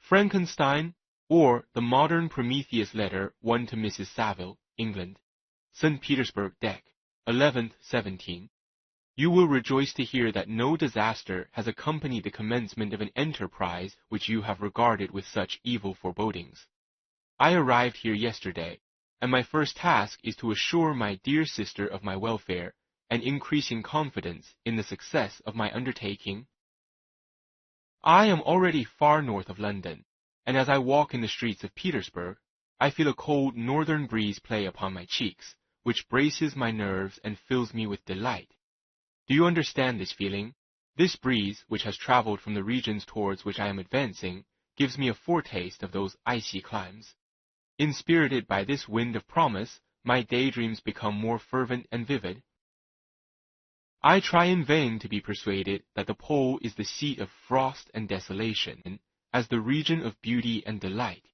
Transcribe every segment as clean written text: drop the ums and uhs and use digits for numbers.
Frankenstein, or the Modern Prometheus letter 1 to Mrs. Saville, England, St. Petersburg, Dec. 11th, 17. You will rejoice to hear that no disaster has accompanied the commencement of an enterprise which you have regarded with such evil forebodings. I arrived here yesterday, and my first task is to assure my dear sister of my welfare and increasing confidence in the success of my undertaking. I am already far north of London, and as I walk in the streets of Petersburg, I feel a cold northern breeze play upon my cheeks, which braces my nerves and fills me with delight. Do you understand this feeling? This breeze, which has traveled from the regions towards which I am advancing, gives me a foretaste of those icy climes. Inspirited by this wind of promise, my daydreams become more fervent and vivid. I try in vain to be persuaded that the pole is the seat of frost and desolation, as the region of beauty and delight.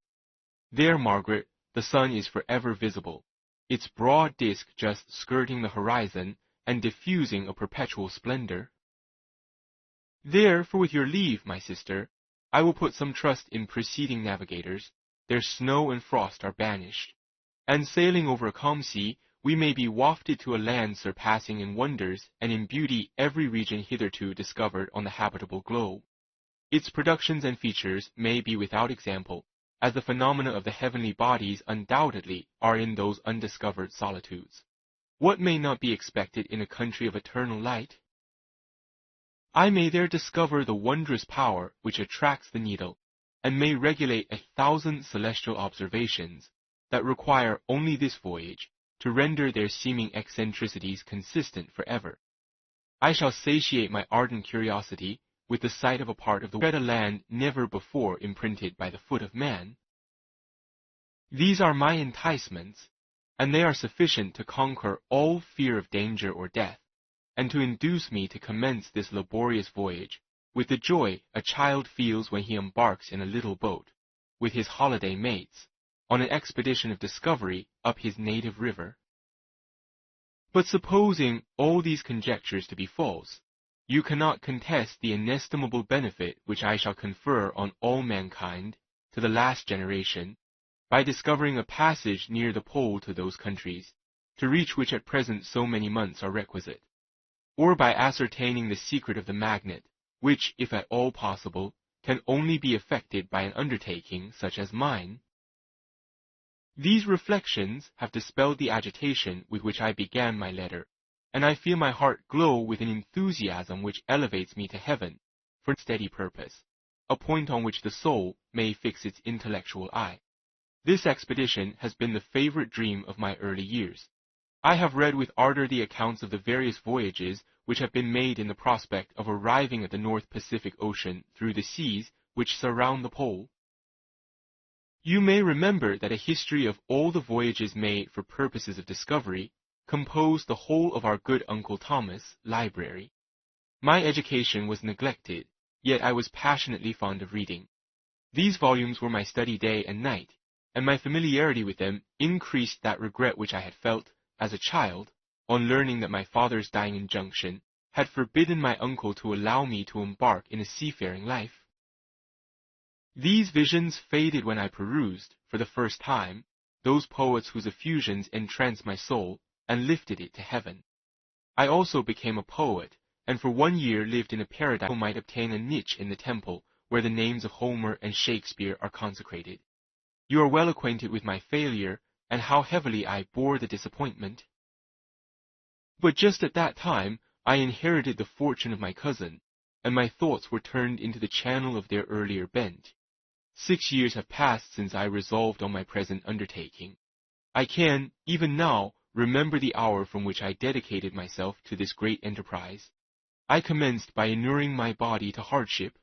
There, Margaret, the sun is forever visible, its broad disk just skirting the horizon and diffusing a perpetual splendor. There, for with your leave, my sister, I will put some trust in preceding navigators. Their snow and frost are banished, and sailing over a calm sea, we may be wafted to a land surpassing in wonders and in beauty every region hitherto discovered on the habitable globe. Its productions and features may be without example, as the phenomena of the heavenly bodies undoubtedly are in those undiscovered solitudes. What may not be expected in a country of eternal light? I may there discover the wondrous power which attracts the needle, and may regulate 1,000 celestial observations that require only this voyage to render their seeming eccentricities consistent forever. I shall satiate my ardent curiosity with the sight of a part of the tread a land never before imprinted by the foot of man. These are my enticements, and they are sufficient to conquer all fear of danger or death, and to induce me to commence this laborious voyage with the joy a child feels when he embarks in a little boat, with his holiday mates, on an expedition of discovery up his native river. But supposing all these conjectures to be false, you cannot contest the inestimable benefit which I shall confer on all mankind, to the last generation, by discovering a passage near the pole to those countries, to reach which at present so many months are requisite, or by ascertaining the secret of the magnet, which, if at all possible, can only be effected by an undertaking such as mine. These reflections have dispelled the agitation with which I began my letter, and I feel my heart glow with an enthusiasm which elevates me to heaven for steady purpose, a point on which the soul may fix its intellectual eye. This expedition has been the favorite dream of my early years. I have read with ardor the accounts of the various voyages which have been made in the prospect of arriving at the North Pacific Ocean through the seas which surround the pole. You may remember that a history of all the voyages made for purposes of discovery composed the whole of our good Uncle Thomas' library. My education was neglected, yet I was passionately fond of reading. These volumes were my study day and night, and my familiarity with them increased that regret which I had felt, as a child, on learning that my father's dying injunction had forbidden my uncle to allow me to embark in a seafaring life. These visions faded when I perused, for the first time, those poets whose effusions entranced my soul and lifted it to heaven. I also became a poet, and for 1 year lived in a paradise who might obtain a niche in the temple where the names of Homer and Shakespeare are consecrated. You are well acquainted with my failure, and how heavily I bore the disappointment. But just at that time I inherited the fortune of my cousin, and my thoughts were turned into the channel of their earlier bent. 6 years have passed since I resolved on my present undertaking. I can, even now, remember the hour from which I dedicated myself to this great enterprise. I commenced by inuring my body to hardship.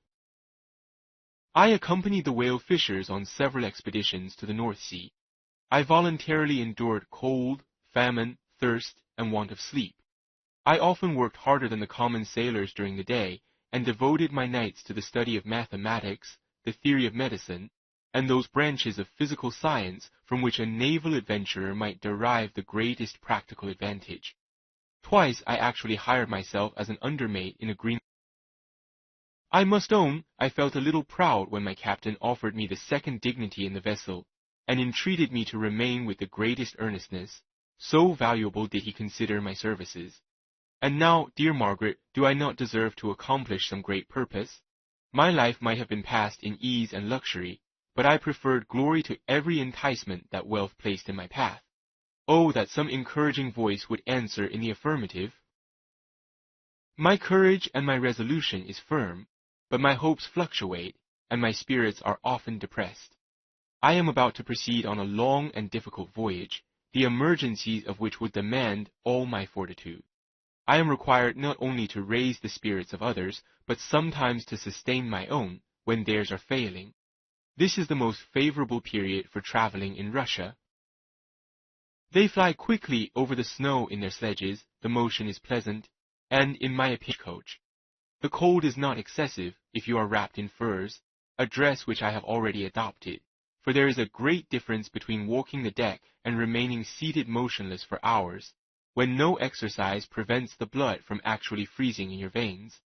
I accompanied the whale fishers on several expeditions to the North Sea. I voluntarily endured cold, famine, thirst, and want of sleep. I often worked harder than the common sailors during the day, and devoted my nights to the study of mathematics, the theory of medicine, and those branches of physical science from which a naval adventurer might derive the greatest practical advantage. Twice I actually hired myself as an undermate in a green. I must own I felt a little proud when my captain offered me the second dignity in the vessel, and entreated me to remain with the greatest earnestness, so valuable did he consider my services. And now, dear Margaret, do I not deserve to accomplish some great purpose? My life might have been passed in ease and luxury, but I preferred glory to every enticement that wealth placed in my path. Oh, that some encouraging voice would answer in the affirmative! My courage and my resolution is firm, but my hopes fluctuate, and my spirits are often depressed. I am about to proceed on a long and difficult voyage, the emergencies of which would demand all my fortitude. I am required not only to raise the spirits of others, but sometimes to sustain my own when theirs are failing. This is the most favorable period for traveling in Russia. They fly quickly over the snow in their sledges, the motion is pleasant, and in my opinion, coach. The cold is not excessive if you are wrapped in furs, a dress which I have already adopted, for there is a great difference between walking the deck and remaining seated motionless for hours, when no exercise prevents the blood from actually freezing in your veins.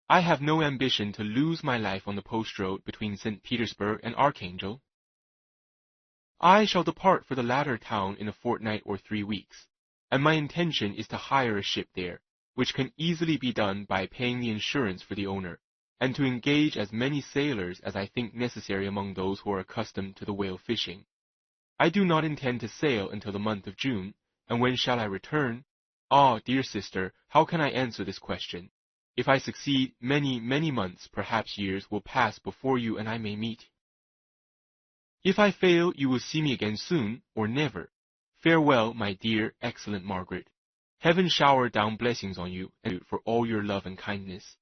I have no ambition to lose my life on the post road between St. Petersburg and Archangel. I shall depart for the latter town in a fortnight or 3 weeks, and my intention is to hire a ship there, which can easily be done by paying the insurance for the owner, and to engage as many sailors as I think necessary among those who are accustomed to the whale fishing. I do not intend to sail until the month of June, and when shall I return? Ah, dear sister, how can I answer this question? If I succeed, many, many months, perhaps years, will pass before you and I may meet. If I fail, you will see me again soon, or never. Farewell, my dear, excellent Margaret. Heaven shower down blessings on you, and for all your love and kindness.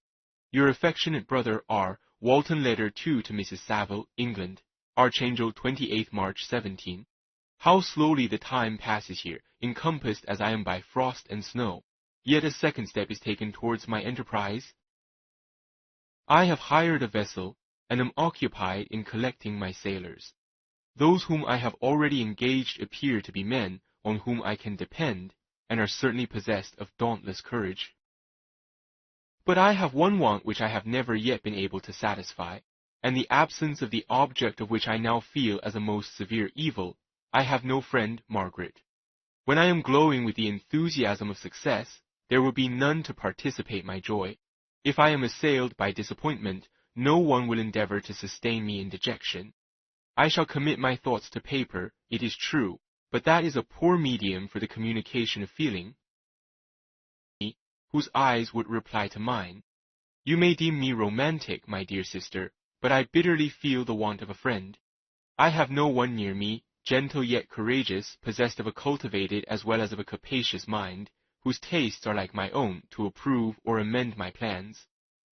Your affectionate brother R. Walton letter 2 to Mrs. Saville, England, Archangel 28th March 17. How slowly the time passes here, encompassed as I am by frost and snow. Yet a second step is taken towards my enterprise. I have hired a vessel, and am occupied in collecting my sailors. Those whom I have already engaged appear to be men on whom I can depend, and are certainly possessed of dauntless courage. But I have one want which I have never yet been able to satisfy, and the absence of the object of which I now feel as a most severe evil. I have no friend, Margaret. When I am glowing with the enthusiasm of success, there will be none to participate my joy. If I am assailed by disappointment, no one will endeavor to sustain me in dejection. I shall commit my thoughts to paper, it is true, but that is a poor medium for the communication of feeling, whose eyes would reply to mine. You may deem me romantic, my dear sister, but I bitterly feel the want of a friend. I have no one near me, gentle yet courageous, possessed of a cultivated as well as of a capacious mind, whose tastes are like my own, to approve or amend my plans.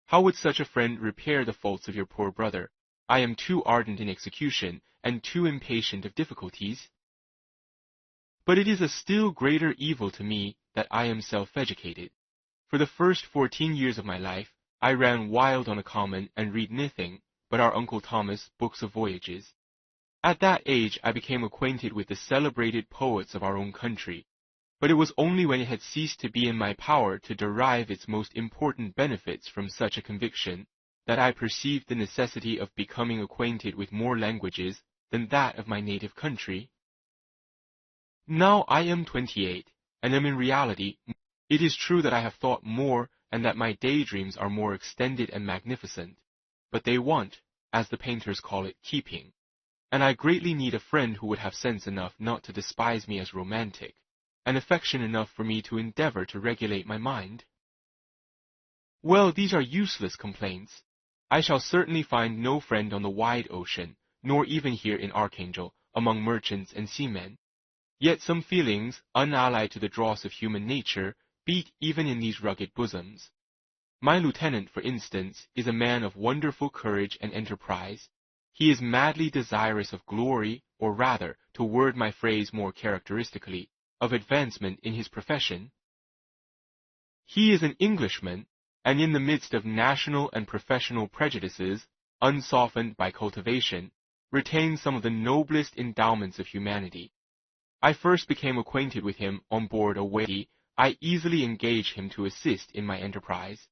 How would such a friend repair the faults of your poor brother? I am too ardent in execution, and too impatient of difficulties. But it is a still greater evil to me that I am self-educated. For the first 14 years of my life, I ran wild on a common and read nothing but our Uncle Thomas' books of voyages. At that age I became acquainted with the celebrated poets of our own country, but it was only when it had ceased to be in my power to derive its most important benefits from such a conviction that I perceived the necessity of becoming acquainted with more languages than that of my native country. Now I am 28, and am in reality. It is true that I have thought more and that my daydreams are more extended and magnificent, but they want, as the painters call it, keeping, and I greatly need a friend who would have sense enough not to despise me as romantic, and affection enough for me to endeavor to regulate my mind. Well, these are useless complaints. I shall certainly find no friend on the wide ocean, nor even here in Archangel, among merchants and seamen. Yet some feelings, unallied to the dross of human nature, beat even in these rugged bosoms. My lieutenant, for instance, is a man of wonderful courage and enterprise. He is madly desirous of glory, or rather, to word my phrase more characteristically, of advancement in his profession. He is an Englishman, and in the midst of national and professional prejudices, unsoftened by cultivation, retains some of the noblest endowments of humanity. I first became acquainted with him on board a whaler. I easily engaged him to assist in my enterprise.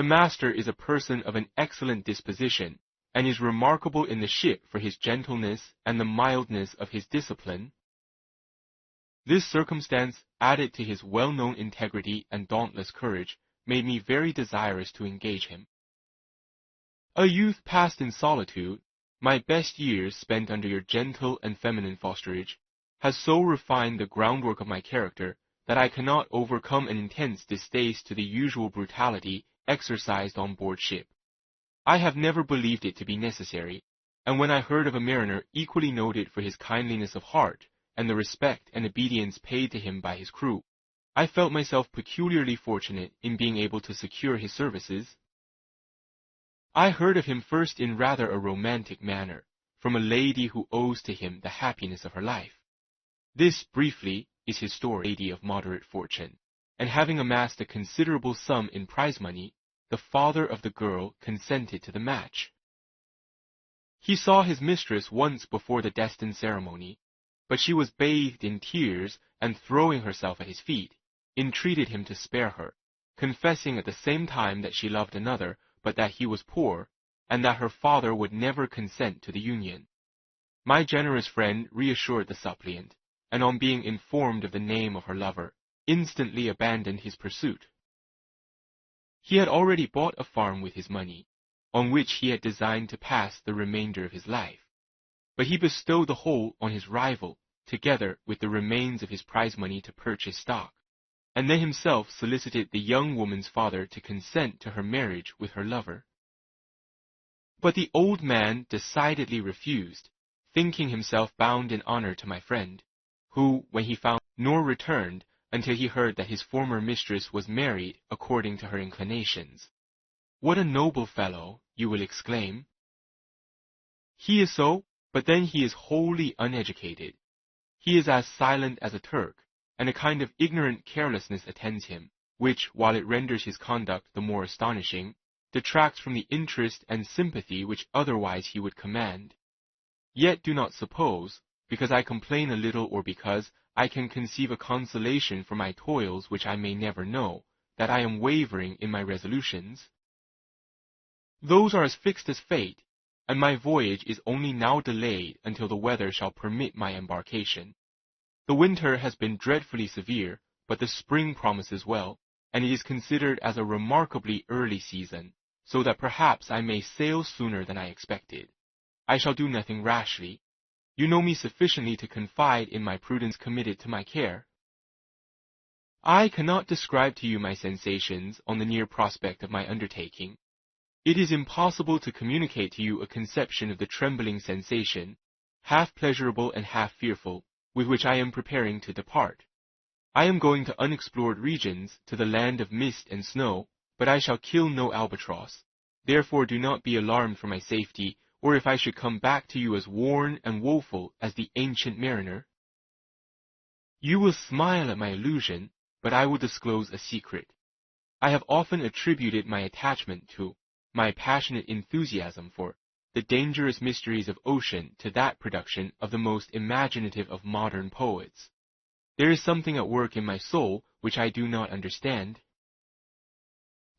The master is a person of an excellent disposition, and is remarkable in the ship for his gentleness and the mildness of his discipline. This circumstance, added to his well-known integrity and dauntless courage, made me very desirous to engage him. A youth passed in solitude, my best years spent under your gentle and feminine fosterage, has so refined the groundwork of my character that I cannot overcome an intense distaste to the usual brutality exercised on board ship. I have never believed it to be necessary, and when I heard of a mariner equally noted for his kindliness of heart and the respect and obedience paid to him by his crew, I felt myself peculiarly fortunate in being able to secure his services. I heard of him first in rather a romantic manner, from a lady who owes to him the happiness of her life. This, briefly, is his story. A lady of moderate fortune, and having amassed a considerable sum in prize money, the father of the girl consented to the match. He saw his mistress once before the destined ceremony, but she was bathed in tears and throwing herself at his feet, entreated him to spare her, confessing at the same time that she loved another, but that he was poor, and that her father would never consent to the union. My generous friend reassured the suppliant, and on being informed of the name of her lover, instantly abandoned his pursuit. He had already bought a farm with his money, on which he had designed to pass the remainder of his life, but he bestowed the whole on his rival, together with the remains of his prize money to purchase stock, and then himself solicited the young woman's father to consent to her marriage with her lover. But the old man decidedly refused, thinking himself bound in honor to my friend, who, when he found, nor returned until he heard that his former mistress was married according to her inclinations. What a noble fellow, you will exclaim. He is so, but then he is wholly uneducated. He is as silent as a Turk, and a kind of ignorant carelessness attends him, which, while it renders his conduct the more astonishing, detracts from the interest and sympathy which otherwise he would command. Yet do not suppose, because I complain a little or because I can conceive a consolation for my toils which I may never know, that I am wavering in my resolutions. Those are as fixed as fate, and my voyage is only now delayed until the weather shall permit my embarkation. The winter has been dreadfully severe, but the spring promises well, and it is considered as a remarkably early season, so that perhaps I may sail sooner than I expected. I shall do nothing rashly. You know me sufficiently to confide in my prudence committed to my care. I cannot describe to you my sensations on the near prospect of my undertaking. It is impossible to communicate to you a conception of the trembling sensation, half pleasurable and half fearful, with which I am preparing to depart. I am going to unexplored regions, to the land of mist and snow, but I shall kill no albatross. Therefore do not be alarmed for my safety, or if I should come back to you as worn and woeful as the ancient mariner. You will smile at my illusion, but I will disclose a secret. I have often attributed my attachment to, my passionate enthusiasm for, the dangerous mysteries of ocean to that production of the most imaginative of modern poets. There is something at work in my soul which I do not understand.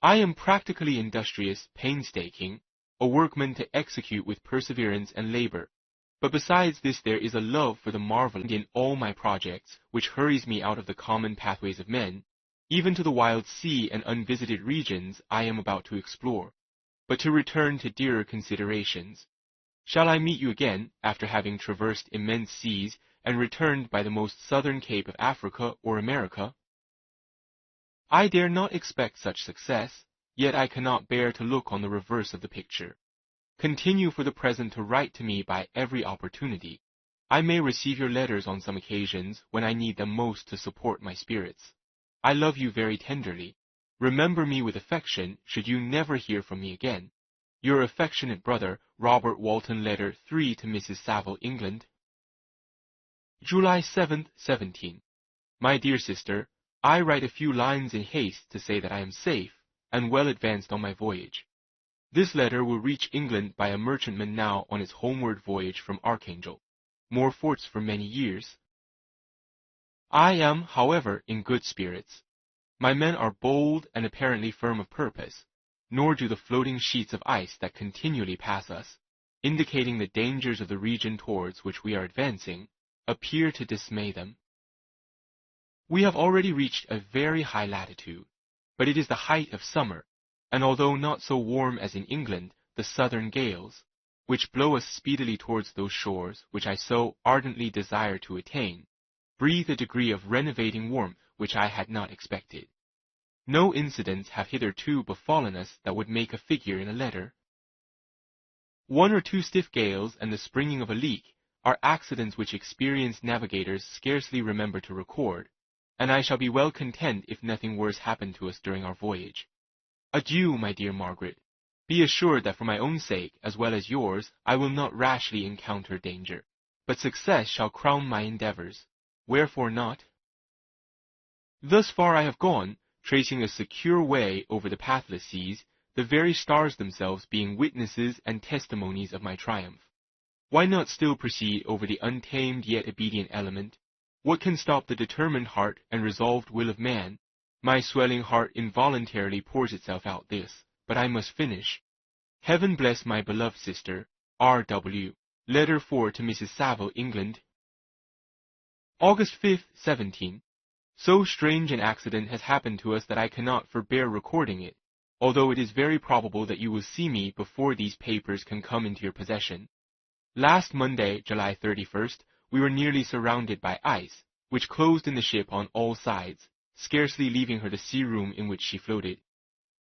I am practically industrious, painstaking, a workman to execute with perseverance and labor, but besides this there is a love for the marvelous in all my projects, which hurries me out of the common pathways of men, even to the wild sea and unvisited regions I am about to explore. But to return to dearer considerations. Shall I meet you again, after having traversed immense seas and returned by the most southern cape of Africa or America? I dare not expect such success, yet I cannot bear to look on the reverse of the picture. Continue for the present to write to me by every opportunity. I may receive your letters on some occasions when I need them most to support my spirits. I love you very tenderly. Remember me with affection should you never hear from me again. Your affectionate brother, Robert Walton. Letter 3 to Mrs. Saville, England. July 7th, 17. My dear sister, I write a few lines in haste to say that I am safe and well advanced on my voyage. This letter will reach England by a merchantman now on its homeward voyage from Archangel, more forts for many years. I am, however, in good spirits. My men are bold and apparently firm of purpose. nor do the floating sheets of ice that continually pass us, indicating the dangers of the region towards which we are advancing, appear to dismay them. We have already reached a very high latitude, but it is the height of summer, and although not so warm as in England, the southern gales, which blow us speedily towards those shores which I so ardently desire to attain, breathe a degree of renovating warmth which I had not expected. No incidents have hitherto befallen us that would make a figure in a letter. 1 or 2 stiff gales and the springing of a leak are accidents which experienced navigators scarcely remember to record, and I shall be well content if nothing worse happen to us during our voyage. Adieu, my dear Margaret. Be assured that for my own sake, as well as yours, I will not rashly encounter danger, but success shall crown my endeavors. Wherefore not? Thus far I have gone, tracing a secure way over the pathless seas, the very stars themselves being witnesses and testimonies of my triumph. Why not still proceed over the untamed yet obedient element? What can stop the determined heart and resolved will of man? My swelling heart involuntarily pours itself out this, but I must finish. Heaven bless my beloved sister, R.W. Letter 4 to Mrs. Saville, England. August 5th, 17. So strange an accident has happened to us that I cannot forbear recording it, although it is very probable that you will see me before these papers can come into your possession. Last Monday, July 31st, we were nearly surrounded by ice, which closed in the ship on all sides, scarcely leaving her the sea room in which she floated.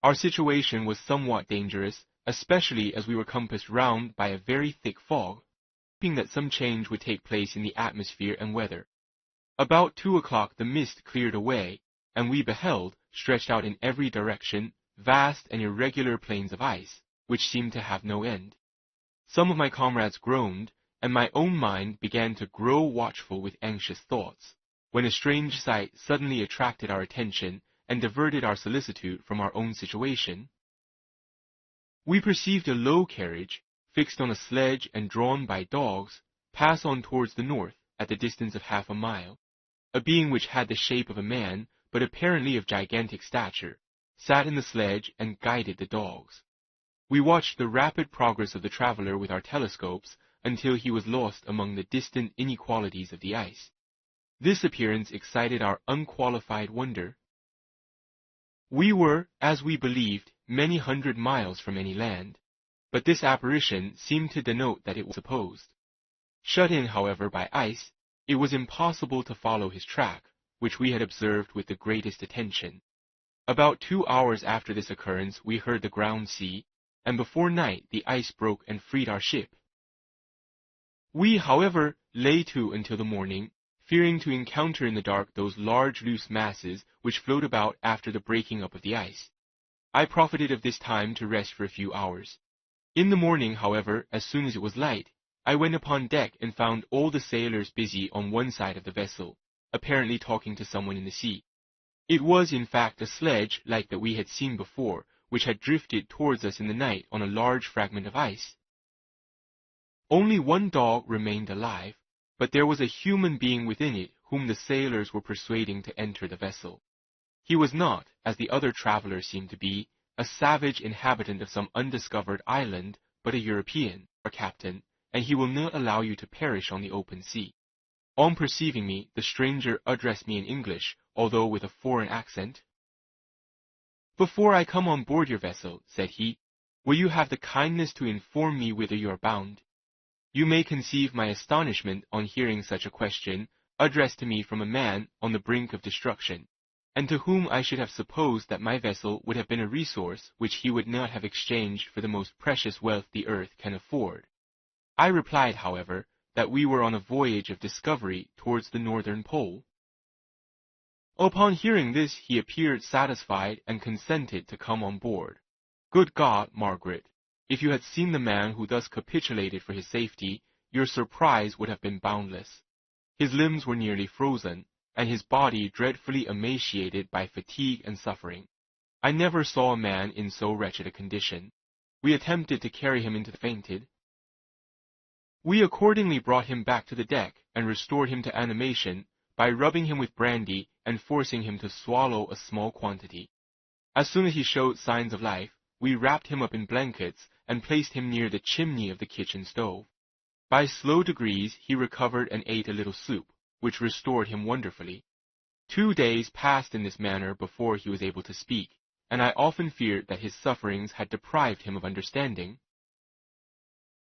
Our situation was somewhat dangerous, especially as we were compassed round by a very thick fog, hoping that some change would take place in the atmosphere and weather. About 2 o'clock the mist cleared away, and we beheld, stretched out in every direction, vast and irregular plains of ice, which seemed to have no end. Some of my comrades groaned, and my own mind began to grow watchful with anxious thoughts, when a strange sight suddenly attracted our attention and diverted our solicitude from our own situation. We perceived a low carriage, fixed on a sledge and drawn by dogs, pass on towards the north at the distance of half a mile. A being which had the shape of a man, but apparently of gigantic stature, sat in the sledge and guided the dogs. We watched the rapid progress of the traveler with our telescopes until he was lost among the distant inequalities of the ice. This appearance excited our unqualified wonder. We were, as we believed, many hundred miles from any land, but this apparition seemed to denote that it was supposed. Shut in, however, by ice, it was impossible to follow his track, which we had observed with the greatest attention. About 2 hours after this occurrence we heard the ground sea, and before night the ice broke and freed our ship. We, however, lay to until the morning, fearing to encounter in the dark those large loose masses which float about after the breaking up of the ice. I profited of this time to rest for a few hours. In the morning, however, as soon as it was light, I went upon deck and found all the sailors busy on one side of the vessel, apparently talking to someone in the sea. It was, in fact, a sledge like that we had seen before, which had drifted towards us in the night on a large fragment of ice. Only one dog remained alive, but there was a human being within it whom the sailors were persuading to enter the vessel. He was not, as the other travelers seemed to be, a savage inhabitant of some undiscovered island, but a European, our captain, and he will not allow you to perish on the open sea. On perceiving me, the stranger addressed me in English, although with a foreign accent. Before I come on board your vessel, said he, will you have the kindness to inform me whither you are bound? You may conceive my astonishment on hearing such a question addressed to me from a man on the brink of destruction, and to whom I should have supposed that my vessel would have been a resource which he would not have exchanged for the most precious wealth the earth can afford. I replied, however, that we were on a voyage of discovery towards the northern pole. Upon hearing this, he appeared satisfied and consented to come on board. Good God, Margaret, if you had seen the man who thus capitulated for his safety, your surprise would have been boundless. His limbs were nearly frozen, and his body dreadfully emaciated by fatigue and suffering. I never saw a man in so wretched a condition. We attempted to carry him into the fainted. We accordingly brought him back to the deck and restored him to animation by rubbing him with brandy and forcing him to swallow a small quantity. As soon as he showed signs of life, we wrapped him up in blankets and placed him near the chimney of the kitchen stove. By slow degrees he recovered and ate a little soup, which restored him wonderfully. 2 days passed in this manner before he was able to speak, and I often feared that his sufferings had deprived him of understanding.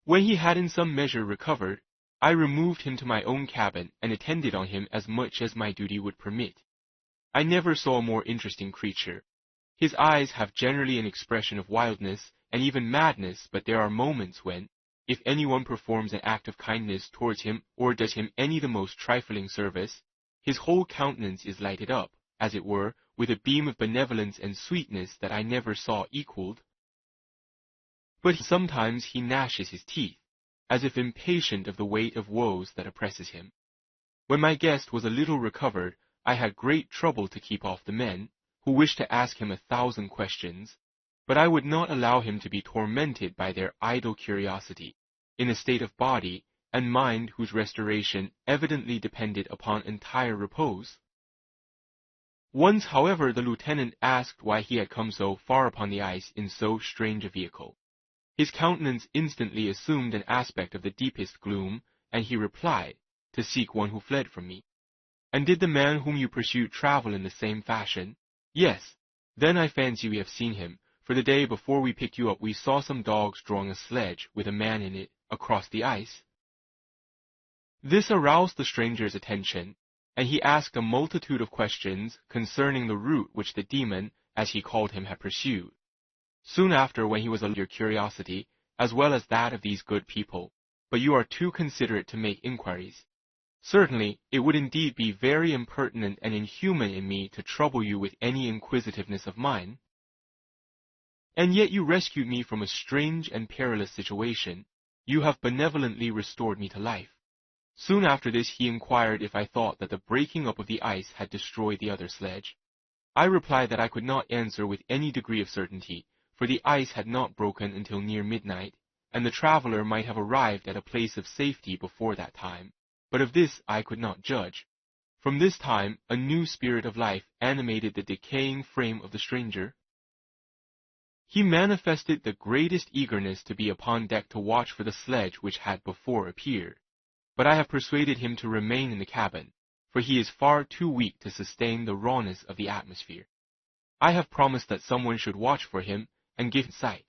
When he had in some measure recovered, I removed him to my own cabin and attended on him as much as my duty would permit. I never saw a more interesting creature. His eyes have generally an expression of wildness and even madness, but there are moments when, if anyone performs an act of kindness towards him or does him any the most trifling service, his whole countenance is lighted up, as it were, with a beam of benevolence and sweetness that I never saw equaled. But sometimes he gnashes his teeth, as if impatient of the weight of woes that oppresses him. When my guest was a little recovered, I had great trouble to keep off the men, who wished to ask him 1,000 questions, but I would not allow him to be tormented by their idle curiosity, in a state of body and mind whose restoration evidently depended upon entire repose. Once, however, the lieutenant asked why he had come so far upon the ice in so strange a vehicle. His countenance instantly assumed an aspect of the deepest gloom, and he replied, to seek one who fled from me. And did the man whom you pursued travel in the same fashion? Yes. Then I fancy we have seen him, for the day before we picked you up we saw some dogs drawing a sledge with a man in it across the ice. This aroused the stranger's attention, and he asked a multitude of questions concerning the route which the demon, as he called him, had pursued. Soon after, when he was your curiosity, as well as that of these good people, but you are too considerate to make inquiries. Certainly, it would indeed be very impertinent and inhuman in me to trouble you with any inquisitiveness of mine. And yet you rescued me from a strange and perilous situation. You have benevolently restored me to life. Soon after this he inquired if I thought that the breaking up of the ice had destroyed the other sledge. I replied that I could not answer with any degree of certainty, for the ice had not broken until near midnight, and the traveler might have arrived at a place of safety before that time, but of this I could not judge. From this time a new spirit of life animated the decaying frame of the stranger. He manifested the greatest eagerness to be upon deck to watch for the sledge which had before appeared, but I have persuaded him to remain in the cabin, for he is far too weak to sustain the rawness of the atmosphere. I have promised that someone should watch for him and give him sight.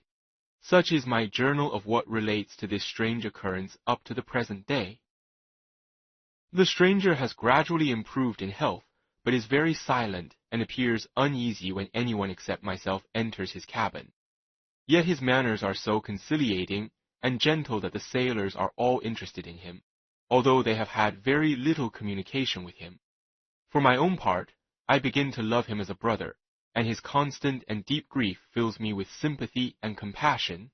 Such is my journal of what relates to this strange occurrence up to the present day. The stranger has gradually improved in health, but is very silent and appears uneasy when anyone except myself enters his cabin. Yet his manners are so conciliating and gentle that the sailors are all interested in him, although they have had very little communication with him. For my own part, I begin to love him as a brother, and his constant and deep grief fills me with sympathy and compassion.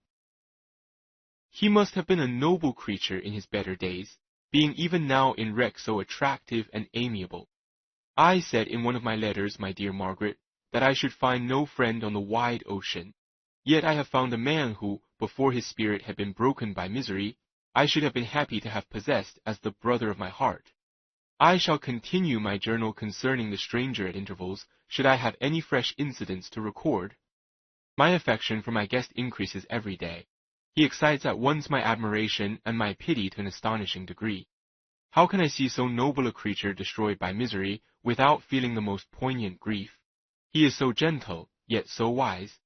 He must have been a noble creature in his better days, being even now in wreck so attractive and amiable. I said in one of my letters, my dear Margaret, that I should find no friend on the wide ocean. Yet I have found a man who, before his spirit had been broken by misery, I should have been happy to have possessed as the brother of my heart. I shall continue my journal concerning the stranger at intervals, should I have any fresh incidents to record. My affection for my guest increases every day. He excites at once my admiration and my pity to an astonishing degree. How can I see so noble a creature destroyed by misery without feeling the most poignant grief? He is so gentle, yet so wise.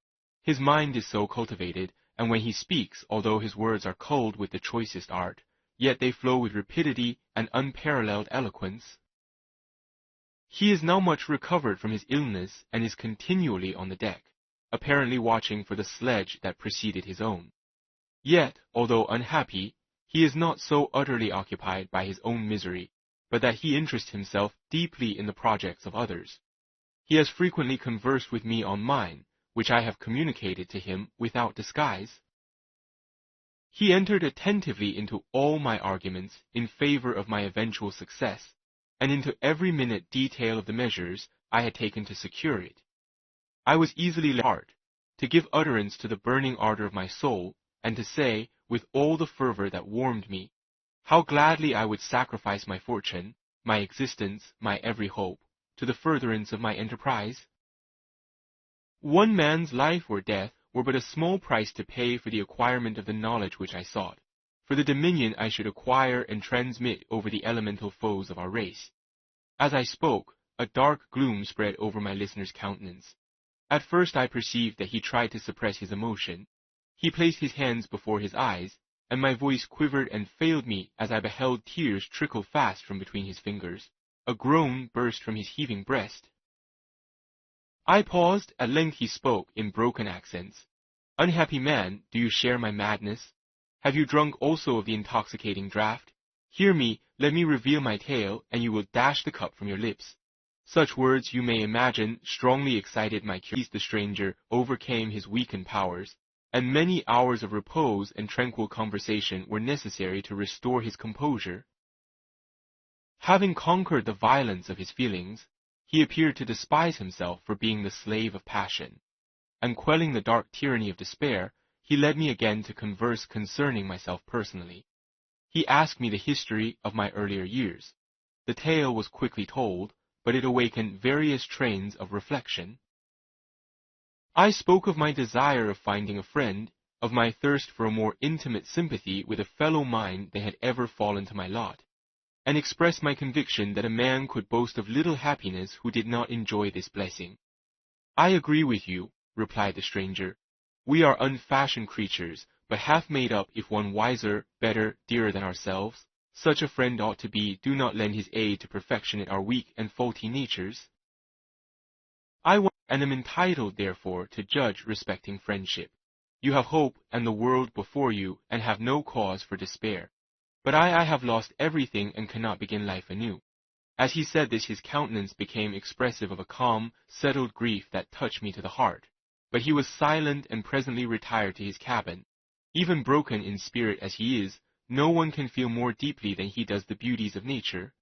His mind is so cultivated, and when he speaks, although his words are culled with the choicest art, yet they flow with rapidity and unparalleled eloquence. He is now much recovered from his illness and is continually on the deck, apparently watching for the sledge that preceded his own. Yet, although unhappy, he is not so utterly occupied by his own misery, but that he interests himself deeply in the projects of others. He has frequently conversed with me on mine, which I have communicated to him without disguise. He entered attentively into all my arguments in favor of my eventual success, and into every minute detail of the measures I had taken to secure it. I was easily led apart, to give utterance to the burning ardor of my soul, and to say, with all the fervor that warmed me, how gladly I would sacrifice my fortune, my existence, my every hope, to the furtherance of my enterprise. One man's life or death were but a small price to pay for the acquirement of the knowledge which I sought, for the dominion I should acquire and transmit over the elemental foes of our race. As I spoke, a dark gloom spread over my listener's countenance. At first I perceived that he tried to suppress his emotion. He placed his hands before his eyes, and my voice quivered and failed me as I beheld tears trickle fast from between his fingers. A groan burst from his heaving breast. I paused. At length he spoke in broken accents. Unhappy man, do you share my madness? Have you drunk also of the intoxicating draught? Hear me, let me reveal my tale, and you will dash the cup from your lips. Such words, you may imagine, strongly excited my curiosity. The stranger overcame his weakened powers, and many hours of repose and tranquil conversation were necessary to restore his composure. Having conquered the violence of his feelings, he appeared to despise himself for being the slave of passion, and quelling the dark tyranny of despair, he led me again to converse concerning myself personally. He asked me the history of my earlier years. The tale was quickly told, but it awakened various trains of reflection. I spoke of my desire of finding a friend, of my thirst for a more intimate sympathy with a fellow mind than had ever fallen to my lot, and expressed my conviction that a man could boast of little happiness who did not enjoy this blessing. I agree with you, replied the stranger. We are unfashioned creatures, but half made up if one wiser, better, dearer than ourselves. Such a friend ought to be, do not lend his aid to perfection in our weak and faulty natures. I and am entitled, therefore, to judge respecting friendship. You have hope and the world before you, and have no cause for despair. But I have lost everything and cannot begin life anew. As he said this, his countenance became expressive of a calm, settled grief that touched me to the heart. But he was silent and presently retired to his cabin. Even broken in spirit as he is, no one can feel more deeply than he does the beauties of nature.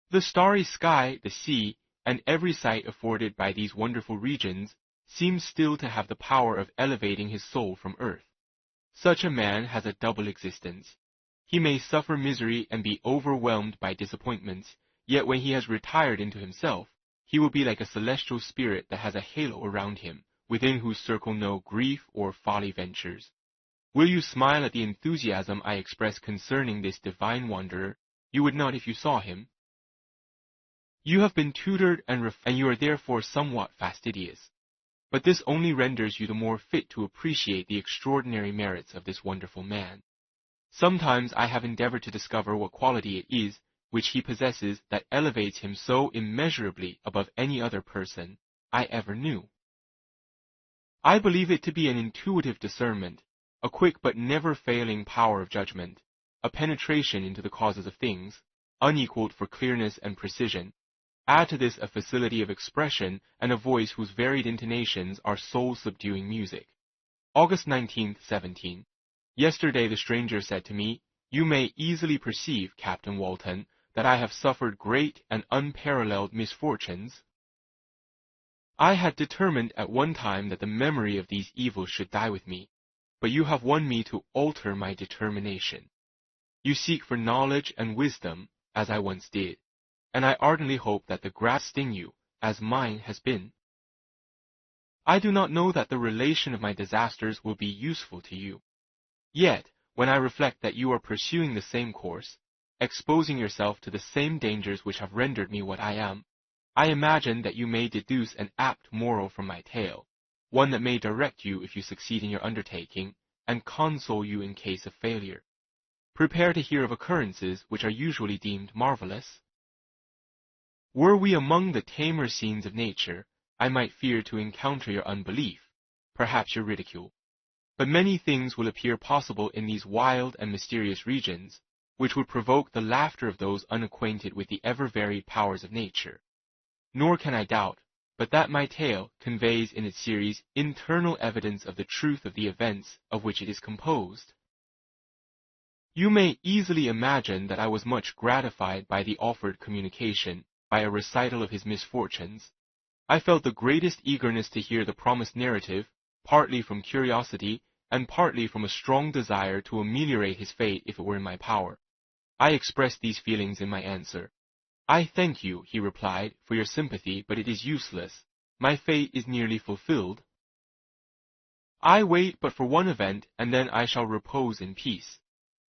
The starry sky, the sea, and every sight afforded by these wonderful regions seems still to have the power of elevating his soul from earth. Such a man has a double existence. He may suffer misery and be overwhelmed by disappointments, yet when he has retired into himself, he will be like a celestial spirit that has a halo around him, within whose circle no grief or folly ventures. Will you smile at the enthusiasm I express concerning this divine wanderer? You would not if you saw him. You have been tutored and you are therefore somewhat fastidious. But this only renders you the more fit to appreciate the extraordinary merits of this wonderful man. Sometimes I have endeavored to discover what quality it is which he possesses that elevates him so immeasurably above any other person I ever knew. I believe it to be an intuitive discernment, a quick but never failing power of judgment, a penetration into the causes of things, unequaled for clearness and precision. Add to this a facility of expression and a voice whose varied intonations are soul-subduing music. August 19th, 17. Yesterday the stranger said to me, "You may easily perceive, Captain Walton, that I have suffered great and unparalleled misfortunes. I had determined at one time that the memory of these evils should die with me, but you have won me to alter my determination. You seek for knowledge and wisdom, as I once did, and I ardently hope that the grass sting you, as mine has been. I do not know that the relation of my disasters will be useful to you. Yet, when I reflect that you are pursuing the same course, exposing yourself to the same dangers which have rendered me what I am, I imagine that you may deduce an apt moral from my tale, one that may direct you if you succeed in your undertaking, and console you in case of failure. Prepare to hear of occurrences which are usually deemed marvelous. Were we among the tamer scenes of nature, I might fear to encounter your unbelief, perhaps your ridicule. But many things will appear possible in these wild and mysterious regions, which would provoke the laughter of those unacquainted with the ever-varied powers of nature. Nor can I doubt, but that my tale conveys in its series internal evidence of the truth of the events of which it is composed. You may easily imagine that I was much gratified by the offered communication, by a recital of his misfortunes. I felt the greatest eagerness to hear the promised narrative, partly from curiosity, and partly from a strong desire to ameliorate his fate if it were in my power. I expressed these feelings in my answer. "I thank you," he replied, "for your sympathy, but it is useless. My fate is nearly fulfilled." I wait but for one event, and then I shall repose in peace.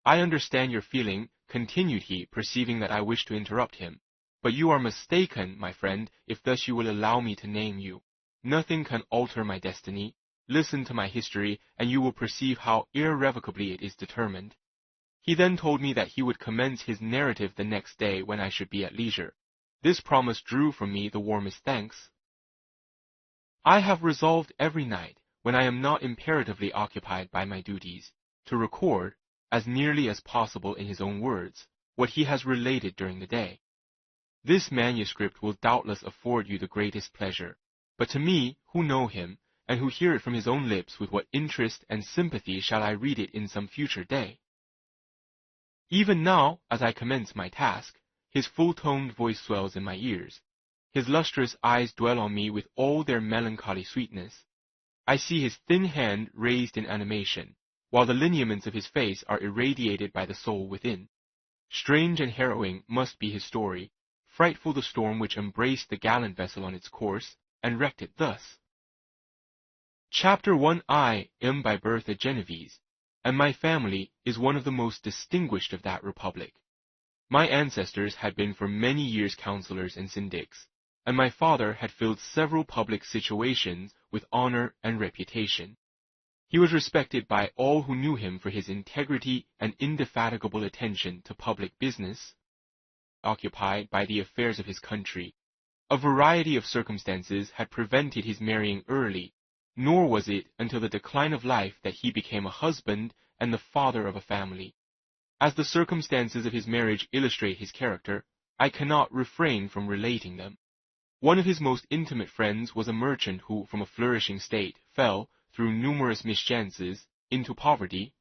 I understand your feeling, continued he, perceiving that I wished to interrupt him. But you are mistaken, my friend, if thus you will allow me to name you. Nothing can alter my destiny. Listen to my history, and you will perceive how irrevocably it is determined. He then told me that he would commence his narrative the next day when I should be at leisure. This promise drew from me the warmest thanks. I have resolved every night, when I am not imperatively occupied by my duties, to record, as nearly as possible in his own words, what he has related during the day. This manuscript will doubtless afford you the greatest pleasure, but to me, who know him, and who hear it from his own lips, with what interest and sympathy shall I read it in some future day? Even now, as I commence my task, his full-toned voice swells in my ears. His lustrous eyes dwell on me with all their melancholy sweetness. I see his thin hand raised in animation, while the lineaments of his face are irradiated by the soul within. Strange and harrowing must be his story, frightful the storm which embraced the gallant vessel on its course, and wrecked it thus. Chapter 1. I am by birth a Genevese, and my family is one of the most distinguished of that republic. My ancestors had been for many years councillors and syndics, and my father had filled several public situations with honor and reputation. He was respected by all who knew him for his integrity and indefatigable attention to public business. Occupied by the affairs of his country, a variety of circumstances had prevented his marrying early, nor was it until the decline of life that he became a husband and the father of a family. As the circumstances of his marriage illustrate his character, I cannot refrain from relating them. One of his most intimate friends was a merchant who, from a flourishing state, fell, through numerous mischances, into poverty.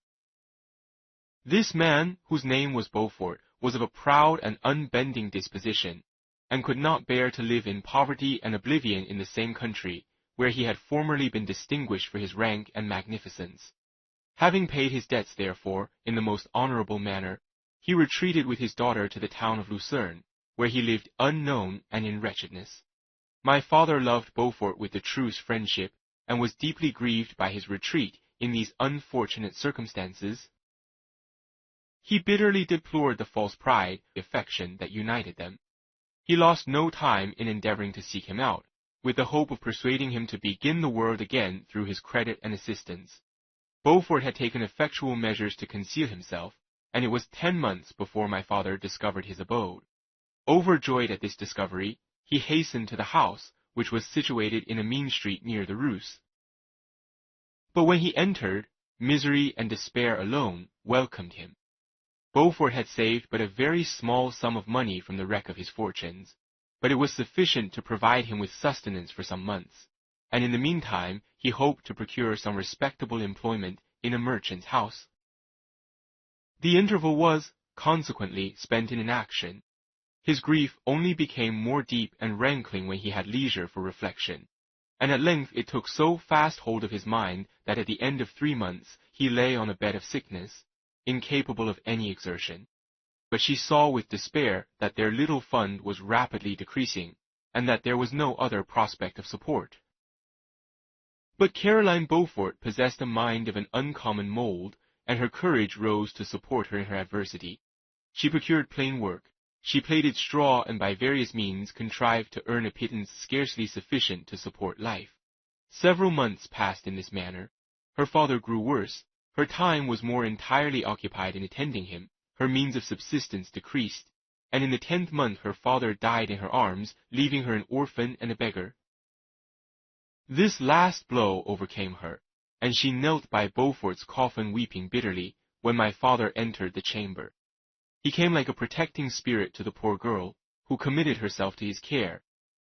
This man, whose name was Beaufort, was of a proud and unbending disposition, and could not bear to live in poverty and oblivion in the same country, where he had formerly been distinguished for his rank and magnificence. Having paid his debts, therefore, in the most honorable manner, he retreated with his daughter to the town of Lucerne, where he lived unknown and in wretchedness. My father loved Beaufort with the truest friendship, and was deeply grieved by his retreat in these unfortunate circumstances. He bitterly deplored the false pride, affection that united them. He lost no time in endeavoring to seek him out, with the hope of persuading him to begin the world again through his credit and assistance. Beaufort had taken effectual measures to conceal himself, and it was 10 months before my father discovered his abode. Overjoyed at this discovery, he hastened to the house, which was situated in a mean street near the Rue. But when he entered, misery and despair alone welcomed him. Beaufort had saved but a very small sum of money from the wreck of his fortunes, but it was sufficient to provide him with sustenance for some months, and in the meantime he hoped to procure some respectable employment in a merchant's house. The interval was, consequently, spent in inaction. His grief only became more deep and rankling when he had leisure for reflection, and at length it took so fast hold of his mind that at the end of 3 months he lay on a bed of sickness, incapable of any exertion. But she saw with despair that their little fund was rapidly decreasing, and that there was no other prospect of support. But Caroline Beaufort possessed a mind of an uncommon mould, and her courage rose to support her in her adversity. She procured plain work. She plaited straw and by various means contrived to earn a pittance scarcely sufficient to support life. Several months passed in this manner. Her father grew worse. Her time was more entirely occupied in attending him. Her means of subsistence decreased, and in the 10th month her father died in her arms, leaving her an orphan and a beggar. This last blow overcame her, and she knelt by Beaufort's coffin weeping bitterly when my father entered the chamber. He came like a protecting spirit to the poor girl, who committed herself to his care,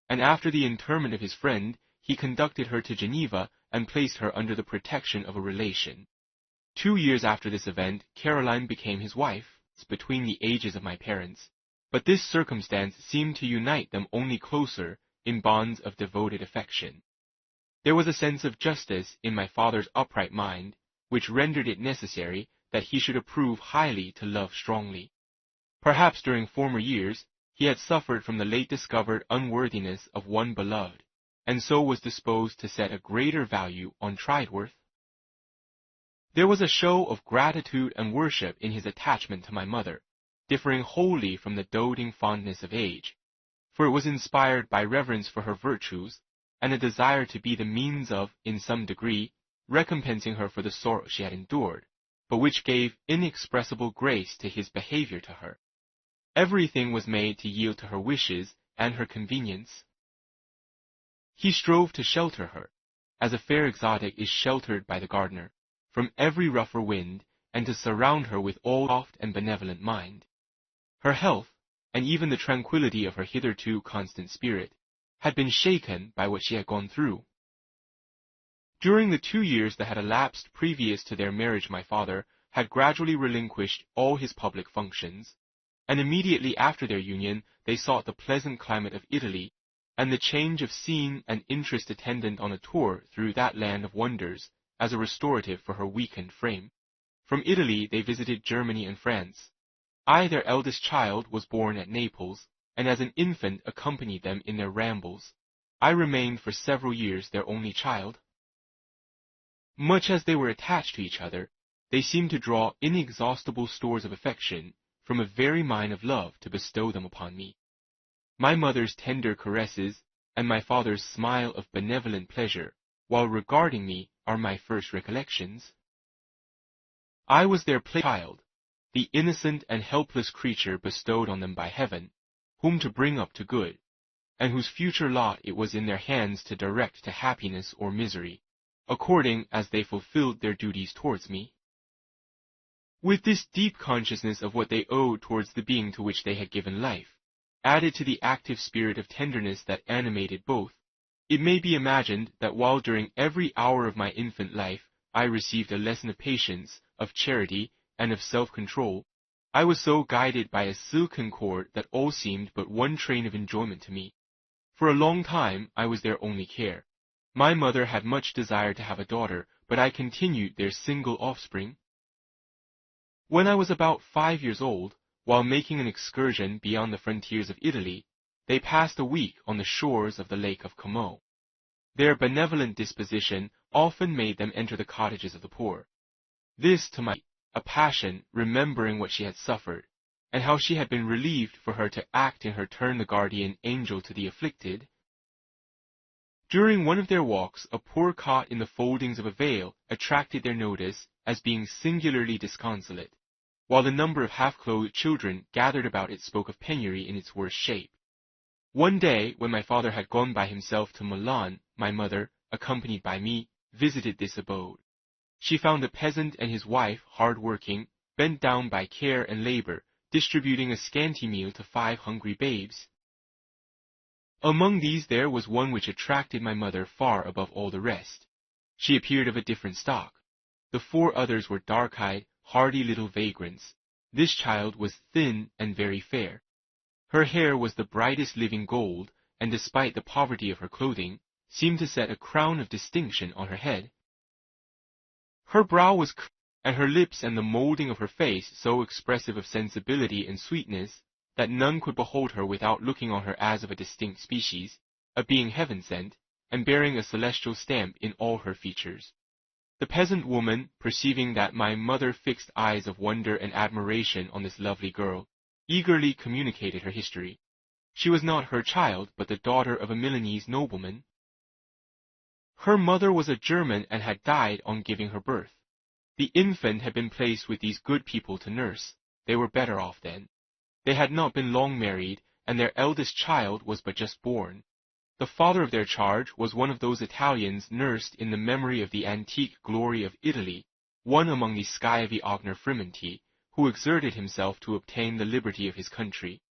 and after the interment of his friend, he conducted her to Geneva and placed her under the protection of a relation. 2 years after this event, Caroline became his wife, between the ages of my parents, but this circumstance seemed to unite them only closer in bonds of devoted affection. There was a sense of justice in my father's upright mind, which rendered it necessary that he should approve highly to love strongly. Perhaps during former years he had suffered from the late discovered unworthiness of one beloved, and so was disposed to set a greater value on tried worth. There was a show of gratitude and worship in his attachment to my mother, differing wholly from the doting fondness of age, for it was inspired by reverence for her virtues, and a desire to be the means of, in some degree, recompensing her for the sorrow she had endured, but which gave inexpressible grace to his behavior to her. Everything was made to yield to her wishes and her convenience. He strove to shelter her, as a fair exotic is sheltered by the gardener, from every rougher wind, and to surround her with all soft and benevolent mind. Her health, and even the tranquillity of her hitherto constant spirit, had been shaken by what she had gone through. During the 2 years that had elapsed previous to their marriage, my father had gradually relinquished all his public functions, and immediately after their union they sought the pleasant climate of Italy, and the change of scene and interest attendant on a tour through that land of wonders as a restorative for her weakened frame. From Italy they visited Germany and France. I, their eldest child, was born at Naples, and as an infant accompanied them in their rambles. I remained for several years their only child. Much as they were attached to each other, they seemed to draw inexhaustible stores of affection from a very mine of love to bestow them upon me. My mother's tender caresses and my father's smile of benevolent pleasure, while regarding me, are my first recollections. I was their playchild, the innocent and helpless creature bestowed on them by heaven, whom to bring up to good, and whose future lot it was in their hands to direct to happiness or misery, according as they fulfilled their duties towards me. With this deep consciousness of what they owed towards the being to which they had given life, added to the active spirit of tenderness that animated both, it may be imagined that while during every hour of my infant life I received a lesson of patience, of charity, and of self-control, I was so guided by a silken cord that all seemed but one train of enjoyment to me. For a long time I was their only care. My mother had much desire to have a daughter, but I continued their single offspring. When I was about 5 years old, while making an excursion beyond the frontiers of Italy, they passed a week on the shores of the Lake of Como. Their benevolent disposition often made them enter the cottages of the poor. This, to my a passion, remembering what she had suffered, and how she had been relieved for her to act in her turn the guardian angel to the afflicted. During one of their walks, a poor cot in the foldings of a veil attracted their notice as being singularly disconsolate, while the number of half-clothed children gathered about it spoke of penury in its worst shape. One day, when my father had gone by himself to Milan, my mother, accompanied by me, visited this abode. She found a peasant and his wife, hard-working, bent down by care and labor, distributing a scanty meal to 5 hungry babes. Among these there was one which attracted my mother far above all the rest. She appeared of a different stock. The 4 others were dark-eyed, hardy little vagrants. This child was thin and very fair. Her hair was the brightest living gold, and despite the poverty of her clothing, seemed to set a crown of distinction on her head. Her brow was curved, and her lips and the moulding of her face so expressive of sensibility and sweetness that none could behold her without looking on her as of a distinct species, a being heaven-sent, and bearing a celestial stamp in all her features. The peasant woman, perceiving that my mother fixed eyes of wonder and admiration on this lovely girl, eagerly communicated her history. She was not her child, but the daughter of a Milanese nobleman. Her mother was a German and had died on giving her birth. The infant had been placed with these good people to nurse. They were better off then. They had not been long married, and their eldest child was but just born. The father of their charge was one of those Italians nursed in the memory of the antique glory of Italy, one among the scavi ogner frimenti, who exerted himself to obtain the liberty of his country.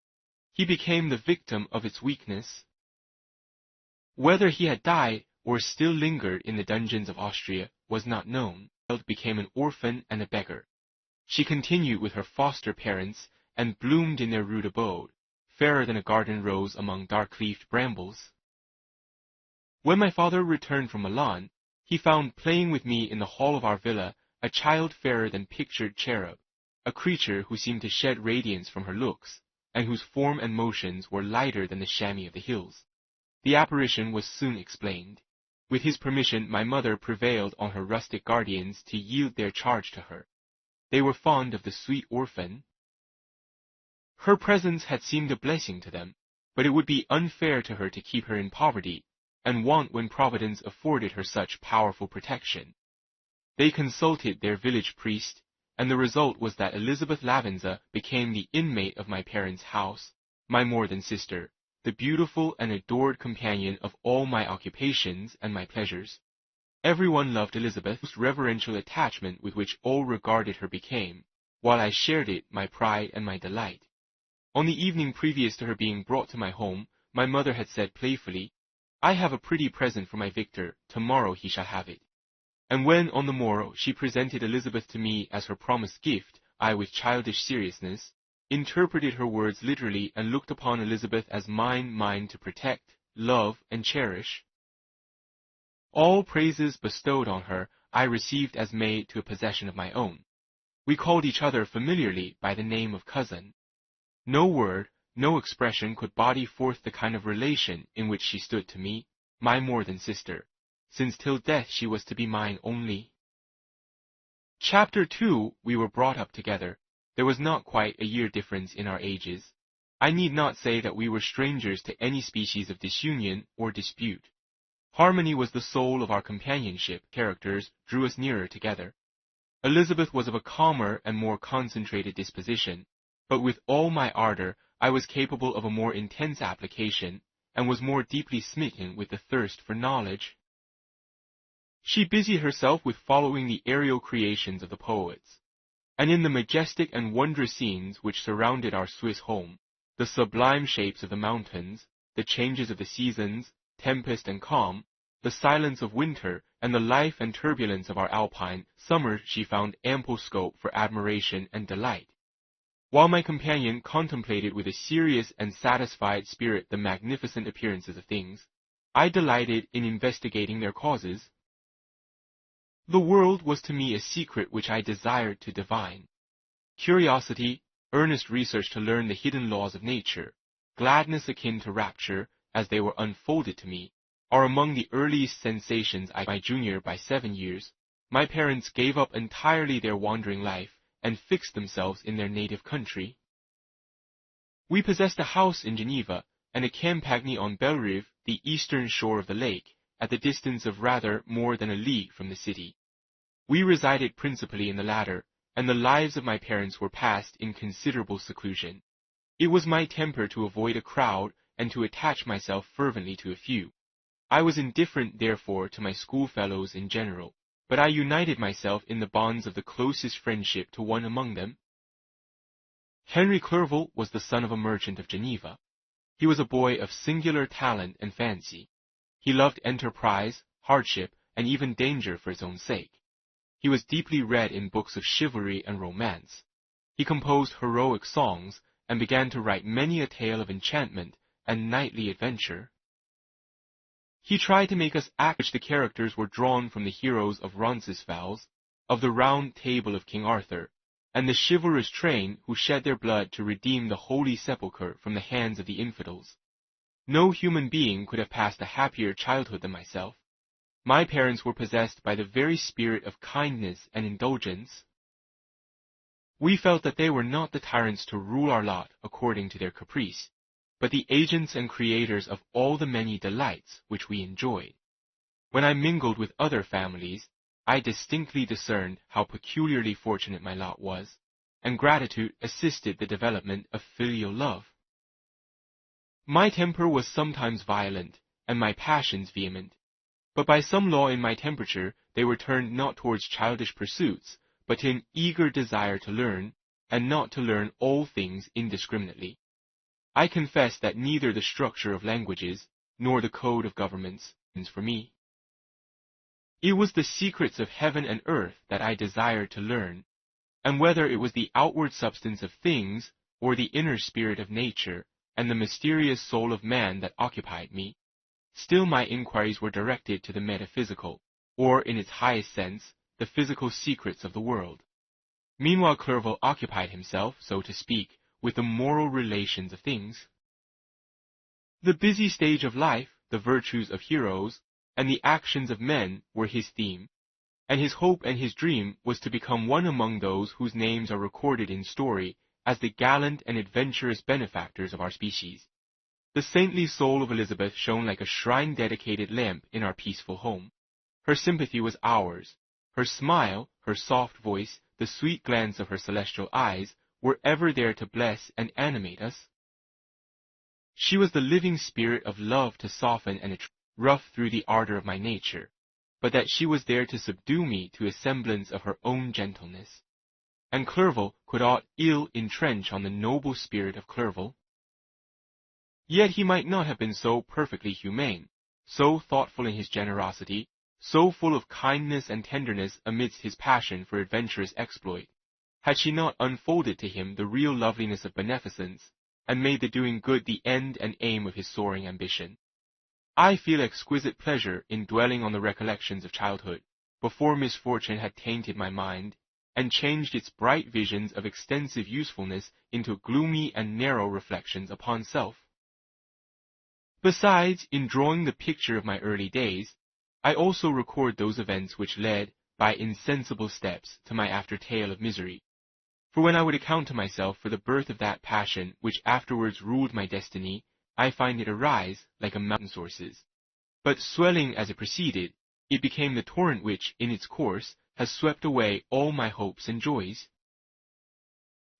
He became the victim of its weakness. Whether he had died or still lingered in the dungeons of Austria was not known. The child became an orphan and a beggar. She continued with her foster parents and bloomed in their rude abode, fairer than a garden rose among dark-leafed brambles. When my father returned from Milan, he found playing with me in the hall of our villa a child fairer than pictured cherub, a creature who seemed to shed radiance from her looks, and whose form and motions were lighter than the chamois of the hills. The apparition was soon explained. With his permission, my mother prevailed on her rustic guardians to yield their charge to her. They were fond of the sweet orphan. Her presence had seemed a blessing to them, but it would be unfair to her to keep her in poverty and want when Providence afforded her such powerful protection. They consulted their village priest, and the result was that Elizabeth Lavenza became the inmate of my parents' house, my more than sister, the beautiful and adored companion of all my occupations and my pleasures. Everyone loved Elizabeth's reverential attachment with which all regarded her became, while I shared it, my pride and my delight. On the evening previous to her being brought to my home, my mother had said playfully, "I have a pretty present for my Victor, tomorrow he shall have it." And when, on the morrow, she presented Elizabeth to me as her promised gift, I, with childish seriousness, interpreted her words literally and looked upon Elizabeth as mine to protect, love, and cherish. All praises bestowed on her I received as maid to a possession of my own. We called each other familiarly by the name of cousin. No word, no expression could body forth the kind of relation in which she stood to me, my more than sister, since till death she was to be mine only. Chapter 2, we were brought up together. There was not quite a year difference in our ages. I need not say that we were strangers to any species of disunion or dispute. Harmony was the soul of our companionship. Characters drew us nearer together. Elizabeth was of a calmer and more concentrated disposition, but with all my ardor I was capable of a more intense application, and was more deeply smitten with the thirst for knowledge. She busied herself with following the aerial creations of the poets, and in the majestic and wondrous scenes which surrounded our Swiss home, the sublime shapes of the mountains, the changes of the seasons, tempest and calm, the silence of winter, and the life and turbulence of our alpine summer, she found ample scope for admiration and delight. While my companion contemplated with a serious and satisfied spirit the magnificent appearances of things, I delighted in investigating their causes. The world was to me a secret which I desired to divine. Curiosity, earnest research to learn the hidden laws of nature, gladness akin to rapture, as they were unfolded to me, are among the earliest sensations my junior by 7 years. My parents gave up entirely their wandering life and fixed themselves in their native country. We possessed a house in Geneva and a campagny on Bellerive, the eastern shore of the lake, at the distance of rather more than a league from the city. We resided principally in the latter, and the lives of my parents were passed in considerable seclusion. It was my temper to avoid a crowd and to attach myself fervently to a few. I was indifferent, therefore, to my schoolfellows in general, but I united myself in the bonds of the closest friendship to one among them. Henry Clerval was the son of a merchant of Geneva. He was a boy of singular talent and fancy. He loved enterprise, hardship, and even danger for its own sake. He was deeply read in books of chivalry and romance. He composed heroic songs, and began to write many a tale of enchantment and knightly adventure. He tried to make us act which the characters were drawn from the heroes of Roncesvalles, of the Round Table of King Arthur, and the chivalrous train who shed their blood to redeem the Holy Sepulchre from the hands of the infidels. No human being could have passed a happier childhood than myself. My parents were possessed by the very spirit of kindness and indulgence. We felt that they were not the tyrants to rule our lot according to their caprice, but the agents and creators of all the many delights which we enjoyed. When I mingled with other families, I distinctly discerned how peculiarly fortunate my lot was, and gratitude assisted the development of filial love. My temper was sometimes violent, and my passions vehement, but by some law in my temperature they were turned not towards childish pursuits, but to an eager desire to learn, and not to learn all things indiscriminately. I confess that neither the structure of languages, nor the code of governments, is for me. It was the secrets of heaven and earth that I desired to learn, and whether it was the outward substance of things, or the inner spirit of nature, and the mysterious soul of man that occupied me, still my inquiries were directed to the metaphysical, or in its highest sense, the physical secrets of the world. Meanwhile Clerval occupied himself, so to speak, with the moral relations of things. The busy stage of life, the virtues of heroes, and the actions of men were his theme, and his hope and his dream was to become one among those whose names are recorded in story as the gallant and adventurous benefactors of our species. The saintly soul of Elizabeth shone like a shrine-dedicated lamp in our peaceful home. Her sympathy was ours. Her smile, her soft voice, the sweet glance of her celestial eyes were ever there to bless and animate us. She was the living spirit of love to soften and rough through the ardor of my nature, but that she was there to subdue me to a semblance of her own gentleness. And Clerval could aught ill entrench on the noble spirit of Clerval. Yet he might not have been so perfectly humane, so thoughtful in his generosity, so full of kindness and tenderness amidst his passion for adventurous exploit, had she not unfolded to him the real loveliness of beneficence, and made the doing good the end and aim of his soaring ambition. I feel exquisite pleasure in dwelling on the recollections of childhood, before misfortune had tainted my mind, and changed its bright visions of extensive usefulness into gloomy and narrow reflections upon self. Besides, in drawing the picture of my early days, I also record those events which led, by insensible steps, to my after tale of misery. For when I would account to myself for the birth of that passion which afterwards ruled my destiny, I find it arise like a mountain sources. But swelling as it proceeded, it became the torrent which, in its course, has swept away all my hopes and joys.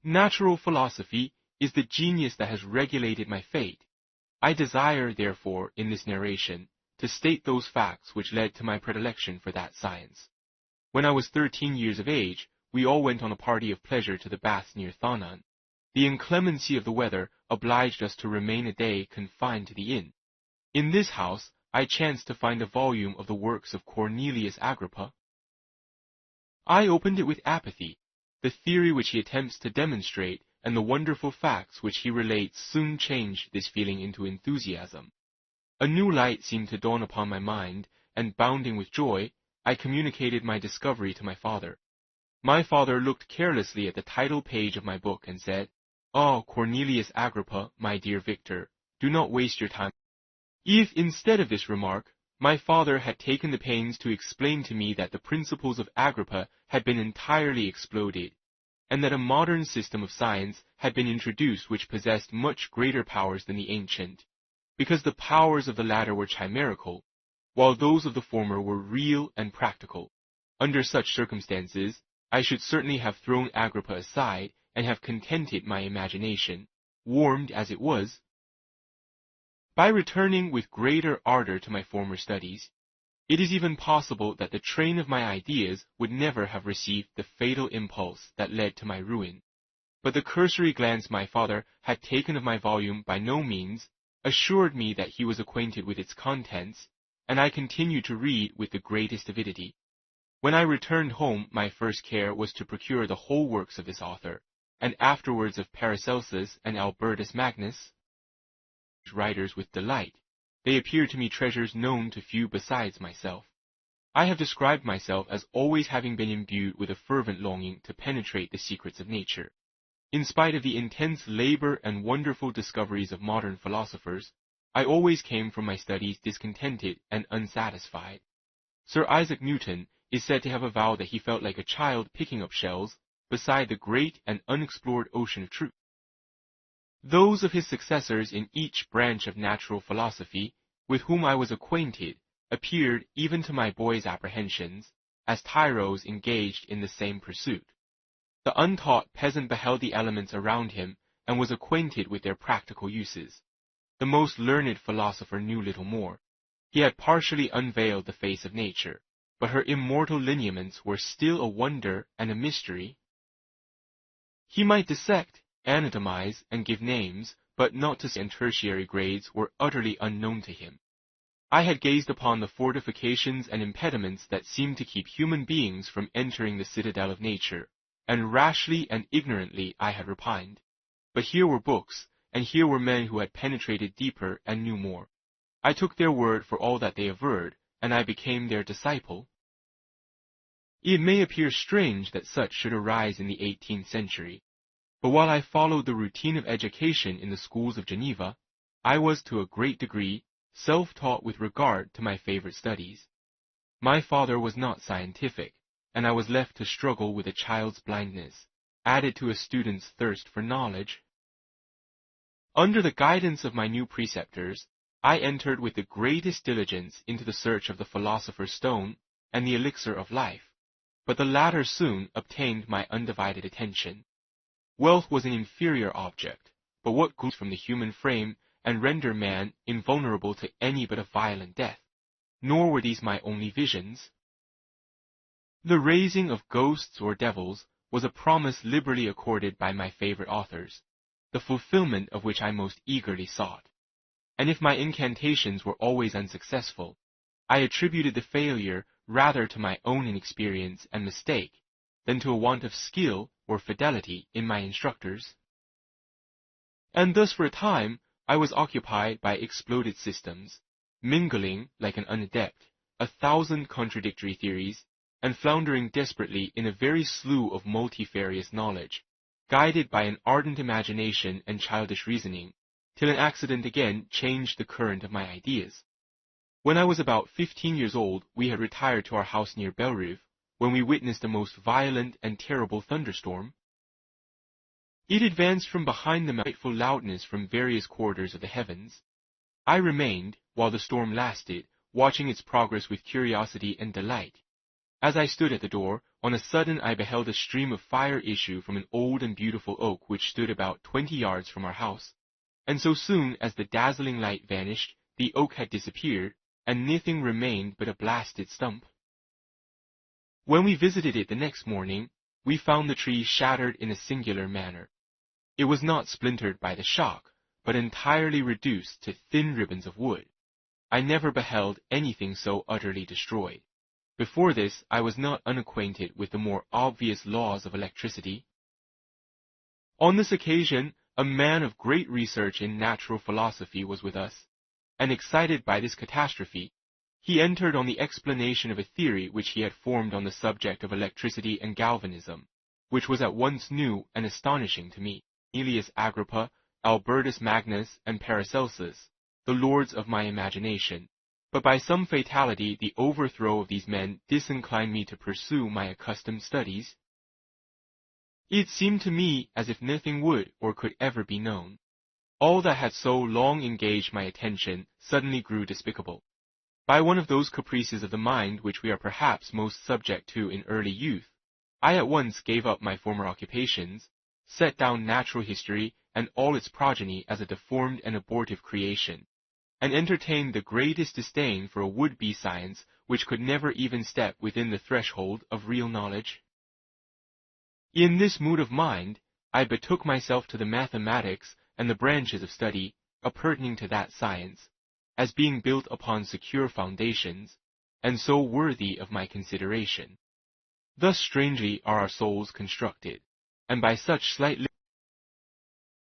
Natural philosophy is the genius that has regulated my fate. I desire, therefore, in this narration, to state those facts which led to my predilection for that science. When I was 13 years of age, we all went on a party of pleasure to the baths near Thonan. The inclemency of the weather obliged us to remain a day confined to the inn. In this house I chanced to find a volume of the works of Cornelius Agrippa. I opened it with apathy. The theory which he attempts to demonstrate and the wonderful facts which he relates soon changed this feeling into enthusiasm. A new light seemed to dawn upon my mind, and bounding with joy, I communicated my discovery to my father. My father looked carelessly at the title page of my book and said, "Oh, Cornelius Agrippa, my dear Victor, do not waste your time." If instead of this remark, my father had taken the pains to explain to me that the principles of Agrippa had been entirely exploded, and that a modern system of science had been introduced which possessed much greater powers than the ancient, because the powers of the latter were chimerical, while those of the former were real and practical. Under such circumstances, I should certainly have thrown Agrippa aside and have contented my imagination, warmed as it was. By returning with greater ardor to my former studies, it is even possible that the train of my ideas would never have received the fatal impulse that led to my ruin. But the cursory glance my father had taken of my volume by no means assured me that he was acquainted with its contents, and I continued to read with the greatest avidity. When I returned home, my first care was to procure the whole works of this author, and afterwards of Paracelsus and Albertus Magnus, writers with delight. They appeared to me treasures known to few besides myself. I have described myself as always having been imbued with a fervent longing to penetrate the secrets of nature. In spite of the intense labor and wonderful discoveries of modern philosophers, I always came from my studies discontented and unsatisfied. Sir Isaac Newton is said to have avowed that he felt like a child picking up shells beside the great and unexplored ocean of truth. Those of his successors in each branch of natural philosophy with whom I was acquainted appeared, even to my boy's apprehensions, as tyros engaged in the same pursuit. The untaught peasant beheld the elements around him and was acquainted with their practical uses. The most learned philosopher knew little more. He had partially unveiled the face of nature, but her immortal lineaments were still a wonder and a mystery. He might dissect, anatomize, and give names, but not to and tertiary grades were utterly unknown to him. I had gazed upon the fortifications and impediments that seemed to keep human beings from entering the citadel of nature, and rashly and ignorantly I had repined. But here were books, and here were men who had penetrated deeper and knew more. I took their word for all that they averred, and I became their disciple. It may appear strange that such should arise in the 18th century, but while I followed the routine of education in the schools of Geneva, I was to a great degree, self-taught with regard to my favorite studies. My father was not scientific, and I was left to struggle with a child's blindness, added to a student's thirst for knowledge. Under the guidance of my new preceptors, I entered with the greatest diligence into the search of the philosopher's stone and the elixir of life, but the latter soon obtained my undivided attention. Wealth was an inferior object, but what good from the human frame and render man invulnerable to any but a violent death? Nor were these my only visions. The raising of ghosts or devils was a promise liberally accorded by my favorite authors, the fulfillment of which I most eagerly sought. And if my incantations were always unsuccessful, I attributed the failure rather to my own inexperience and mistake than to a want of skill or fidelity in my instructors. And thus for a time I was occupied by exploded systems, mingling, like an unadept, 1,000 contradictory theories, and floundering desperately in a very slough of multifarious knowledge, guided by an ardent imagination and childish reasoning, till an accident again changed the current of my ideas. When I was about 15 years old, we had retired to our house near Belrive, when we witnessed a most violent and terrible thunderstorm. It advanced from behind them with frightful loudness from various quarters of the heavens. I remained, while the storm lasted, watching its progress with curiosity and delight. As I stood at the door, on a sudden I beheld a stream of fire issue from an old and beautiful oak which stood about 20 yards from our house, and so soon as the dazzling light vanished, the oak had disappeared, and nothing remained but a blasted stump. When we visited it the next morning, we found the tree shattered in a singular manner. It was not splintered by the shock, but entirely reduced to thin ribbons of wood. I never beheld anything so utterly destroyed. Before this, I was not unacquainted with the more obvious laws of electricity. On this occasion, a man of great research in natural philosophy was with us, and excited by this catastrophe, he entered on the explanation of a theory which he had formed on the subject of electricity and galvanism, which was at once new and astonishing to me. Aelius Agrippa, Albertus Magnus, and Paracelsus, the lords of my imagination, but by some fatality the overthrow of these men disinclined me to pursue my accustomed studies. It seemed to me as if nothing would or could ever be known. All that had so long engaged my attention suddenly grew despicable. By one of those caprices of the mind which we are perhaps most subject to in early youth, I at once gave up my former occupations, set down natural history and all its progeny as a deformed and abortive creation, and entertained the greatest disdain for a would-be science which could never even step within the threshold of real knowledge. In this mood of mind, I betook myself to the mathematics and the branches of study appurtening to that science, as being built upon secure foundations, and so worthy of my consideration. Thus strangely are our souls constructed, and by such slight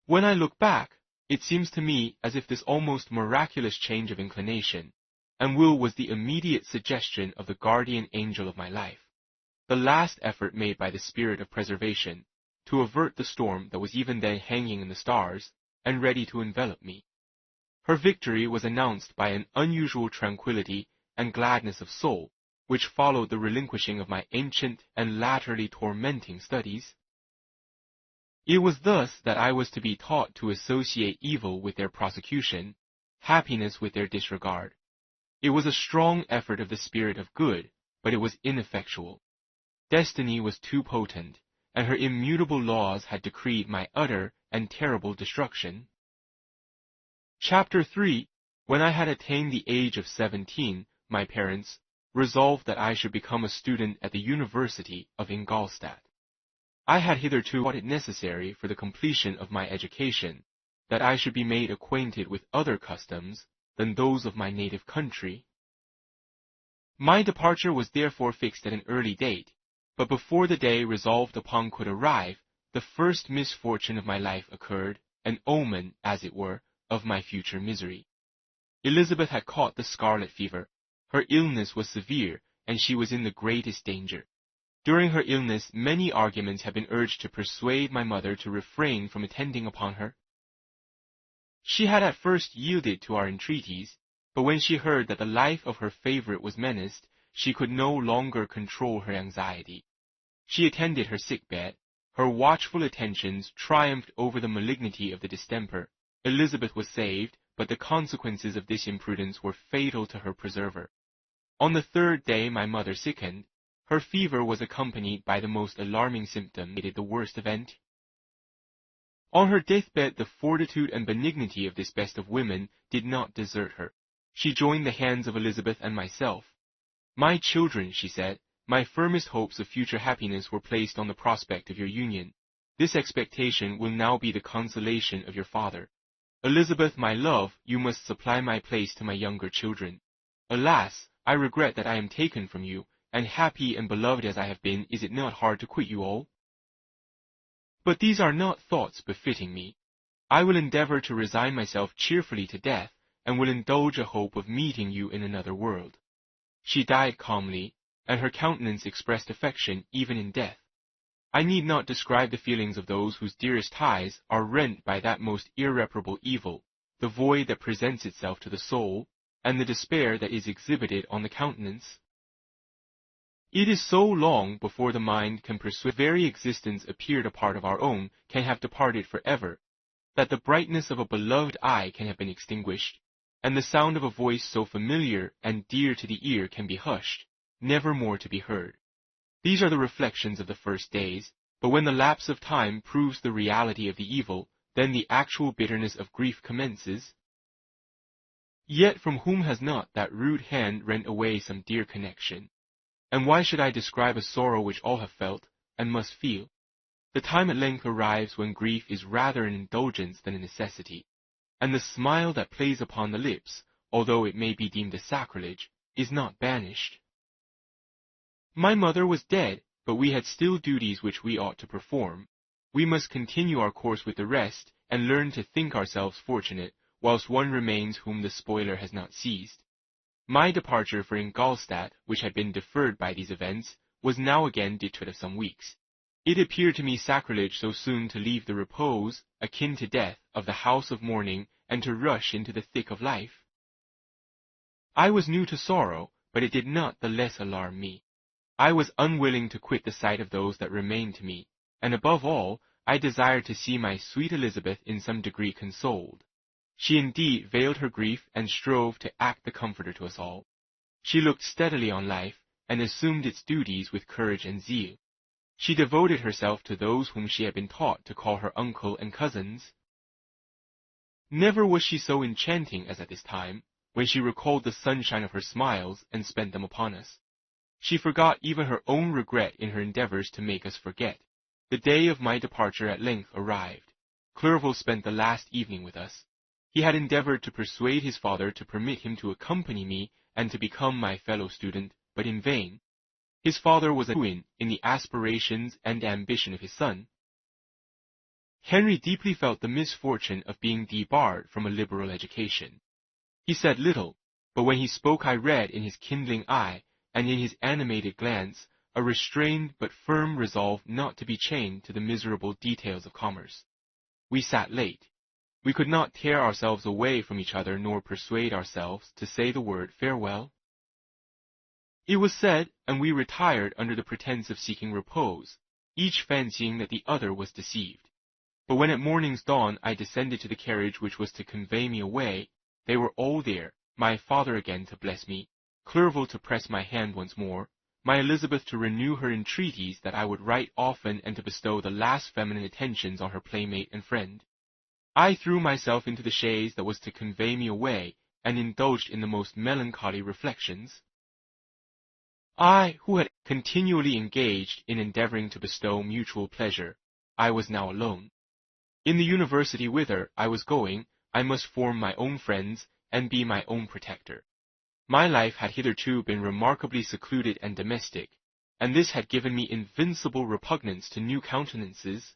When I look back, it seems to me as if this almost miraculous change of inclination and will was the immediate suggestion of the guardian angel of my life, the last effort made by the spirit of preservation to avert the storm that was even then hanging in the stars and ready to envelop me. Her victory was announced by an unusual tranquillity and gladness of soul, which followed the relinquishing of my ancient and latterly tormenting studies. It was thus that I was to be taught to associate evil with their prosecution, happiness with their disregard. It was a strong effort of the spirit of good, but it was ineffectual. Destiny was too potent, and her immutable laws had decreed my utter and terrible destruction. Chapter 3. When I had attained the age of 17, my parents resolved that I should become a student at the University of Ingolstadt. I had hitherto thought it necessary for the completion of my education that I should be made acquainted with other customs than those of my native country. My departure was therefore fixed at an early date, but before the day resolved upon could arrive, the first misfortune of my life occurred, an omen, as it were, of my future misery. Elizabeth had caught the scarlet fever. Her illness was severe, and she was in the greatest danger. During her illness, many arguments had been urged to persuade my mother to refrain from attending upon her. She had at first yielded to our entreaties, but when she heard that the life of her favorite was menaced, she could no longer control her anxiety. She attended her sickbed. Her watchful attentions triumphed over the malignity of the distemper. Elizabeth was saved, but the consequences of this imprudence were fatal to her preserver. On the third day my mother sickened. Her fever was accompanied by the most alarming symptoms. The worst event. On her deathbed, the fortitude and benignity of this best of women did not desert her. She joined the hands of Elizabeth and myself. "My children," she said, "my firmest hopes of future happiness were placed on the prospect of your union. This expectation will now be the consolation of your father. Elizabeth, my love, you must supply my place to my younger children. Alas, I regret that I am taken from you, and happy and beloved as I have been, is it not hard to quit you all? But these are not thoughts befitting me. I will endeavor to resign myself cheerfully to death, and will indulge a hope of meeting you in another world." She died calmly, and her countenance expressed affection even in death. I need not describe the feelings of those whose dearest ties are rent by that most irreparable evil, the void that presents itself to the soul, and the despair that is exhibited on the countenance. It is so long before the mind can persuade the very existence appeared a part of our own can have departed forever, that the brightness of a beloved eye can have been extinguished, and the sound of a voice so familiar and dear to the ear can be hushed, never more to be heard. These are the reflections of the first days, but when the lapse of time proves the reality of the evil, then the actual bitterness of grief commences. Yet from whom has not that rude hand rent away some dear connection? And why should I describe a sorrow which all have felt, and must feel? The time at length arrives when grief is rather an indulgence than a necessity, and the smile that plays upon the lips, although it may be deemed a sacrilege, is not banished. My mother was dead, but we had still duties which we ought to perform. We must continue our course with the rest, and learn to think ourselves fortunate, whilst one remains whom the spoiler has not seized. My departure for Ingolstadt, which had been deferred by these events, was now again delayed of some weeks. It appeared to me sacrilege so soon to leave the repose, akin to death, of the house of mourning, and to rush into the thick of life. I was new to sorrow, but it did not the less alarm me. I was unwilling to quit the sight of those that remained to me, and above all, I desired to see my sweet Elizabeth in some degree consoled. She indeed veiled her grief and strove to act the comforter to us all. She looked steadily on life, and assumed its duties with courage and zeal. She devoted herself to those whom she had been taught to call her uncle and cousins. Never was she so enchanting as at this time, when she recalled the sunshine of her smiles and spent them upon us. She forgot even her own regret in her endeavors to make us forget. The day of my departure at length arrived. Clerval spent the last evening with us. He had endeavored to persuade his father to permit him to accompany me and to become my fellow student, but in vain. His father was a ruin in the aspirations and ambition of his son. Henry deeply felt the misfortune of being debarred from a liberal education. He said little, but when he spoke I read in his kindling eye and in his animated glance a restrained but firm resolve not to be chained to the miserable details of commerce. We sat late. We could not tear ourselves away from each other nor persuade ourselves to say the word farewell. It was said, and we retired under the pretense of seeking repose, each fancying that the other was deceived. But when at morning's dawn I descended to the carriage which was to convey me away, they were all there, my father again to bless me, Clerval to press my hand once more, my Elizabeth to renew her entreaties that I would write often and to bestow the last feminine attentions on her playmate and friend. I threw myself into the chaise that was to convey me away, and indulged in the most melancholy reflections. I, who had continually engaged in endeavoring to bestow mutual pleasure, I was now alone. In the university whither I was going, I must form my own friends and be my own protector. My life had hitherto been remarkably secluded and domestic, and this had given me invincible repugnance to new countenances.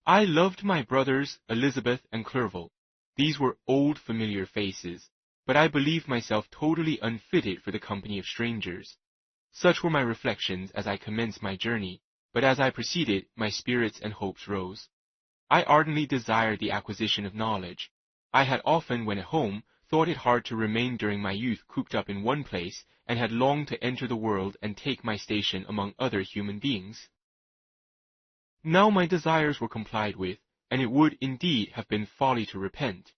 I loved my brothers, Elizabeth and Clerval. These were old familiar faces, but I believed myself totally unfitted for the company of strangers. Such were my reflections as I commenced my journey, but as I proceeded, my spirits and hopes rose. I ardently desired the acquisition of knowledge. I had often, when at home, thought it hard to remain during my youth cooped up in one place, and had longed to enter the world and take my station among other human beings. Now my desires were complied with, and it would indeed have been folly to repent.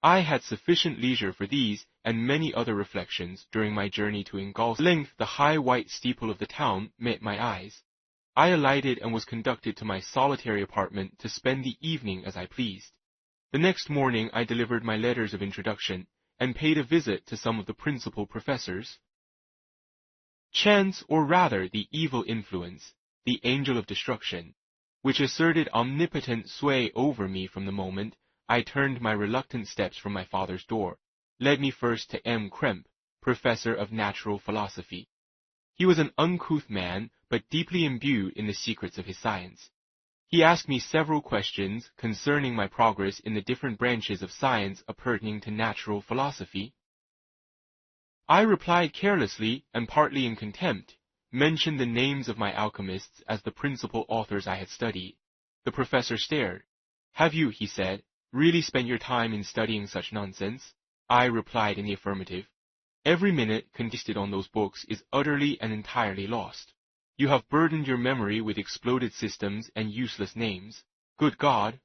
I had sufficient leisure for these and many other reflections during my journey to Ingolstadt. At length the high white steeple of the town met my eyes. I alighted and was conducted to my solitary apartment to spend the evening as I pleased. The next morning I delivered my letters of introduction, and paid a visit to some of the principal professors. Chance, or rather the evil influence, the angel of destruction, which asserted omnipotent sway over me from the moment I turned my reluctant steps from my father's door, led me first to M. Krempe, professor of natural philosophy. He was an uncouth man, but deeply imbued in the secrets of his science. He asked me several questions concerning my progress in the different branches of science pertaining to natural philosophy. I replied carelessly and partly in contempt, mentioned the names of my alchemists as the principal authors I had studied. The professor stared. "Have you," he said, "really spent your time in studying such nonsense?" I replied in the affirmative. "Every minute consisted on those books is utterly and entirely lost. You have burdened your memory with exploded systems and useless names. Good God!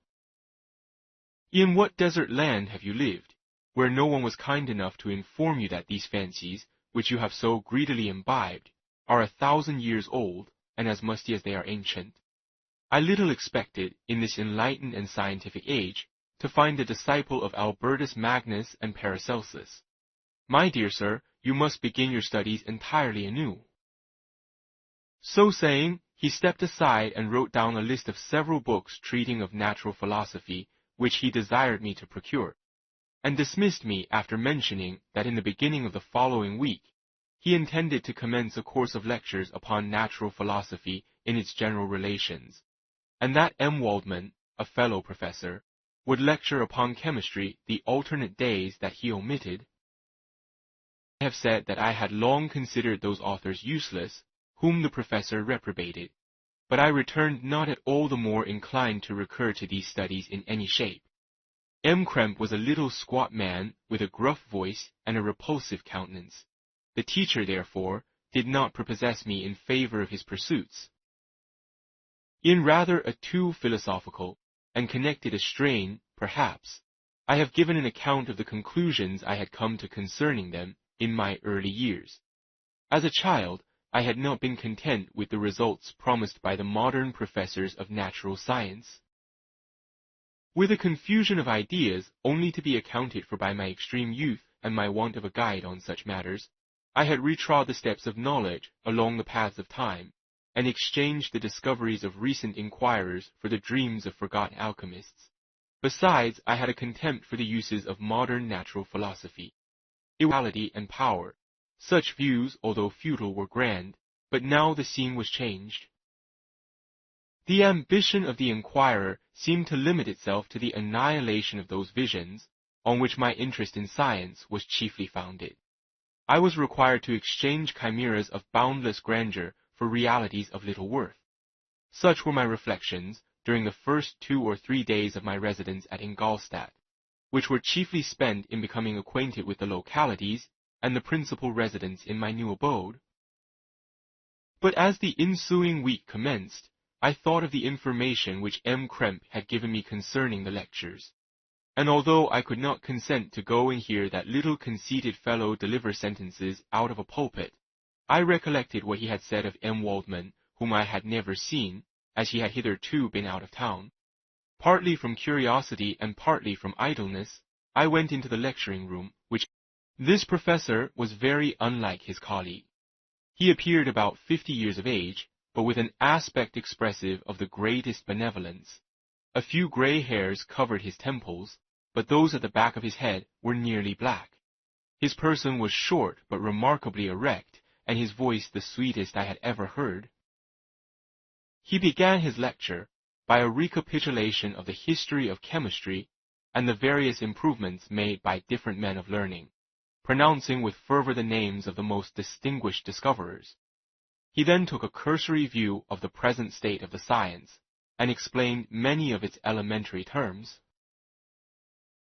In what desert land have you lived, where no one was kind enough to inform you that these fancies, which you have so greedily imbibed, are 1,000 years old, and as musty as they are ancient? I little expected, in this enlightened and scientific age, to find the disciple of Albertus Magnus and Paracelsus. My dear sir, you must begin your studies entirely anew." So saying, he stepped aside and wrote down a list of several books treating of natural philosophy, which he desired me to procure, and dismissed me after mentioning that in the beginning of the following week he intended to commence a course of lectures upon natural philosophy in its general relations, and that M. Waldman, a fellow professor, would lecture upon chemistry the alternate days that he omitted. I have said that I had long considered those authors useless, whom the professor reprobated, but I returned not at all the more inclined to recur to these studies in any shape. M. Krempe was a little squat man with a gruff voice and a repulsive countenance. The teacher, therefore, did not prepossess me in favor of his pursuits. In rather a too philosophical and connected a strain, perhaps, I have given an account of the conclusions I had come to concerning them in my early years. As a child, I had not been content with the results promised by the modern professors of natural science. With a confusion of ideas only to be accounted for by my extreme youth and my want of a guide on such matters, I had retrod the steps of knowledge along the paths of time, and exchanged the discoveries of recent inquirers for the dreams of forgotten alchemists. Besides, I had a contempt for the uses of modern natural philosophy. Immortality and power. Such views, although futile, were grand, but now the scene was changed. The ambition of the inquirer seemed to limit itself to the annihilation of those visions on which my interest in science was chiefly founded. I was required to exchange chimeras of boundless grandeur for realities of little worth. Such were my reflections during the first 2 or 3 days of my residence at Ingolstadt, which were chiefly spent in becoming acquainted with the localities and the principal residents in my new abode. But as the ensuing week commenced, I thought of the information which M. Krempe had given me concerning the lectures, and although I could not consent to go and hear that little conceited fellow deliver sentences out of a pulpit, I recollected what he had said of M. Waldman, whom I had never seen, as he had hitherto been out of town. Partly from curiosity and partly from idleness, I went into the lecturing room, which this professor was very unlike his colleague. He appeared about 50 years of age, but with an aspect expressive of the greatest benevolence. A few gray hairs covered his temples, but those at the back of his head were nearly black. His person was short but remarkably erect, and his voice the sweetest I had ever heard. He began his lecture by a recapitulation of the history of chemistry and the various improvements made by different men of learning, pronouncing with fervor the names of the most distinguished discoverers. He then took a cursory view of the present state of the science, and explained many of its elementary terms.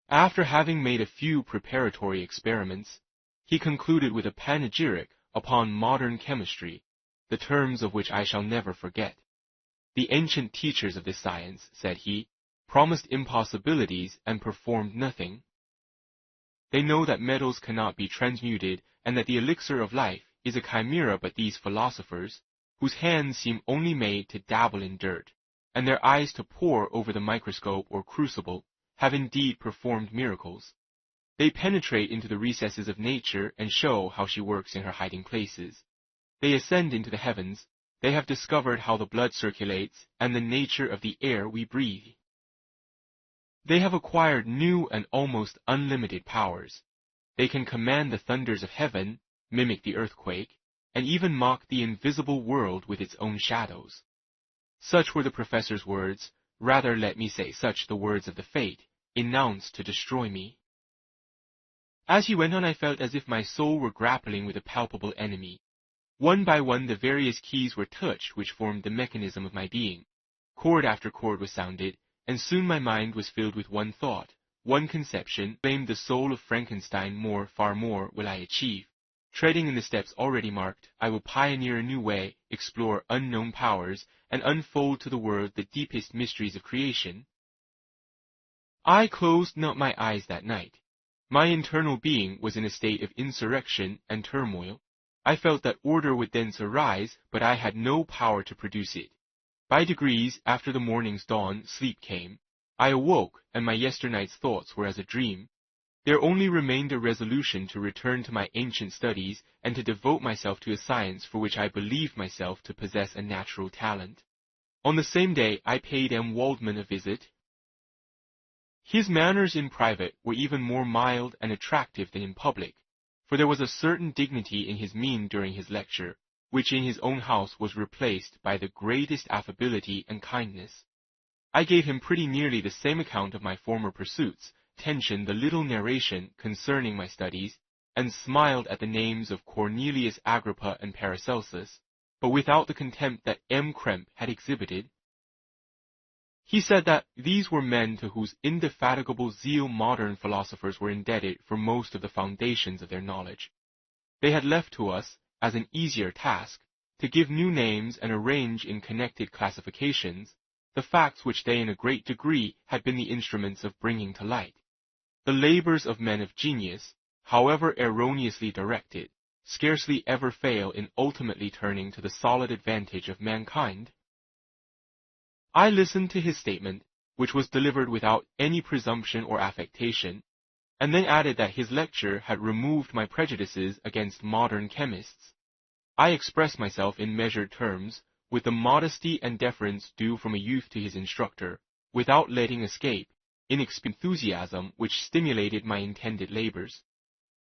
After having made a few preparatory experiments, he concluded with a panegyric upon modern chemistry, the terms of which I shall never forget. The ancient teachers of this science, said he, promised impossibilities and performed nothing. They know that metals cannot be transmuted and that the elixir of life is a chimera, but these philosophers, whose hands seem only made to dabble in dirt, and their eyes to pore over the microscope or crucible, have indeed performed miracles. They penetrate into the recesses of nature and show how she works in her hiding places. They ascend into the heavens. They have discovered how the blood circulates and the nature of the air we breathe. They have acquired new and almost unlimited powers. They can command the thunders of heaven, mimic the earthquake, and even mock the invisible world with its own shadows. Such were the professor's words, rather let me say such the words of the fate, announced to destroy me. As he went on, I felt as if my soul were grappling with a palpable enemy. One by one the various keys were touched which formed the mechanism of my being. Chord after chord was sounded, and soon my mind was filled with one thought, one conception, claimed the soul of Frankenstein. More, far more, will I achieve. Treading in the steps already marked, I will pioneer a new way, explore unknown powers, and unfold to the world the deepest mysteries of creation. I closed not my eyes that night. My internal being was in a state of insurrection and turmoil. I felt that order would thence arise, but I had no power to produce it. By degrees, after the morning's dawn, sleep came. I awoke, and my yesternight's thoughts were as a dream. There only remained a resolution to return to my ancient studies and to devote myself to a science for which I believed myself to possess a natural talent. On the same day, I paid M. Waldman a visit. His manners in private were even more mild and attractive than in public, for there was a certain dignity in his mien during his lecture, which in his own house was replaced by the greatest affability and kindness. I gave him pretty nearly the same account of my former pursuits, tensioned the little narration concerning my studies, and smiled at the names of Cornelius Agrippa and Paracelsus, but without the contempt that M. Krempe had exhibited. He said that these were men to whose indefatigable zeal modern philosophers were indebted for most of the foundations of their knowledge. They had left to us, as an easier task, to give new names and arrange in connected classifications the facts which they in a great degree had been the instruments of bringing to light. The labors of men of genius, however erroneously directed, scarcely ever fail in ultimately turning to the solid advantage of mankind. I listened to his statement, which was delivered without any presumption or affectation, and then added that his lecture had removed my prejudices against modern chemists. I expressed myself in measured terms, with the modesty and deference due from a youth to his instructor, without letting escape enthusiasm which stimulated my intended labors.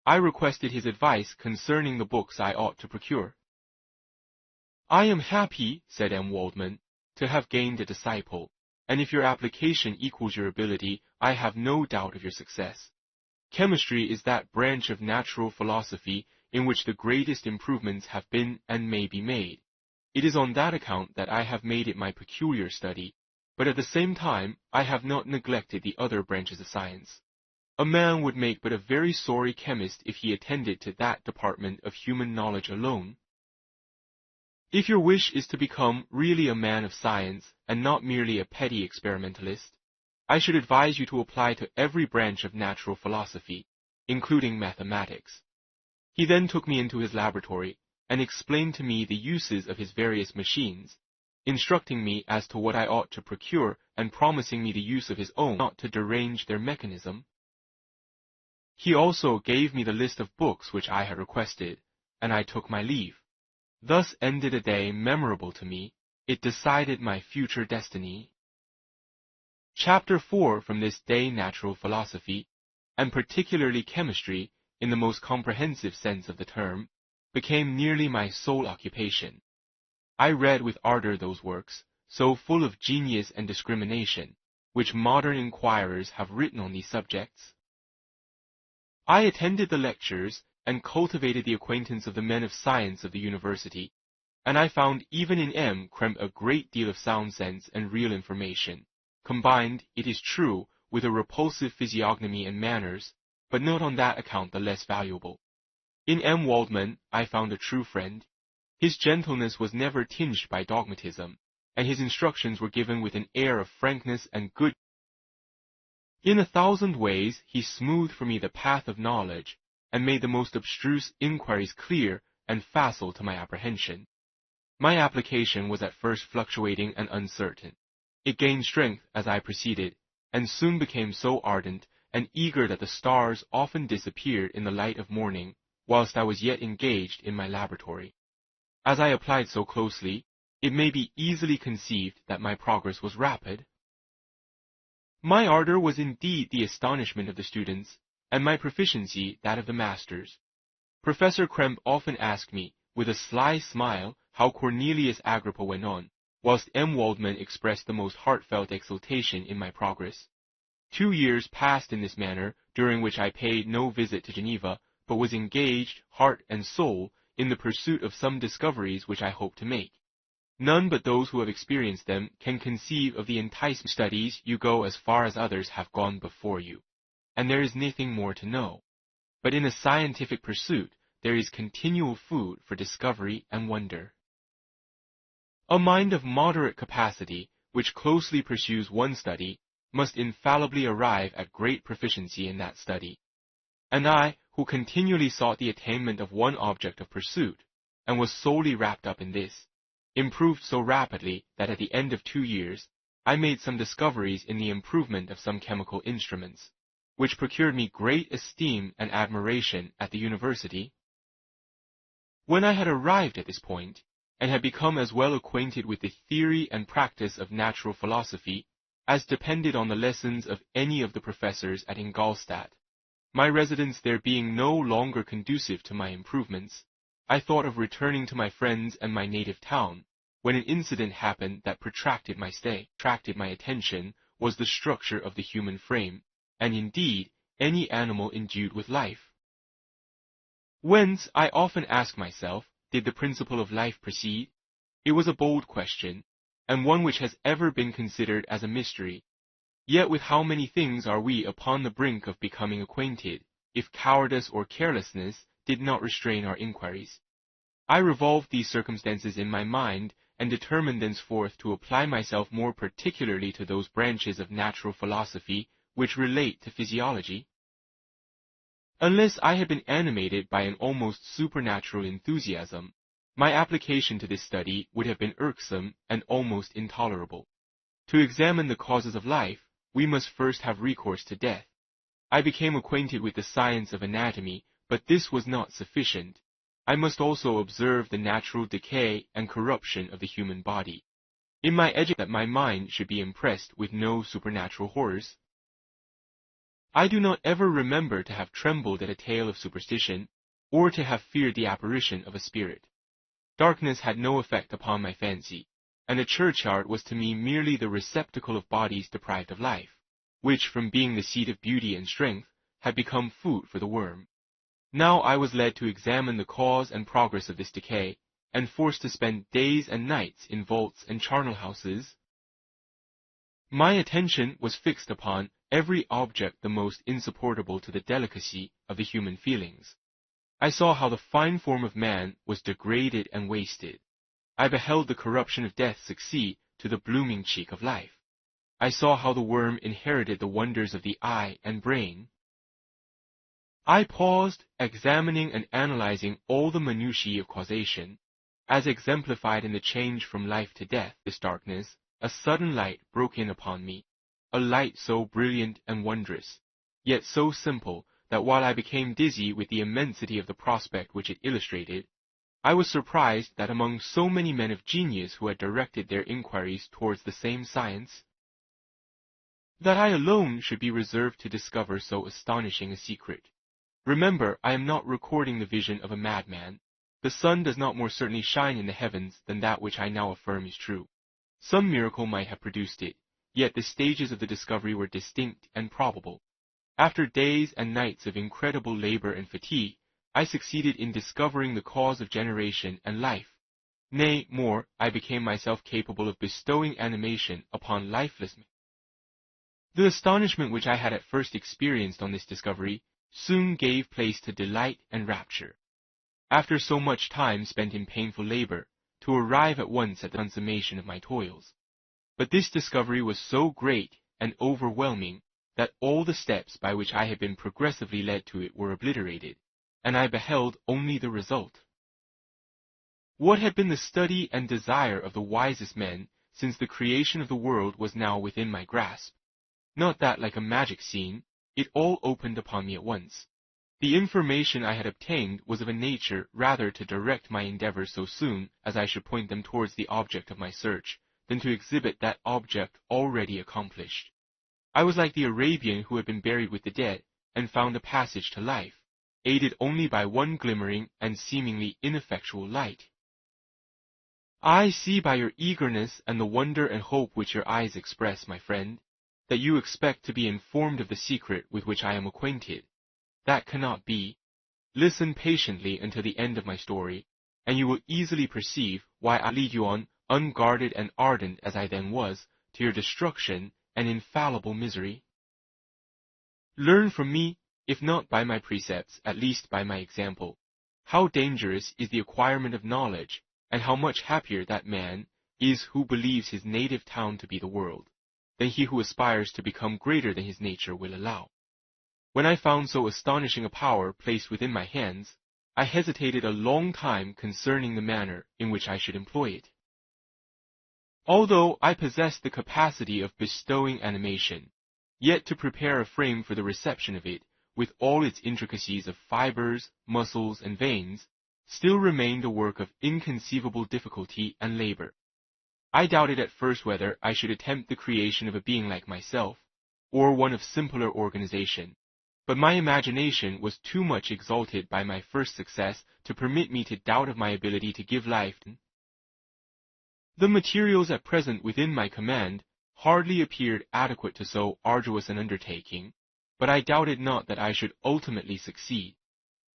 I requested his advice concerning the books I ought to procure. I am happy, said M. Waldman, to have gained a disciple, and if your application equals your ability, I have no doubt of your success. Chemistry is that branch of natural philosophy in which the greatest improvements have been and may be made. It is on that account that I have made it my peculiar study, but at the same time I have not neglected the other branches of science. A man would make but a very sorry chemist if he attended to that department of human knowledge alone. If your wish is to become really a man of science and not merely a petty experimentalist, I should advise you to apply to every branch of natural philosophy, including mathematics. He then took me into his laboratory and explained to me the uses of his various machines, instructing me as to what I ought to procure and promising me the use of his own not to derange their mechanism. He also gave me the list of books which I had requested, and I took my leave. Thus ended a day memorable to me. It decided my future destiny. Chapter 4 from this day natural philosophy, and particularly chemistry, in the most comprehensive sense of the term, became nearly my sole occupation. I read with ardor those works, so full of genius and discrimination, which modern inquirers have written on these subjects. I attended the lectures and cultivated the acquaintance of the men of science of the university, and I found even in M. Krempe a great deal of sound sense and real information, combined, it is true, with a repulsive physiognomy and manners, but not on that account the less valuable. In M. Waldman, I found a true friend. His gentleness was never tinged by dogmatism, and his instructions were given with an air of frankness and good. In 1,000 ways, he smoothed for me the path of knowledge, and made the most abstruse inquiries clear and facile to my apprehension. My application was at first fluctuating and uncertain. It gained strength as I proceeded, and soon became so ardent and eager that the stars often disappeared in the light of morning, whilst I was yet engaged in my laboratory. As I applied so closely, it may be easily conceived that my progress was rapid. My ardor was indeed the astonishment of the students, and my proficiency that of the masters. Professor Kremp often asked me, with a sly smile, how Cornelius Agrippa went on, whilst M. Waldman expressed the most heartfelt exultation in my progress. 2 years passed in this manner, during which I paid no visit to Geneva, but was engaged, heart and soul, in the pursuit of some discoveries which I hoped to make. None but those who have experienced them can conceive of the enticing studies. You go as far as others have gone before you, and there is nothing more to know. But in a scientific pursuit, there is continual food for discovery and wonder. A mind of moderate capacity, which closely pursues one study, must infallibly arrive at great proficiency in that study. And I, who continually sought the attainment of one object of pursuit, and was solely wrapped up in this, improved so rapidly that at the end of 2 years, I made some discoveries in the improvement of some chemical instruments, which procured me great esteem and admiration at the university. When I had arrived at this point, and had become as well acquainted with the theory and practice of natural philosophy as depended on the lessons of any of the professors at Ingolstadt, my residence there being no longer conducive to my improvements, I thought of returning to my friends and my native town, when an incident happened that protracted my stay. Attracted my attention was the structure of the human frame, and indeed any animal endued with life. Whence, I often ask myself, did the principle of life proceed? It was a bold question, and one which has ever been considered as a mystery. Yet with how many things are we upon the brink of becoming acquainted, if cowardice or carelessness did not restrain our inquiries. I revolved these circumstances in my mind, and determined thenceforth to apply myself more particularly to those branches of natural philosophy which relate to physiology. Unless I had been animated by an almost supernatural enthusiasm, my application to this study would have been irksome and almost intolerable. To examine the causes of life, we must first have recourse to death. I became acquainted with the science of anatomy, but this was not sufficient. I must also observe the natural decay and corruption of the human body. In my education, that my mind should be impressed with no supernatural horrors. I do not ever remember to have trembled at a tale of superstition, or to have feared the apparition of a spirit. Darkness had no effect upon my fancy, and a churchyard was to me merely the receptacle of bodies deprived of life, which, from being the seat of beauty and strength, had become food for the worm. Now I was led to examine the cause and progress of this decay, and forced to spend days and nights in vaults and charnel houses. My attention was fixed upon every object the most insupportable to the delicacy of the human feelings. I saw how the fine form of man was degraded and wasted. I beheld the corruption of death succeed to the blooming cheek of life. I saw how the worm inherited the wonders of the eye and brain. I paused, examining and analyzing all the minutiae of causation, as exemplified in the change from life to death. This darkness, a sudden light broke in upon me, a light so brilliant and wondrous, yet so simple that while I became dizzy with the immensity of the prospect which it illustrated, I was surprised that among so many men of genius who had directed their inquiries towards the same science, that I alone should be reserved to discover so astonishing a secret. Remember, I am not recording the vision of a madman. The sun does not more certainly shine in the heavens than that which I now affirm is true. Some miracle might have produced it, yet the stages of the discovery were distinct and probable. After days and nights of incredible labor and fatigue, I succeeded in discovering the cause of generation and life. Nay, more, I became myself capable of bestowing animation upon lifeless men. The astonishment which I had at first experienced on this discovery soon gave place to delight and rapture. After so much time spent in painful labor, to arrive at once at the consummation of my toils. But this discovery was so great and overwhelming that all the steps by which I had been progressively led to it were obliterated, and I beheld only the result. What had been the study and desire of the wisest men since the creation of the world was now within my grasp. Not that, like a magic scene, it all opened upon me at once. The information I had obtained was of a nature rather to direct my endeavors so soon as I should point them towards the object of my search, than to exhibit that object already accomplished. I was like the Arabian who had been buried with the dead, and found a passage to life, aided only by one glimmering and seemingly ineffectual light. I see by your eagerness and the wonder and hope which your eyes express, my friend, that you expect to be informed of the secret with which I am acquainted. That cannot be. Listen patiently until the end of my story, and you will easily perceive why I lead you on, unguarded and ardent as I then was, to your destruction and infallible misery. Learn from me, if not by my precepts, at least by my example, how dangerous is the acquirement of knowledge, and how much happier that man is who believes his native town to be the world, than he who aspires to become greater than his nature will allow. When I found so astonishing a power placed within my hands, I hesitated a long time concerning the manner in which I should employ it. Although I possessed the capacity of bestowing animation, yet to prepare a frame for the reception of it, with all its intricacies of fibers, muscles, and veins, still remained a work of inconceivable difficulty and labor. I doubted at first whether I should attempt the creation of a being like myself, or one of simpler organization, but my imagination was too much exalted by my first success to permit me to doubt of my ability to give life. The materials at present within my command hardly appeared adequate to so arduous an undertaking, but I doubted not that I should ultimately succeed.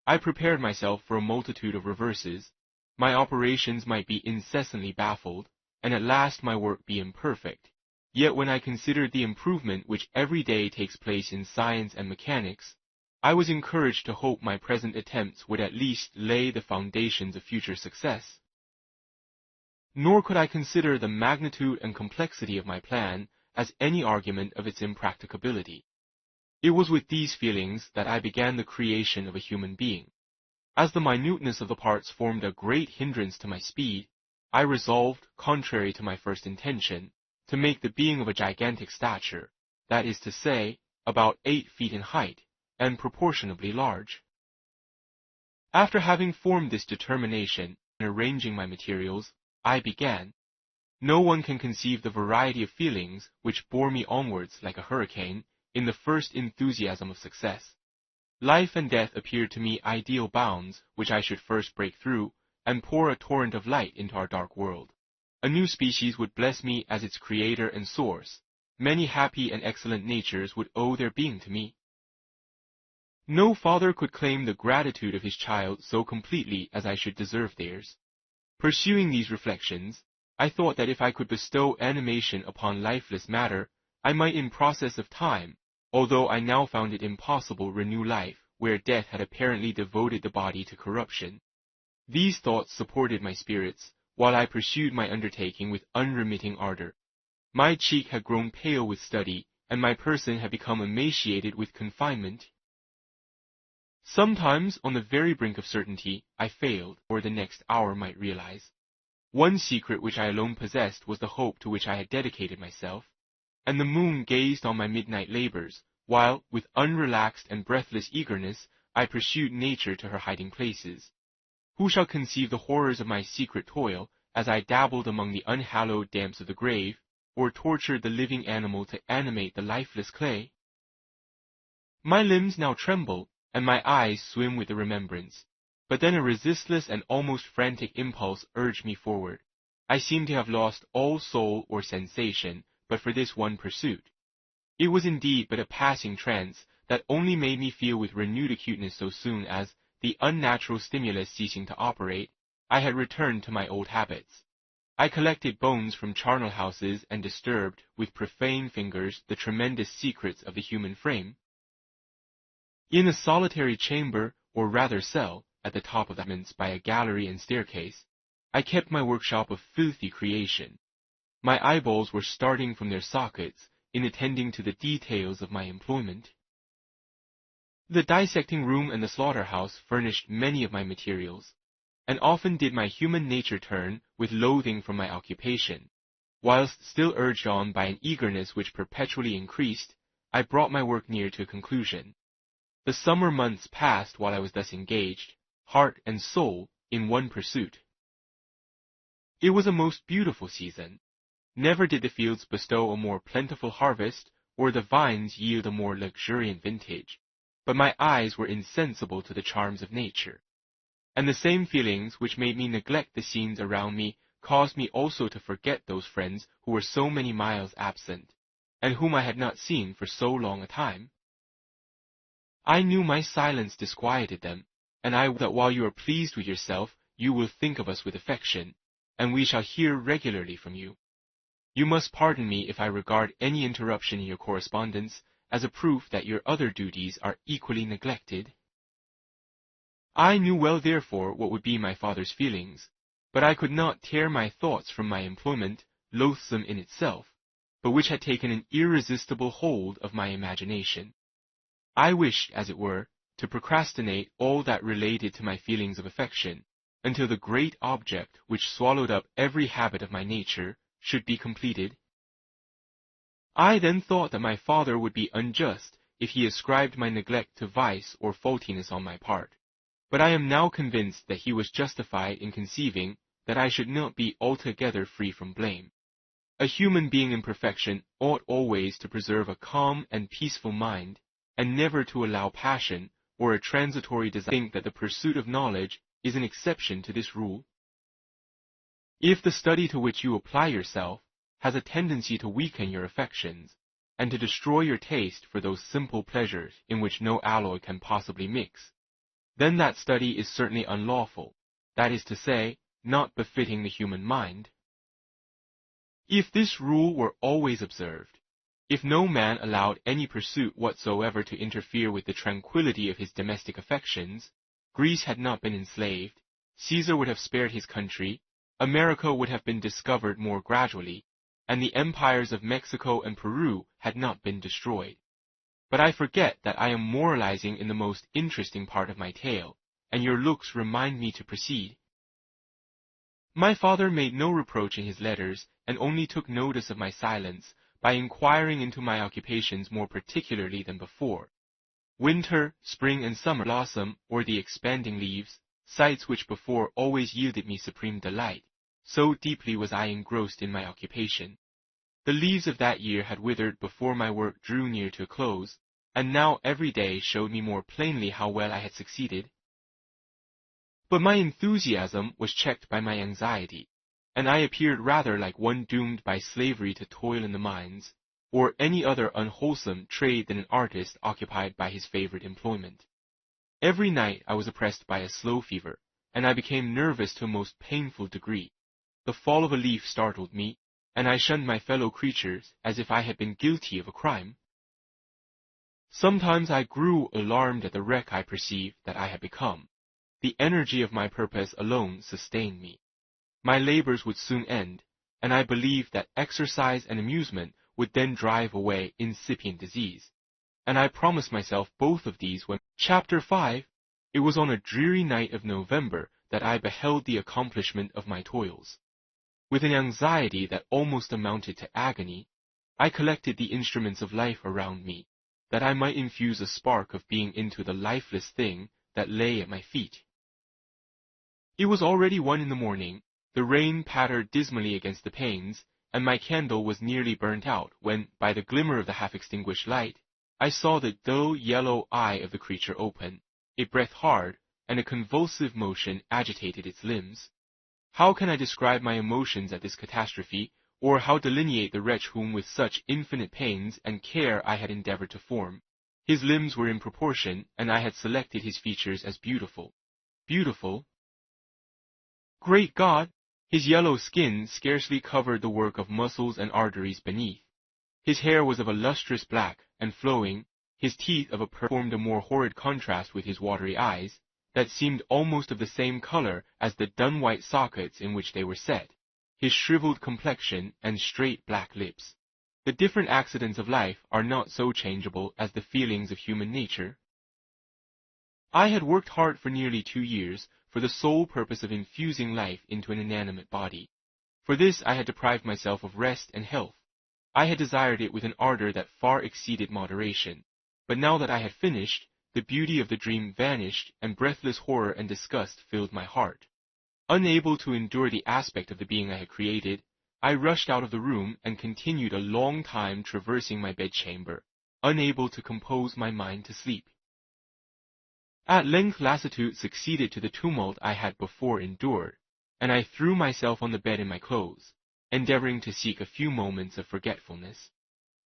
I prepared myself for a multitude of reverses. My operations might be incessantly baffled, and at last my work be imperfect. Yet when I considered the improvement which every day takes place in science and mechanics, I was encouraged to hope my present attempts would at least lay the foundations of future success. Nor could I consider the magnitude and complexity of my plan as any argument of its impracticability. It was with these feelings that I began the creation of a human being. As the minuteness of the parts formed a great hindrance to my speed, I resolved, contrary to my first intention, to make the being of a gigantic stature, that is to say, about 8 feet in height, and proportionably large. After having formed this determination and arranging my materials, I began. No one can conceive the variety of feelings which bore me onwards like a hurricane in the first enthusiasm of success. Life and death appeared to me ideal bounds which I should first break through and pour a torrent of light into our dark world. A new species would bless me as its creator and source. Many happy and excellent natures would owe their being to me. No father could claim the gratitude of his child so completely as I should deserve theirs. Pursuing these reflections, I thought that if I could bestow animation upon lifeless matter, I might in process of time, although I now found it impossible, renew life where death had apparently devoted the body to corruption. These thoughts supported my spirits, while I pursued my undertaking with unremitting ardor. My cheek had grown pale with study, and my person had become emaciated with confinement. Sometimes, on the very brink of certainty, I failed, or the next hour might realize. One secret which I alone possessed was the hope to which I had dedicated myself, and the moon gazed on my midnight labors, while, with unrelaxed and breathless eagerness, I pursued nature to her hiding places. Who shall conceive the horrors of my secret toil, as I dabbled among the unhallowed damps of the grave, or tortured the living animal to animate the lifeless clay? My limbs now tremble, and my eyes swim with the remembrance. But then a resistless and almost frantic impulse urged me forward. I seemed to have lost all soul or sensation, but for this one pursuit. It was indeed but a passing trance that only made me feel with renewed acuteness so soon as, the unnatural stimulus ceasing to operate, I had returned to my old habits. I collected bones from charnel houses and disturbed, with profane fingers, the tremendous secrets of the human frame. In a solitary chamber, or rather cell, at the top of the apartments by a gallery and staircase, I kept my workshop of filthy creation. My eyeballs were starting from their sockets in attending to the details of my employment. The dissecting room and the slaughterhouse furnished many of my materials, and often did my human nature turn with loathing from my occupation. Whilst still urged on by an eagerness which perpetually increased, I brought my work near to a conclusion. The summer months passed while I was thus engaged, heart and soul, in one pursuit. It was a most beautiful season. Never did the fields bestow a more plentiful harvest, or the vines yield a more luxuriant vintage, but my eyes were insensible to the charms of nature, and the same feelings which made me neglect the scenes around me caused me also to forget those friends who were so many miles absent, and whom I had not seen for so long a time. I knew my silence disquieted them, and I that while you are pleased with yourself, you will think of us with affection, and we shall hear regularly from you. You must pardon me if I regard any interruption in your correspondence as a proof that your other duties are equally neglected. I knew well, therefore, what would be my father's feelings, but I could not tear my thoughts from my employment, loathsome in itself, but which had taken an irresistible hold of my imagination. I wished, as it were, to procrastinate all that related to my feelings of affection, until the great object which swallowed up every habit of my nature should be completed. I then thought that my father would be unjust if he ascribed my neglect to vice or faultiness on my part, but I am now convinced that he was justified in conceiving that I should not be altogether free from blame. A human being in perfection ought always to preserve a calm and peaceful mind, and never to allow passion or a transitory desire to think that the pursuit of knowledge is an exception to this rule. If the study to which you apply yourself has a tendency to weaken your affections, and to destroy your taste for those simple pleasures in which no alloy can possibly mix, then that study is certainly unlawful, that is to say, not befitting the human mind. If this rule were always observed, if no man allowed any pursuit whatsoever to interfere with the tranquillity of his domestic affections, Greece had not been enslaved, Caesar would have spared his country, America would have been discovered more gradually, and the empires of Mexico and Peru had not been destroyed. But I forget that I am moralizing in the most interesting part of my tale, and your looks remind me to proceed. My father made no reproach in his letters, and only took notice of my silence by inquiring into my occupations more particularly than before. Winter, spring, and summer blossom, or the expanding leaves, sights which before always yielded me supreme delight, so deeply was I engrossed in my occupation. The leaves of that year had withered before my work drew near to a close, and now every day showed me more plainly how well I had succeeded. But my enthusiasm was checked by my anxiety, and I appeared rather like one doomed by slavery to toil in the mines, or any other unwholesome trade than an artist occupied by his favorite employment. Every night I was oppressed by a slow fever, and I became nervous to a most painful degree. The fall of a leaf startled me, and I shunned my fellow creatures as if I had been guilty of a crime. Sometimes I grew alarmed at the wreck I perceived that I had become. The energy of my purpose alone sustained me. My labors would soon end, and I believed that exercise and amusement would then drive away incipient disease, and I promised myself both of these when, Chapter 5, it was on a dreary night of November that I beheld the accomplishment of my toils. With an anxiety that almost amounted to agony, I collected the instruments of life around me, that I might infuse a spark of being into the lifeless thing that lay at my feet. It was already 1 a.m, the rain pattered dismally against the panes, and my candle was nearly burnt out when, by the glimmer of the half-extinguished light, I saw the dull yellow eye of the creature open. It breathed hard, and a convulsive motion agitated its limbs. How can I describe my emotions at this catastrophe, or how delineate the wretch whom with such infinite pains and care I had endeavored to form? His limbs were in proportion, and I had selected his features as beautiful. Beautiful? Great God! His yellow skin scarcely covered the work of muscles and arteries beneath. His hair was of a lustrous black and flowing, his teeth of a pearl formed a more horrid contrast with his watery eyes, that seemed almost of the same color as the dun-white sockets in which they were set, his shriveled complexion and straight black lips. The different accidents of life are not so changeable as the feelings of human nature. I had worked hard for nearly 2 years for the sole purpose of infusing life into an inanimate body. For this I had deprived myself of rest and health. I had desired it with an ardor that far exceeded moderation. But now that I had finished, the beauty of the dream vanished, and breathless horror and disgust filled my heart. Unable to endure the aspect of the being I had created, I rushed out of the room and continued a long time traversing my bedchamber, unable to compose my mind to sleep. At length lassitude succeeded to the tumult I had before endured, and I threw myself on the bed in my clothes, endeavoring to seek a few moments of forgetfulness.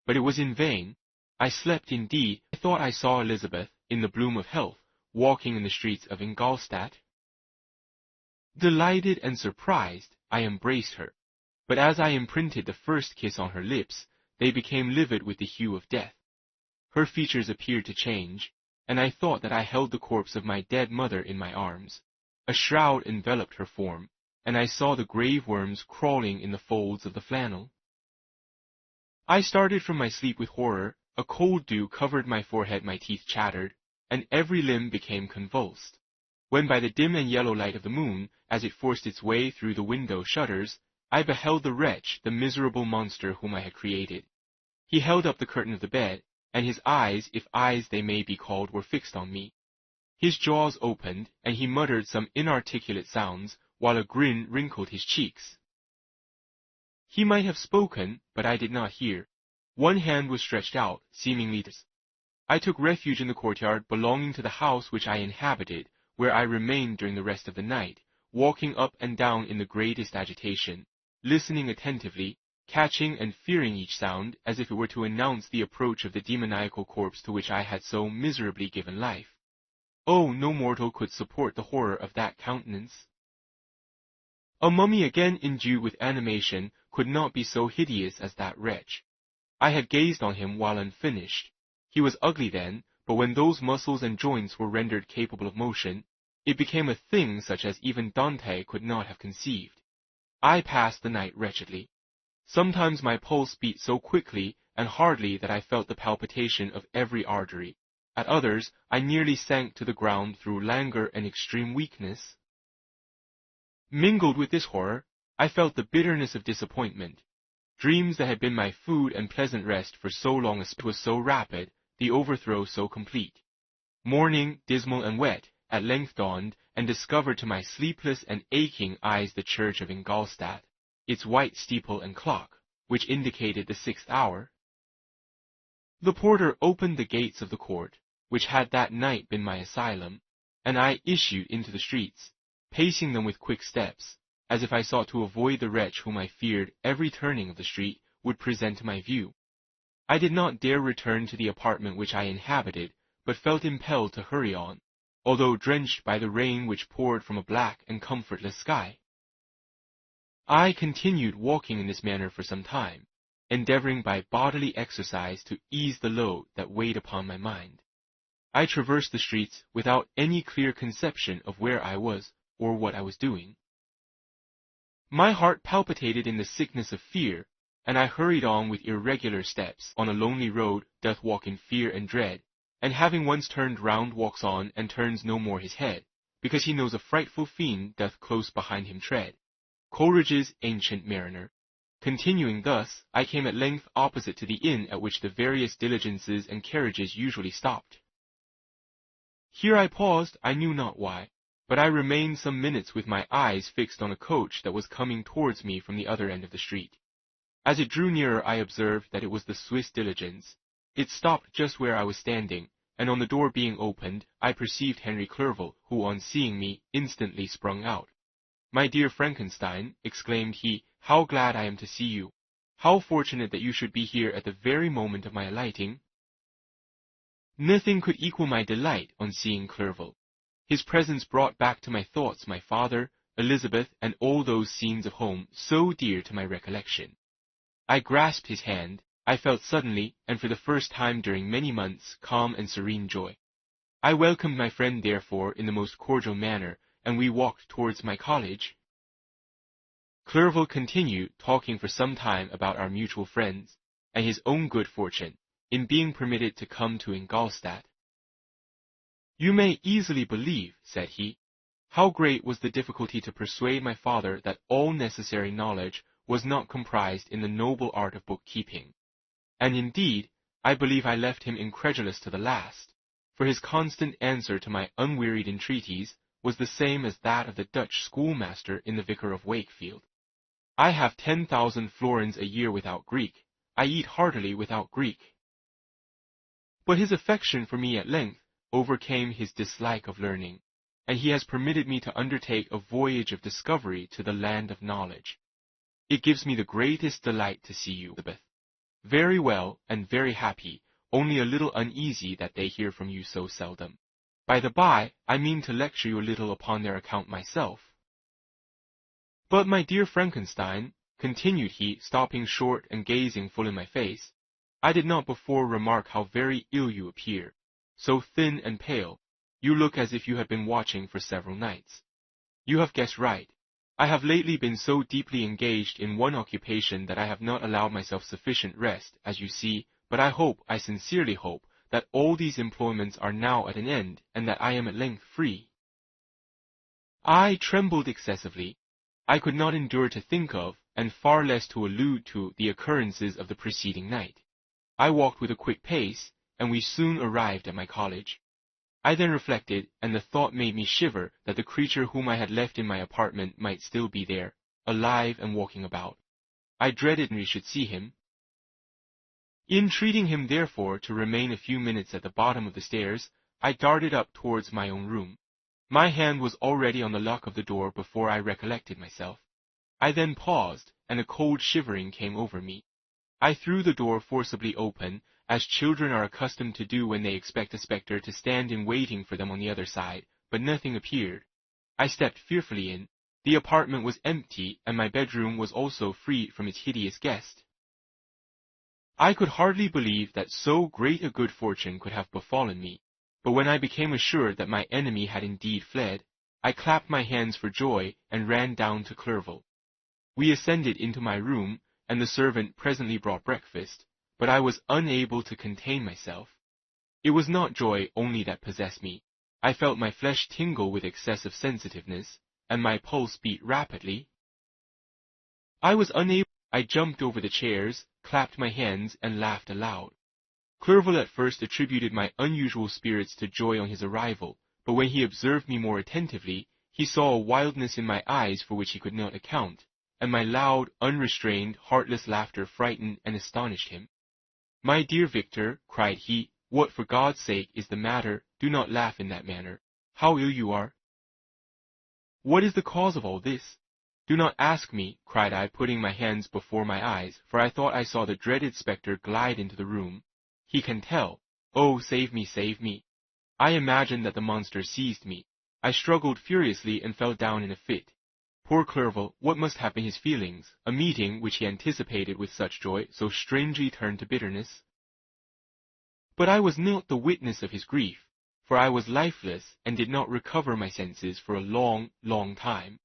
But it was in vain. I slept indeed. I thought I saw Elizabeth, in the bloom of health, walking in the streets of Ingolstadt. Delighted and surprised, I embraced her, but as I imprinted the first kiss on her lips, they became livid with the hue of death. Her features appeared to change, and I thought that I held the corpse of my dead mother in my arms. A shroud enveloped her form, and I saw the grave worms crawling in the folds of the flannel. I started from my sleep with horror. A cold dew covered my forehead, my teeth chattered, and every limb became convulsed. When by the dim and yellow light of the moon, as it forced its way through the window shutters, I beheld the wretch, the miserable monster whom I had created. He held up the curtain of the bed, and his eyes, if eyes they may be called, were fixed on me. His jaws opened, and he muttered some inarticulate sounds, while a grin wrinkled his cheeks. He might have spoken, but I did not hear. One hand was stretched out, seemingly. I took refuge in the courtyard belonging to the house which I inhabited, where I remained during the rest of the night, walking up and down in the greatest agitation, listening attentively, catching and fearing each sound as if it were to announce the approach of the demoniacal corpse to which I had so miserably given life. Oh, no mortal could support the horror of that countenance. A mummy again endued with animation could not be so hideous as that wretch. I had gazed on him while unfinished. He was ugly then, but when those muscles and joints were rendered capable of motion, it became a thing such as even Dante could not have conceived. I passed the night wretchedly. Sometimes my pulse beat so quickly and hardly that I felt the palpitation of every artery. At others, I nearly sank to the ground through languor and extreme weakness. Mingled with this horror, I felt the bitterness of disappointment. Dreams that had been my food and pleasant rest for so long a spell was so rapid, the overthrow so complete. Morning, dismal and wet, at length dawned, and discovered to my sleepless and aching eyes the church of Ingolstadt, its white steeple and clock, which indicated the 6th hour. The porter opened the gates of the court, which had that night been my asylum, and I issued into the streets, pacing them with quick steps, as if I sought to avoid the wretch whom I feared every turning of the street would present to my view. I did not dare return to the apartment which I inhabited, but felt impelled to hurry on, although drenched by the rain which poured from a black and comfortless sky. I continued walking in this manner for some time, endeavoring by bodily exercise to ease the load that weighed upon my mind. I traversed the streets without any clear conception of where I was or what I was doing. My heart palpitated in the sickness of fear, and I hurried on with irregular steps. On a lonely road doth walk in fear and dread, and having once turned round walks on and turns no more his head, because he knows a frightful fiend doth close behind him tread. Coleridge's Ancient Mariner. Continuing thus, I came at length opposite to the inn at which the various diligences and carriages usually stopped. Here I paused, I knew not why, but I remained some minutes with my eyes fixed on a coach that was coming towards me from the other end of the street. As it drew nearer, I observed that it was the Swiss diligence. It stopped just where I was standing, and on the door being opened, I perceived Henry Clerval, who on seeing me instantly sprung out. "My dear Frankenstein," exclaimed he, "how glad I am to see you! How fortunate that you should be here at the very moment of my alighting!" Nothing could equal my delight on seeing Clerval. His presence brought back to my thoughts my father, Elizabeth, and all those scenes of home so dear to my recollection. I grasped his hand. I felt suddenly, and for the first time during many months, calm and serene joy. I welcomed my friend, therefore, in the most cordial manner, and we walked towards my college. Clerval continued talking for some time about our mutual friends, and his own good fortune in being permitted to come to Ingolstadt. "You may easily believe," said he, "how great was the difficulty to persuade my father that all necessary knowledge was not comprised in the noble art of bookkeeping. And indeed, I believe I left him incredulous to the last, for his constant answer to my unwearied entreaties was the same as that of the Dutch schoolmaster in the Vicar of Wakefield. I have 10,000 florins a year without Greek. I eat heartily without Greek." But his affection for me at length overcame his dislike of learning, and he has permitted me to undertake a voyage of discovery to the land of knowledge. It gives me the greatest delight to see you, Elizabeth. Very well and very happy, only a little uneasy that they hear from you so seldom. By the by, I mean to lecture you a little upon their account myself. But my dear Frankenstein, continued he, stopping short and gazing full in my face, I did not before remark how very ill you appear. So thin and pale, you look as if you had been watching for several nights. You have guessed right. I have lately been so deeply engaged in one occupation that I have not allowed myself sufficient rest, as you see, but I sincerely hope, that all these employments are now at an end, and that I am at length free. I trembled excessively. I could not endure to think of, and far less to allude to, the occurrences of the preceding night. I walked with a quick pace, and we soon arrived at my college. I then reflected, and the thought made me shiver, that the creature whom I had left in my apartment might still be there, alive and walking about. I dreaded we should see him. Entreating him, therefore, to remain a few minutes at the bottom of the stairs, I darted up towards my own room. My hand was already on the lock of the door before I recollected myself. I then paused, and a cold shivering came over me. I threw the door forcibly open, as children are accustomed to do when they expect a spectre to stand in waiting for them on the other side, but nothing appeared. I stepped fearfully in. The apartment was empty, and my bedroom was also free from its hideous guest. I could hardly believe that so great a good fortune could have befallen me, but when I became assured that my enemy had indeed fled, I clapped my hands for joy and ran down to Clerval. We ascended into my room, and the servant presently brought breakfast, but I was unable to contain myself. It was not joy only that possessed me. I felt my flesh tingle with excessive sensitiveness, and my pulse beat rapidly. I jumped over the chairs, clapped my hands, and laughed aloud. Clerval at first attributed my unusual spirits to joy on his arrival, but when he observed me more attentively, he saw a wildness in my eyes for which he could not account, and my loud, unrestrained, heartless laughter frightened and astonished him. "My dear Victor," cried he, "what for God's sake is the matter? Do not laugh in that manner. How ill you are! What is the cause of all this? Do not ask me," cried I, putting my hands before my eyes, for I thought I saw the dreaded spectre glide into the room. "He can tell. Oh, save me, save me!" I imagined that the monster seized me. I struggled furiously and fell down in a fit. Poor Clerval, what must have been his feelings? A meeting, which he anticipated with such joy, so strangely turned to bitterness. But I was not the witness of his grief, for I was lifeless and did not recover my senses for a long, long time.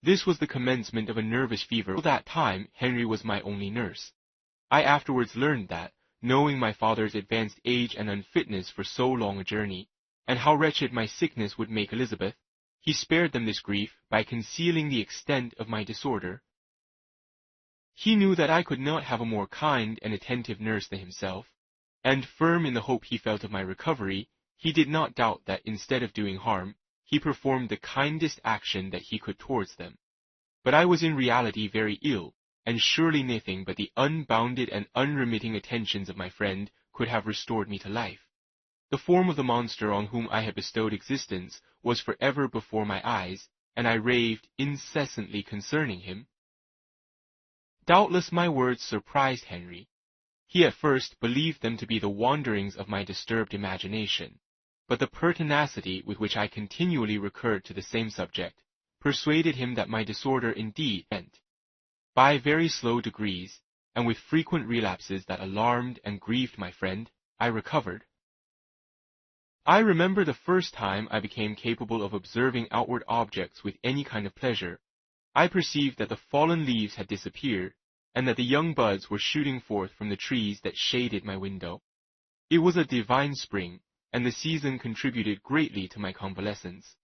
This was the commencement of a nervous fever. Till that time, Henry was my only nurse. I afterwards learned that, knowing my father's advanced age and unfitness for so long a journey, and how wretched my sickness would make Elizabeth, he spared them this grief by concealing the extent of my disorder. He knew that I could not have a more kind and attentive nurse than himself, and firm in the hope he felt of my recovery, he did not doubt that instead of doing harm, he performed the kindest action that he could towards them. But I was in reality very ill, and surely nothing but the unbounded and unremitting attentions of my friend could have restored me to life. The form of the monster on whom I had bestowed existence was for ever before my eyes, and I raved incessantly concerning him. Doubtless my words surprised Henry. He at first believed them to be the wanderings of my disturbed imagination, but the pertinacity with which I continually recurred to the same subject persuaded him that my disorder indeed went. By very slow degrees, and with frequent relapses that alarmed and grieved my friend, I recovered. I remember the first time I became capable of observing outward objects with any kind of pleasure. I perceived that the fallen leaves had disappeared, and that the young buds were shooting forth from the trees that shaded my window. It was a divine spring, and the season contributed greatly to my convalescence.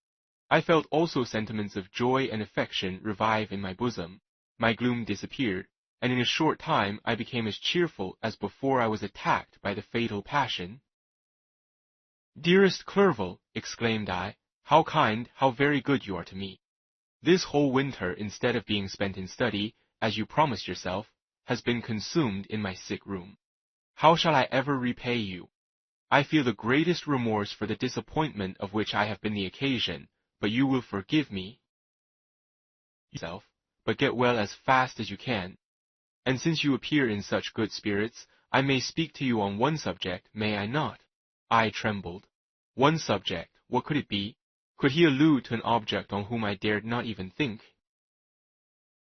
I felt also sentiments of joy and affection revive in my bosom. My gloom disappeared, and in a short time I became as cheerful as before I was attacked by the fatal passion. "Dearest Clerval," exclaimed I, "how kind, how very good you are to me. This whole winter, instead of being spent in study, as you promised yourself, has been consumed in my sick room. How shall I ever repay you? I feel the greatest remorse for the disappointment of which I have been the occasion, but you will forgive me yourself, but get well as fast as you can. And since you appear in such good spirits, I may speak to you on one subject, may I not?" I trembled. One subject, what could it be? Could he allude to an object on whom I dared not even think?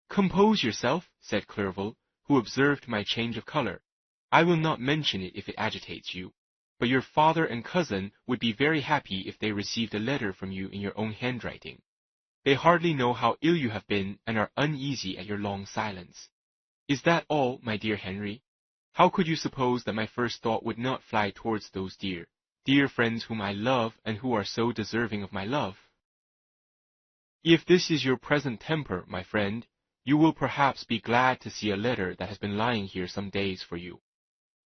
"Compose yourself," said Clerval, who observed my change of color. "I will not mention it if it agitates you, but your father and cousin would be very happy if they received a letter from you in your own handwriting. They hardly know how ill you have been and are uneasy at your long silence. Is that all, my dear Henry? How could you suppose that my first thought would not fly towards those dear friends whom I love and who are so deserving of my love? If this is your present temper, my friend, you will perhaps be glad to see a letter that has been lying here some days for you.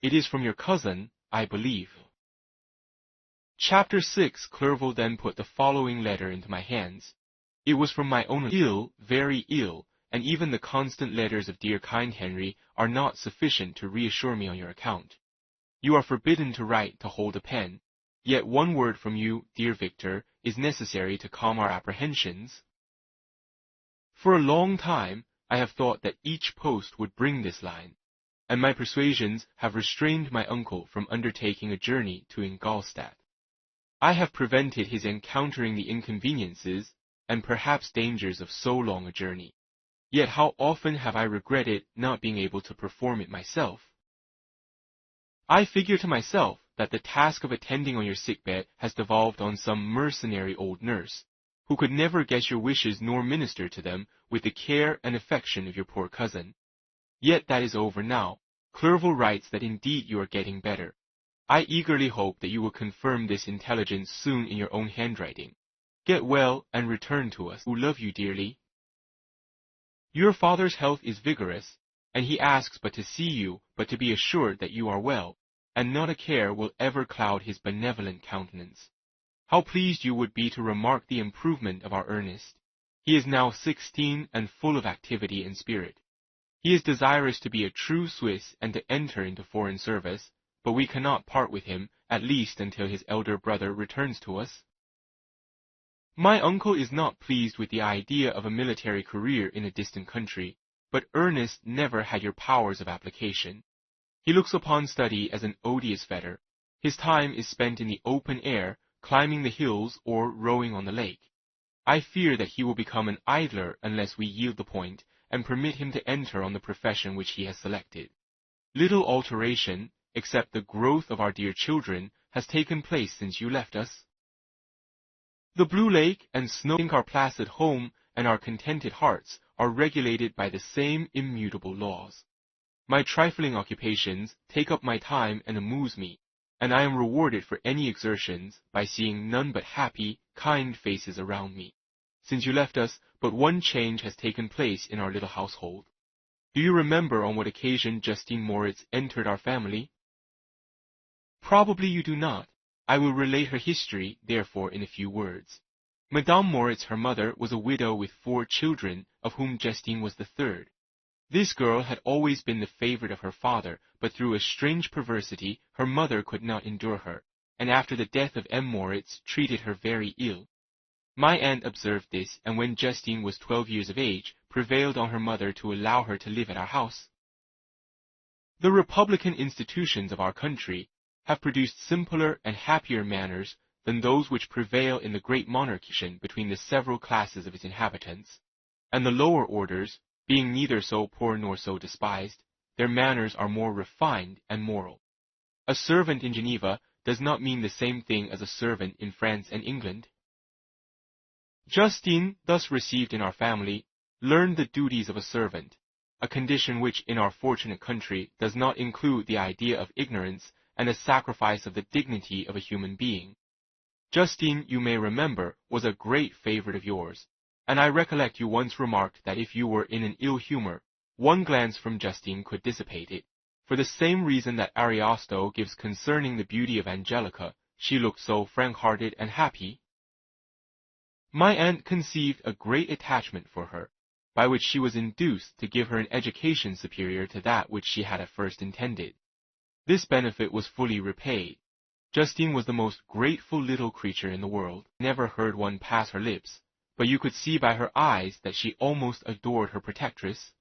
It is from your cousin, I believe." Chapter 6. Clerval then put the following letter into my hands. It was from my own ill, very ill, and even the constant letters of dear kind Henry are not sufficient to reassure me on your account. You are forbidden to write, to hold a pen, yet one word from you, dear Victor, is necessary to calm our apprehensions. For a long time I have thought that each post would bring this line, and my persuasions have restrained my uncle from undertaking a journey to Ingolstadt. I have prevented his encountering the inconveniences and perhaps dangers of so long a journey. Yet how often have I regretted not being able to perform it myself. I figure to myself that the task of attending on your sickbed has devolved on some mercenary old nurse, who could never guess your wishes nor minister to them with the care and affection of your poor cousin. Yet that is over now. Clerval writes that indeed you are getting better. I eagerly hope that you will confirm this intelligence soon in your own handwriting. Get well and return to us, who love you dearly. Your father's health is vigorous, and he asks but to see you, but to be assured that you are well, and not a care will ever cloud his benevolent countenance. How pleased you would be to remark the improvement of our Ernest. He is now 16 and full of activity and spirit. He is desirous to be a true Swiss and to enter into foreign service, but we cannot part with him, at least until his elder brother returns to us. My uncle is not pleased with the idea of a military career in a distant country, but Ernest never had your powers of application. He looks upon study as an odious fetter. His time is spent in the open air, climbing the hills or rowing on the lake. I fear that he will become an idler unless we yield the point and permit him to enter on the profession which he has selected. Little alteration, except the growth of our dear children, has taken place since you left us. The blue lake and snow think our placid home and our contented hearts are regulated by the same immutable laws. My trifling occupations take up my time and amuse me, and I am rewarded for any exertions by seeing none but happy, kind faces around me. Since you left us, but one change has taken place in our little household. Do you remember on what occasion Justine Moritz entered our family? Probably you do not. I will relate her history, therefore, in a few words. Madame Moritz, her mother, was a widow with 4 children, of whom Justine was the third. This girl had always been the favorite of her father, but through a strange perversity her mother could not endure her, and after the death of M. Moritz treated her very ill. My aunt observed this, and when Justine was 12 years of age, prevailed on her mother to allow her to live at our house. The republican institutions of our country have produced simpler and happier manners than those which prevail in the great monarchy between the several classes of its inhabitants, and the lower orders, being neither so poor nor so despised, their manners are more refined and moral. A servant in Geneva does not mean the same thing as a servant in France and England. Justine, thus received in our family, learned the duties of a servant, a condition which in our fortunate country does not include the idea of ignorance and a sacrifice of the dignity of a human being. Justine, you may remember, was a great favorite of yours, and I recollect you once remarked that if you were in an ill humor, one glance from Justine could dissipate it. For the same reason that Ariosto gives concerning the beauty of Angelica, she looked so frank-hearted and happy. My aunt conceived a great attachment for her, by which she was induced to give her an education superior to that which she had at first intended. This benefit was fully repaid. Justine was the most grateful little creature in the world. Never heard one pass her lips, but you could see by her eyes that she almost adored her protectress.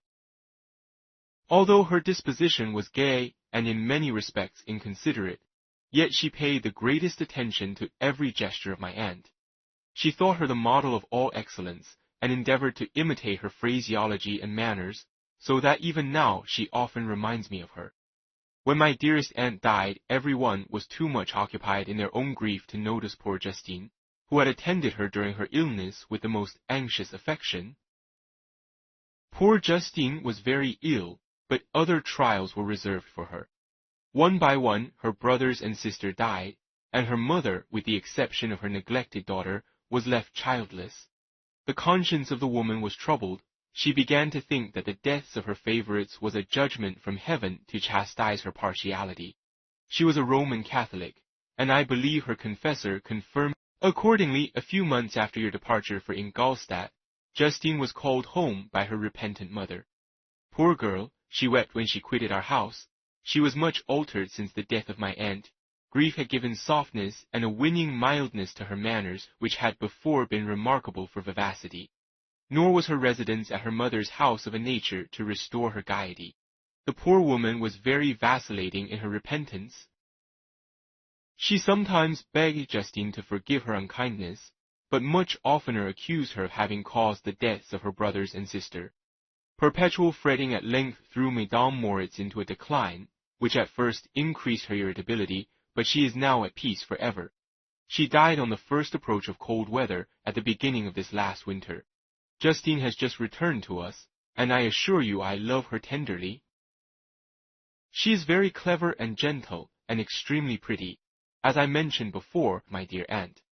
Although her disposition was gay and in many respects inconsiderate, yet she paid the greatest attention to every gesture of my aunt. She thought her the model of all excellence, and endeavored to imitate her phraseology and manners, so that even now she often reminds me of her. When my dearest aunt died, every one was too much occupied in their own grief to notice poor Justine, who had attended her during her illness with the most anxious affection. Poor Justine was very ill, but other trials were reserved for her. One by one, her brothers and sister died, and her mother, with the exception of her neglected daughter, was left childless. The conscience of the woman was troubled. She began to think that the deaths of her favorites was a judgment from heaven to chastise her partiality. She was a Roman Catholic, and I believe her confessor confirmed. Accordingly, a few months after your departure for Ingolstadt, Justine was called home by her repentant mother. Poor girl, she wept when she quitted our house. She was much altered since the death of my aunt. Grief had given softness and a winning mildness to her manners which had before been remarkable for vivacity. Nor was her residence at her mother's house of a nature to restore her gaiety. The poor woman was very vacillating in her repentance. She sometimes begged Justine to forgive her unkindness, but much oftener accused her of having caused the deaths of her brothers and sister. Perpetual fretting at length threw Mesdames Moritz into a decline, which at first increased her irritability, but she is now at peace forever. She died on the first approach of cold weather at the beginning of this last winter. Justine has just returned to us, and I assure you I love her tenderly. She is very clever and gentle, and extremely pretty, as I mentioned before, my dear aunt.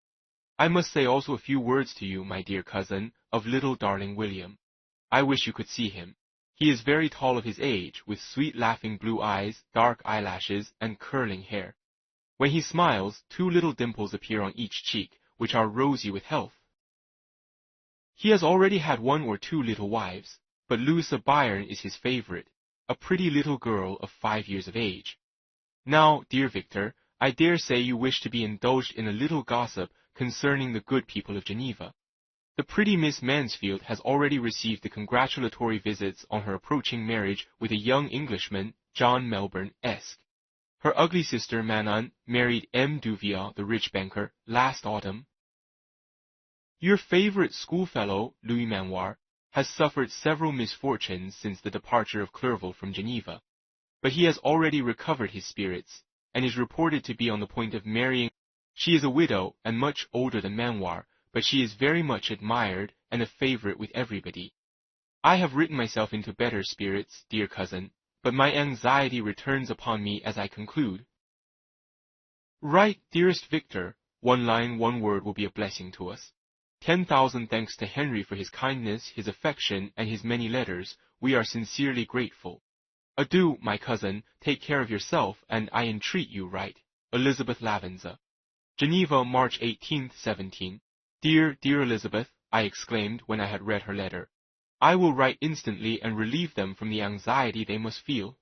I must say also a few words to you, my dear cousin, of little darling William. I wish you could see him. He is very tall of his age, with sweet laughing blue eyes, dark eyelashes, and curling hair. When he smiles, 2 little dimples appear on each cheek, which are rosy with health. He has already had 1 or 2 little wives, but Louisa Byron is his favorite, a pretty little girl of 5 years of age. Now, dear Victor, I dare say you wish to be indulged in a little gossip concerning the good people of Geneva. The pretty Miss Mansfield has already received the congratulatory visits on her approaching marriage with a young Englishman, John Melbourne, Esq. Her ugly sister Manon married M. Duvier, the rich banker, last autumn. Your favorite schoolfellow, Louis Manoir, has suffered several misfortunes since the departure of Clerval from Geneva, but he has already recovered his spirits, and is reported to be on the point of marrying. She is a widow and much older than Manoir, but she is very much admired and a favorite with everybody. I have written myself into better spirits, dear cousin, but my anxiety returns upon me as I conclude. Write, dearest Victor, 1 line, 1 word will be a blessing to us. 10,000 thanks to Henry for his kindness, his affection, and his many letters. We are sincerely grateful. Adieu, my cousin, take care of yourself, and I entreat you write. Elizabeth Lavenza. Geneva, March 18th, 17. Dear, dear Elizabeth, I exclaimed when I had read her letter. I will write instantly and relieve them from the anxiety they must feel.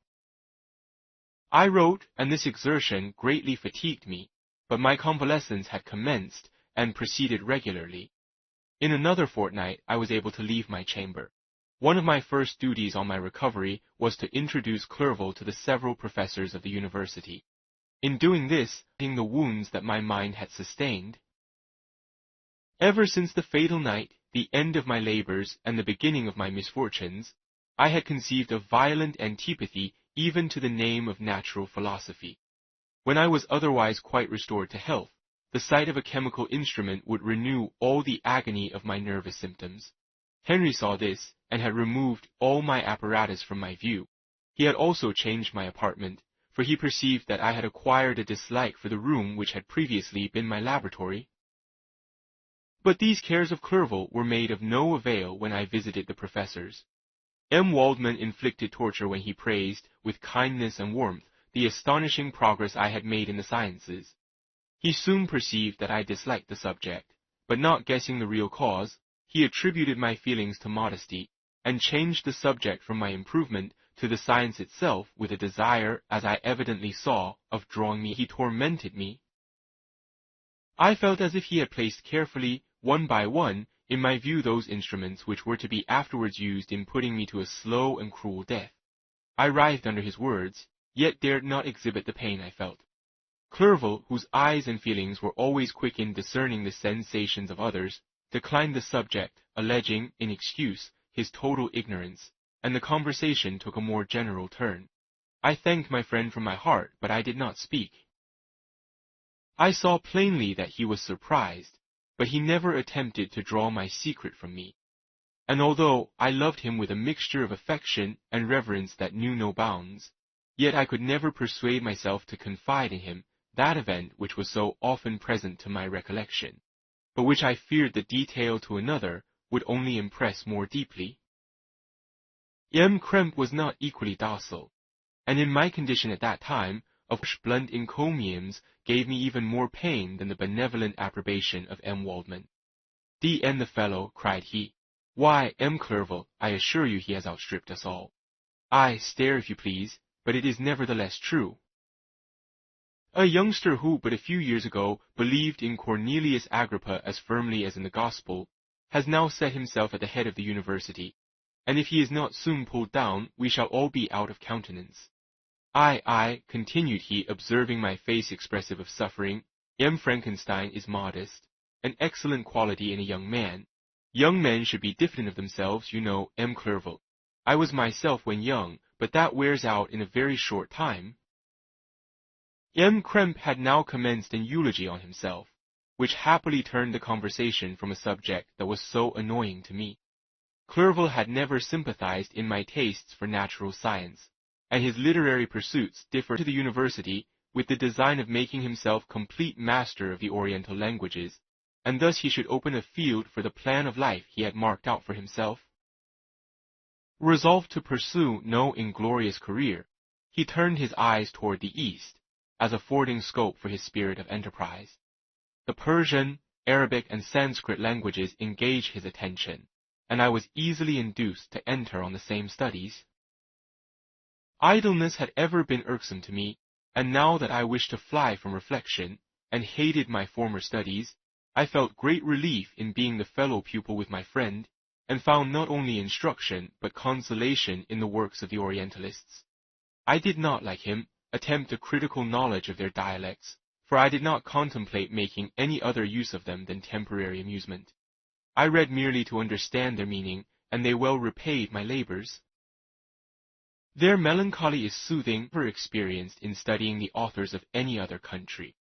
I wrote, and this exertion greatly fatigued me, but my convalescence had commenced and proceeded regularly. In another fortnight I was able to leave my chamber. One of my first duties on my recovery was to introduce Clerval to the several professors of the university. In doing this, seeing the wounds that my mind had sustained, Ever since the fatal night, the end of my labors and the beginning of my misfortunes, I had conceived a violent antipathy even to the name of natural philosophy. When I was otherwise quite restored to health, the sight of a chemical instrument would renew all the agony of my nervous symptoms. Henry saw this, and had removed all my apparatus from my view. He had also changed my apartment, for he perceived that I had acquired a dislike for the room which had previously been my laboratory. But these cares of Clerval were made of no avail when I visited the professors. M. Waldman inflicted torture when he praised, with kindness and warmth, the astonishing progress I had made in the sciences. He soon perceived that I disliked the subject, but not guessing the real cause, he attributed my feelings to modesty, and changed the subject from my improvement to the science itself with a desire, as I evidently saw, of drawing me. He tormented me. I felt as if he had placed carefully, one by one, in my view those instruments which were to be afterwards used in putting me to a slow and cruel death. I writhed under his words, yet dared not exhibit the pain I felt. Clerval, whose eyes and feelings were always quick in discerning the sensations of others, declined the subject, alleging, in excuse, his total ignorance, and the conversation took a more general turn. I thanked my friend from my heart, but I did not speak. I saw plainly that he was surprised, but he never attempted to draw my secret from me. And although I loved him with a mixture of affection and reverence that knew no bounds, yet I could never persuade myself to confide in him that event which was so often present to my recollection, but which I feared the detail to another would only impress more deeply. M. Krempe was not equally docile, and in my condition at that time, of blunt encomiums gave me even more pain than the benevolent approbation of M. Waldman. D.N. the fellow, cried he. Why, M. Clerval, I assure you he has outstripped us all. Ay, stare if you please, but it is nevertheless true. A youngster who but a few years ago believed in Cornelius Agrippa as firmly as in the gospel, has now set himself at the head of the university, and if he is not soon pulled down, we shall all be out of countenance. Ay, continued he, observing my face expressive of suffering, M. Frankenstein is modest, an excellent quality in a young man. Young men should be diffident of themselves, you know, M. Clerval. I was myself when young, but that wears out in a very short time. M. Krempe had now commenced an eulogy on himself, which happily turned the conversation from a subject that was so annoying to me. Clerval had never sympathized in my tastes for natural science, and his literary pursuits differed to the university with the design of making himself complete master of the Oriental languages, and thus he should open a field for the plan of life he had marked out for himself. Resolved to pursue no inglorious career, he turned his eyes toward the east, as affording scope for his spirit of enterprise. The Persian, Arabic, and Sanskrit languages engaged his attention, and I was easily induced to enter on the same studies. Idleness had ever been irksome to me, and now that I wished to fly from reflection, and hated my former studies, I felt great relief in being the fellow pupil with my friend, and found not only instruction but consolation in the works of the Orientalists. I did not, like him, attempt a critical knowledge of their dialects, for I did not contemplate making any other use of them than temporary amusement. I read merely to understand their meaning, and they well repaid my labors. Their melancholy is soothing, never experienced in studying the authors of any other country.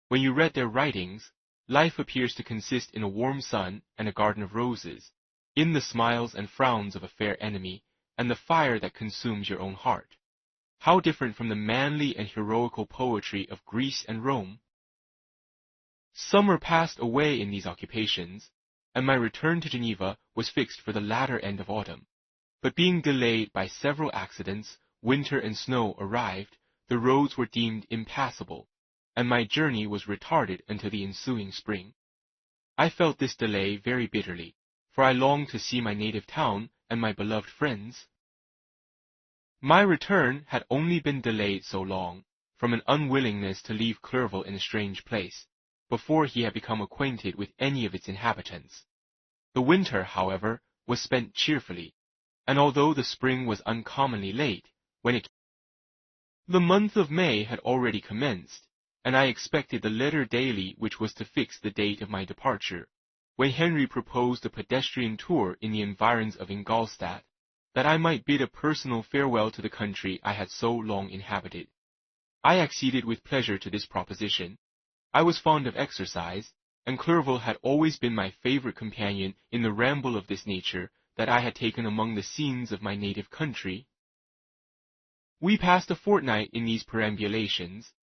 When you read their writings, life appears to consist in a warm sun and a garden of roses, in the smiles and frowns of a fair enemy, and the fire that consumes your own heart. How different from the manly and heroical poetry of Greece and Rome! Summer passed away in these occupations, and my return to Geneva was fixed for the latter end of autumn. But being delayed by several accidents, winter and snow arrived, the roads were deemed impassable, and my journey was retarded until the ensuing spring. I felt this delay very bitterly, for I longed to see my native town and my beloved friends. My return had only been delayed so long, from an unwillingness to leave Clerval in a strange place, before he had become acquainted with any of its inhabitants. The winter, however, was spent cheerfully, and although the spring was uncommonly late, when it came, the month of May had already commenced, and I expected the letter daily which was to fix the date of my departure, when Henry proposed a pedestrian tour in the environs of Ingolstadt, that I might bid a personal farewell to the country I had so long inhabited. I acceded with pleasure to this proposition. I was fond of exercise, and Clerval had always been my favorite companion in the ramble of this nature that I had taken among the scenes of my native country. We passed a fortnight in these perambulations.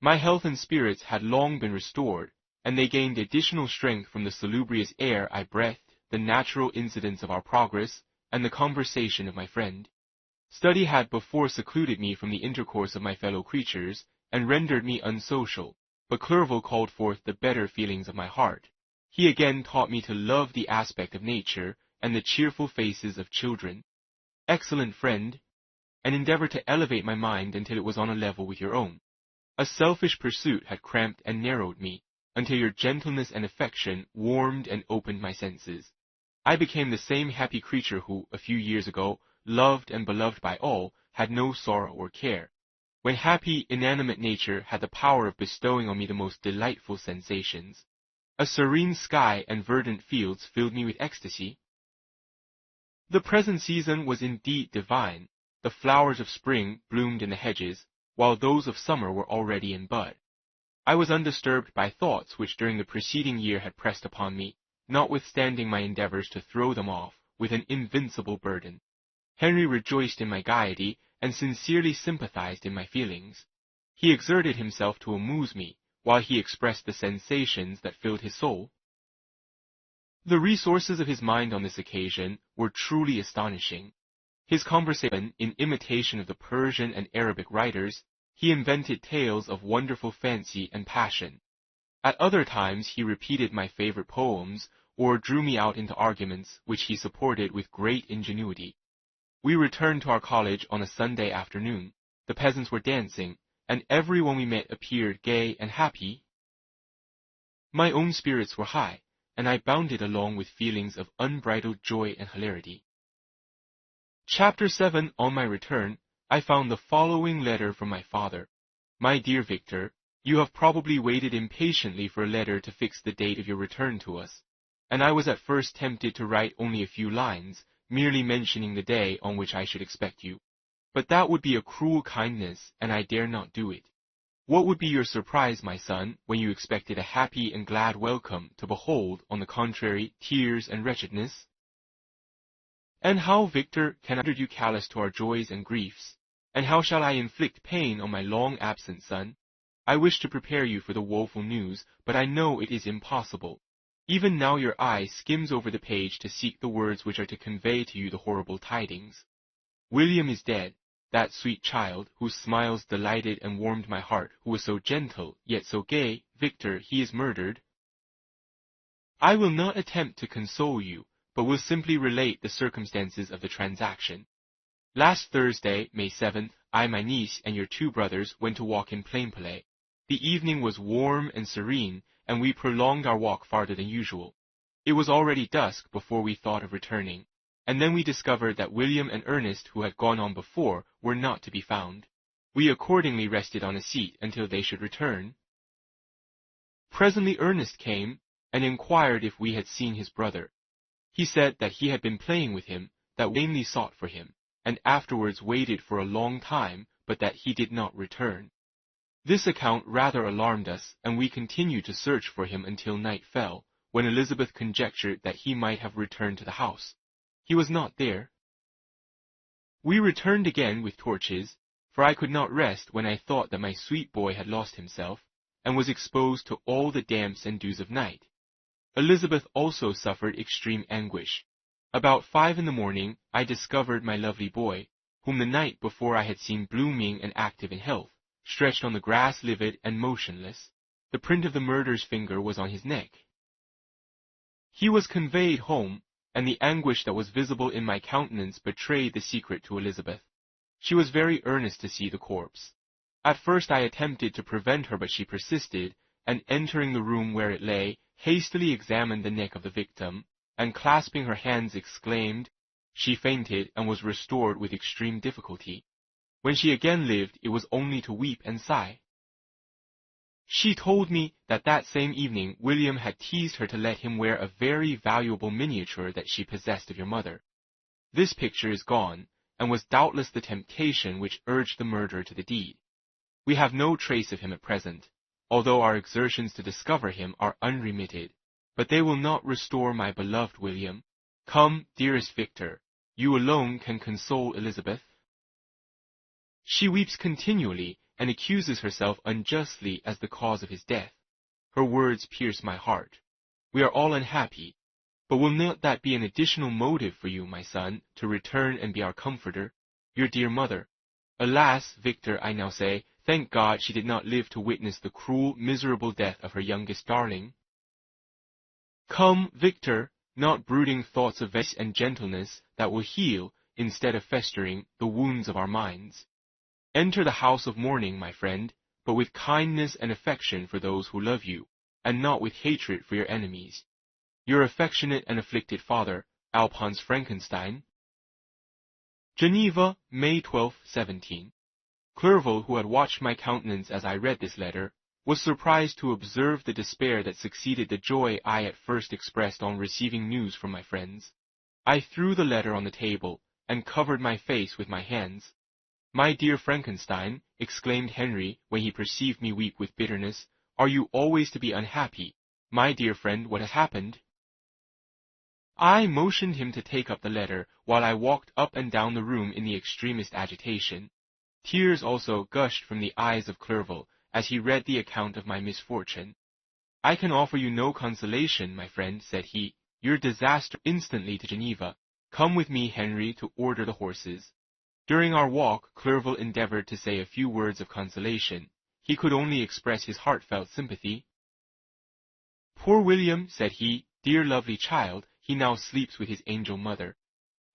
My health and spirits had long been restored, and they gained additional strength from the salubrious air I breathed, the natural incidents of our progress, and the conversation of my friend. Study had before secluded me from the intercourse of my fellow creatures, and rendered me unsocial, but Clerval called forth the better feelings of my heart. He again taught me to love the aspect of nature, and the cheerful faces of children. Excellent friend, and endeavor to elevate my mind until it was on a level with your own. A selfish pursuit had cramped and narrowed me, until your gentleness and affection warmed and opened my senses. I became the same happy creature who, a few years ago, loved and beloved by all, had no sorrow or care, when happy, inanimate nature had the power of bestowing on me the most delightful sensations. A serene sky and verdant fields filled me with ecstasy. The present season was indeed divine. The flowers of spring bloomed in the hedges, while those of summer were already in bud. I was undisturbed by thoughts which during the preceding year had pressed upon me, notwithstanding my endeavors to throw them off with an invincible burden. Henry rejoiced in my gaiety, and sincerely sympathized in my feelings. He exerted himself to amuse me, while he expressed the sensations that filled his soul. The resources of his mind on this occasion were truly astonishing. His conversation, in imitation of the Persian and Arabic writers, he invented tales of wonderful fancy and passion. At other times he repeated my favorite poems, or drew me out into arguments which he supported with great ingenuity. We returned to our college on a Sunday afternoon. The peasants were dancing, and everyone we met appeared gay and happy. My own spirits were high, and I bounded along with feelings of unbridled joy and hilarity. Chapter 7. On my return, I found the following letter from my father. My dear Victor, you have probably waited impatiently for a letter to fix the date of your return to us, and I was at first tempted to write only a few lines, merely mentioning the day on which I should expect you. But that would be a cruel kindness, and I dare not do it. What would be your surprise, my son, when you expected a happy and glad welcome, to behold, on the contrary, tears and wretchedness? And how, Victor, can I render you callous to our joys and griefs? And how shall I inflict pain on my long-absent son? I wish to prepare you for the woeful news, but I know it is impossible. Even now your eye skims over the page to seek the words which are to convey to you the horrible tidings. William is dead, that sweet child, whose smiles delighted and warmed my heart, who was so gentle, yet so gay. Victor, he is murdered. I will not attempt to console you, but will simply relate the circumstances of the transaction. Last Thursday, May 7th, I, my niece, and your 2 brothers went to walk in Plainpalais. The evening was warm and serene, and we prolonged our walk farther than usual. It was already dusk before we thought of returning, and then we discovered that William and Ernest, who had gone on before, were not to be found. We accordingly rested on a seat until they should return. Presently Ernest came, and inquired if we had seen his brother. He said that he had been playing with him, that we vainly sought for him, and afterwards waited for a long time, but that he did not return. This account rather alarmed us, and we continued to search for him until night fell, when Elizabeth conjectured that he might have returned to the house. He was not there. We returned again with torches, for I could not rest when I thought that my sweet boy had lost himself, and was exposed to all the damps and dews of night. Elizabeth also suffered extreme anguish. About 5 in the morning, I discovered my lovely boy, whom the night before I had seen blooming and active in health, stretched on the grass livid and motionless. The print of the murderer's finger was on his neck. He was conveyed home, and the anguish that was visible in my countenance betrayed the secret to Elizabeth. She was very earnest to see the corpse. At first I attempted to prevent her, but she persisted, and entering the room where it lay, hastily examined the neck of the victim, and clasping her hands exclaimed. She fainted, and was restored with extreme difficulty. When she again lived, it was only to weep and sigh. She told me that that same evening William had teased her to let him wear a very valuable miniature that she possessed of your mother. This picture is gone, and was doubtless the temptation which urged the murderer to the deed. We have no trace of him at present, although our exertions to discover him are unremitted, but they will not restore my beloved William. Come, dearest Victor, you alone can console Elizabeth. She weeps continually, and accuses herself unjustly as the cause of his death. Her words pierce my heart. We are all unhappy, but will not that be an additional motive for you, my son, to return and be our comforter, your dear mother? Alas, Victor, I now say, thank God she did not live to witness the cruel, miserable death of her youngest darling. Come, Victor, not brooding thoughts of vengeance and gentleness that will heal, instead of festering, the wounds of our minds. Enter the house of mourning, my friend, but with kindness and affection for those who love you, and not with hatred for your enemies. Your affectionate and afflicted father, Alphonse Frankenstein. Geneva, May 12, 17. Clerval, who had watched my countenance as I read this letter, was surprised to observe the despair that succeeded the joy I at first expressed on receiving news from my friends. I threw the letter on the table, and covered my face with my hands. My dear Frankenstein, exclaimed Henry, when he perceived me weep with bitterness, are you always to be unhappy? My dear friend, what has happened? I motioned him to take up the letter, while I walked up and down the room in the extremest agitation. Tears also gushed from the eyes of Clerval, as he read the account of my misfortune. I can offer you no consolation, my friend, said he. Your disaster instantly to Geneva. Come with me, Henry, to order the horses. During our walk, Clerval endeavored to say a few words of consolation. He could only express his heartfelt sympathy. Poor William, said he, dear lovely child, he now sleeps with his angel mother.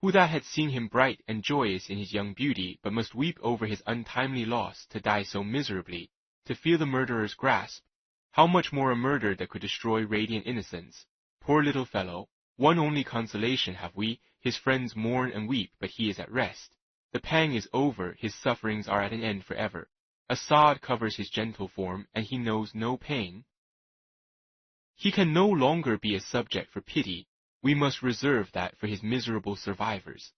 Who that had seen him bright and joyous in his young beauty, but must weep over his untimely loss, to die so miserably, to feel the murderer's grasp? How much more a murder that could destroy radiant innocence? Poor little fellow, one only consolation have we, his friends mourn and weep, but he is at rest. The pang is over, his sufferings are at an end forever. A sod covers his gentle form, and he knows no pain. He can no longer be a subject for pity. We must reserve that for his miserable survivors.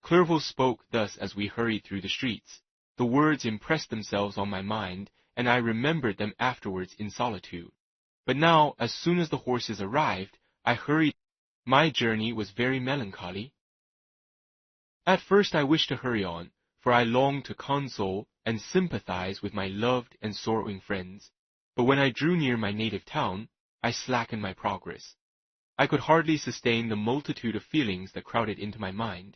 Clerval spoke thus as we hurried through the streets. The words impressed themselves on my mind, and I remembered them afterwards in solitude. But now, as soon as the horses arrived, I hurried. My journey was very melancholy. At first I wished to hurry on, for I longed to console and sympathize with my loved and sorrowing friends. But when I drew near my native town, I slackened my progress. I could hardly sustain the multitude of feelings that crowded into my mind.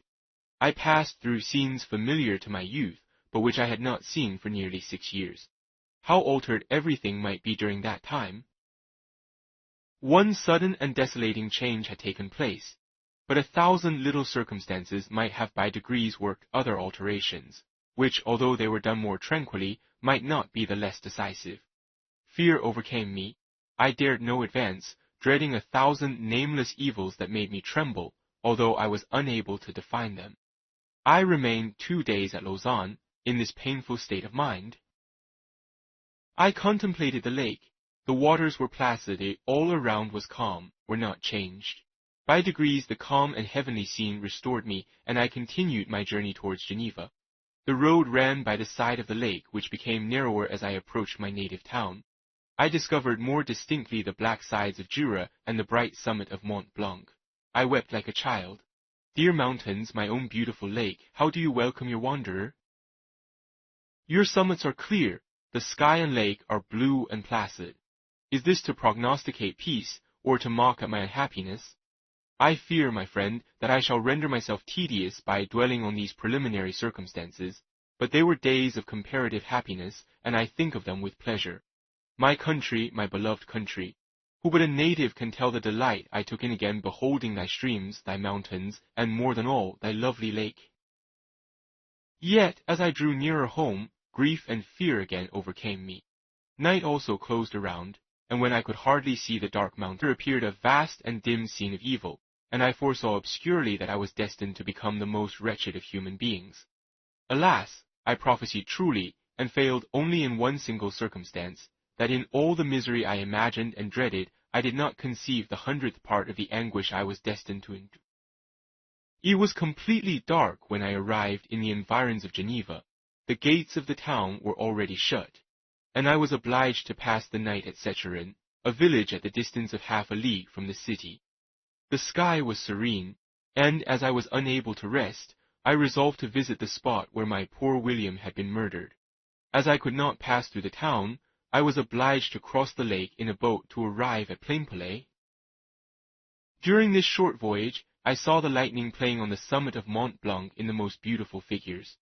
I passed through scenes familiar to my youth, but which I had not seen for nearly 6 years. How altered everything might be during that time! One sudden and desolating change had taken place, but 1,000 little circumstances might have by degrees worked other alterations, which, although they were done more tranquilly, might not be the less decisive. Fear overcame me. I dared no advance, dreading 1,000 nameless evils that made me tremble, although I was unable to define them. I remained 2 days at Lausanne, in this painful state of mind. I contemplated the lake. The waters were placid, all around was calm, were not changed. By degrees the calm and heavenly scene restored me, and I continued my journey towards Geneva. The road ran by the side of the lake, which became narrower as I approached my native town. I discovered more distinctly the black sides of Jura and the bright summit of Mont Blanc. I wept like a child. Dear mountains, my own beautiful lake, how do you welcome your wanderer? Your summits are clear, the sky and lake are blue and placid. Is this to prognosticate peace, or to mock at my unhappiness? I fear, my friend, that I shall render myself tedious by dwelling on these preliminary circumstances, but they were days of comparative happiness, and I think of them with pleasure. My country, my beloved country, who but a native can tell the delight I took in again beholding thy streams, thy mountains, and more than all, thy lovely lake? Yet, as I drew nearer home, grief and fear again overcame me. Night also closed around, and when I could hardly see the dark mountain, there appeared a vast and dim scene of evil, and I foresaw obscurely that I was destined to become the most wretched of human beings. Alas, I prophesied truly, and failed only in one single circumstance, that in all the misery I imagined and dreaded, I did not conceive the 100th part of the anguish I was destined to endure. It was completely dark when I arrived in the environs of Geneva. The gates of the town were already shut, and I was obliged to pass the night at Secherin, a village at the distance of half a league from the city. The sky was serene, and as I was unable to rest, I resolved to visit the spot where my poor William had been murdered. As I could not pass through the town, I was obliged to cross the lake in a boat to arrive at Plainpalais. During this short voyage, I saw the lightning playing on the summit of Mont Blanc in the most beautiful figures.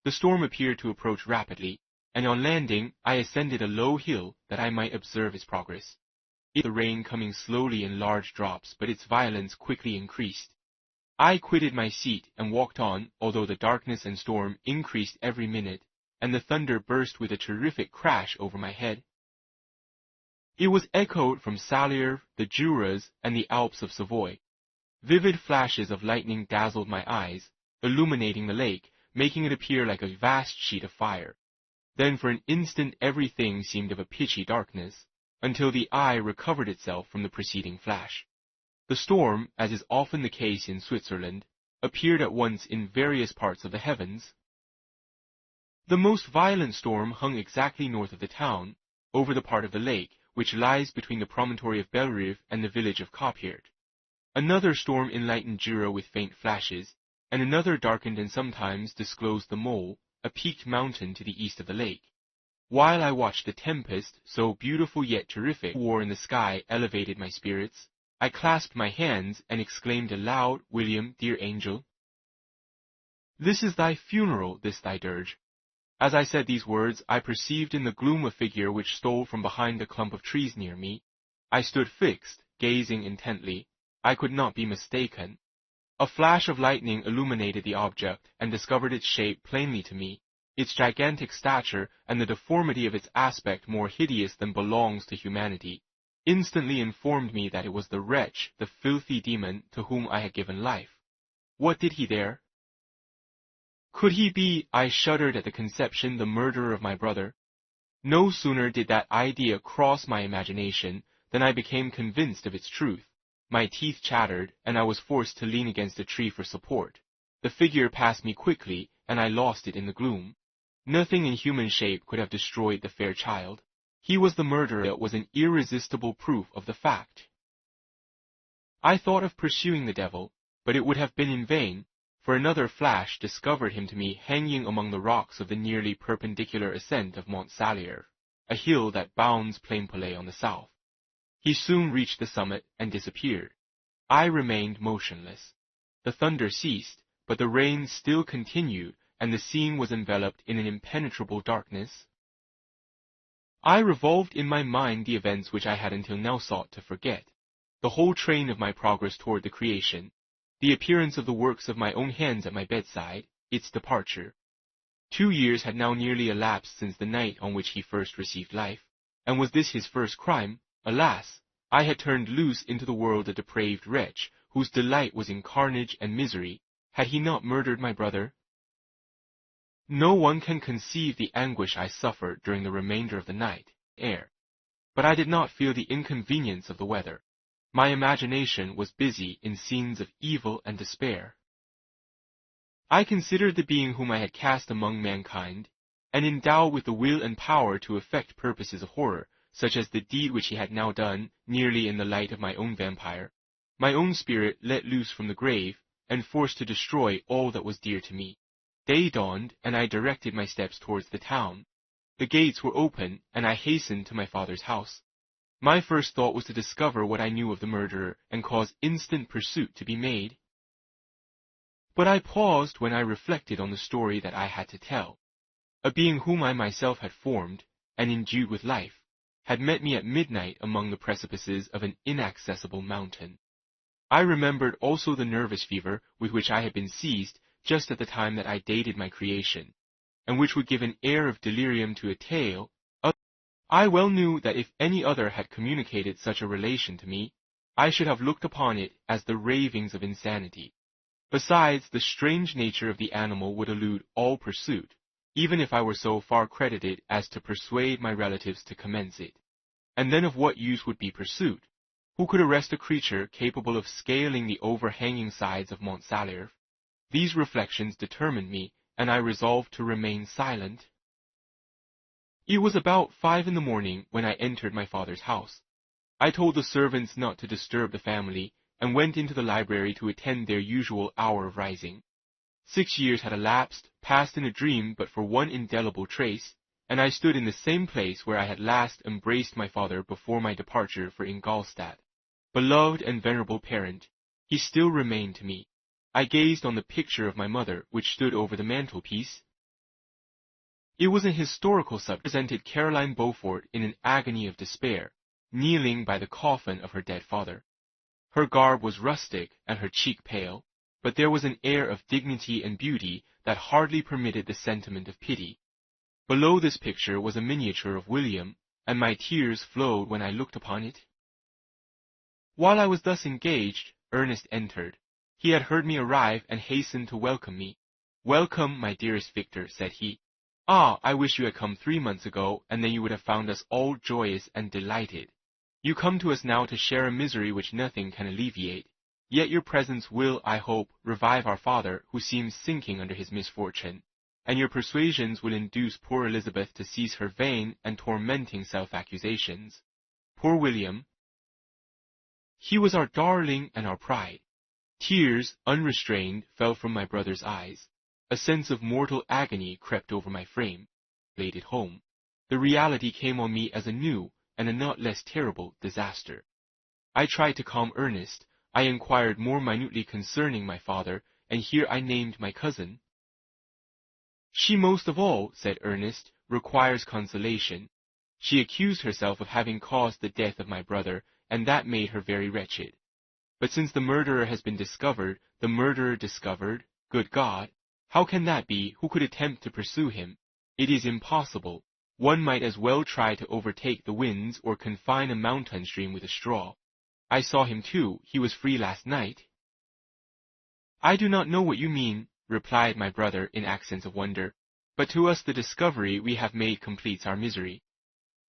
The storm appeared to approach rapidly, and on landing, I ascended a low hill that I might observe its progress. The rain coming slowly in large drops, but its violence quickly increased. I quitted my seat and walked on, although the darkness and storm increased every minute, and the thunder burst with a terrific crash over my head. It was echoed from Salers, the Juras, and the Alps of Savoy. Vivid flashes of lightning dazzled my eyes, illuminating the lake, making it appear like a vast sheet of fire. Then for an instant everything seemed of a pitchy darkness, until the eye recovered itself from the preceding flash. The storm, as is often the case in Switzerland, appeared at once in various parts of the heavens. The most violent storm hung exactly north of the town, over the part of the lake which lies between the promontory of Bellerive and the village of Copiert. Another storm enlightened Jura with faint flashes, and another darkened and sometimes disclosed the Mole, a peaked mountain to the east of the lake. While I watched the tempest, so beautiful yet terrific, war in the sky elevated my spirits. I clasped my hands and exclaimed aloud, "William, dear angel, this is thy funeral, this thy dirge." As I said these words, I perceived in the gloom a figure which stole from behind a clump of trees near me. I stood fixed, gazing intently. I could not be mistaken. A flash of lightning illuminated the object and discovered its shape plainly to me. Its gigantic stature and the deformity of its aspect, more hideous than belongs to humanity, instantly informed me that it was the wretch, the filthy demon, to whom I had given life. What did he there? Could he be, I shuddered at the conception, the murderer of my brother? No sooner did that idea cross my imagination than I became convinced of its truth. My teeth chattered, and I was forced to lean against a tree for support. The figure passed me quickly, and I lost it in the gloom. Nothing in human shape could have destroyed the fair child. He was the murderer. It was an irresistible proof of the fact. I thought of pursuing the devil, but it would have been in vain, for another flash discovered him to me hanging among the rocks of the nearly perpendicular ascent of Mont Salers, a hill that bounds Plainpalais on the south. He soon reached the summit and disappeared. I remained motionless. The thunder ceased, but the rain still continued, and the scene was enveloped in an impenetrable darkness. I revolved in my mind the events which I had until now sought to forget, the whole train of my progress toward the creation, the appearance of the works of my own hands at my bedside, its departure. 2 years had now nearly elapsed since the night on which he first received life, and was this his first crime? Alas! I had turned loose into the world a depraved wretch, whose delight was in carnage and misery. Had he not murdered my brother? No one can conceive the anguish I suffered during the remainder of the night, but I did not feel the inconvenience of the weather. My imagination was busy in scenes of evil and despair. I considered the being whom I had cast among mankind, and endowed with the will and power to effect purposes of horror, such as the deed which he had now done, nearly in the light of my own vampire, my own spirit let loose from the grave, and forced to destroy all that was dear to me. Day dawned, and I directed my steps towards the town. The gates were open, and I hastened to my father's house. My first thought was to discover what I knew of the murderer, and cause instant pursuit to be made. But I paused when I reflected on the story that I had to tell. A being whom I myself had formed, and endued with life, had met me at midnight among the precipices of an inaccessible mountain. I remembered also the nervous fever with which I had been seized just at the time that I dated my creation, and which would give an air of delirium to a tale. I well knew that if any other had communicated such a relation to me, I should have looked upon it as the ravings of insanity. Besides, the strange nature of the animal would elude all pursuit. even if I were so far credited as to persuade my relatives to commence it. And then of what use would be pursuit? Who could arrest a creature capable of scaling the overhanging sides of Mont Salierve? These reflections determined me, and I resolved to remain silent. It was about 5 in the morning when I entered my father's house. I told the servants not to disturb the family, and went into the library to attend their usual hour of rising. 6 years had elapsed, passed in a dream but for one indelible trace, and I stood in the same place where I had last embraced my father before my departure for Ingolstadt. Beloved and venerable parent, he still remained to me. I gazed on the picture of my mother, which stood over the mantelpiece. It was an historical subject, presented Caroline Beaufort in an agony of despair, kneeling by the coffin of her dead father. Her garb was rustic and her cheek pale, but there was an air of dignity and beauty that hardly permitted the sentiment of pity. Below this picture was a miniature of William, and my tears flowed when I looked upon it. While I was thus engaged, Ernest entered. He had heard me arrive and hastened to welcome me. "Welcome, my dearest Victor," said he. "Ah, I wish you had come 3 months ago, and then you would have found us all joyous and delighted. You come to us now to share a misery which nothing can alleviate. Yet your presence will, I hope, revive our father, who seems sinking under his misfortune, and your persuasions will induce poor Elizabeth to cease her vain and tormenting self-accusations. Poor William! He was our darling and our pride." Tears, unrestrained, fell from my brother's eyes. A sense of mortal agony crept over my frame. Laid it home. The reality came on me as a new, and a not less terrible, disaster. I tried to calm Ernest. I inquired more minutely concerning my father, and here I named my cousin. "She most of all," said Ernest, "requires consolation. She accused herself of having caused the death of my brother, and that made her very wretched. But since the murderer has been discovered, the murderer discovered, good God! How can that be? Who could attempt to pursue him? It is impossible. One might as well try to overtake the winds or confine a mountain stream with a straw. I saw him too. He was free last night." "I do not know what you mean," replied my brother in accents of wonder, "but to us the discovery we have made completes our misery.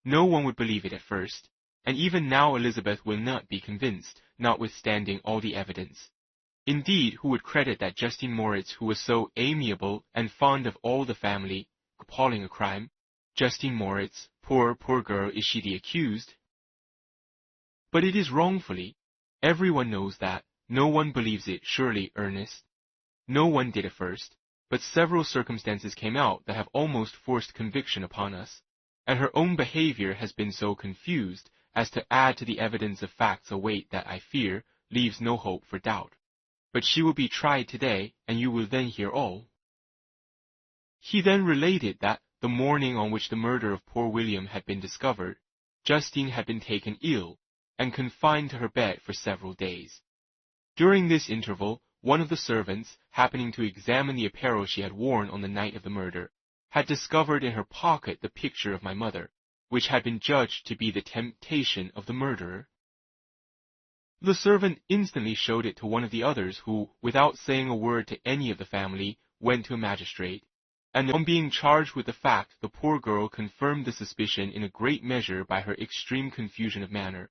No one would believe it at first, and even now Elizabeth will not be convinced, notwithstanding all the evidence. Indeed, who would credit that Justine Moritz, who was so amiable and fond of all the family, appalling a crime? Justine Moritz, poor girl, is she the accused? But it is wrongfully. Everyone knows that. No one believes it, surely, Ernest. No one did at first, but several circumstances came out that have almost forced conviction upon us, and her own behavior has been so confused as to add to the evidence of facts a weight that, I fear, leaves no hope for doubt. But she will be tried today, and you will then hear all." He then related that, the morning on which the murder of poor William had been discovered, Justine had been taken ill, and confined to her bed for several days. During this interval, one of the servants, happening to examine the apparel she had worn on the night of the murder, had discovered in her pocket the picture of my mother, which had been judged to be the temptation of the murderer. The servant instantly showed it to one of the others, who, without saying a word to any of the family, went to a magistrate, and on being charged with the fact, the poor girl confirmed the suspicion in a great measure by her extreme confusion of manner.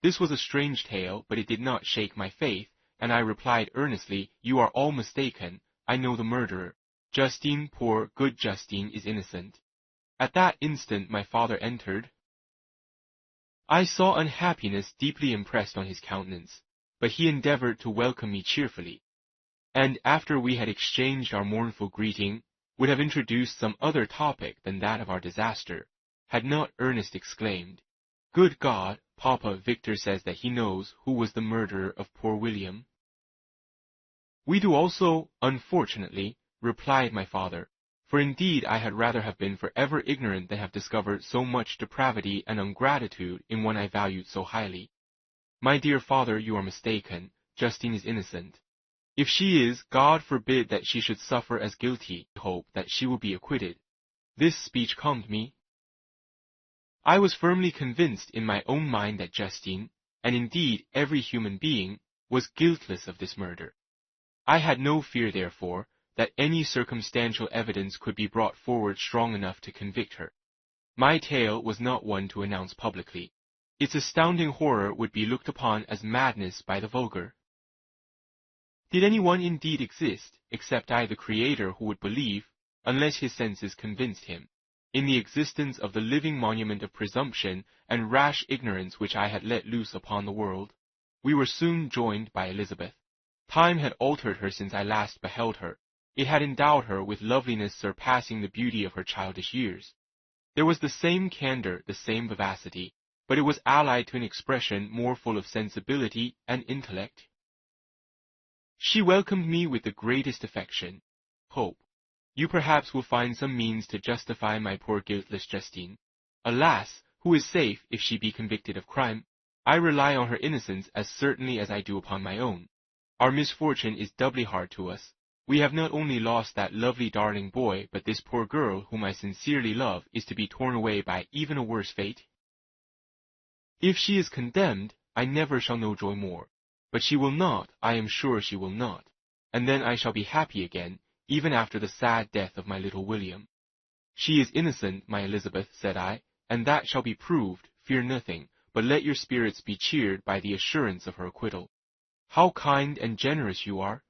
This was a strange tale, but it did not shake my faith, and I replied earnestly, "You are all mistaken. I know the murderer. Justine, poor, good Justine, is innocent." At that instant my father entered. I saw unhappiness deeply impressed on his countenance, but he endeavored to welcome me cheerfully, and after we had exchanged our mournful greeting, would have introduced some other topic than that of our disaster, had not Ernest exclaimed, "Good God, Papa, Victor says that he knows who was the murderer of poor William." "We do also, unfortunately," replied my father, "for indeed I had rather have been forever ignorant than have discovered so much depravity and ingratitude in one I valued so highly. My dear father, you are mistaken. Justine is innocent. If she is, God forbid that she should suffer as guilty. I hope that she will be acquitted." This speech calmed me. I was firmly convinced in my own mind that Justine, and indeed every human being, was guiltless of this murder. I had no fear, therefore, that any circumstantial evidence could be brought forward strong enough to convict her. My tale was not one to announce publicly. Its astounding horror would be looked upon as madness by the vulgar. Did anyone indeed exist, except I the Creator, who would believe, unless his senses convinced him, in the existence of the living monument of presumption and rash ignorance which I had let loose upon the world? We were soon joined by Elizabeth. Time had altered her since I last beheld her. It had endowed her with loveliness surpassing the beauty of her childish years. There was the same candor, the same vivacity, but it was allied to an expression more full of sensibility and intellect. She welcomed me with the greatest affection. Hope, you perhaps will find some means to justify my poor guiltless Justine. Alas, who is safe if she be convicted of crime? I rely on her innocence as certainly as I do upon my own. Our misfortune is doubly hard to us. We have not only lost that lovely darling boy, but this poor girl, whom I sincerely love, is to be torn away by even a worse fate. If she is condemned, I never shall know joy more. But she will not, I am sure she will not, and then I shall be happy again, even after the sad death of my little William. She is innocent, my Elizabeth, said I, and that shall be proved, fear nothing, but let your spirits be cheered by the assurance of her acquittal. How kind and generous you are!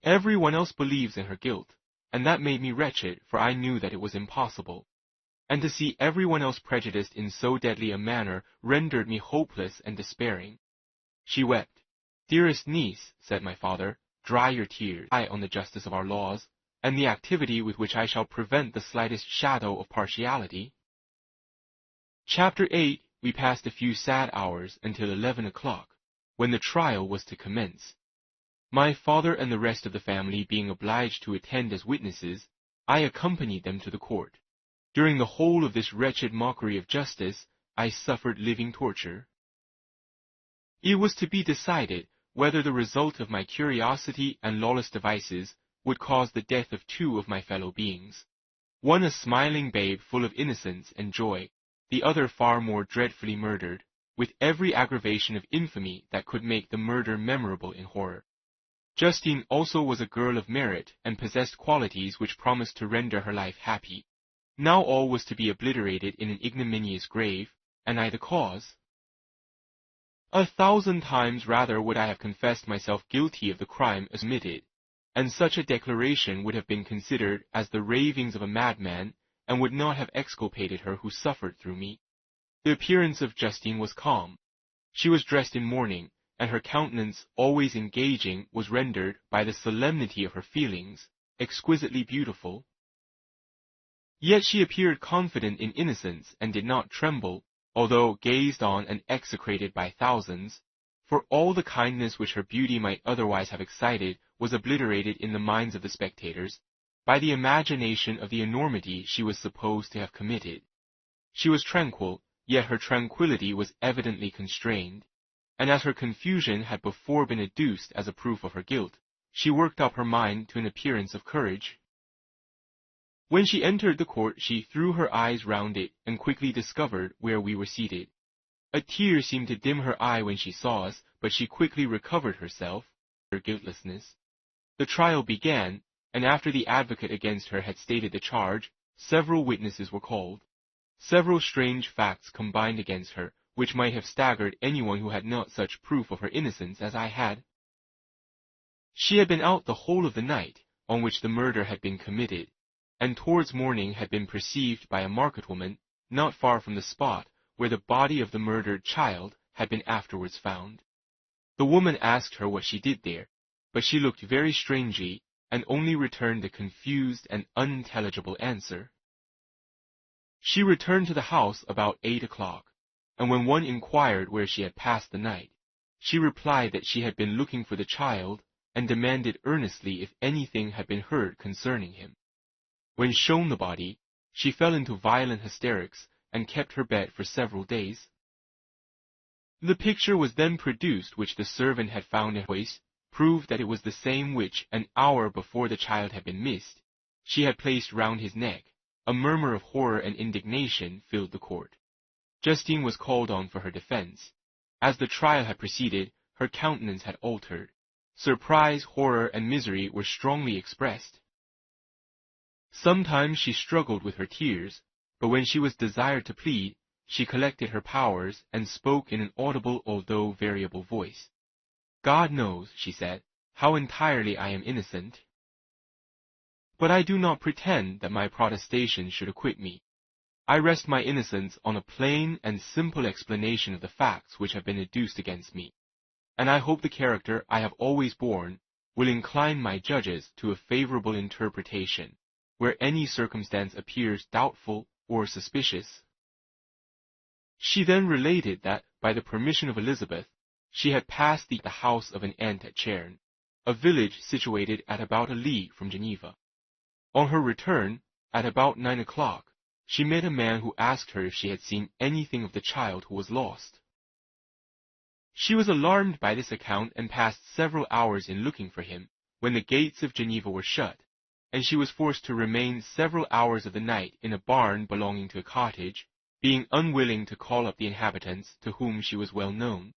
Every one else believes in her guilt, and that made me wretched, for I knew that it was impossible. And to see every one else prejudiced in so deadly a manner rendered me hopeless and despairing. She wept. Dearest niece, said my father, dry your tears. I on the justice of our laws, and the activity with which I shall prevent the slightest shadow of partiality. Chapter 8. We passed a few sad hours until 11 o'clock, when the trial was to commence. My father and the rest of the family being obliged to attend as witnesses, I accompanied them to the court. During the whole of this wretched mockery of justice, I suffered living torture. It was to be decided whether the result of my curiosity and lawless devices would cause the death of two of my fellow beings, one a smiling babe full of innocence and joy, the other far more dreadfully murdered, with every aggravation of infamy that could make the murder memorable in horror. Justine also was a girl of merit and possessed qualities which promised to render her life happy. Now all was to be obliterated in an ignominious grave, and I the cause. 1,000 times rather would I have confessed myself guilty of the crime committed, and such a declaration would have been considered as the ravings of a madman, and would not have exculpated her who suffered through me. The appearance of Justine was calm. She was dressed in mourning, and her countenance, always engaging, was rendered, by the solemnity of her feelings, exquisitely beautiful. Yet she appeared confident in innocence, and did not tremble, although gazed on and execrated by thousands, for all the kindness which her beauty might otherwise have excited was obliterated in the minds of the spectators by the imagination of the enormity she was supposed to have committed. She was tranquil, yet her tranquillity was evidently constrained, and as her confusion had before been adduced as a proof of her guilt, she worked up her mind to an appearance of courage. When she entered the court, she threw her eyes round it and quickly discovered where we were seated. A tear seemed to dim her eye when she saw us, but she quickly recovered herself, her guiltlessness. The trial began, and after the advocate against her had stated the charge, several witnesses were called. Several strange facts combined against her, which might have staggered anyone who had not such proof of her innocence as I had. She had been out the whole of the night on which the murder had been committed, and towards morning had been perceived by a market woman not far from the spot where the body of the murdered child had been afterwards found. The woman asked her what she did there, but she looked very strangely and only returned a confused and unintelligible answer. She returned to the house about 8 o'clock, and when one inquired where she had passed the night, she replied that she had been looking for the child and demanded earnestly if anything had been heard concerning him. When shown the body, she fell into violent hysterics and kept her bed for several days. The picture was then produced which the servant had found in her place, proved that it was the same which, an hour before the child had been missed, she had placed round his neck. A murmur of horror and indignation filled the court. Justine was called on for her defense. As the trial had proceeded, her countenance had altered. Surprise, horror, and misery were strongly expressed. Sometimes she struggled with her tears, but when she was desired to plead, she collected her powers and spoke in an audible although variable voice. God knows, she said, how entirely I am innocent. But I do not pretend that my protestation should acquit me. I rest my innocence on a plain and simple explanation of the facts which have been adduced against me, and I hope the character I have always borne will incline my judges to a favorable interpretation, where any circumstance appears doubtful or suspicious. She then related that, by the permission of Elizabeth, she had passed the house of an aunt at Chairn, a village situated at about a league from Geneva. On her return, at about 9 o'clock, she met a man who asked her if she had seen anything of the child who was lost. She was alarmed by this account and passed several hours in looking for him, when the gates of Geneva were shut, and she was forced to remain several hours of the night in a barn belonging to a cottage, being unwilling to call up the inhabitants to whom she was well known.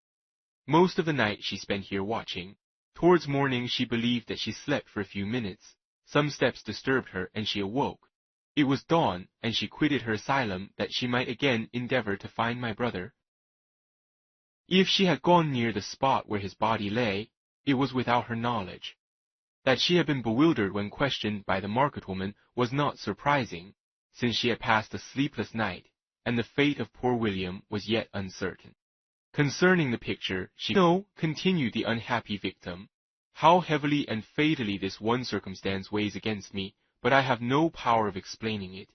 Most of the night she spent here watching. Towards morning she believed that she slept for a few minutes. Some steps disturbed her, and she awoke. It was dawn, and she quitted her asylum that she might again endeavor to find my brother. If she had gone near the spot where his body lay, it was without her knowledge. That she had been bewildered when questioned by the market-woman was not surprising, since she had passed a sleepless night, and the fate of poor William was yet uncertain. Concerning the picture, she continued the unhappy victim, how heavily and fatally this one circumstance weighs against me, but I have no power of explaining it.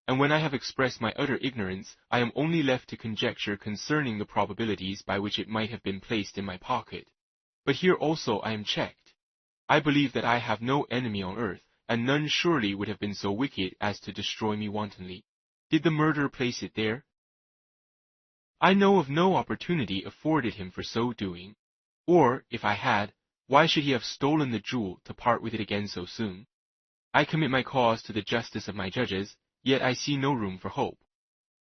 And when I have expressed my utter ignorance, I am only left to conjecture concerning the probabilities by which it might have been placed in my pocket. But here also I am checked. I believe that I have no enemy on earth, and none surely would have been so wicked as to destroy me wantonly. Did the murderer place it there? I know of no opportunity afforded him for so doing, or, if I had, why should he have stolen the jewel to part with it again so soon? I commit my cause to the justice of my judges, yet I see no room for hope.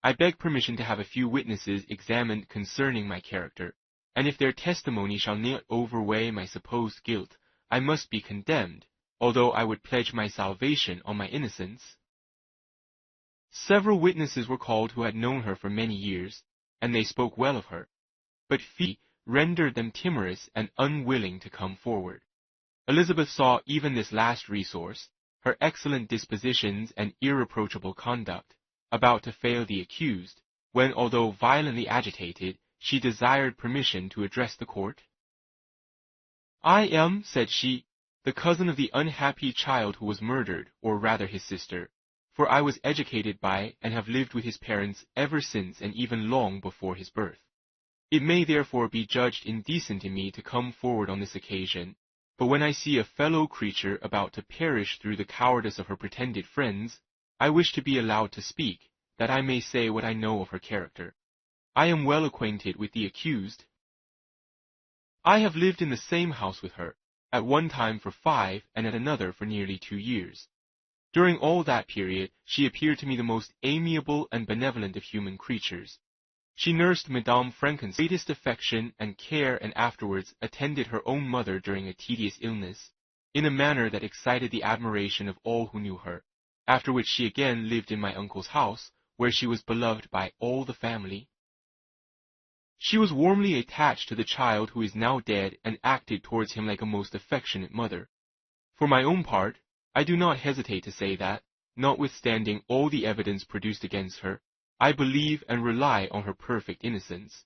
I beg permission to have a few witnesses examined concerning my character, and if their testimony shall not overweigh my supposed guilt, I must be condemned, although I would pledge my salvation on my innocence. Several witnesses were called who had known her for many years, and they spoke well of her, but fee rendered them timorous and unwilling to come forward. Elizabeth saw even this last resource, her excellent dispositions and irreproachable conduct, about to fail the accused, when, although violently agitated, she desired permission to address the court. I am, said she, the cousin of the unhappy child who was murdered, or rather his sister, for I was educated by and have lived with his parents ever since and even long before his birth. It may therefore be judged indecent in me to come forward on this occasion, but when I see a fellow creature about to perish through the cowardice of her pretended friends, I wish to be allowed to speak, that I may say what I know of her character. I am well acquainted with the accused. I have lived in the same house with her, at one time for 5 and at another for nearly 2 years. During all that period, she appeared to me the most amiable and benevolent of human creatures. She nursed Madame Frankenstein's greatest affection and care, and afterwards attended her own mother during a tedious illness, in a manner that excited the admiration of all who knew her, after which she again lived in my uncle's house, where she was beloved by all the family. She was warmly attached to the child who is now dead, and acted towards him like a most affectionate mother. For my own part, I do not hesitate to say that, notwithstanding all the evidence produced against her, I believe and rely on her perfect innocence.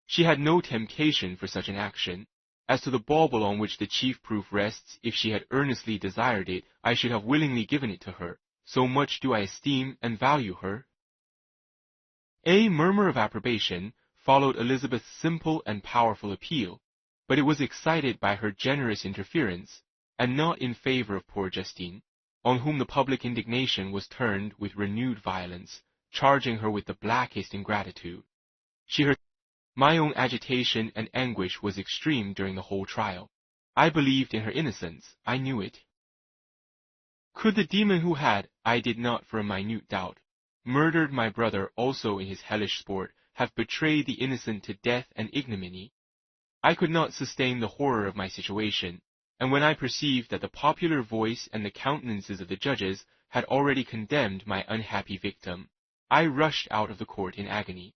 She had no temptation for such an action. As to the bauble on which the chief proof rests, if she had earnestly desired it, I should have willingly given it to her. So much do I esteem and value her. A murmur of approbation followed Elizabeth's simple and powerful appeal, but it was excited by her generous interference, and not in favor of poor Justine, on whom the public indignation was turned with renewed violence, charging her with the blackest ingratitude. My own agitation and anguish was extreme during the whole trial. I believed in her innocence, I knew it. Could the demon who had, I did not for a minute doubt, murdered my brother also in his hellish sport, have betrayed the innocent to death and ignominy? I could not sustain the horror of my situation, and when I perceived that the popular voice and the countenances of the judges had already condemned my unhappy victim, I rushed out of the court in agony.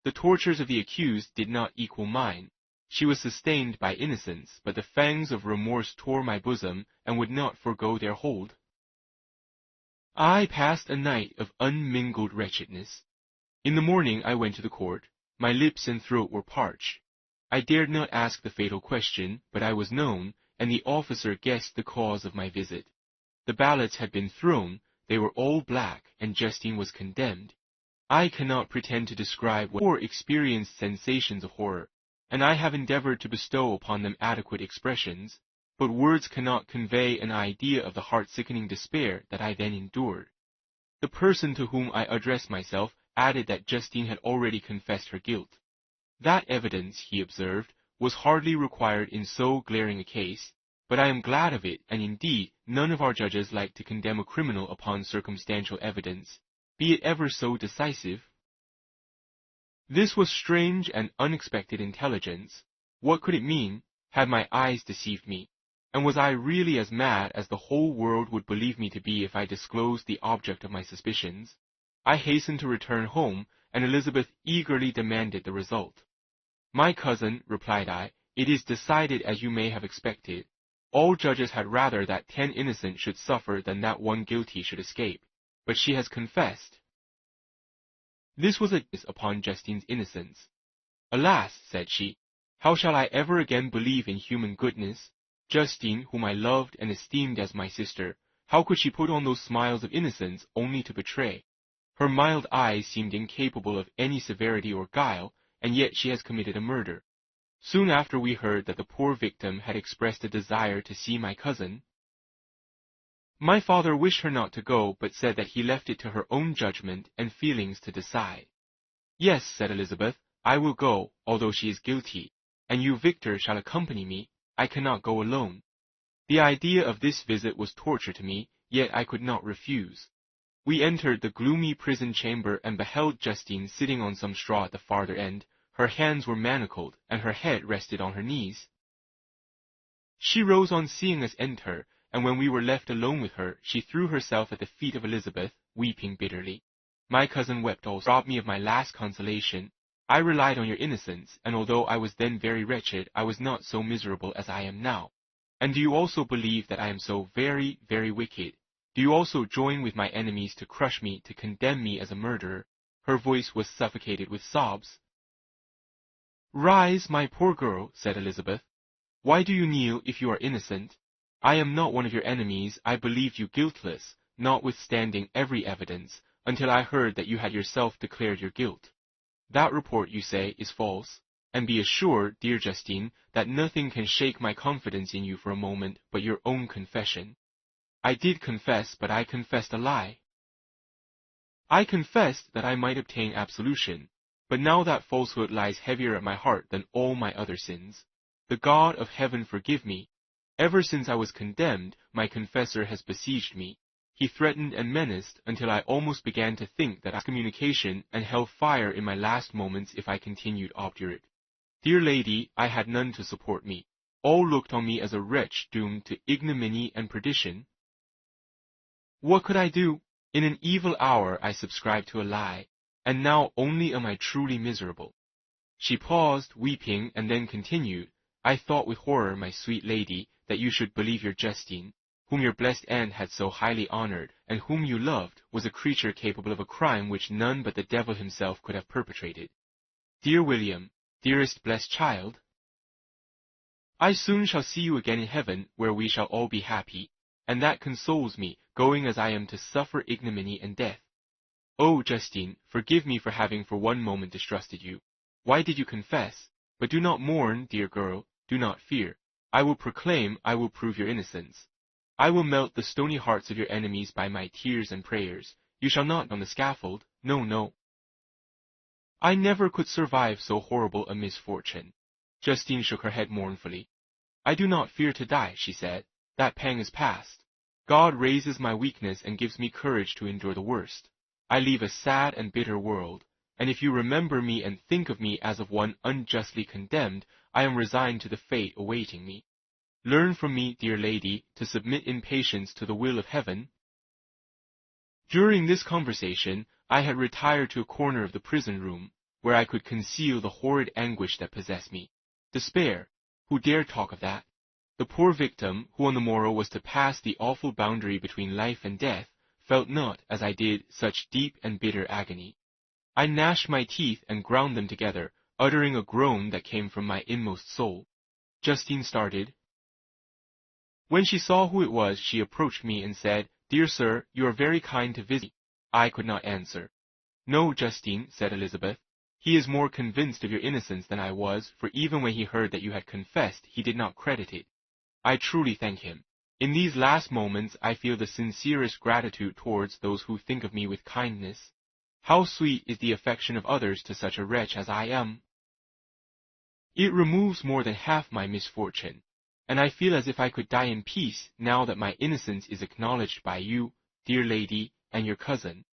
The tortures of the accused did not equal mine. She was sustained by innocence, but the fangs of remorse tore my bosom and would not forego their hold. I passed a night of unmingled wretchedness. In the morning I went to the court. My lips and throat were parched. I dared not ask the fatal question, but I was known, and the officer guessed the cause of my visit. The ballots had been thrown, they were all black, and Justine was condemned. I cannot pretend to describe or experienced sensations of horror, and I have endeavored to bestow upon them adequate expressions, but words cannot convey an idea of the heart-sickening despair that I then endured. The person to whom I addressed myself added that Justine had already confessed her guilt. That evidence, he observed, was hardly required in so glaring a case, but I am glad of it, and indeed none of our judges like to condemn a criminal upon circumstantial evidence, be it ever so decisive. This was strange and unexpected intelligence. What could it mean? Had my eyes deceived me? And was I really as mad as the whole world would believe me to be if I disclosed the object of my suspicions? I hastened to return home, and Elizabeth eagerly demanded the result. My cousin, replied I, it is decided as you may have expected. All judges had rather that 10 innocent should suffer than that one guilty should escape. But she has confessed. This was a diss upon Justine's innocence. Alas, said she, how shall I ever again believe in human goodness? Justine, whom I loved and esteemed as my sister, how could she put on those smiles of innocence only to betray? Her mild eyes seemed incapable of any severity or guile, and yet she has committed a murder. Soon after we heard that the poor victim had expressed a desire to see my cousin. My father wished her not to go, but said that he left it to her own judgment and feelings to decide. Yes, said Elizabeth, I will go, although she is guilty, and you, Victor, shall accompany me. I cannot go alone. The idea of this visit was torture to me, yet I could not refuse. We entered the gloomy prison chamber and beheld Justine sitting on some straw at the farther end. Her hands were manacled, and her head rested on her knees. She rose on seeing us enter, and when we were left alone with her, she threw herself at the feet of Elizabeth, weeping bitterly. My cousin wept also, robbed me of my last consolation. I relied on your innocence, and although I was then very wretched, I was not so miserable as I am now. And do you also believe that I am so very, very wicked? Do you also join with my enemies to crush me, to condemn me as a murderer? Her voice was suffocated with sobs. Rise, my poor girl, said Elizabeth. Why do you kneel if you are innocent? I am not one of your enemies. I believed you guiltless, notwithstanding every evidence, until I heard that you had yourself declared your guilt. That report, you say, is false, and be assured, dear Justine, that nothing can shake my confidence in you for a moment but your own confession. I did confess, but I confessed a lie. I confessed that I might obtain absolution, but now that falsehood lies heavier at my heart than all my other sins. The God of heaven forgive me. Ever since I was condemned, my confessor has besieged me. He threatened and menaced until I almost began to think that excommunication and hell fire in my last moments if I continued obdurate. Dear lady, I had none to support me. All looked on me as a wretch doomed to ignominy and perdition. What could I do? In an evil hour I subscribed to a lie, and now only am I truly miserable. She paused, weeping, and then continued, I thought with horror, my sweet lady, that you should believe your Justine, whom your blessed aunt had so highly honored, and whom you loved, was a creature capable of a crime which none but the devil himself could have perpetrated. Dear William, dearest blessed child, I soon shall see you again in heaven, where we shall all be happy, and that consoles me, going as I am to suffer ignominy and death. Oh, Justine, forgive me for having for one moment distrusted you. Why did you confess? But do not mourn, dear girl, do not fear. I will proclaim, I will prove your innocence. I will melt the stony hearts of your enemies by my tears and prayers. You shall not on the scaffold. No, no. I never could survive so horrible a misfortune. Justine shook her head mournfully. I do not fear to die, she said. That pang is past. God raises my weakness and gives me courage to endure the worst. I leave a sad and bitter world, and if you remember me and think of me as of one unjustly condemned, I am resigned to the fate awaiting me. learn from me, dear lady, to submit in patience to the will of heaven." During this conversation, I had retired to a corner of the prison room, where I could conceal the horrid anguish that possessed me. Despair! Who dare talk of that? The poor victim, who on the morrow was to pass the awful boundary between life and death, felt not, as I did, such deep and bitter agony. I gnashed my teeth and ground them together, uttering a groan that came from my inmost soul. Justine started. When she saw who it was, she approached me and said, "Dear sir, you are very kind to visit me." I could not answer. "No, Justine," said Elizabeth. "He is more convinced of your innocence than I was, for even when he heard that you had confessed, he did not credit it. I truly thank him. In these last moments I feel the sincerest gratitude towards those who think of me with kindness. How sweet is the affection of others to such a wretch as I am! It removes more than half my misfortune, and I feel as if I could die in peace now that my innocence is acknowledged by you, dear lady, and your cousin."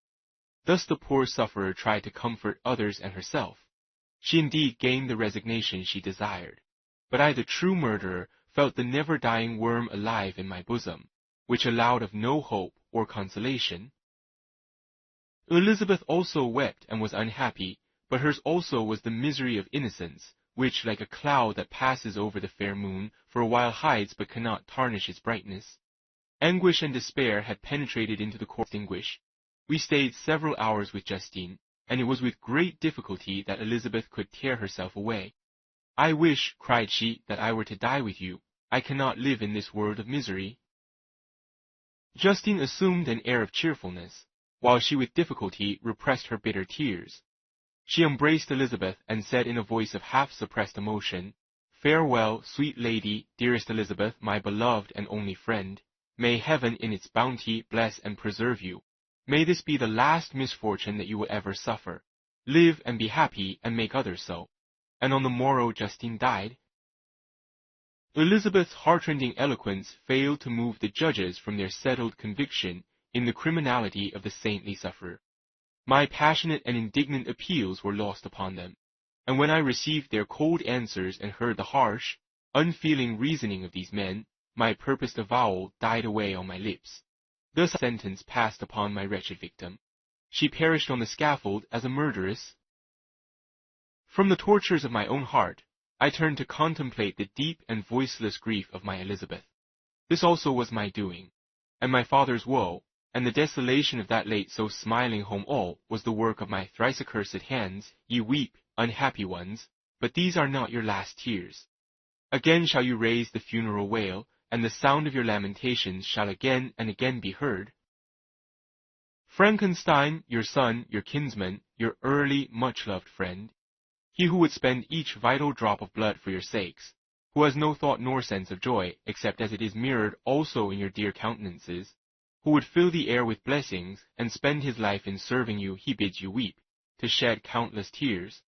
Thus the poor sufferer tried to comfort others and herself. She indeed gained the resignation she desired. But I, the true murderer, felt the never-dying worm alive in my bosom, which allowed of no hope or consolation. Elizabeth also wept and was unhappy, but hers also was the misery of innocence, which, like a cloud that passes over the fair moon, for a while hides but cannot tarnish its brightness. Anguish and despair had penetrated into the corpse extinguished. We stayed several hours with Justine, and it was with great difficulty that Elizabeth could tear herself away. "I wish," cried she, "that I were to die with you. I cannot live in this world of misery." Justine assumed an air of cheerfulness, while she with difficulty repressed her bitter tears. She embraced Elizabeth and said in a voice of half-suppressed emotion, "Farewell, sweet lady, dearest Elizabeth, my beloved and only friend. May heaven in its bounty bless and preserve you. May this be the last misfortune that you will ever suffer. Live and be happy and make others so." And on the morrow Justine died. Elizabeth's heartrending eloquence failed to move the judges from their settled conviction in the criminality of the saintly sufferer. My passionate and indignant appeals were lost upon them, and when I received their cold answers and heard the harsh, unfeeling reasoning of these men, my purposed avowal died away on my lips. Thus sentence passed upon my wretched victim. She perished on the scaffold as a murderess. From the tortures of my own heart, I turned to contemplate the deep and voiceless grief of my Elizabeth. This also was my doing, and my father's woe, and the desolation of that late so smiling home all was the work of my thrice accursed hands. Ye weep, unhappy ones, but these are not your last tears. Again shall you raise the funeral wail, and the sound of your lamentations shall again and again be heard. Frankenstein, your son, your kinsman, your early, much-loved friend, he who would spend each vital drop of blood for your sakes, who has no thought nor sense of joy, except as it is mirrored also in your dear countenances, who would fill the air with blessings, and spend his life in serving you, he bids you weep, to shed countless tears.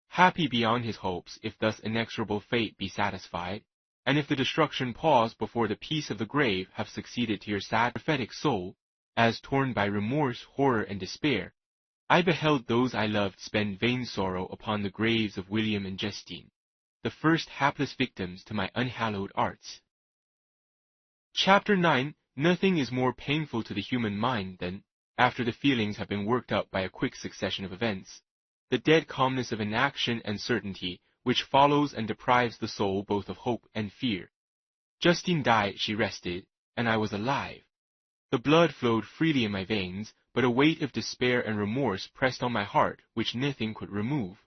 Happy beyond his hopes, if thus inexorable fate be satisfied, and if the destruction pause before the peace of the grave have succeeded to your sad prophetic soul, as torn by remorse, horror, and despair, I beheld those I loved spend vain sorrow upon the graves of William and Justine, the first hapless victims to my unhallowed arts. Chapter 9. Nothing is more painful to the human mind than, after the feelings have been worked up by a quick succession of events, the dead calmness of inaction and certainty which follows and deprives the soul both of hope and fear. Justine died, she rested, and I was alive. The blood flowed freely in my veins, but a weight of despair and remorse pressed on my heart which nothing could remove.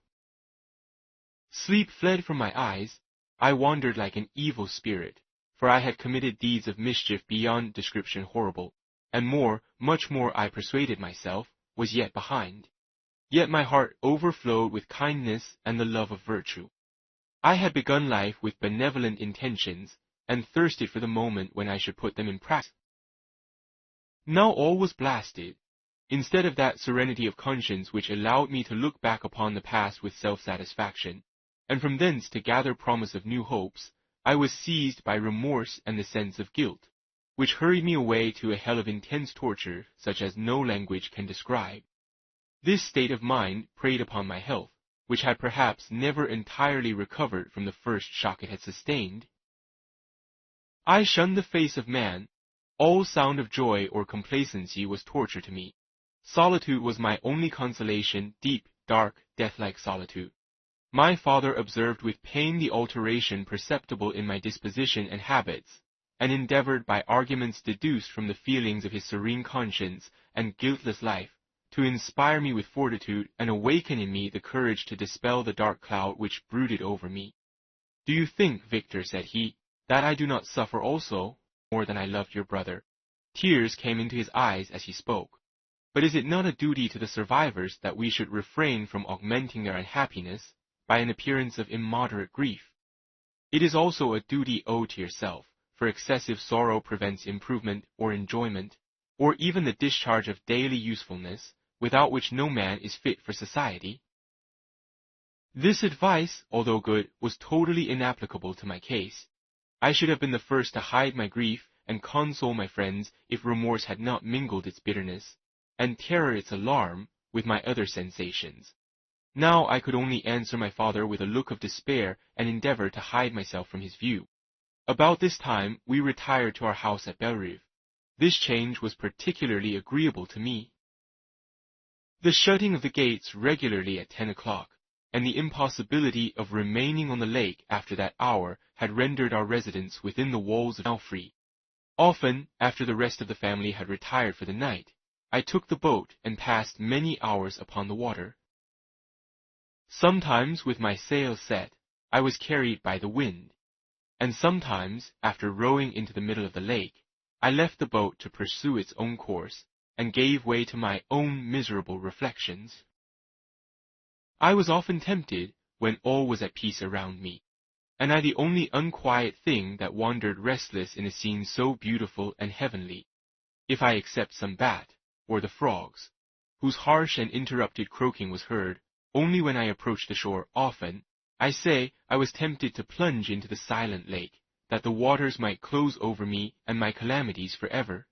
Sleep fled from my eyes. I wandered like an evil spirit, for I had committed deeds of mischief beyond description horrible, and more, much more, I persuaded myself, was yet behind. Yet my heart overflowed with kindness and the love of virtue. I had begun life with benevolent intentions, and thirsted for the moment when I should put them in practice. Now all was blasted. Instead of that serenity of conscience which allowed me to look back upon the past with self-satisfaction, and from thence to gather promise of new hopes, I was seized by remorse and the sense of guilt, which hurried me away to a hell of intense torture such as no language can describe. This state of mind preyed upon my health, which had perhaps never entirely recovered from the first shock it had sustained. I shunned the face of man. All sound of joy or complacency was torture to me. Solitude was my only consolation, deep, dark, death-like solitude. My father observed with pain the alteration perceptible in my disposition and habits, and endeavored by arguments deduced from the feelings of his serene conscience and guiltless life, to inspire me with fortitude and awaken in me the courage to dispel the dark cloud which brooded over me. Do you think, Victor, said he, that I do not suffer also, more than I loved your brother? Tears came into his eyes as he spoke. But is it not a duty to the survivors that we should refrain from augmenting their unhappiness by an appearance of immoderate grief? It is also a duty owed to yourself, for excessive sorrow prevents improvement or enjoyment, or even the discharge of daily usefulness, without which no man is fit for society. This advice, although good, was totally inapplicable to my case. I should have been the first to hide my grief and console my friends if remorse had not mingled its bitterness, and terror its alarm, with my other sensations. Now I could only answer my father with a look of despair and endeavor to hide myself from his view. About this time we retired to our house at Bellerive. This change was particularly agreeable to me. The shutting of the gates regularly at 10 o'clock, and the impossibility of remaining on the lake after that hour had rendered our residence within the walls now free. Often, after the rest of the family had retired for the night, I took the boat and passed many hours upon the water. Sometimes, with my sails set, I was carried by the wind, and sometimes, after rowing into the middle of the lake, I left the boat to pursue its own course, and gave way to my own miserable reflections. I was often tempted, when all was at peace around me, and I the only unquiet thing that wandered restless in a scene so beautiful and heavenly, if I except some bat, or the frogs, whose harsh and interrupted croaking was heard only when I approached the shore. Often, I say, I was tempted to plunge into the silent lake, that the waters might close over me and my calamities forever.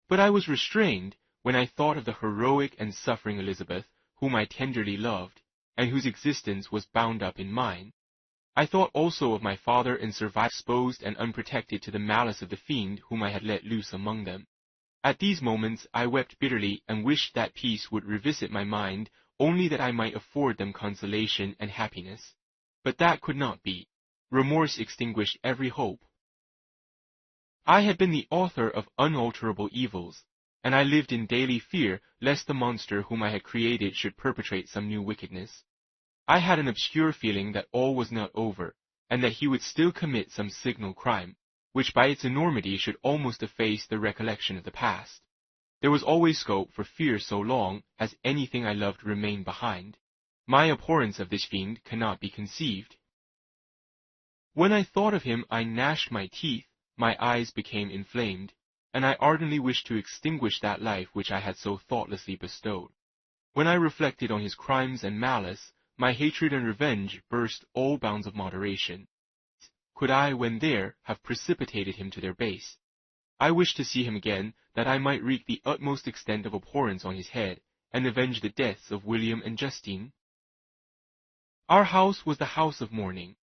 But I was restrained when I thought of the heroic and suffering Elizabeth, whom I tenderly loved, and whose existence was bound up in mine. I thought also of my father and survived exposed and unprotected to the malice of the fiend whom I had let loose among them. At these moments I wept bitterly and wished that peace would revisit my mind, only that I might afford them consolation and happiness. But that could not be. Remorse extinguished every hope. I had been the author of unalterable evils, and I lived in daily fear lest the monster whom I had created should perpetrate some new wickedness. I had an obscure feeling that all was not over, and that he would still commit some signal crime, which by its enormity should almost efface the recollection of the past. There was always scope for fear so long as anything I loved remained behind. My abhorrence of this fiend cannot be conceived. When I thought of him, I gnashed my teeth, my eyes became inflamed, and I ardently wished to extinguish that life which I had so thoughtlessly bestowed. When I reflected on his crimes and malice, my hatred and revenge burst all bounds of moderation. Could I, when there, have precipitated him to their base? I wished to see him again, that I might wreak the utmost extent of abhorrence on his head, and avenge the deaths of William and Justine. Our house was the house of mourning.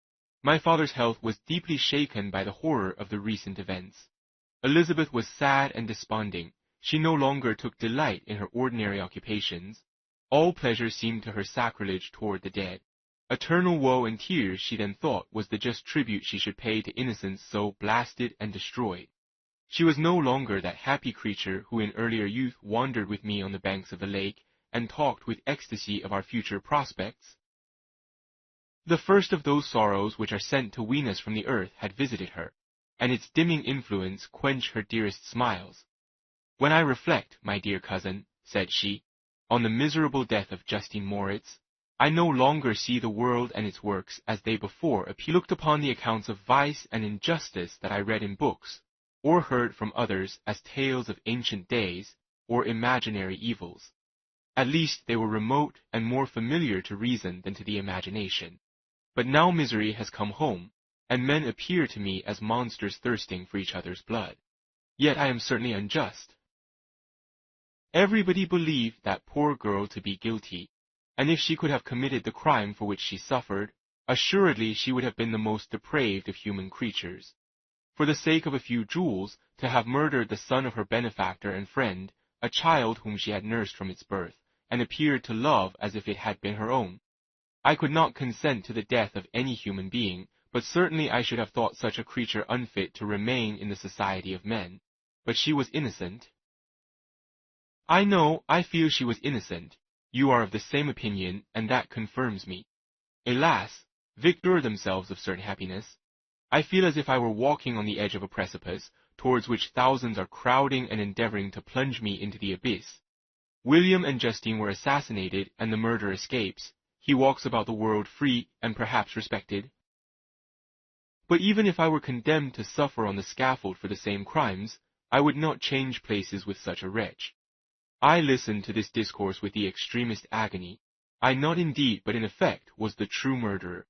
My father's health was deeply shaken by the horror of the recent events. Elizabeth was sad and desponding. She no longer took delight in her ordinary occupations. All pleasure seemed to her sacrilege toward the dead. Eternal woe and tears, she then thought, was the just tribute she should pay to innocence so blasted and destroyed. She was no longer that happy creature who in earlier youth wandered with me on the banks of the lake and talked with ecstasy of our future prospects. The first of those sorrows which are sent to wean us from the earth had visited her, and its dimming influence quenched her dearest smiles. When I reflect, my dear cousin, said she, on the miserable death of Justine Moritz, I no longer see the world and its works as they before appeared. Looked upon the accounts of vice and injustice that I read in books, or heard from others as tales of ancient days, or imaginary evils. At least they were remote and more familiar to reason than to the imagination. But now misery has come home, and men appear to me as monsters thirsting for each other's blood. Yet I am certainly unjust. Everybody believed that poor girl to be guilty, and if she could have committed the crime for which she suffered, assuredly she would have been the most depraved of human creatures. for the sake of a few jewels, to have murdered the son of her benefactor and friend, a child whom she had nursed from its birth, and appeared to love as if it had been her own. I could not consent to the death of any human being, but certainly I should have thought such a creature unfit to remain in the society of men. But she was innocent. I know, I feel she was innocent. You are of the same opinion, and that confirms me. Alas, victor themselves of certain happiness. I feel as if I were walking on the edge of a precipice, towards which thousands are crowding and endeavoring to plunge me into the abyss. William and Justine were assassinated, and the murderer escapes. He walks about the world free and perhaps respected. But even if I were condemned to suffer on the scaffold for the same crimes, I would not change places with such a wretch. I listened to this discourse with the extremest agony. I not indeed, but in effect, was the true murderer.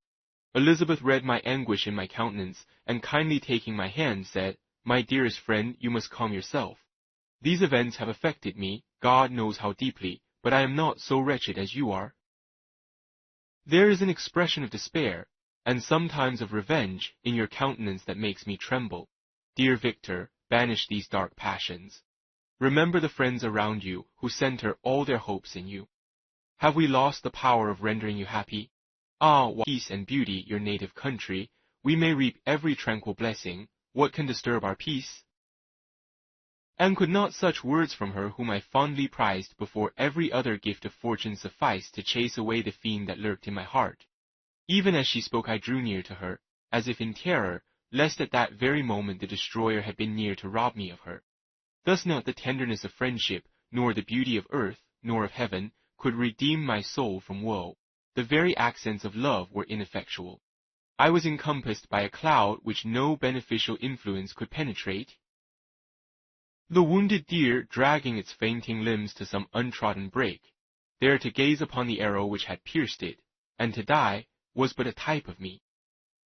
Elizabeth read my anguish in my countenance, and kindly taking my hand, said, "My dearest friend, you must calm yourself. These events have affected me, God knows how deeply, but I am not so wretched as you are. There is an expression of despair, and sometimes of revenge, in your countenance that makes me tremble. Dear Victor, banish these dark passions. Remember the friends around you who center all their hopes in you. Have we lost the power of rendering you happy? Ah, peace and beauty, your native country, we may reap every tranquil blessing. What can disturb our peace?" And could not such words from her whom I fondly prized before every other gift of fortune suffice to chase away the fiend that lurked in my heart? Even as she spoke I drew near to her, as if in terror, lest at that very moment the destroyer had been near to rob me of her. Thus not the tenderness of friendship, nor the beauty of earth, nor of heaven, could redeem my soul from woe. The very accents of love were ineffectual. I was encompassed by a cloud which no beneficial influence could penetrate. The wounded deer dragging its fainting limbs to some untrodden brake, there to gaze upon the arrow which had pierced it, and to die, was but a type of me.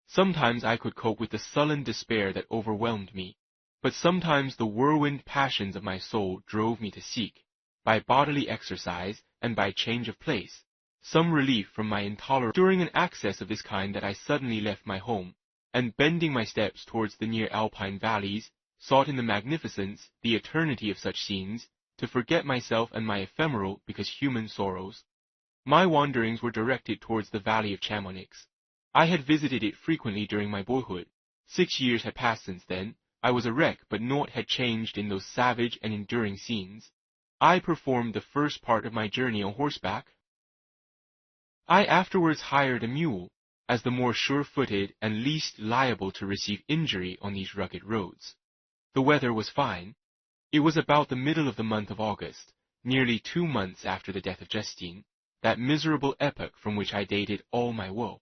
Sometimes I could cope with the sullen despair that overwhelmed me, but sometimes the whirlwind passions of my soul drove me to seek, by bodily exercise and by change of place, some relief from my intolerable. During an access of this kind that I suddenly left my home, and bending my steps towards the near alpine valleys, sought in the magnificence, the eternity of such scenes, to forget myself and my ephemeral because human sorrows. My wanderings were directed towards the valley of Chamonix. I had visited it frequently during my boyhood. 6 years had passed since then. I was a wreck, but naught had changed in those savage and enduring scenes. I performed the first part of my journey on horseback. I afterwards hired a mule, as the more sure-footed and least liable to receive injury on these rugged roads. The weather was fine. It was about the middle of the month of August, nearly 2 months after the death of Justine, that miserable epoch from which I dated all my woe.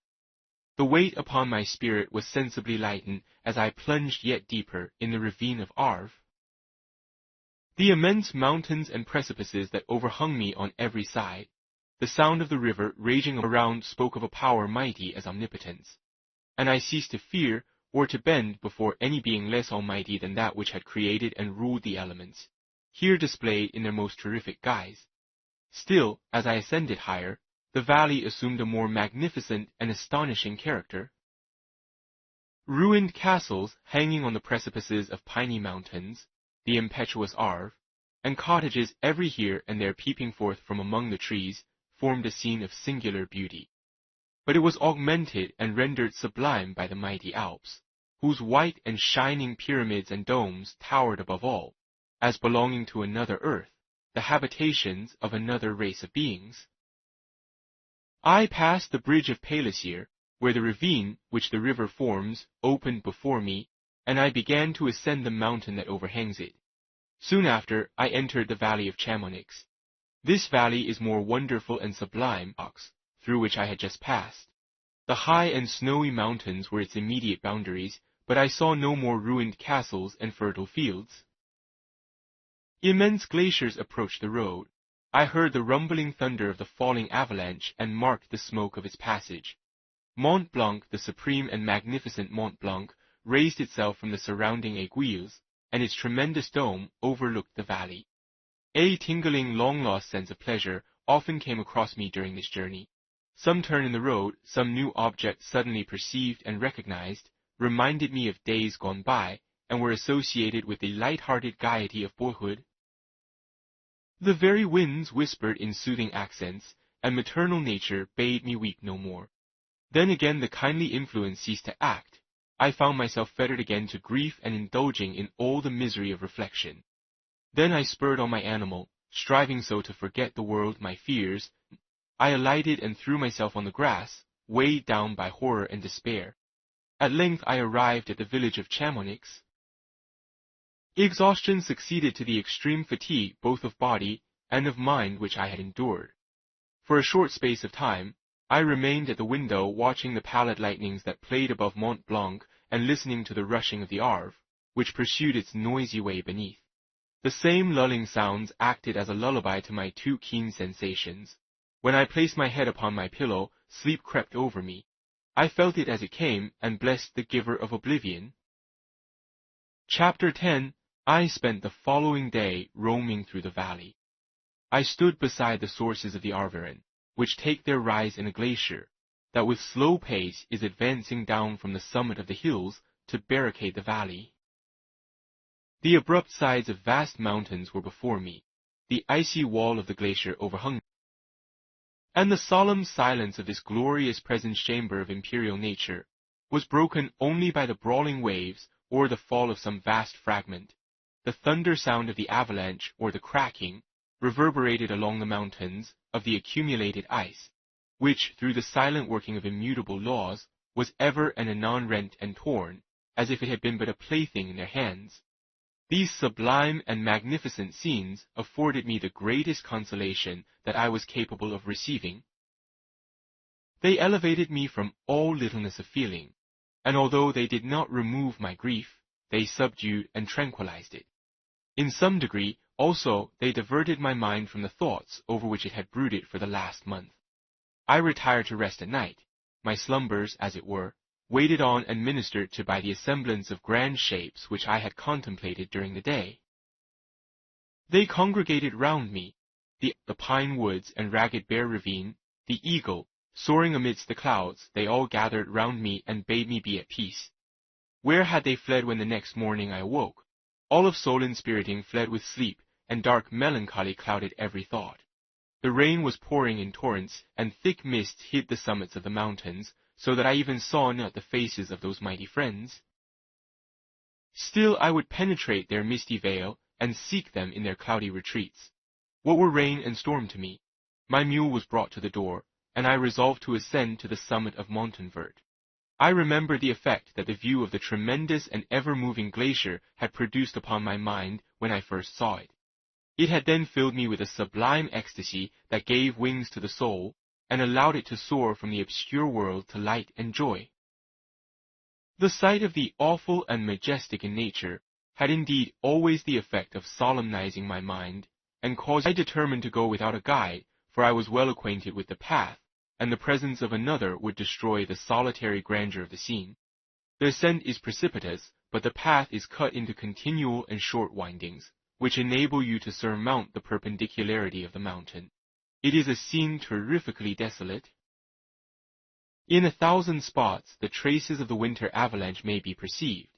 The weight upon my spirit was sensibly lightened as I plunged yet deeper in the ravine of Arve. The immense mountains and precipices that overhung me on every side, the sound of the river raging around spoke of a power mighty as omnipotence, and I ceased to fear or to bend before any being less almighty than that which had created and ruled the elements, here displayed in their most terrific guise. Still, as I ascended higher, the valley assumed a more magnificent and astonishing character. Ruined castles hanging on the precipices of piny mountains, the impetuous Arve, and cottages every here and there peeping forth from among the trees, formed a scene of singular beauty. But it was augmented and rendered sublime by the mighty Alps, whose white and shining pyramids and domes towered above all, as belonging to another earth, the habitations of another race of beings. I passed the bridge of Palisier, where the ravine which the river forms opened before me, and I began to ascend the mountain that overhangs it. Soon after, I entered the valley of Chamonix. This valley is more wonderful and sublime, through which I had just passed. The high and snowy mountains were its immediate boundaries, but I saw no more ruined castles and fertile fields. Immense glaciers approached the road. I heard the rumbling thunder of the falling avalanche and marked the smoke of its passage. Mont Blanc, the supreme and magnificent Mont Blanc, raised itself from the surrounding aiguilles, and its tremendous dome overlooked the valley. A tingling, long-lost sense of pleasure often came across me during this journey. Some turn in the road, some new object suddenly perceived and recognized, reminded me of days gone by, and were associated with the light-hearted gaiety of boyhood. The very winds whispered in soothing accents, and maternal nature bade me weep no more. Then again the kindly influence ceased to act. I found myself fettered again to grief and indulging in all the misery of reflection. Then I spurred on my animal, striving so to forget the world, my fears. I alighted and threw myself on the grass, weighed down by horror and despair. At length I arrived at the village of Chamonix. Exhaustion succeeded to the extreme fatigue both of body and of mind which I had endured. For a short space of time, I remained at the window watching the pallid lightnings that played above Mont Blanc and listening to the rushing of the Arve, which pursued its noisy way beneath. The same lulling sounds acted as a lullaby to my too keen sensations. When I placed my head upon my pillow, sleep crept over me. I felt it as it came, and blessed the giver of oblivion. Chapter 10. I spent the following day roaming through the valley. I stood beside the sources of the Arveiron, which take their rise in a glacier, that with slow pace is advancing down from the summit of the hills to barricade the valley. The abrupt sides of vast mountains were before me, the icy wall of the glacier overhung me, and the solemn silence of this glorious presence chamber of imperial nature was broken only by the brawling waves or the fall of some vast fragment. The thunder sound of the avalanche or the cracking reverberated along the mountains of the accumulated ice, which, through the silent working of immutable laws, was ever and anon rent and torn, as if it had been but a plaything in their hands. These sublime and magnificent scenes afforded me the greatest consolation that I was capable of receiving. They elevated me from all littleness of feeling, and although they did not remove my grief, they subdued and tranquilized it. In some degree, also, they diverted my mind from the thoughts over which it had brooded for the last month. I retired to rest at night, my slumbers, as it were, waited on and ministered to by the assemblance of grand shapes which I had contemplated during the day. They congregated round me, the pine woods and ragged bear ravine, the eagle, soaring amidst the clouds, they all gathered round me and bade me be at peace. Where had they fled when the next morning I awoke? All of soul inspiriting fled with sleep, and dark melancholy clouded every thought. The rain was pouring in torrents, and thick mists hid the summits of the mountains, so that I even saw not the faces of those mighty friends. Still I would penetrate their misty veil, and seek them in their cloudy retreats. What were rain and storm to me? My mule was brought to the door, and I resolved to ascend to the summit of Montanvert. I remembered the effect that the view of the tremendous and ever-moving glacier had produced upon my mind when I first saw it. It had then filled me with a sublime ecstasy that gave wings to the soul, and allowed it to soar from the obscure world to light and joy. The sight of the awful and majestic in nature had indeed always the effect of solemnizing my mind, and caused I determined to go without a guide, for I was well acquainted with the path, and the presence of another would destroy the solitary grandeur of the scene. The ascent is precipitous, but the path is cut into continual and short windings, which enable you to surmount the perpendicularity of the mountain. It is a scene terrifically desolate. In 1,000 spots the traces of the winter avalanche may be perceived,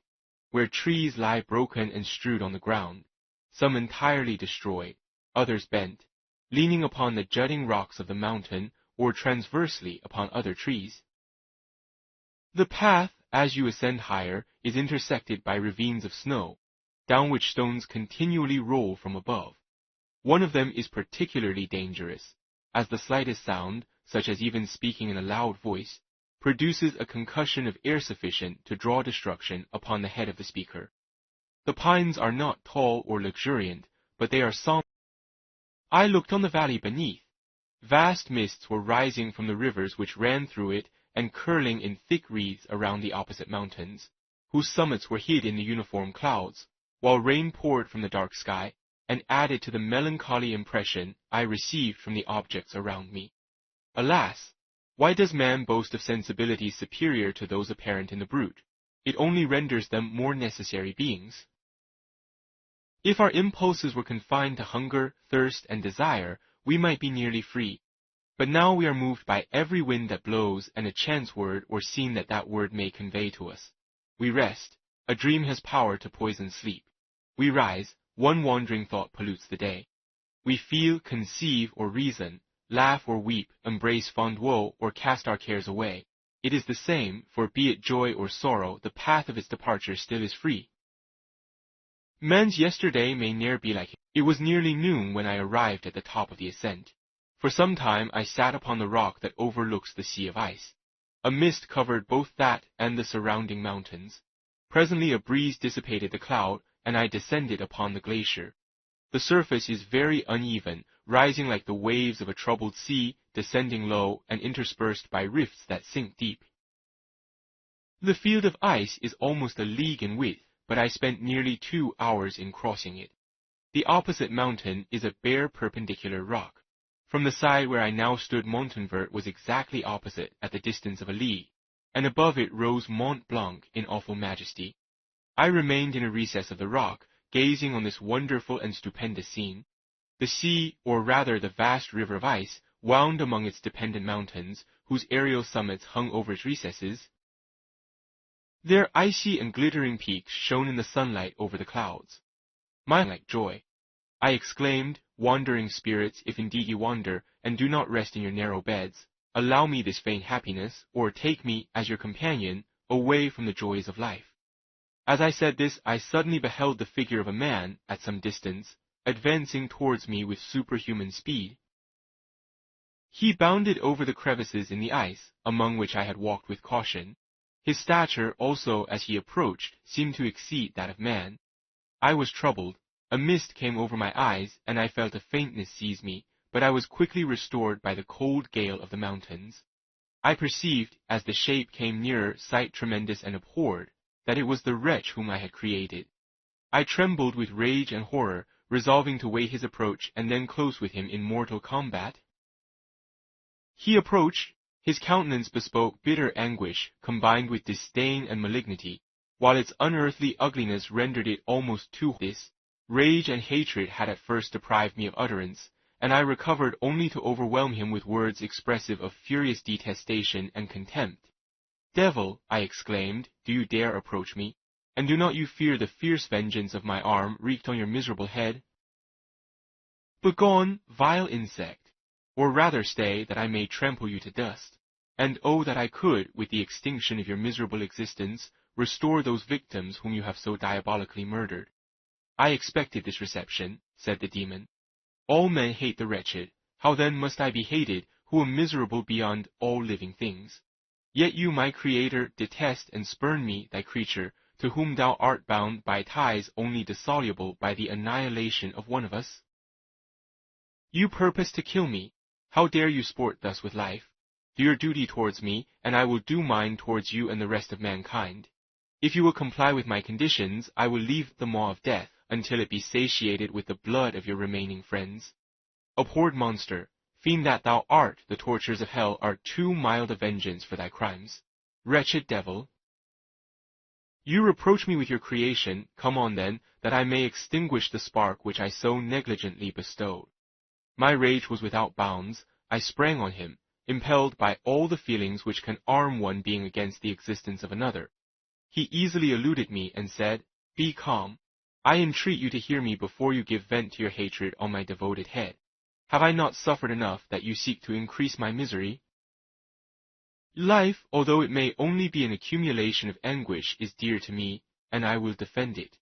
where trees lie broken and strewed on the ground, some entirely destroyed, others bent, leaning upon the jutting rocks of the mountain or transversely upon other trees. The path, as you ascend higher, is intersected by ravines of snow, down which stones continually roll from above. One of them is particularly dangerous, as the slightest sound, such as even speaking in a loud voice, produces a concussion of air sufficient to draw destruction upon the head of the speaker. The pines are not tall or luxuriant, but they are somber. I looked on the valley beneath. Vast mists were rising from the rivers which ran through it and curling in thick wreaths around the opposite mountains, whose summits were hid in the uniform clouds, while rain poured from the dark sky and added to the melancholy impression I received from the objects around me. Alas! Why does man boast of sensibilities superior to those apparent in the brute? It only renders them more necessary beings. If our impulses were confined to hunger, thirst, and desire, we might be nearly free. But now we are moved by every wind that blows and a chance word or scene that word may convey to us. We rest, A dream has power to poison sleep. We rise, one wandering thought pollutes the day. We feel, conceive, or reason, laugh or weep, embrace fond woe, or cast our cares away. It is the same, for be it joy or sorrow, the path of its departure still is free. Man's yesterday may ne'er be like him. It was nearly noon when I arrived at the top of the ascent. For some time I sat upon the rock that overlooks the sea of ice. A mist covered both that and the surrounding mountains. Presently a breeze dissipated the cloud, and I descended upon the glacier. The surface is very uneven, rising like the waves of a troubled sea, descending low, and interspersed by rifts that sink deep. The field of ice is almost a league in width, but I spent nearly 2 hours in crossing it. The opposite mountain is a bare perpendicular rock. From the side where I now stood, Montanvert was exactly opposite, at the distance of a league, and above it rose Mont Blanc in awful majesty. I remained in a recess of the rock, gazing on this wonderful and stupendous scene. The sea, or rather the vast river of ice, wound among its dependent mountains, whose aerial summits hung over its recesses. Their icy and glittering peaks shone in the sunlight over the clouds. My like joy. I exclaimed, wandering spirits, if indeed you wander, and do not rest in your narrow beds, allow me this faint happiness, or take me, as your companion, away from the joys of life. As I said this, I suddenly beheld the figure of a man, at some distance, advancing towards me with superhuman speed. He bounded over the crevices in the ice, among which I had walked with caution. His stature also, as he approached, seemed to exceed that of man. I was troubled. A mist came over my eyes, and I felt a faintness seize me, but I was quickly restored by the cold gale of the mountains. I perceived, as the shape came nearer, sight tremendous and abhorred, that it was the wretch whom I had created. I trembled with rage and horror, resolving to wait his approach and then close with him in mortal combat. He approached. His countenance bespoke bitter anguish, combined with disdain and malignity, while its unearthly ugliness rendered it almost too this. Rage and hatred had at first deprived me of utterance, and I recovered only to overwhelm him with words expressive of furious detestation and contempt. "Devil," I exclaimed, "do you dare approach me? And do not you fear the fierce vengeance of my arm wreaked on your miserable head? Begone, vile insect, or rather stay, that I may trample you to dust. And oh, that I could, with the extinction of your miserable existence, restore those victims whom you have so diabolically murdered." "I expected this reception," said the demon. "All men hate the wretched. How then must I be hated, who am miserable beyond all living things? Yet you, my Creator, detest and spurn me, thy creature, to whom thou art bound by ties only dissoluble by the annihilation of one of us. You purpose to kill me. How dare you sport thus with life? Do your duty towards me, and I will do mine towards you and the rest of mankind. If you will comply with my conditions, I will leave the maw of death, until it be satiated with the blood of your remaining friends. Abhorred monster, fiend that thou art, the tortures of hell are too mild a vengeance for thy crimes. Wretched devil! You reproach me with your creation. Come on then, that I may extinguish the spark which I so negligently bestowed." My rage was without bounds. I sprang on him, impelled by all the feelings which can arm one being against the existence of another. He easily eluded me and said, "Be calm. I entreat you to hear me before you give vent to your hatred on my devoted head. Have I not suffered enough that you seek to increase my misery? Life, although it may only be an accumulation of anguish, is dear to me, and I will defend it.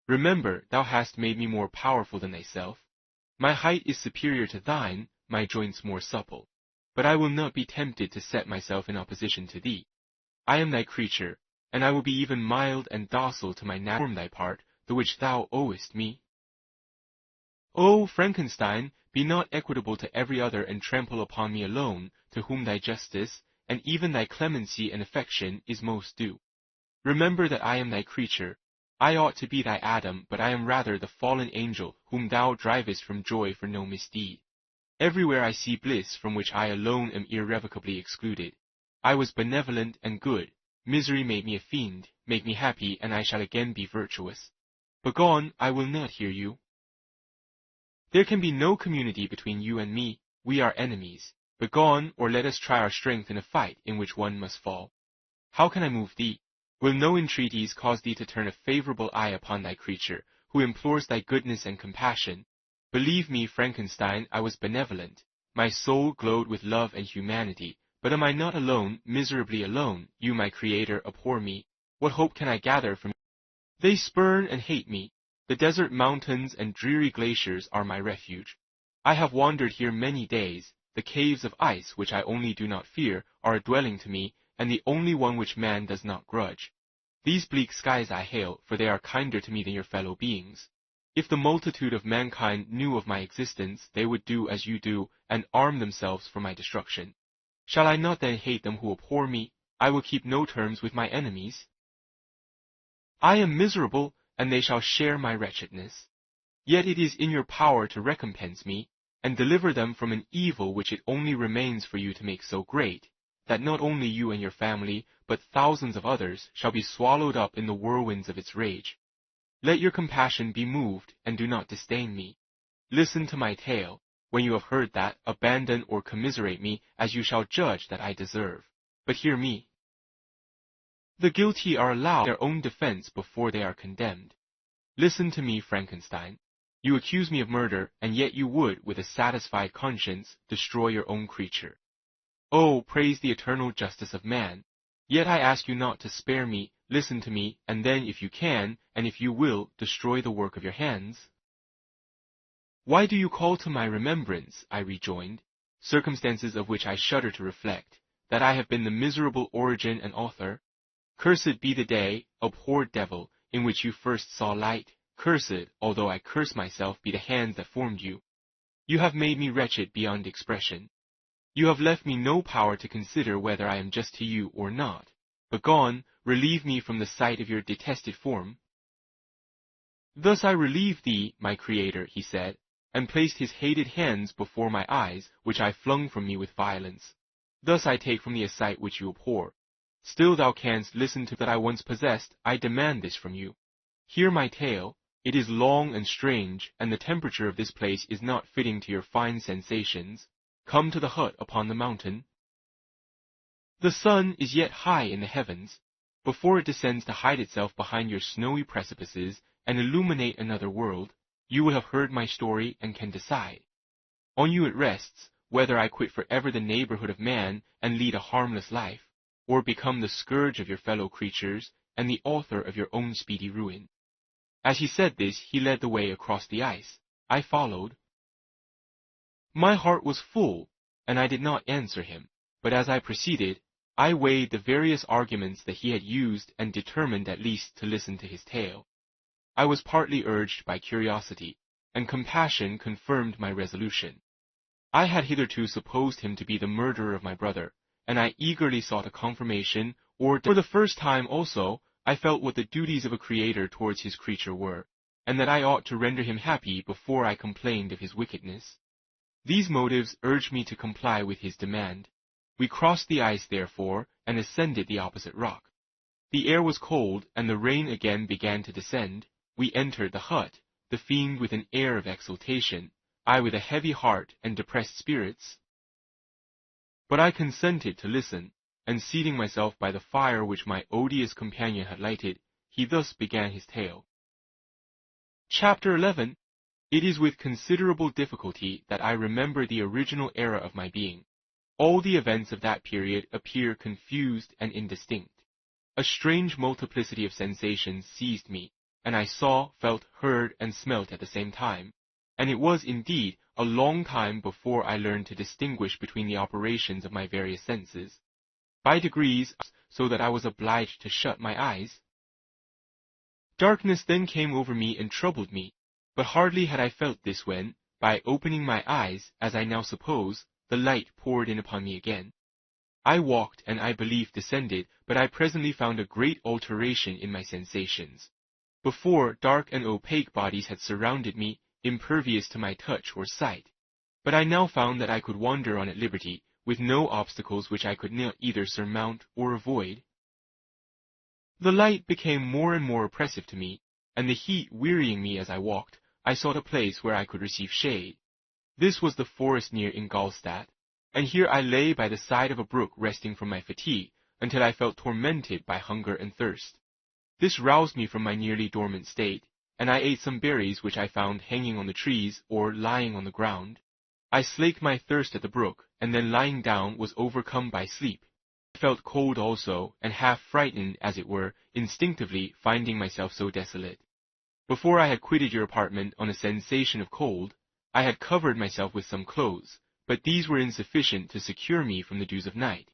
Remember, thou hast made me more powerful than thyself. My height is superior to thine, my joints more supple. But I will not be tempted to set myself in opposition to thee. I am thy creature, and I will be even mild and docile to my natural thy part, the which thou owest me. O Frankenstein, be not equitable to every other, and trample upon me alone, to whom thy justice, and even thy clemency and affection, is most due. Remember that I am thy creature. I ought to be thy Adam, but I am rather the fallen angel, whom thou drivest from joy for no misdeed. Everywhere I see bliss, from which I alone am irrevocably excluded. I was benevolent and good. Misery made me a fiend. Make me happy, and I shall again be virtuous. Begone, I will not hear you. There can be no community between you and me. We are enemies. Begone, or let us try our strength in a fight in which one must fall. How can I move thee? Will no entreaties cause thee to turn a favorable eye upon thy creature, who implores thy goodness and compassion? Believe me, Frankenstein, I was benevolent. My soul glowed with love and humanity. But am I not alone, miserably alone? You, my creator, abhor me. What hope can I gather from you? They spurn and hate me. The desert mountains and dreary glaciers are my refuge. I have wandered here many days. The caves of ice, which I only do not fear, are a dwelling to me, and the only one which man does not grudge. These bleak skies I hail, for they are kinder to me than your fellow beings. If the multitude of mankind knew of my existence, they would do as you do, and arm themselves for my destruction. Shall I not then hate them who abhor me? I will keep no terms with my enemies. I am miserable, and they shall share my wretchedness. Yet it is in your power to recompense me, and deliver them from an evil which it only remains for you to make so great, that not only you and your family, but thousands of others, shall be swallowed up in the whirlwinds of its rage. Let your compassion be moved, and do not disdain me. Listen to my tale. When you have heard that, abandon or commiserate me, as you shall judge that I deserve. But hear me. The guilty are allowed their own defense before they are condemned. Listen to me, Frankenstein. You accuse me of murder, and yet you would, with a satisfied conscience, destroy your own creature. Oh, praise the eternal justice of man. Yet I ask you not to spare me. Listen to me, and then, if you can, and if you will, destroy the work of your hands. Why do you call to my remembrance, I rejoined, circumstances of which I shudder to reflect, that I have been the miserable origin and author? Cursed be the day, abhorred devil, in which you first saw light. Cursed, although I curse myself, be the hands that formed you. You have made me wretched beyond expression. You have left me no power to consider whether I am just to you or not. Begone, relieve me from the sight of your detested form. Thus I relieve thee, my creator, he said, and placed his hated hands before my eyes, which I flung from me with violence. Thus I take from thee a sight which you abhor. Still thou canst listen to that I once possessed. I demand this from you. Hear my tale. It is long and strange, and the temperature of this place is not fitting to your fine sensations. Come to the hut upon the mountain. The sun is yet high in the heavens. Before it descends to hide itself behind your snowy precipices and illuminate another world, you will have heard my story and can decide. On you it rests, whether I quit forever the neighborhood of man and lead a harmless life, or become the scourge of your fellow creatures and the author of your own speedy ruin. As he said this, he led the way across the ice. I followed. My heart was full, and I did not answer him, but as I proceeded, I weighed the various arguments that he had used and determined at least to listen to his tale. I was partly urged by curiosity, and compassion confirmed my resolution. I had hitherto supposed him to be the murderer of my brother, and I eagerly sought a confirmation, or for the first time also, I felt what the duties of a creator towards his creature were, and that I ought to render him happy before I complained of his wickedness. These motives urged me to comply with his demand. We crossed the ice, therefore, and ascended the opposite rock. The air was cold, and the rain again began to descend. We entered the hut, the fiend with an air of exultation, I with a heavy heart and depressed spirits. But I consented to listen, and seating myself by the fire which my odious companion had lighted, he thus began his tale. Chapter 11. It is with considerable difficulty that I remember the original era of my being. All the events of that period appear confused and indistinct. A strange multiplicity of sensations seized me, and I saw, felt, heard, and smelt at the same time, and it was indeed a long time before I learned to distinguish between the operations of my various senses. By degrees, so that I was obliged to shut my eyes. Darkness then came over me and troubled me, but hardly had I felt this when, by opening my eyes, as I now suppose, the light poured in upon me again. I walked, and I believe descended, but I presently found a great alteration in my sensations. Before, dark and opaque bodies had surrounded me, impervious to my touch or sight, but I now found that I could wander on at liberty, with no obstacles which I could not either surmount or avoid. The light became more and more oppressive to me, and the heat wearying me as I walked, I sought a place where I could receive shade. This was the forest near Ingolstadt, and here I lay by the side of a brook resting from my fatigue, until I felt tormented by hunger and thirst. This roused me from my nearly dormant state, and I ate some berries which I found hanging on the trees or lying on the ground. I slaked my thirst at the brook, and then lying down was overcome by sleep. I felt cold also, and half frightened, as it were, instinctively, finding myself so desolate. Before I had quitted your apartment on a sensation of cold, I had covered myself with some clothes, but these were insufficient to secure me from the dews of night.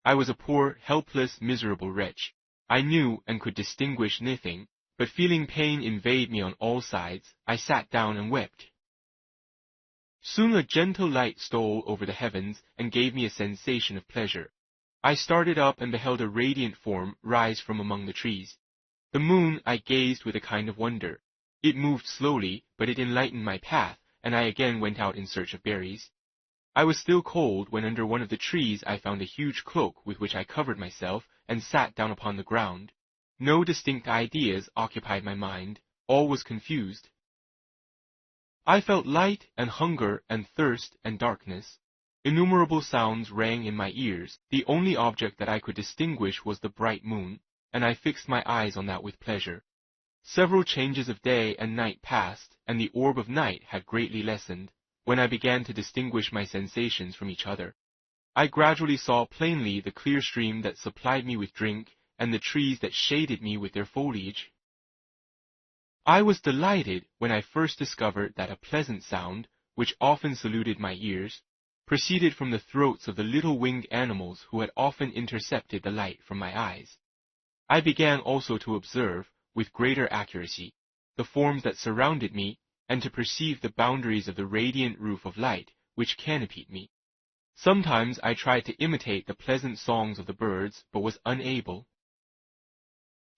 I was a poor, helpless, miserable wretch. I knew and could distinguish nothing, but feeling pain invade me on all sides, I sat down and wept. Soon a gentle light stole over the heavens and gave me a sensation of pleasure. I started up and beheld a radiant form rise from among the trees. The moon I gazed with a kind of wonder. It moved slowly, but it enlightened my path, and I again went out in search of berries. I was still cold when under one of the trees I found a huge cloak with which I covered myself and sat down upon the ground. No distinct ideas occupied my mind. All was confused. I felt light and hunger and thirst and darkness. Innumerable sounds rang in my ears. The only object that I could distinguish was the bright moon, and I fixed my eyes on that with pleasure. Several changes of day and night passed, and the orb of night had greatly lessened, when I began to distinguish my sensations from each other. I gradually saw plainly the clear stream that supplied me with drink, and the trees that shaded me with their foliage. I was delighted when I first discovered that a pleasant sound, which often saluted my ears, proceeded from the throats of the little winged animals who had often intercepted the light from my eyes. I began also to observe, with greater accuracy, the forms that surrounded me, and to perceive the boundaries of the radiant roof of light which canopied me. Sometimes I tried to imitate the pleasant songs of the birds, but was unable.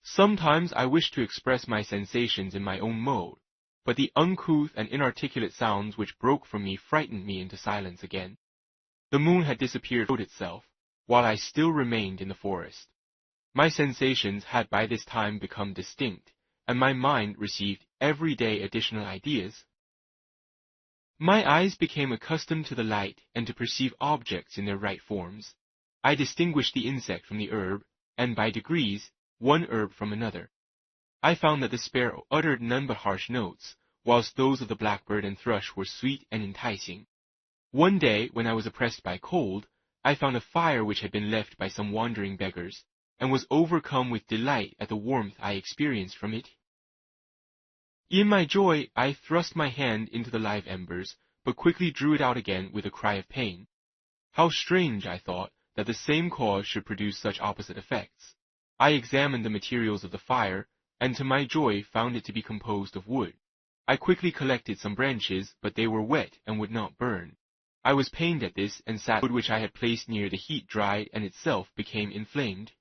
Sometimes I wished to express my sensations in my own mode, but the uncouth and inarticulate sounds which broke from me frightened me into silence again. The moon had disappeared from itself, while I still remained in the forest. My sensations had by this time become distinct, and my mind received every day additional ideas. My eyes became accustomed to the light and to perceive objects in their right forms. I distinguished the insect from the herb, and by degrees, one herb from another. I found that the sparrow uttered none but harsh notes, whilst those of the blackbird and thrush were sweet and enticing. One day, when I was oppressed by cold, I found a fire which had been left by some wandering beggars, and was overcome with delight at the warmth I experienced from it. In my joy, I thrust my hand into the live embers, but quickly drew it out again with a cry of pain. How strange, I thought, that the same cause should produce such opposite effects. I examined the materials of the fire, and to my joy found it to be composed of wood. I quickly collected some branches, but they were wet and would not burn. I was pained at this, and sat wood which I had placed near the heat dried and itself became inflamed.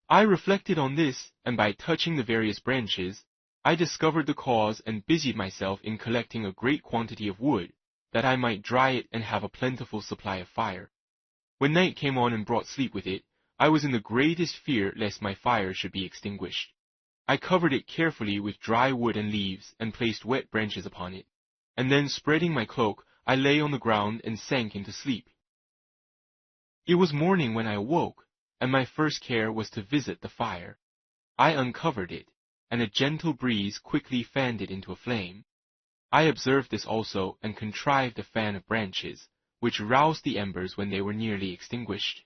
I reflected on this, and by touching the various branches, I discovered the cause and busied myself in collecting a great quantity of wood, that I might dry it and have a plentiful supply of fire. When night came on and brought sleep with it, I was in the greatest fear lest my fire should be extinguished. I covered it carefully with dry wood and leaves, and placed wet branches upon it, and then spreading my cloak, I lay on the ground and sank into sleep. It was morning when I awoke, and my first care was to visit the fire. I uncovered it, and a gentle breeze quickly fanned it into a flame. I observed this also, and contrived a fan of branches, which roused the embers when they were nearly extinguished.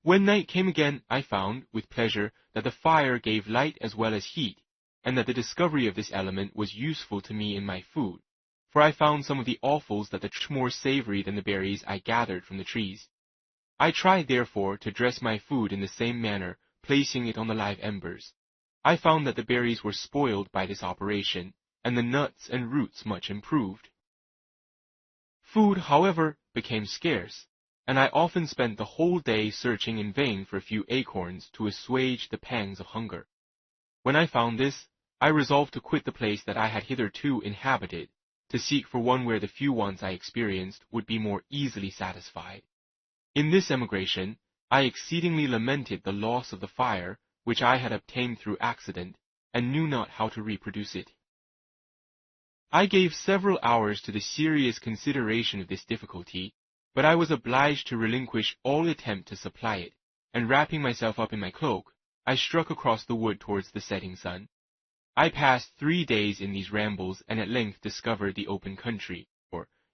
When night came again, I found, with pleasure, that the fire gave light as well as heat, and that the discovery of this element was useful to me in my food, for I found some of the offals that were more savory than the berries I gathered from the trees. I tried, therefore, to dress my food in the same manner, placing it on the live embers. I found that the berries were spoiled by this operation, and the nuts and roots much improved. Food, however, became scarce, and I often spent the whole day searching in vain for a few acorns to assuage the pangs of hunger. When I found this, I resolved to quit the place that I had hitherto inhabited, to seek for one where the few wants I experienced would be more easily satisfied. In this emigration, I exceedingly lamented the loss of the fire, which I had obtained through accident, and knew not how to reproduce it. I gave several hours to the serious consideration of this difficulty, but I was obliged to relinquish all attempt to supply it, and wrapping myself up in my cloak, I struck across the wood towards the setting sun. I passed 3 days in these rambles and at length discovered the open country,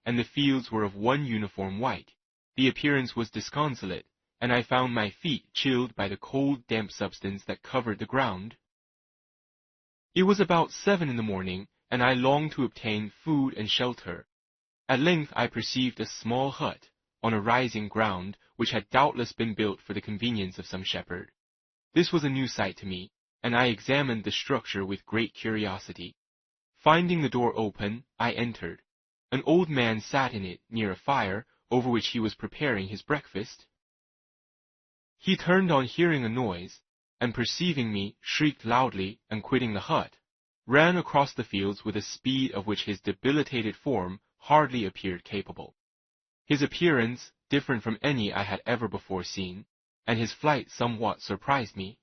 and the fields were of one uniform white. The appearance was disconsolate, and I found my feet chilled by the cold, damp substance that covered the ground. It was about 7 in the morning, and I longed to obtain food and shelter. At length I perceived a small hut on a rising ground, which had doubtless been built for the convenience of some shepherd. This was a new sight to me, and I examined the structure with great curiosity. Finding the door open, I entered. An old man sat in it near a fire, over which he was preparing his breakfast. He turned on hearing a noise, and perceiving me, shrieked loudly, and quitting the hut, ran across the fields with a speed of which his debilitated form hardly appeared capable. His appearance different from any I had ever before seen, and his flight somewhat surprised me.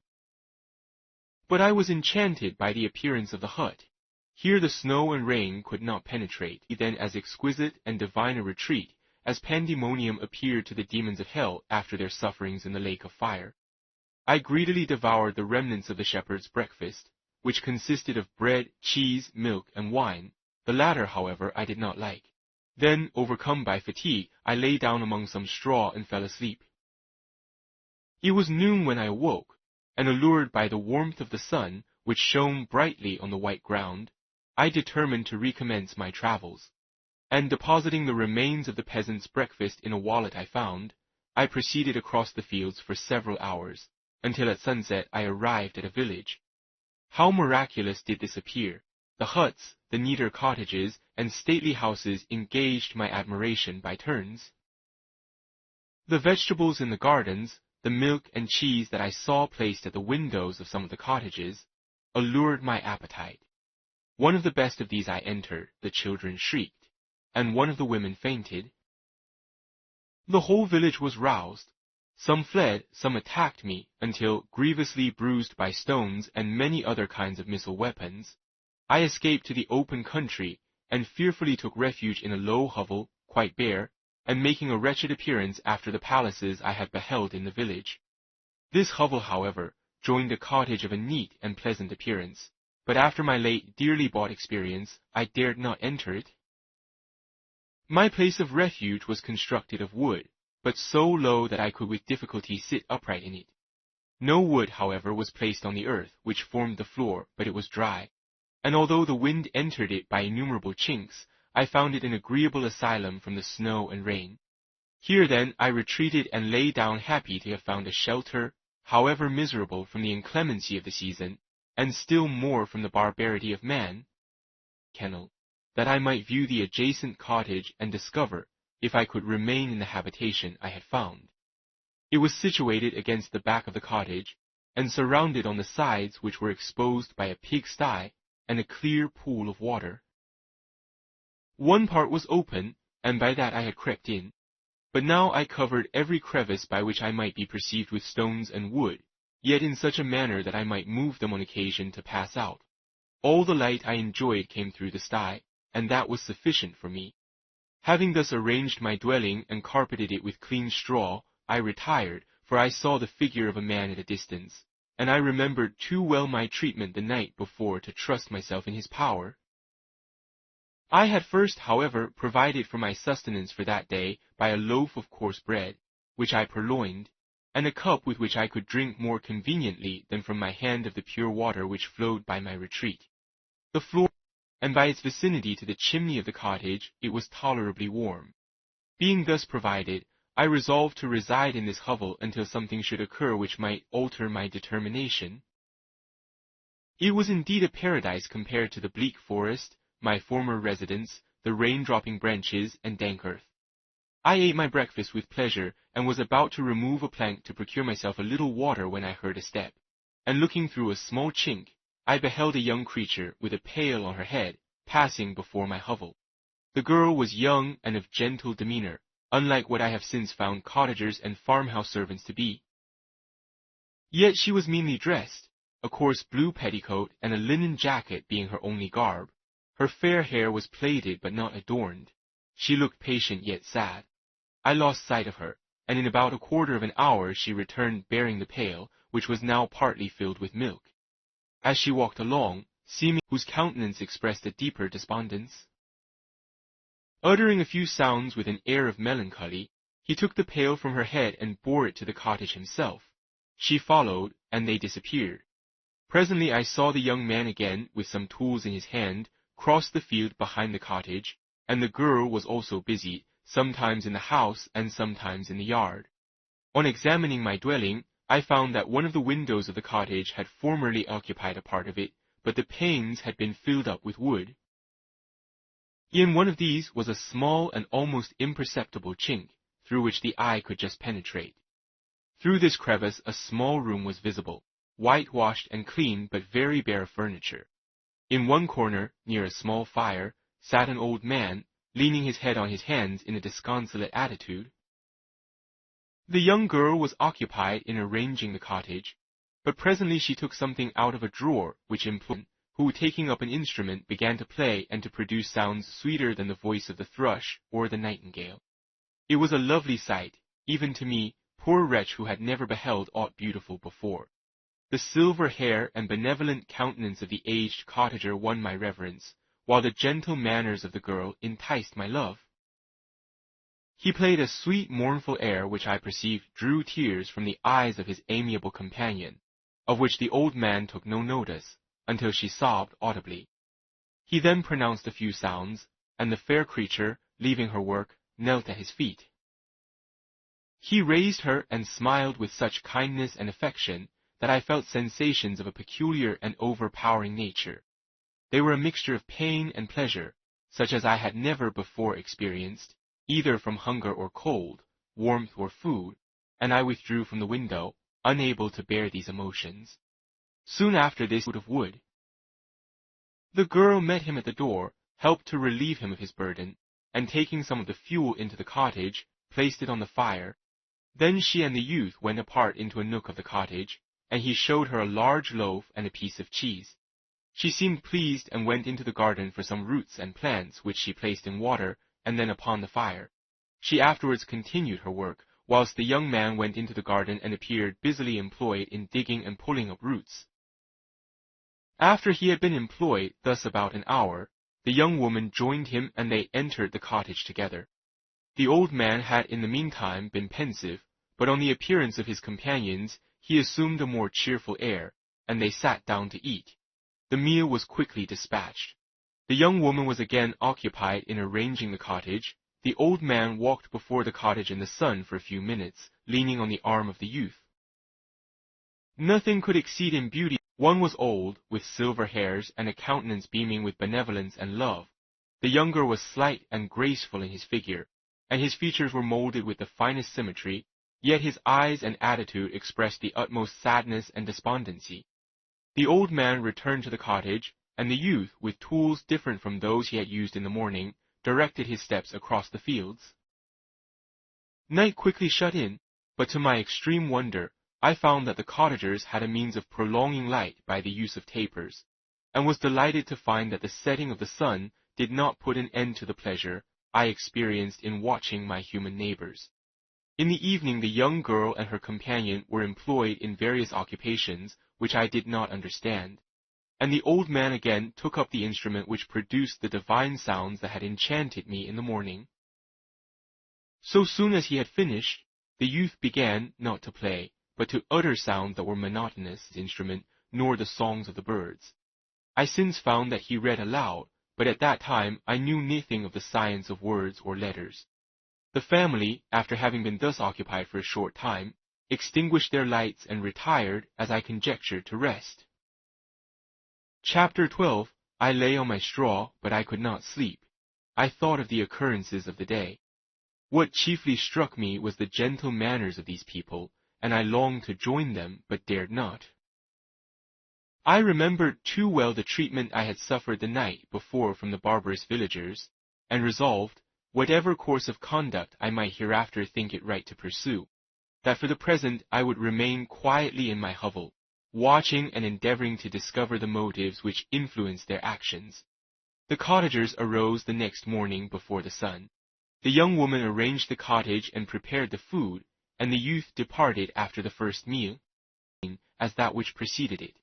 But I was enchanted by the appearance of the hut. Here the snow and rain could not penetrate, then as exquisite and divine a retreat as pandemonium appeared to the demons of hell after their sufferings in the lake of fire. I greedily devoured the remnants of the shepherd's breakfast, which consisted of bread, cheese, milk, and wine. The latter, however, I did not like. Then, overcome by fatigue, I lay down among some straw and fell asleep. It was noon when I awoke, and allured by the warmth of the sun, which shone brightly on the white ground, I determined to recommence my travels, and depositing the remains of the peasant's breakfast in a wallet I found, I proceeded across the fields for several hours, until at sunset I arrived at a village. How miraculous did this appear! The huts, the neater cottages, and stately houses engaged my admiration by turns. The vegetables in the gardens, the milk and cheese that I saw placed at the windows of some of the cottages, allured my appetite. One of the best of these I entered, the children shrieked, and one of the women fainted. The whole village was roused. Some fled, some attacked me, until, grievously bruised by stones and many other kinds of missile weapons, I escaped to the open country, and fearfully took refuge in a low hovel, quite bare, and making a wretched appearance after the palaces I had beheld in the village. This hovel, however, joined a cottage of a neat and pleasant appearance, but after my late dearly bought experience, I dared not enter it. My place of refuge was constructed of wood, but so low that I could with difficulty sit upright in it. No wood, however, was placed on the earth, which formed the floor, but it was dry, and although the wind entered it by innumerable chinks, I found it an agreeable asylum from the snow and rain. Here, then, I retreated and lay down happy to have found a shelter, however miserable, from the inclemency of the season, and still more from the barbarity of man. Kennel, that I might view the adjacent cottage and discover if I could remain in the habitation I had found. It was situated against the back of the cottage, and surrounded on the sides, which were exposed by a pigsty and a clear pool of water. One part was open, and by that I had crept in, but now I covered every crevice by which I might be perceived with stones and wood, yet in such a manner that I might move them on occasion to pass out. All the light I enjoyed came through the sty, and that was sufficient for me. Having thus arranged my dwelling and carpeted it with clean straw, I retired, for I saw the figure of a man at a distance, and I remembered too well my treatment the night before to trust myself in his power. I had first, however, provided for my sustenance for that day by a loaf of coarse bread, which I purloined, and a cup with which I could drink more conveniently than from my hand of the pure water which flowed by my retreat. The floor, and by its vicinity to the chimney of the cottage, it was tolerably warm. Being thus provided, I resolved to reside in this hovel until something should occur which might alter my determination. It was indeed a paradise compared to the bleak forest, my former residence, the rain-dropping branches, and dank earth. I ate my breakfast with pleasure, and was about to remove a plank to procure myself a little water when I heard a step, and looking through a small chink, I beheld a young creature, with a pail on her head, passing before my hovel. The girl was young and of gentle demeanor, unlike what I have since found cottagers and farmhouse servants to be. Yet she was meanly dressed, a coarse blue petticoat and a linen jacket being her only garb. Her fair hair was plaited but not adorned. She looked patient yet sad. I lost sight of her, and in about a quarter of an hour she returned bearing the pail, which was now partly filled with milk. As she walked along, seeming whose countenance expressed a deeper despondence. Uttering a few sounds with an air of melancholy, he took the pail from her head and bore it to the cottage himself. She followed, and they disappeared. Presently I saw the young man again, with some tools in his hand, cross the field behind the cottage, and the girl was also busy, sometimes in the house and sometimes in the yard. On examining my dwelling, I found that one of the windows of the cottage had formerly occupied a part of it, but the panes had been filled up with wood. In one of these was a small and almost imperceptible chink, through which the eye could just penetrate. Through this crevice a small room was visible, whitewashed and clean but very bare of furniture. In one corner, near a small fire, sat an old man, leaning his head on his hands in a disconsolate attitude. The young girl was occupied in arranging the cottage, but presently she took something out of a drawer which employed, who, taking up an instrument, began to play and to produce sounds sweeter than the voice of the thrush or the nightingale. It was a lovely sight, even to me, poor wretch who had never beheld aught beautiful before. The silver hair and benevolent countenance of the aged cottager won my reverence, while the gentle manners of the girl enticed my love. He played a sweet mournful air which I perceived drew tears from the eyes of his amiable companion, of which the old man took no notice, until she sobbed audibly. He then pronounced a few sounds, and the fair creature, leaving her work, knelt at his feet. He raised her and smiled with such kindness and affection that I felt sensations of a peculiar and overpowering nature. They were a mixture of pain and pleasure, such as I had never before experienced, either from hunger or cold, warmth or food, and I withdrew from the window, unable to bear these emotions. Soon after this, of wood. The girl met him at the door, helped to relieve him of his burden, and taking some of the fuel into the cottage, placed it on the fire. Then she and the youth went apart into a nook of the cottage, and he showed her a large loaf and a piece of cheese. She seemed pleased and went into the garden for some roots and plants, which she placed in water, and then upon the fire. She afterwards continued her work, whilst the young man went into the garden and appeared busily employed in digging and pulling up roots. After he had been employed thus about an hour, the young woman joined him and they entered the cottage together. The old man had in the meantime been pensive, but on the appearance of his companions he assumed a more cheerful air, and they sat down to eat. The meal was quickly dispatched. The young woman was again occupied in arranging the cottage. The old man walked before the cottage in the sun for a few minutes, leaning on the arm of the youth. Nothing could exceed in beauty. One was old, with silver hairs and a countenance beaming with benevolence and love. The younger was slight and graceful in his figure, and his features were molded with the finest symmetry, yet his eyes and attitude expressed the utmost sadness and despondency. The old man returned to the cottage, and the youth, with tools different from those he had used in the morning, directed his steps across the fields. Night quickly shut in, but to my extreme wonder, I found that the cottagers had a means of prolonging light by the use of tapers, and was delighted to find that the setting of the sun did not put an end to the pleasure I experienced in watching my human neighbors. In the evening the young girl and her companion were employed in various occupations which I did not understand, and the old man again took up the instrument which produced the divine sounds that had enchanted me in the morning. So soon as he had finished, the youth began, not to play, but to utter sounds that were monotonous, his instrument, nor the songs of the birds. I since found that he read aloud, but at that time I knew nothing of the science of words or letters. The family, after having been thus occupied for a short time, extinguished their lights and retired, as I conjectured, to rest. Chapter 12. I lay on my straw, but I could not sleep. I thought of the occurrences of the day. What chiefly struck me was the gentle manners of these people, and I longed to join them, but dared not. I remembered too well the treatment I had suffered the night before from the barbarous villagers, and resolved, whatever course of conduct I might hereafter think it right to pursue, that for the present I would remain quietly in my hovel, watching and endeavoring to discover the motives which influenced their actions. The cottagers arose the next morning before the sun. The young woman arranged the cottage and prepared the food, and the youth departed after the first meal, as that which preceded it.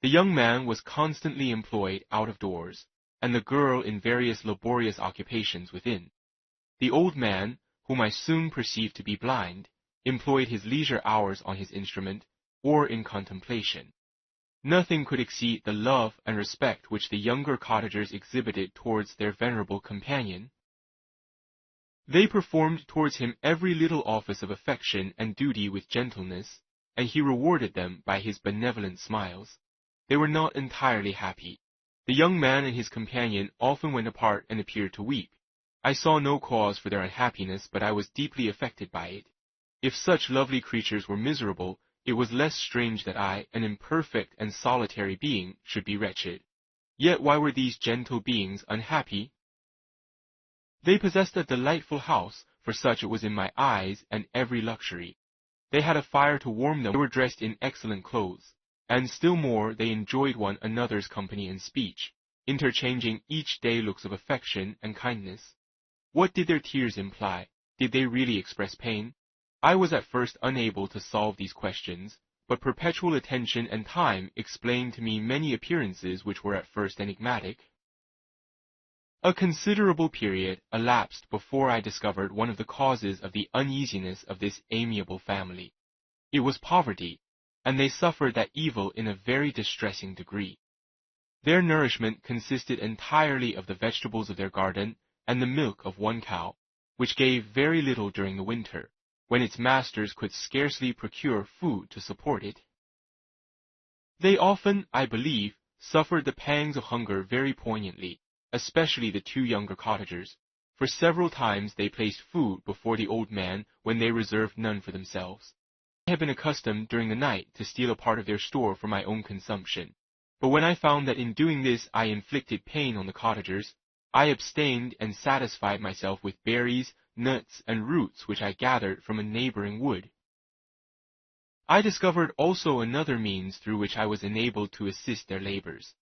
The young man was constantly employed out of doors, and the girl in various laborious occupations within. The old man, whom I soon perceived to be blind, employed his leisure hours on his instrument, or in contemplation. Nothing could exceed the love and respect which the younger cottagers exhibited towards their venerable companion. They performed towards him every little office of affection and duty with gentleness, and he rewarded them by his benevolent smiles. They were not entirely happy. The young man and his companion often went apart and appeared to weep. I saw no cause for their unhappiness, but I was deeply affected by it. If such lovely creatures were miserable, it was less strange that I, an imperfect and solitary being, should be wretched. Yet why were these gentle beings unhappy? They possessed a delightful house, for such it was in my eyes, and every luxury. They had a fire to warm them, they were dressed in excellent clothes, and still more they enjoyed one another's company and speech, interchanging each day looks of affection and kindness. What did their tears imply? Did they really express pain? I was at first unable to solve these questions, but perpetual attention and time explained to me many appearances which were at first enigmatic. A considerable period elapsed before I discovered one of the causes of the uneasiness of this amiable family. It was poverty, and they suffered that evil in a very distressing degree. Their nourishment consisted entirely of the vegetables of their garden and the milk of one cow, which gave very little during the winter, when its masters could scarcely procure food to support it. They often, I believe, suffered the pangs of hunger very poignantly, especially the two younger cottagers, for several times they placed food before the old man when they reserved none for themselves. I had been accustomed during the night to steal a part of their store for my own consumption, but when I found that in doing this I inflicted pain on the cottagers, I abstained and satisfied myself with berries, nuts, and roots which I gathered from a neighboring wood. I discovered also another means through which I was enabled to assist their labors.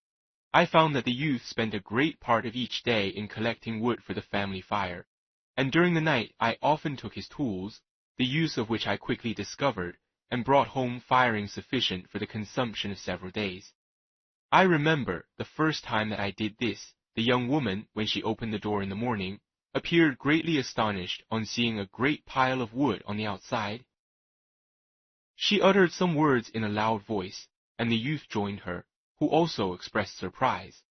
I found that the youth spent a great part of each day in collecting wood for the family fire, and during the night I often took his tools, the use of which I quickly discovered, and brought home firing sufficient for the consumption of several days. I remember the first time that I did this, the young woman, when she opened the door in the morning, appeared greatly astonished on seeing a great pile of wood on the outside. She uttered some words in a loud voice, and the youth joined her, who also expressed surprise.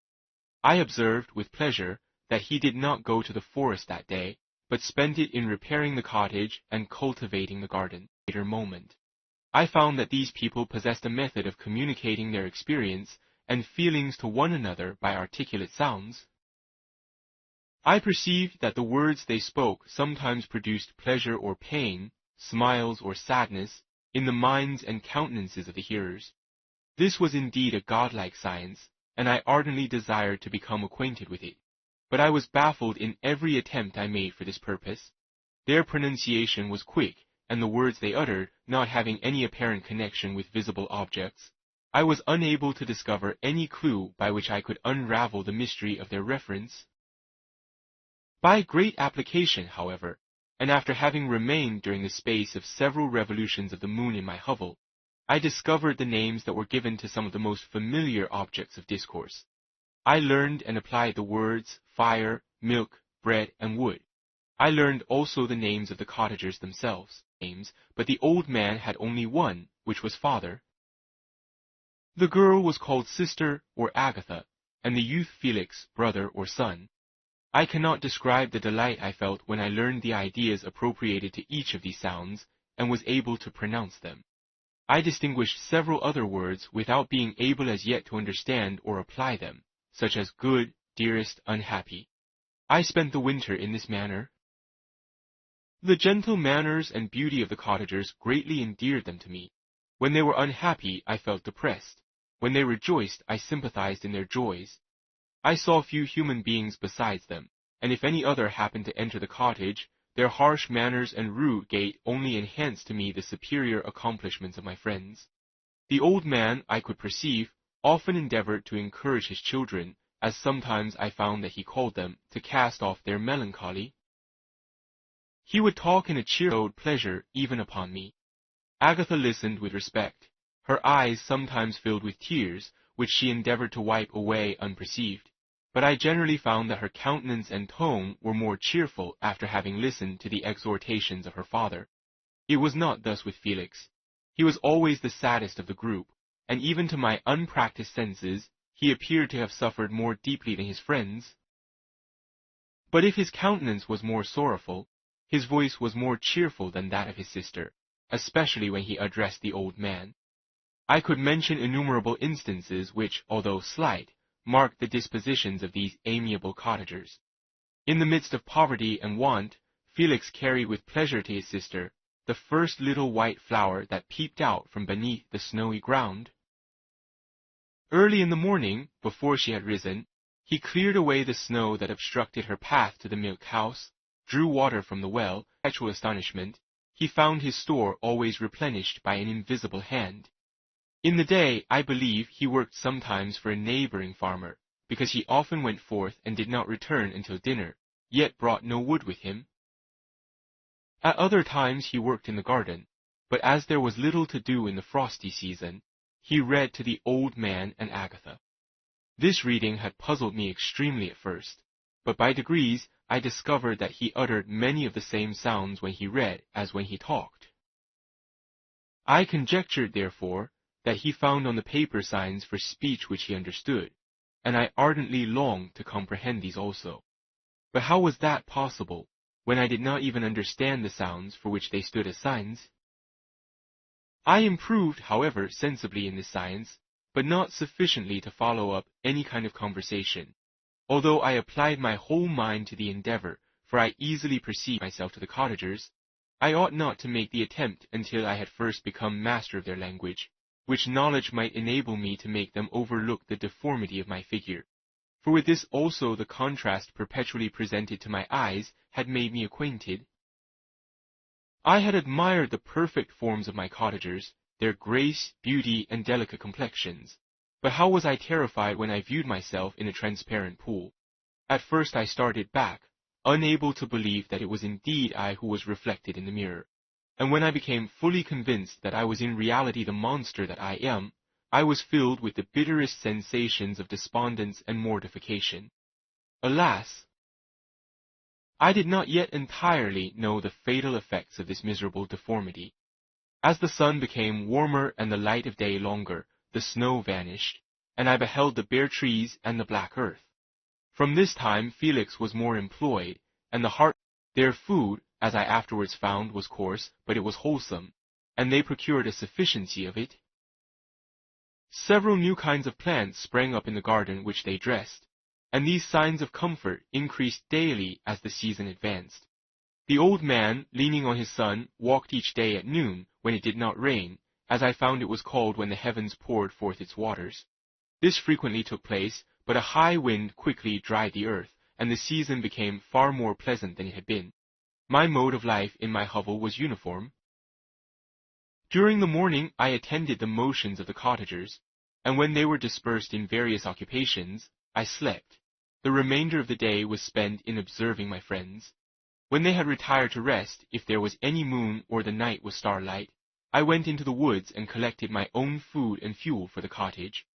I observed with pleasure that he did not go to the forest that day, but spent it in repairing the cottage and cultivating the garden. Later moment, I found that these people possessed a method of communicating their experience and feelings to one another by articulate sounds. I perceived that the words they spoke sometimes produced pleasure or pain, smiles or sadness, in the minds and countenances of the hearers. This was indeed a godlike science, and I ardently desired to become acquainted with it, but I was baffled in every attempt I made for this purpose. Their pronunciation was quick, and the words they uttered not having any apparent connection with visible objects, I was unable to discover any clue by which I could unravel the mystery of their reference. By great application, however, and after having remained during the space of several revolutions of the moon in my hovel, I discovered the names that were given to some of the most familiar objects of discourse. I learned and applied the words fire, milk, bread, and wood. I learned also the names of the cottagers themselves, but the old man had only one, which was father. The girl was called sister or Agatha, and the youth Felix, brother or son. I cannot describe the delight I felt when I learned the ideas appropriated to each of these sounds, and was able to pronounce them. I distinguished several other words without being able as yet to understand or apply them, such as good, dearest, unhappy. I spent the winter in this manner. The gentle manners and beauty of the cottagers greatly endeared them to me. When they were unhappy, I felt depressed. When they rejoiced, I sympathized in their joys. I saw few human beings besides them, and if any other happened to enter the cottage, their harsh manners and rude gait only enhanced to me the superior accomplishments of my friends. The old man, I could perceive, often endeavored to encourage his children, as sometimes I found that he called them, to cast off their melancholy. He would talk in a cheerful pleasure even upon me. Agatha listened with respect. Her eyes sometimes filled with tears, which she endeavored to wipe away unperceived. But I generally found that her countenance and tone were more cheerful after having listened to the exhortations of her father. It was not thus with Felix. He was always the saddest of the group, and even to my unpracticed senses, he appeared to have suffered more deeply than his friends. But if his countenance was more sorrowful, his voice was more cheerful than that of his sister, especially when he addressed the old man. I could mention innumerable instances which, although slight, marked the dispositions of these amiable cottagers. In the midst of poverty and want, Felix carried with pleasure to his sister the first little white flower that peeped out from beneath the snowy ground. Early in the morning, before she had risen, he cleared away the snow that obstructed her path to the milk-house, drew water from the well. Perpetual astonishment, he found his store always replenished by an invisible hand. In the day, I believe, he worked sometimes for a neighboring farmer, because he often went forth and did not return until dinner, yet brought no wood with him. At other times he worked in the garden, but as there was little to do in the frosty season, he read to the old man and Agatha. This reading had puzzled me extremely at first, but by degrees I discovered that he uttered many of the same sounds when he read as when he talked. I conjectured, therefore, that he found on the paper signs for speech which he understood, and I ardently longed to comprehend these also. But how was that possible, when I did not even understand the sounds for which they stood as signs? I improved, however, sensibly in this science, but not sufficiently to follow up any kind of conversation, although I applied my whole mind to the endeavor, for I easily perceived myself to the cottagers. I ought not to make the attempt until I had first become master of their language, which knowledge might enable me to make them overlook the deformity of my figure, for with this also the contrast perpetually presented to my eyes had made me acquainted. I had admired the perfect forms of my cottagers, their grace, beauty, and delicate complexions, but how was I terrified when I viewed myself in a transparent pool. At first I started back, unable to believe that it was indeed I who was reflected in the mirror, and when I became fully convinced that I was in reality the monster that I am, I was filled with the bitterest sensations of despondence and mortification. Alas! I did not yet entirely know the fatal effects of this miserable deformity. As the sun became warmer and the light of day longer, the snow vanished, and I beheld the bare trees and the black earth. From this time Felix was more employed, and their food, as I afterwards found, was coarse, but it was wholesome, and they procured a sufficiency of it. Several new kinds of plants sprang up in the garden which they dressed, and these signs of comfort increased daily as the season advanced. The old man, leaning on his son, walked each day at noon, when it did not rain, as I found it was called when the heavens poured forth its waters. This frequently took place, but a high wind quickly dried the earth, and the season became far more pleasant than it had been. My mode of life in my hovel was uniform. During the morning I attended the motions of the cottagers, and when they were dispersed in various occupations, I slept. The remainder of the day was spent in observing my friends. When they had retired to rest, if there was any moon or the night was starlight, I went into the woods and collected my own food and fuel for the cottage.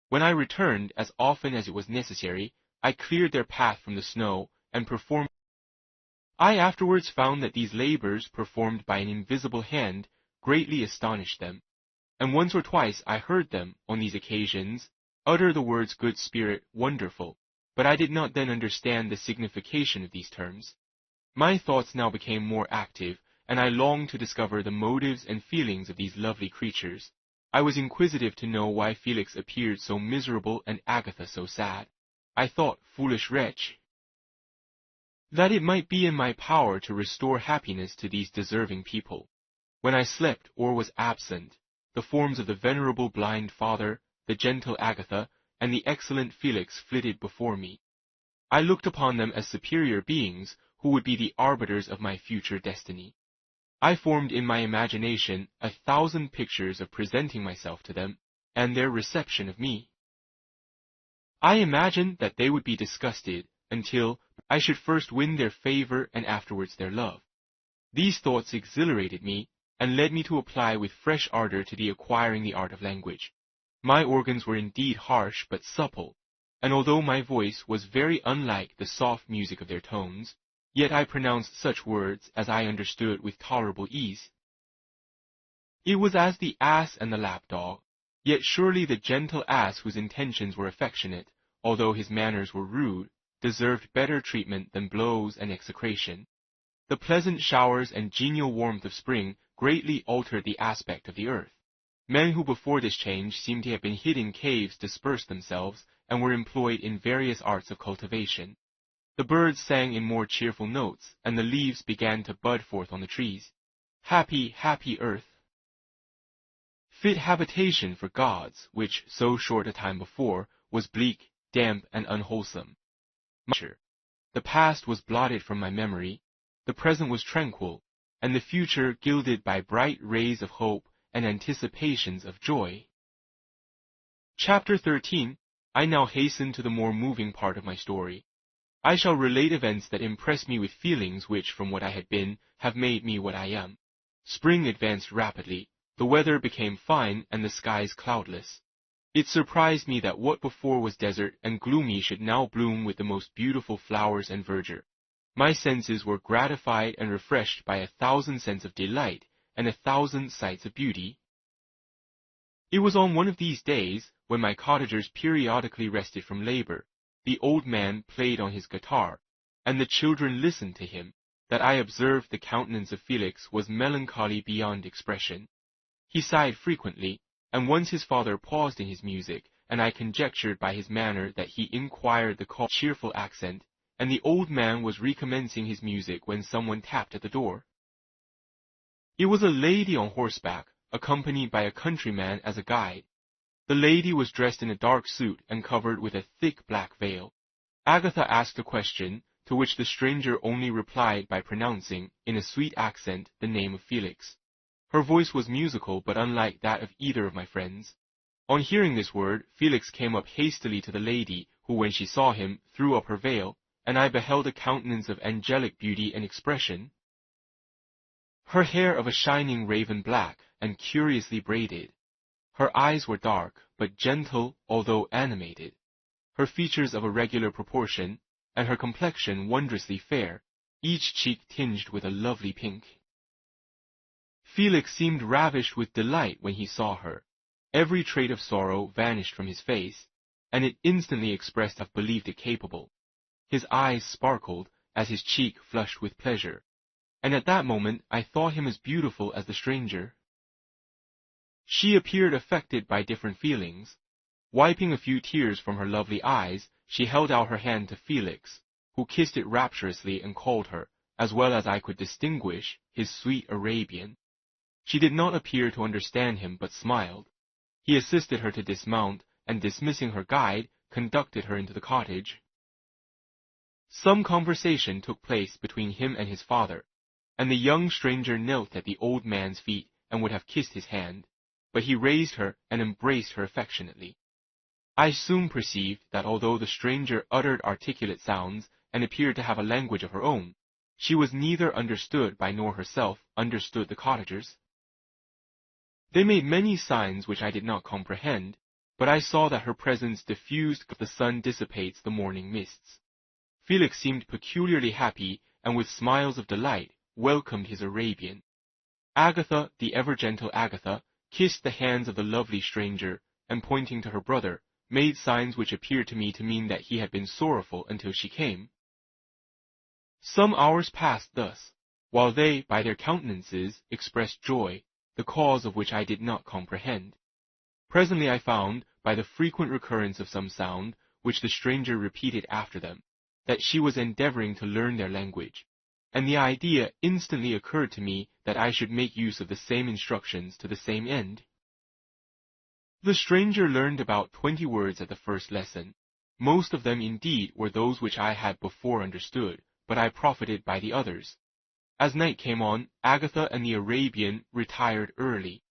When I returned, as often as it was necessary, I cleared their path from the snow and performed. I afterwards found that these labors, performed by an invisible hand, greatly astonished them, and once or twice I heard them, on these occasions, utter the words good spirit, wonderful, but I did not then understand the signification of these terms. My thoughts now became more active, and I longed to discover the motives and feelings of these lovely creatures. I was inquisitive to know why Felix appeared so miserable and Agatha so sad. I thought, foolish wretch, that it might be in my power to restore happiness to these deserving people. When I slept or was absent, the forms of the venerable blind father, the gentle Agatha, and the excellent Felix flitted before me. I looked upon them as superior beings who would be the arbiters of my future destiny. I formed in my imagination 1,000 pictures of presenting myself to them, and their reception of me. I imagined that they would be disgusted until I should first win their favor and afterwards their love. These thoughts exhilarated me, and led me to apply with fresh ardor to the acquiring the art of language. My organs were indeed harsh but supple, and although my voice was very unlike the soft music of their tones, yet I pronounced such words as I understood with tolerable ease. It was as the ass and the lapdog, yet surely the gentle ass whose intentions were affectionate, although his manners were rude, deserved better treatment than blows and execration. The pleasant showers and genial warmth of spring greatly altered the aspect of the earth. Men who before this change seemed to have been hid in caves dispersed themselves, and were employed in various arts of cultivation. The birds sang in more cheerful notes, and the leaves began to bud forth on the trees. Happy, happy earth! Fit habitation for gods, which, so short a time before, was bleak, damp, and unwholesome. The past was blotted from my memory, the present was tranquil, and the future gilded by bright rays of hope and anticipations of joy. Chapter 13. I now hasten to the more moving part of my story. I shall relate events that impress me with feelings which, from what I had been, have made me what I am. Spring advanced rapidly, the weather became fine, and the skies cloudless. It surprised me that what before was desert and gloomy should now bloom with the most beautiful flowers and verdure. My senses were gratified and refreshed by 1,000 scents of delight and 1,000 sights of beauty. It was on one of these days, when my cottagers periodically rested from labor, the old man played on his guitar, and the children listened to him, that I observed the countenance of Felix was melancholy beyond expression. He sighed frequently, and once his father paused in his music, and I conjectured by his manner that he inquired the cause with cheerful accent, and the old man was recommencing his music when someone tapped at the door. It was a lady on horseback, accompanied by a countryman as a guide. The lady was dressed in a dark suit and covered with a thick black veil. Agatha asked a question, to which the stranger only replied by pronouncing, in a sweet accent, the name of Felix. Her voice was musical, but unlike that of either of my friends. On hearing this word, Felix came up hastily to the lady, who, when she saw him, threw up her veil, and I beheld a countenance of angelic beauty and expression. Her hair of a shining raven black, and curiously braided. Her eyes were dark, but gentle, although animated. Her features of a regular proportion, and her complexion wondrously fair, each cheek tinged with a lovely pink. Felix seemed ravished with delight when he saw her. Every trait of sorrow vanished from his face, and it instantly expressed I believed it capable. His eyes sparkled, as his cheek flushed with pleasure, and at that moment I thought him as beautiful as the stranger. She appeared affected by different feelings. Wiping a few tears from her lovely eyes, she held out her hand to Felix, who kissed it rapturously and called her, as well as I could distinguish, his sweet Arabian. She did not appear to understand him, but smiled. He assisted her to dismount, and dismissing her guide, conducted her into the cottage. Some conversation took place between him and his father, and the young stranger knelt at the old man's feet and would have kissed his hand, but he raised her and embraced her affectionately. I soon perceived that although the stranger uttered articulate sounds and appeared to have a language of her own, she was neither understood by nor herself understood the cottagers. They made many signs which I did not comprehend, but I saw that her presence diffused as the sun dissipates the morning mists. Felix seemed peculiarly happy, and with smiles of delight welcomed his Arabian. Agatha, the ever-gentle Agatha, kissed the hands of the lovely stranger, and pointing to her brother, made signs which appeared to me to mean that he had been sorrowful until she came. Some hours passed thus, while they, by their countenances, expressed joy, the cause of which I did not comprehend. Presently I found, by the frequent recurrence of some sound, which the stranger repeated after them, that she was endeavoring to learn their language, and the idea instantly occurred to me that I should make use of the same instructions to the same end. The stranger learned about 20 words at the first lesson. Most of them indeed were those which I had before understood, but I profited by the others. As night came on, Agatha and the Arabian retired early.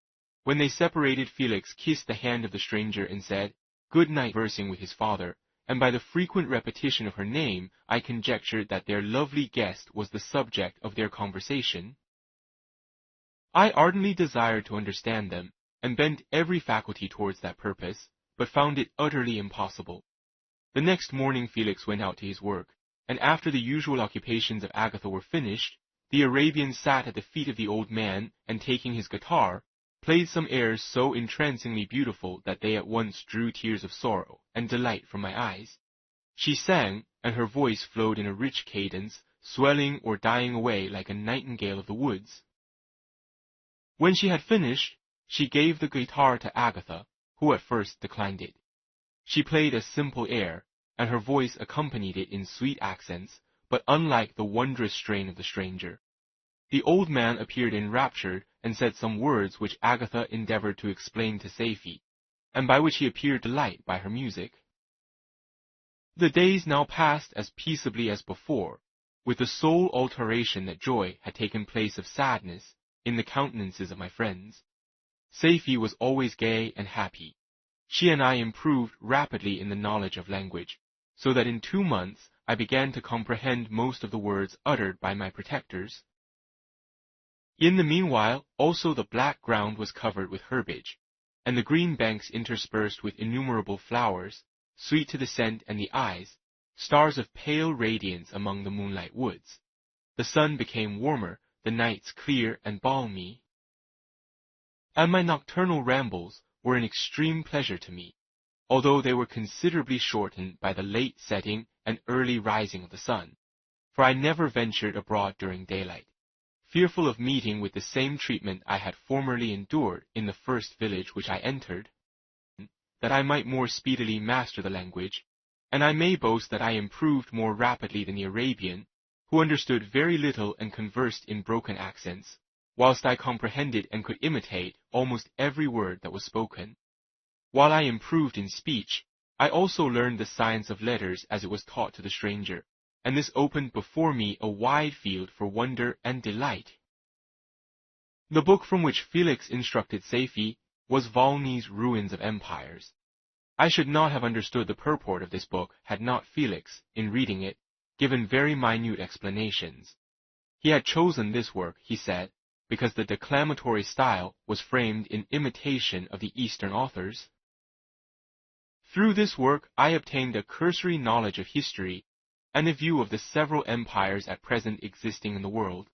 When they separated, Felix kissed the hand of the stranger and said, "Good night," conversing with his father, and by the frequent repetition of her name, I conjectured that their lovely guest was the subject of their conversation. I ardently desired to understand them, and bent every faculty towards that purpose, but found it utterly impossible. The next morning Felix went out to his work, and after the usual occupations of Agatha were finished, the Arabian sat at the feet of the old man, and taking his guitar, played some airs so entrancingly beautiful that they at once drew tears of sorrow and delight from my eyes. She sang, and her voice flowed in a rich cadence, swelling or dying away like a nightingale of the woods. When she had finished, she gave the guitar to Agatha, who at first declined it. She played a simple air, and her voice accompanied it in sweet accents, but unlike the wondrous strain of the stranger. The old man appeared enraptured, and said some words which Agatha endeavored to explain to Safie, and by which he appeared delighted by her music. The days now passed as peaceably as before, with the sole alteration that joy had taken place of sadness in the countenances of my friends. Safie was always gay and happy. She and I improved rapidly in the knowledge of language, so that in 2 months I began to comprehend most of the words uttered by my protectors. In the meanwhile, also the black ground was covered with herbage, and the green banks interspersed with innumerable flowers, sweet to the scent and the eyes, stars of pale radiance among the moonlight woods. The sun became warmer, the nights clear and balmy, and my nocturnal rambles were an extreme pleasure to me, although they were considerably shortened by the late setting and early rising of the sun, for I never ventured abroad during daylight, fearful of meeting with the same treatment I had formerly endured in the first village which I entered, that I might more speedily master the language, and I may boast that I improved more rapidly than the Arabian, who understood very little and conversed in broken accents, whilst I comprehended and could imitate almost every word that was spoken. While I improved in speech, I also learned the science of letters as it was taught to the stranger, and this opened before me a wide field for wonder and delight. The book from which Felix instructed Safie was Volney's Ruins of Empires. I should not have understood the purport of this book had not Felix, in reading it, given very minute explanations. He had chosen this work, he said, because the declamatory style was framed in imitation of the Eastern authors. Through this work I obtained a cursory knowledge of history and a view of the several empires at present existing in the world.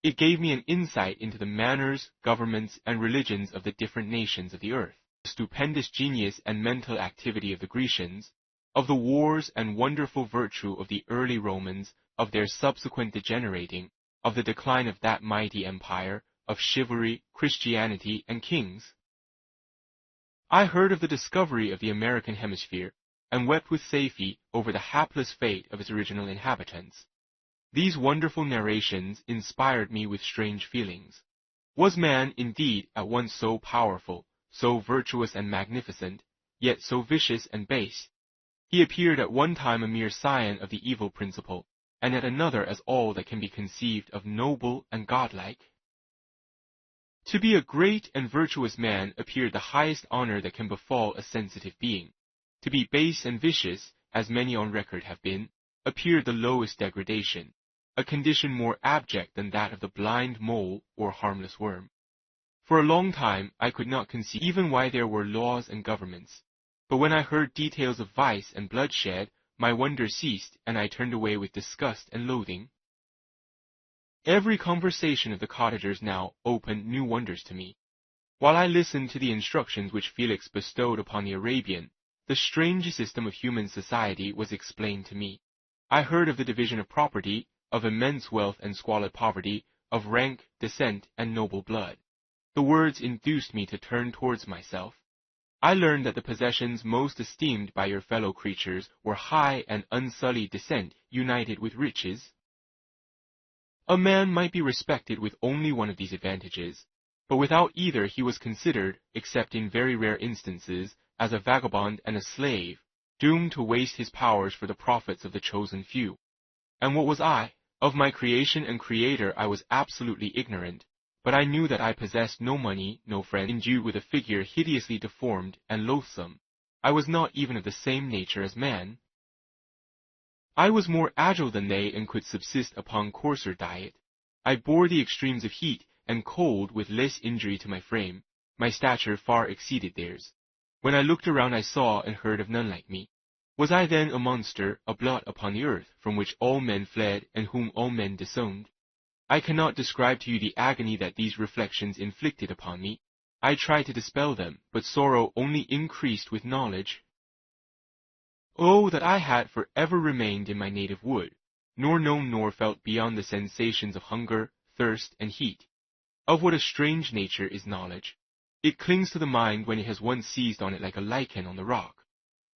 It gave me an insight into the manners, governments, and religions of the different nations of the earth, the stupendous genius and mental activity of the Grecians, of the wars and wonderful virtue of the early Romans, of their subsequent degenerating, of the decline of that mighty empire, of chivalry, Christianity, and kings. I heard of the discovery of the American hemisphere, and wept with Safie over the hapless fate of its original inhabitants. These wonderful narrations inspired me with strange feelings. Was man, indeed, at once so powerful, so virtuous and magnificent, yet so vicious and base? He appeared at one time a mere scion of the evil principle, and at another as all that can be conceived of noble and godlike. To be a great and virtuous man appeared the highest honor that can befall a sensitive being. To be base and vicious, as many on record have been, appeared the lowest degradation, a condition more abject than that of the blind mole or harmless worm. For a long time I could not conceive even why there were laws and governments, but when I heard details of vice and bloodshed, my wonder ceased, and I turned away with disgust and loathing. Every conversation of the cottagers now opened new wonders to me. While I listened to the instructions which Felix bestowed upon the Arabian, the strange system of human society was explained to me. I heard of the division of property, of immense wealth and squalid poverty, of rank, descent, and noble blood. The words induced me to turn towards myself. I learned that the possessions most esteemed by your fellow creatures were high and unsullied descent united with riches. A man might be respected with only one of these advantages, but without either he was considered, except in very rare instances, as a vagabond and a slave, doomed to waste his powers for the profits of the chosen few. And what was I? Of my creation and creator I was absolutely ignorant, but I knew that I possessed no money, no friend, endued with a figure hideously deformed and loathsome. I was not even of the same nature as man. I was more agile than they and could subsist upon coarser diet. I bore the extremes of heat and cold with less injury to my frame, my stature far exceeded theirs. When I looked around I saw and heard of none like me. Was I then a monster, a blot upon the earth, from which all men fled and whom all men disowned? I cannot describe to you the agony that these reflections inflicted upon me. I tried to dispel them, but sorrow only increased with knowledge. Oh, that I had for ever remained in my native wood, nor known nor felt beyond the sensations of hunger, thirst, and heat. Of what a strange nature is knowledge! It clings to the mind when it has once seized on it like a lichen on the rock.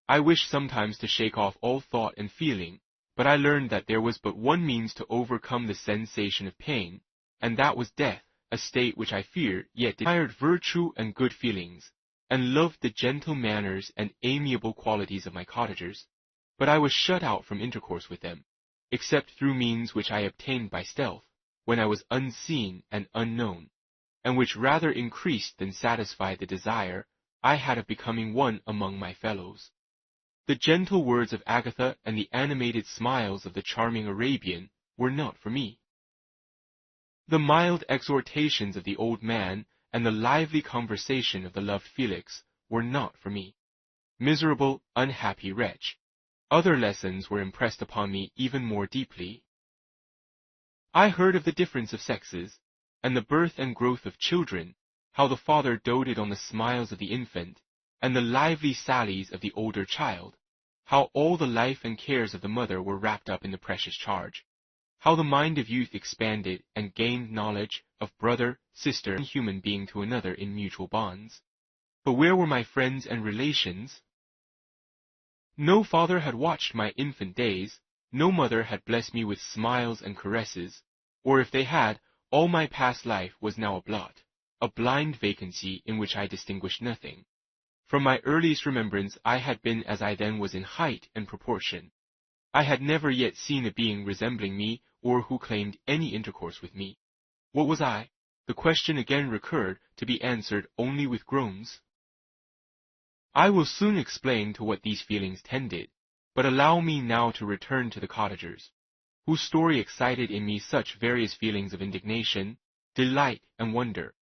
I wish sometimes to shake off all thought and feeling, but I learned that there was but one means to overcome the sensation of pain, and that was death, a state which I feared, yet desired virtue and good feelings, and loved the gentle manners and amiable qualities of my cottagers. But I was shut out from intercourse with them, except through means which I obtained by stealth, when I was unseen and unknown, and which rather increased than satisfied the desire I had of becoming one among my fellows. The gentle words of Agatha and the animated smiles of the charming Arabian were not for me. The mild exhortations of the old man and the lively conversation of the loved Felix were not for me. Miserable, unhappy wretch! Other lessons were impressed upon me even more deeply. I heard of the difference of sexes, and the birth and growth of children, how the father doted on the smiles of the infant, and the lively sallies of the older child, how all the life and cares of the mother were wrapped up in the precious charge, how the mind of youth expanded and gained knowledge of brother, sister, and human being to another in mutual bonds. But where were my friends and relations? No father had watched my infant days, no mother had blessed me with smiles and caresses, or if they had, all my past life was now a blot, a blind vacancy in which I distinguished nothing. From my earliest remembrance I had been as I then was in height and proportion. I had never yet seen a being resembling me or who claimed any intercourse with me. What was I? The question again recurred, to be answered only with groans. I will soon explain to what these feelings tended, but allow me now to return to the cottagers, whose story excited in me such various feelings of indignation, delight, and wonder,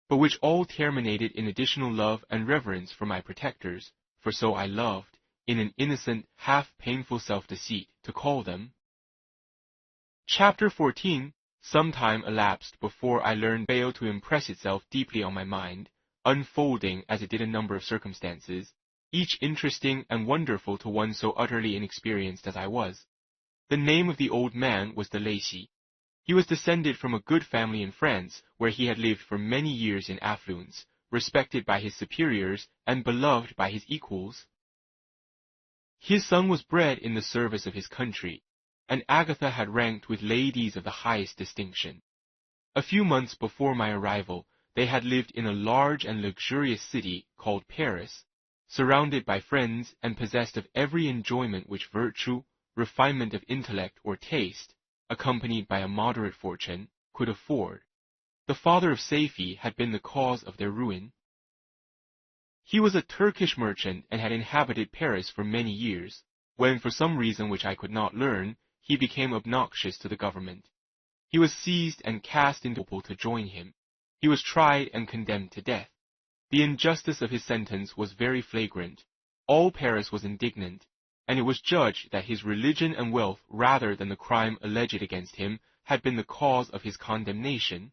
but which all terminated in additional love and reverence for my protectors, for so I loved, in an innocent, half-painful self-deceit, to call them. Chapter 14. Some time elapsed before I learned failed to impress itself deeply on my mind, unfolding as it did a number of circumstances, each interesting and wonderful to one so utterly inexperienced as I was. The name of the old man was de Lacy. He was descended from a good family in France, where he had lived for many years in affluence, respected by his superiors and beloved by his equals. His son was bred in the service of his country, and Agatha had ranked with ladies of the highest distinction. A few months before my arrival, they had lived in a large and luxurious city called Paris, surrounded by friends and possessed of every enjoyment which virtue, refinement of intellect, or taste, accompanied by a moderate fortune, could afford. The father of Saifi had been the cause of their ruin. He was a Turkish merchant and had inhabited Paris for many years, when for some reason which I could not learn, he became obnoxious to the government. He was seized and cast into jail to join him. He was tried and condemned to death. The injustice of his sentence was very flagrant. All Paris was indignant, and it was judged that his religion and wealth, rather than the crime alleged against him, had been the cause of his condemnation.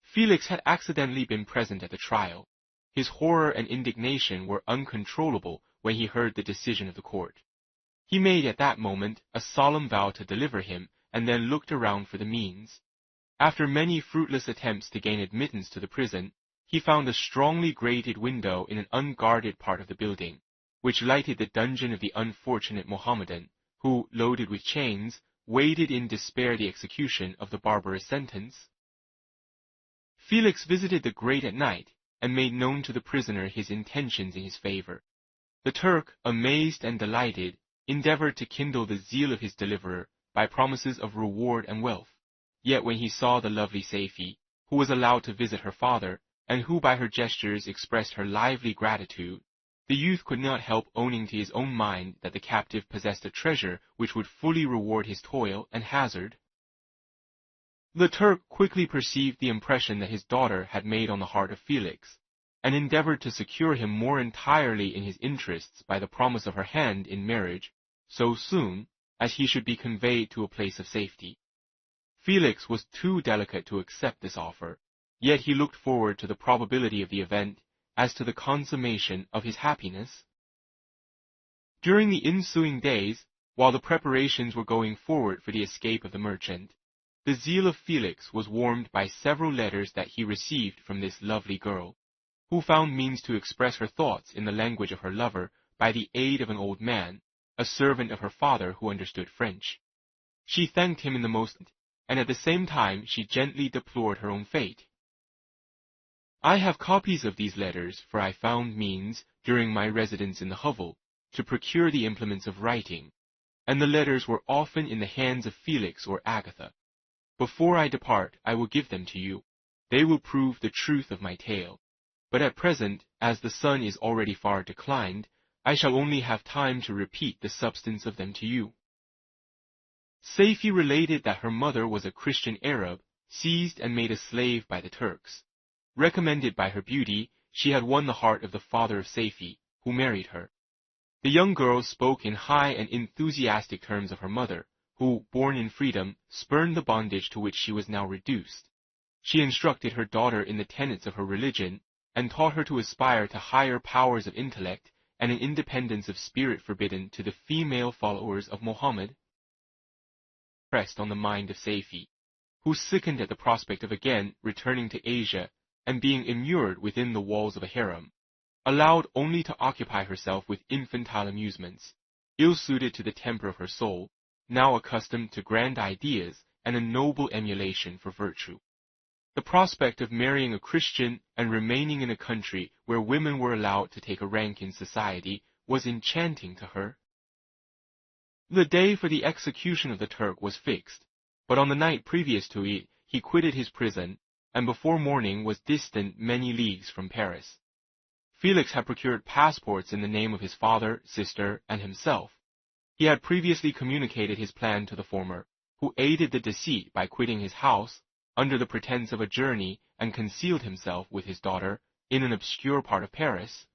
Felix had accidentally been present at the trial. His horror and indignation were uncontrollable when he heard the decision of the court. He made at that moment a solemn vow to deliver him, and then looked around for the means. After many fruitless attempts to gain admittance to the prison, he found a strongly grated window in an unguarded part of the building, which lighted the dungeon of the unfortunate Mohammedan, who, loaded with chains, waited in despair the execution of the barbarous sentence. Felix visited the grate at night, and made known to the prisoner his intentions in his favor. The Turk, amazed and delighted, endeavored to kindle the zeal of his deliverer by promises of reward and wealth. Yet when he saw the lovely Saifi, who was allowed to visit her father, and who by her gestures expressed her lively gratitude, the youth could not help owning to his own mind that the captive possessed a treasure which would fully reward his toil and hazard. The Turk quickly perceived the impression that his daughter had made on the heart of Felix, and endeavored to secure him more entirely in his interests by the promise of her hand in marriage so soon as he should be conveyed to a place of safety. Felix was too delicate to accept this offer, yet he looked forward to the probability of the event as to the consummation of his happiness. During the ensuing days, while the preparations were going forward for the escape of the merchant, the zeal of Felix was warmed by several letters that he received from this lovely girl, who found means to express her thoughts in the language of her lover by the aid of an old man, a servant of her father who understood French. She thanked him in the most, and at the same time she gently deplored her own fate. I have copies of these letters, for I found means, during my residence in the hovel, to procure the implements of writing, and the letters were often in the hands of Felix or Agatha. Before I depart, I will give them to you. They will prove the truth of my tale. But at present, as the sun is already far declined, I shall only have time to repeat the substance of them to you. Saifi related that her mother was a Christian Arab, seized and made a slave by the Turks. Recommended by her beauty, she had won the heart of the father of Saifi, who married her. The young girl spoke in high and enthusiastic terms of her mother, who, born in freedom, spurned the bondage to which she was now reduced. She instructed her daughter in the tenets of her religion, and taught her to aspire to higher powers of intellect and an independence of spirit forbidden to the female followers of Mohammed. Pressed on the mind of Saifi, who sickened at the prospect of again returning to Asia and being immured within the walls of a harem, allowed only to occupy herself with infantile amusements, ill-suited to the temper of her soul, now accustomed to grand ideas and a noble emulation for virtue. The prospect of marrying a Christian and remaining in a country where women were allowed to take a rank in society was enchanting to her. The day for the execution of the Turk was fixed, but on the night previous to it he quitted his prison, and before morning was distant many leagues from Paris. Felix had procured passports in the name of his father, sister, and himself. He had previously communicated his plan to the former, who aided the deceit by quitting his house under the pretense of a journey and concealed himself with his daughter in an obscure part of Paris.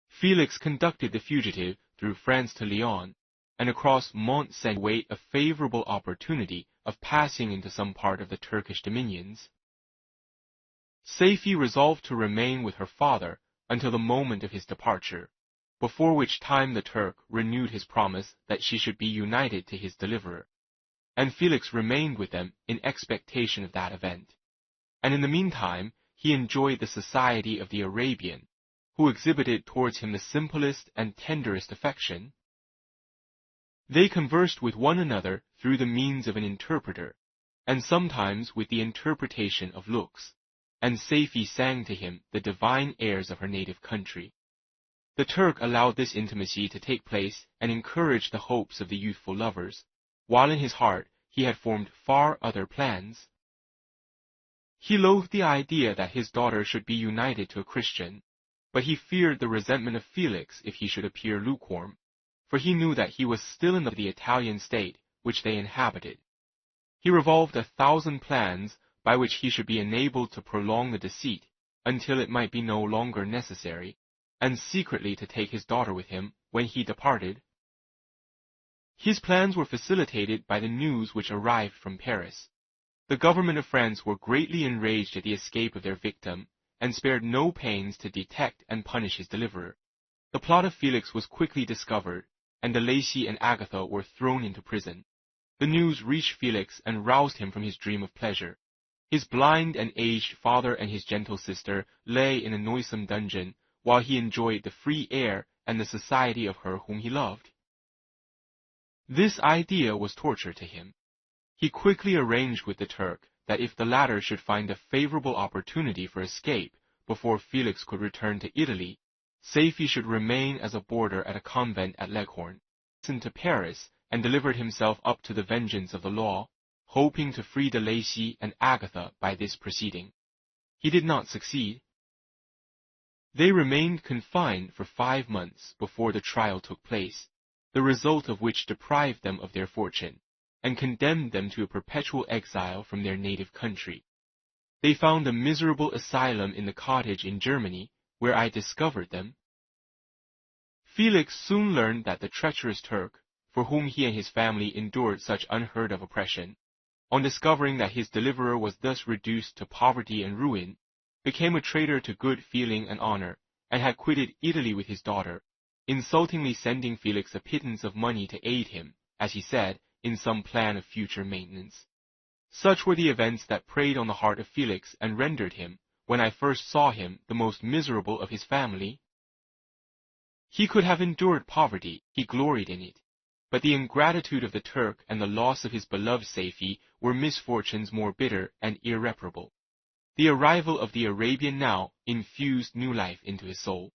Felix conducted the fugitive through France to Lyon, and across Mont Saint wait a favorable opportunity of passing into some part of the Turkish dominions. Saifi resolved to remain with her father until the moment of his departure, before which time the Turk renewed his promise that she should be united to his deliverer, and Felix remained with them in expectation of that event. And in the meantime he enjoyed the society of the Arabian, who exhibited towards him the simplest and tenderest affection. They conversed with one another through the means of an interpreter, and sometimes with the interpretation of looks, and Saifi sang to him the divine airs of her native country. The Turk allowed this intimacy to take place and encouraged the hopes of the youthful lovers, while in his heart he had formed far other plans. He loathed the idea that his daughter should be united to a Christian, but he feared the resentment of Felix if he should appear lukewarm, for he knew that he was still in the Italian state which they inhabited. He revolved 1,000 plans by which he should be enabled to prolong the deceit until it might be no longer necessary, and secretly to take his daughter with him when he departed. His plans were facilitated by the news which arrived from Paris. The government of France were greatly enraged at the escape of their victim, and spared no pains to detect and punish his deliverer. The plot of Felix was quickly discovered, and de Lacy and Agatha were thrown into prison. The news reached Felix and roused him from his dream of pleasure. His blind and aged father and his gentle sister lay in a noisome dungeon, while he enjoyed the free air and the society of her whom he loved. This idea was torture to him. He quickly arranged with the Turk that if the latter should find a favorable opportunity for escape before Felix could return to Italy, Saifi should remain as a boarder at a convent at Leghorn, sent to Paris, and delivered himself up to the vengeance of the law, hoping to free de Lacy and Agatha by this proceeding. He did not succeed. They remained confined for 5 months before the trial took place, the result of which deprived them of their fortune, and condemned them to a perpetual exile from their native country. They found a miserable asylum in the cottage in Germany, where I discovered them. Felix soon learned that the treacherous Turk, for whom he and his family endured such unheard of oppression, on discovering that his deliverer was thus reduced to poverty and ruin, became a traitor to good feeling and honor, and had quitted Italy with his daughter, insultingly sending Felix a pittance of money to aid him, as he said, in some plan of future maintenance. Such were the events that preyed on the heart of Felix and rendered him, when I first saw him, the most miserable of his family. He could have endured poverty, he gloried in it, but the ingratitude of the Turk and the loss of his beloved Saifi were misfortunes more bitter and irreparable. The arrival of the Arabian now infused new life into his soul.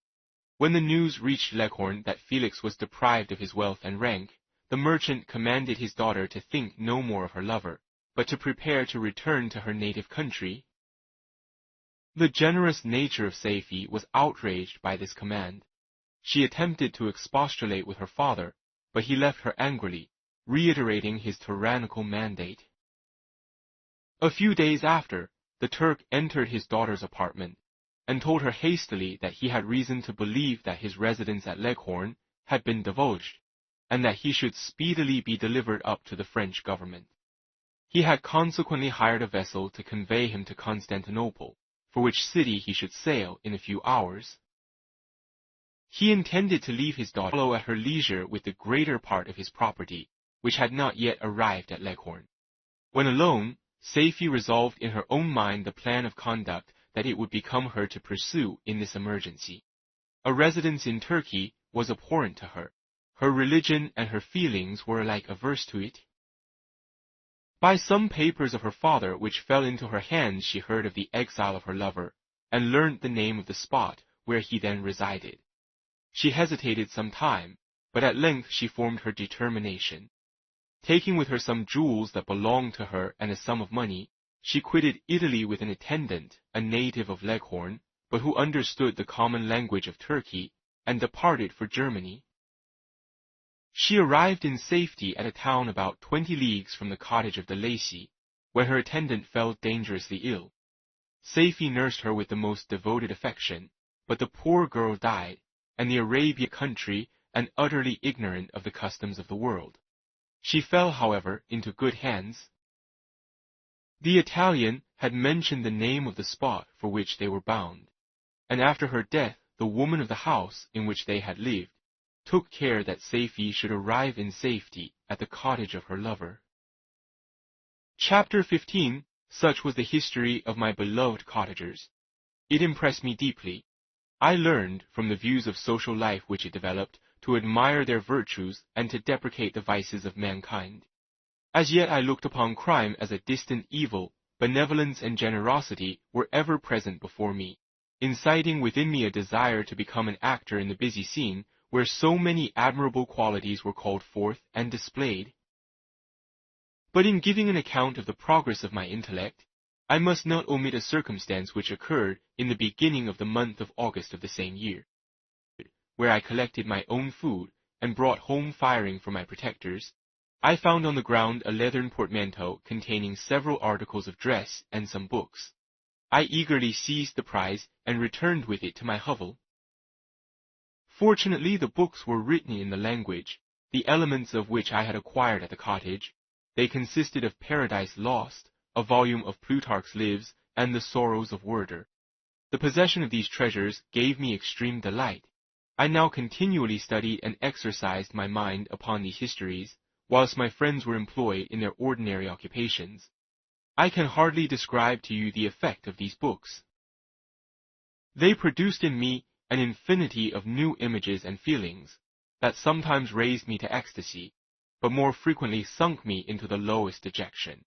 When the news reached Leghorn that Felix was deprived of his wealth and rank, the merchant commanded his daughter to think no more of her lover, but to prepare to return to her native country. The generous nature of Saifi was outraged by this command. She attempted to expostulate with her father, but he left her angrily, reiterating his tyrannical mandate. A few days after, the Turk entered his daughter's apartment, and told her hastily that he had reason to believe that his residence at Leghorn had been divulged, and that he should speedily be delivered up to the French government. He had consequently hired a vessel to convey him to Constantinople, for which city he should sail in a few hours. He intended to leave his daughter at her leisure with the greater part of his property, which had not yet arrived at Leghorn. When alone, Saifi resolved in her own mind the plan of conduct that it would become her to pursue in this emergency. A residence in Turkey was abhorrent to her. Her religion and her feelings were alike averse to it. By some papers of her father which fell into her hands she heard of the exile of her lover, and learnt the name of the spot where he then resided. She hesitated some time, but at length she formed her determination. Taking with her some jewels that belonged to her and a sum of money, she quitted Italy with an attendant, a native of Leghorn, but who understood the common language of Turkey, and departed for Germany. She arrived in safety at a town about 20 leagues from the cottage of the Lacy, where her attendant fell dangerously ill. Saifi nursed her with the most devoted affection, but the poor girl died, and the Arabian country, and utterly ignorant of the customs of the world. She fell, however, into good hands. The Italian had mentioned the name of the spot for which they were bound, and after her death the woman of the house in which they had lived took care that Saifi should arrive in safety at the cottage of her lover. Chapter 15. Such was the history of my beloved cottagers. It impressed me deeply. I learned, from the views of social life which it developed, to admire their virtues and to deprecate the vices of mankind. As yet I looked upon crime as a distant evil. Benevolence and generosity were ever present before me, inciting within me a desire to become an actor in the busy scene where so many admirable qualities were called forth and displayed. But in giving an account of the progress of my intellect, I must not omit a circumstance which occurred in the beginning of the month of August of the same year, where I collected my own food and brought home firing for my protectors. I found on the ground a leathern portmanteau containing several articles of dress and some books. I eagerly seized the prize and returned with it to my hovel. Fortunately, the books were written in the language, the elements of which I had acquired at the cottage. They consisted of Paradise Lost, a volume of Plutarch's Lives, and the Sorrows of Werther. The possession of these treasures gave me extreme delight. I now continually studied and exercised my mind upon these histories, whilst my friends were employed in their ordinary occupations. I can hardly describe to you the effect of these books. They produced in me an infinity of new images and feelings, that sometimes raised me to ecstasy, but more frequently sunk me into the lowest dejection.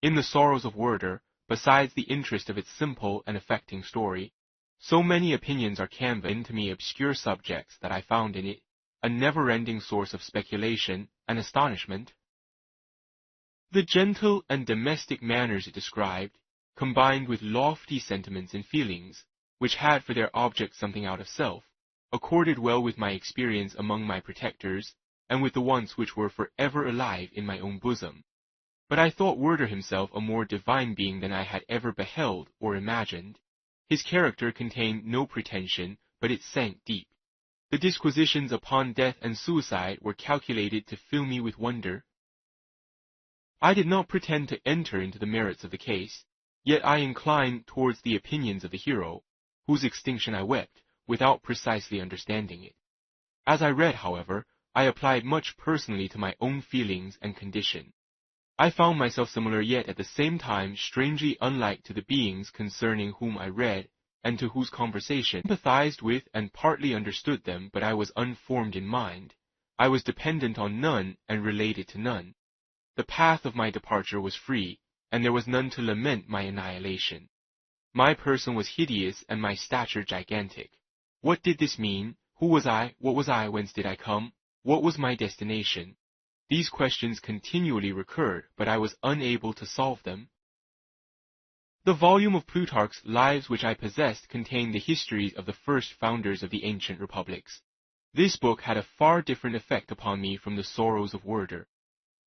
In the Sorrows of Werther, besides the interest of its simple and affecting story, so many opinions are canvassed into me obscure subjects that I found in it a never-ending source of speculation and astonishment. The gentle and domestic manners it described, combined with lofty sentiments and feelings, which had for their object something out of self, accorded well with my experience among my protectors and with the wants which were forever alive in my own bosom. But I thought Werther himself a more divine being than I had ever beheld or imagined. His character contained no pretension, but it sank deep. The disquisitions upon death and suicide were calculated to fill me with wonder. I did not pretend to enter into the merits of the case, yet I inclined towards the opinions of the hero, whose extinction I wept, without precisely understanding it. As I read, however, I applied much personally to my own feelings and condition. I found myself similar yet at the same time strangely unlike to the beings concerning whom I read, and to whose conversation I sympathized with and partly understood them, but I was unformed in mind. I was dependent on none and related to none. The path of my departure was free, and there was none to lament my annihilation. My person was hideous and my stature gigantic. What did this mean? Who was I? What was I? Whence did I come? What was my destination? These questions continually recurred, but I was unable to solve them. The volume of Plutarch's Lives which I possessed contained the histories of the first founders of the ancient republics. This book had a far different effect upon me from the Sorrows of Werther.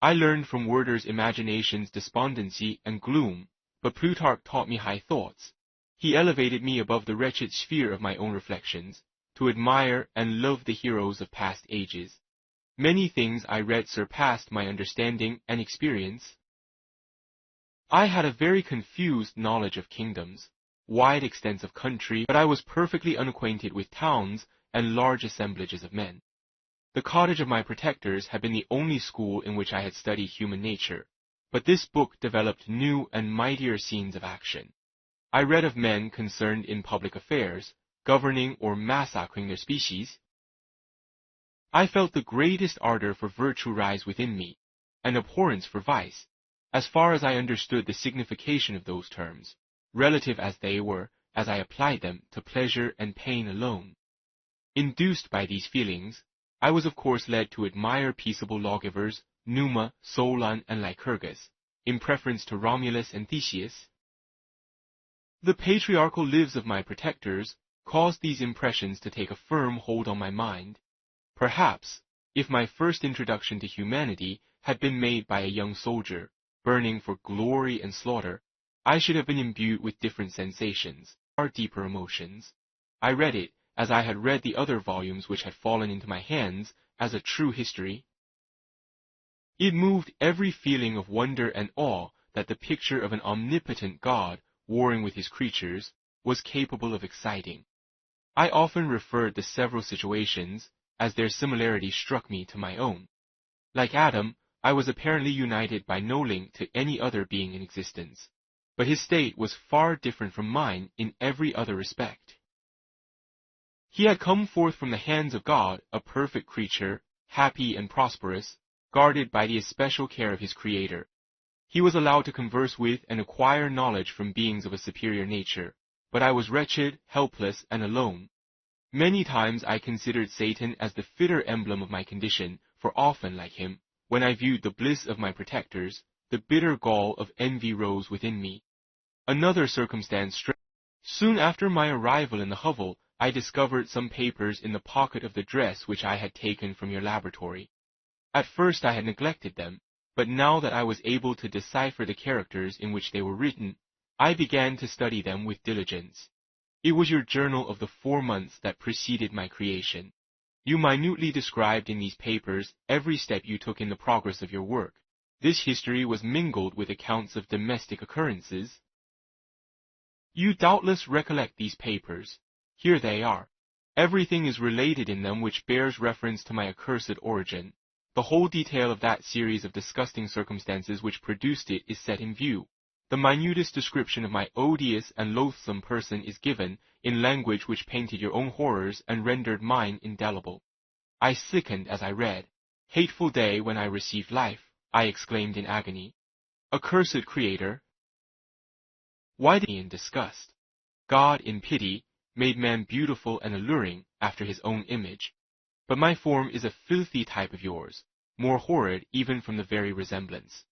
I learned from Werther's imagination's despondency and gloom, but Plutarch taught me high thoughts. He elevated me above the wretched sphere of my own reflections, to admire and love the heroes of past ages. Many things I read surpassed my understanding and experience. I had a very confused knowledge of kingdoms, wide extents of country, but I was perfectly unacquainted with towns and large assemblages of men. The cottage of my protectors had been the only school in which I had studied human nature, but this book developed new and mightier scenes of action. I read of men concerned in public affairs, governing or massacring their species. I felt the greatest ardor for virtue rise within me, an abhorrence for vice, as far as I understood the signification of those terms, relative as they were, as I applied them to pleasure and pain alone. Induced by these feelings, I was of course led to admire peaceable lawgivers, Numa, Solon, and Lycurgus, in preference to Romulus and Theseus. The patriarchal lives of my protectors caused these impressions to take a firm hold on my mind. Perhaps, if my first introduction to humanity had been made by a young soldier, burning for glory and slaughter, I should have been imbued with different sensations, far deeper emotions. I read it, as I had read the other volumes which had fallen into my hands, as a true history. It moved every feeling of wonder and awe that the picture of an omnipotent God, warring with his creatures, was capable of exciting. I often referred the several situations, as their similarity struck me to my own. Like Adam, I was apparently united by no link to any other being in existence, but his state was far different from mine in every other respect. He had come forth from the hands of God, a perfect creature, happy and prosperous, guarded by the especial care of his Creator. He was allowed to converse with and acquire knowledge from beings of a superior nature, but I was wretched, helpless, and alone. Many times I considered Satan as the fitter emblem of my condition, for often, like him, when I viewed the bliss of my protectors, the bitter gall of envy rose within me. Another circumstance soon after my arrival in the hovel, I discovered some papers in the pocket of the dress which I had taken from your laboratory. At first I had neglected them, but now that I was able to decipher the characters in which they were written, I began to study them with diligence. It was your journal of the 4 months that preceded my creation. You minutely described in these papers every step you took in the progress of your work. This history was mingled with accounts of domestic occurrences. You doubtless recollect these papers. Here they are. Everything is related in them which bears reference to my accursed origin. The whole detail of that series of disgusting circumstances which produced it is set in view. The minutest description of my odious and loathsome person is given in language which painted your own horrors and rendered mine indelible. I sickened as I read. Hateful day when I received life, I exclaimed in agony. Accursed Creator, why did he in disgust? God, in pity, made man beautiful and alluring after his own image. But my form is a filthy type of yours, more horrid even from the very resemblance.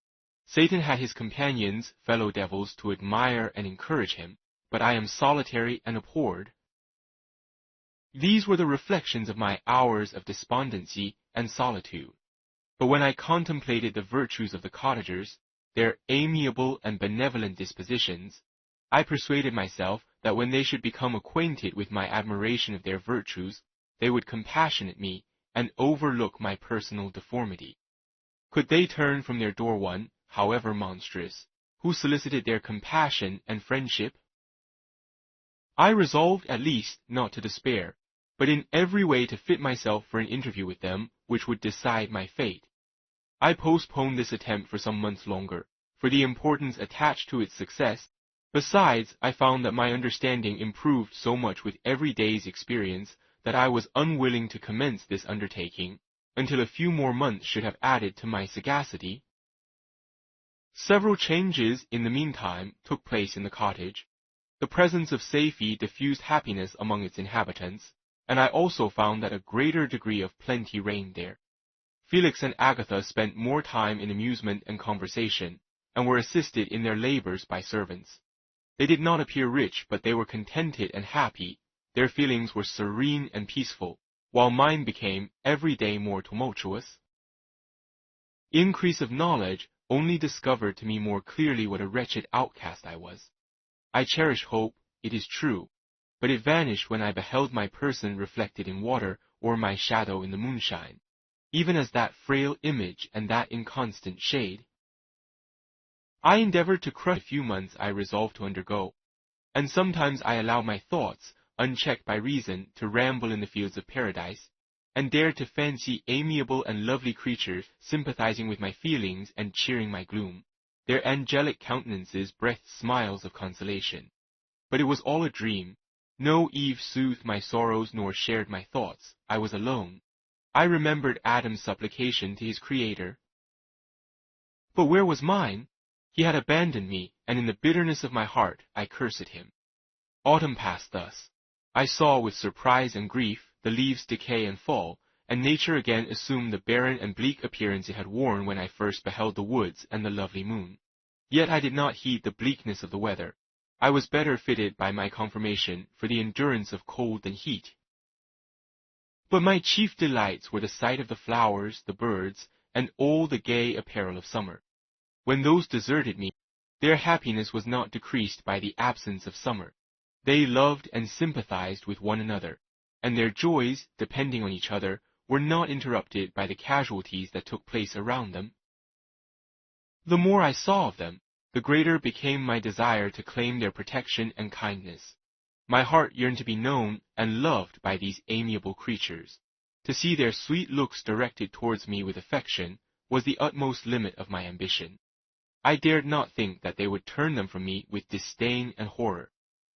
Satan had his companions, fellow devils, to admire and encourage him, but I am solitary and abhorred. These were the reflections of my hours of despondency and solitude. But when I contemplated the virtues of the cottagers, their amiable and benevolent dispositions, I persuaded myself that when they should become acquainted with my admiration of their virtues, they would compassionate me and overlook my personal deformity. Could they turn from their door one, however monstrous, who solicited their compassion and friendship? I resolved at least not to despair, but in every way to fit myself for an interview with them which would decide my fate. I postponed this attempt for some months longer, for the importance attached to its success. Besides, I found that my understanding improved so much with every day's experience that I was unwilling to commence this undertaking until a few more months should have added to my sagacity. Several changes in the meantime took place in the cottage. The presence of Safie diffused happiness among its inhabitants, and I also found that a greater degree of plenty reigned there. Felix and Agatha spent more time in amusement and conversation, and were assisted in their labors by servants. They did not appear rich, but they were contented and happy. Their feelings were serene and peaceful, while mine became every day more tumultuous. Increase of knowledge only discovered to me more clearly what a wretched outcast I was. I cherished hope, it is true, but it vanished when I beheld my person reflected in water or my shadow in the moonshine, even as that frail image and that inconstant shade. I endeavored to crush the few months I resolved to undergo, and sometimes I allowed my thoughts, unchecked by reason, to ramble in the fields of paradise, and dared to fancy amiable and lovely creatures sympathizing with my feelings and cheering my gloom. Their angelic countenances breathed smiles of consolation. But it was all a dream. No Eve soothed my sorrows nor shared my thoughts. I was alone. I remembered Adam's supplication to his Creator. But where was mine? He had abandoned me, and in the bitterness of my heart I cursed him. Autumn passed thus. I saw with surprise and grief the leaves decay and fall, and nature again assumed the barren and bleak appearance it had worn when I first beheld the woods and the lovely moon. Yet I did not heed the bleakness of the weather. I was better fitted by my conformation for the endurance of cold than heat. But my chief delights were the sight of the flowers, the birds, and all the gay apparel of summer. When those deserted me, their happiness was not decreased by the absence of summer. They loved and sympathized with one another, and their joys, depending on each other, were not interrupted by the casualties that took place around them. The more I saw of them, the greater became my desire to claim their protection and kindness. My heart yearned to be known and loved by these amiable creatures. To see their sweet looks directed towards me with affection was the utmost limit of my ambition. I dared not think that they would turn them from me with disdain and horror.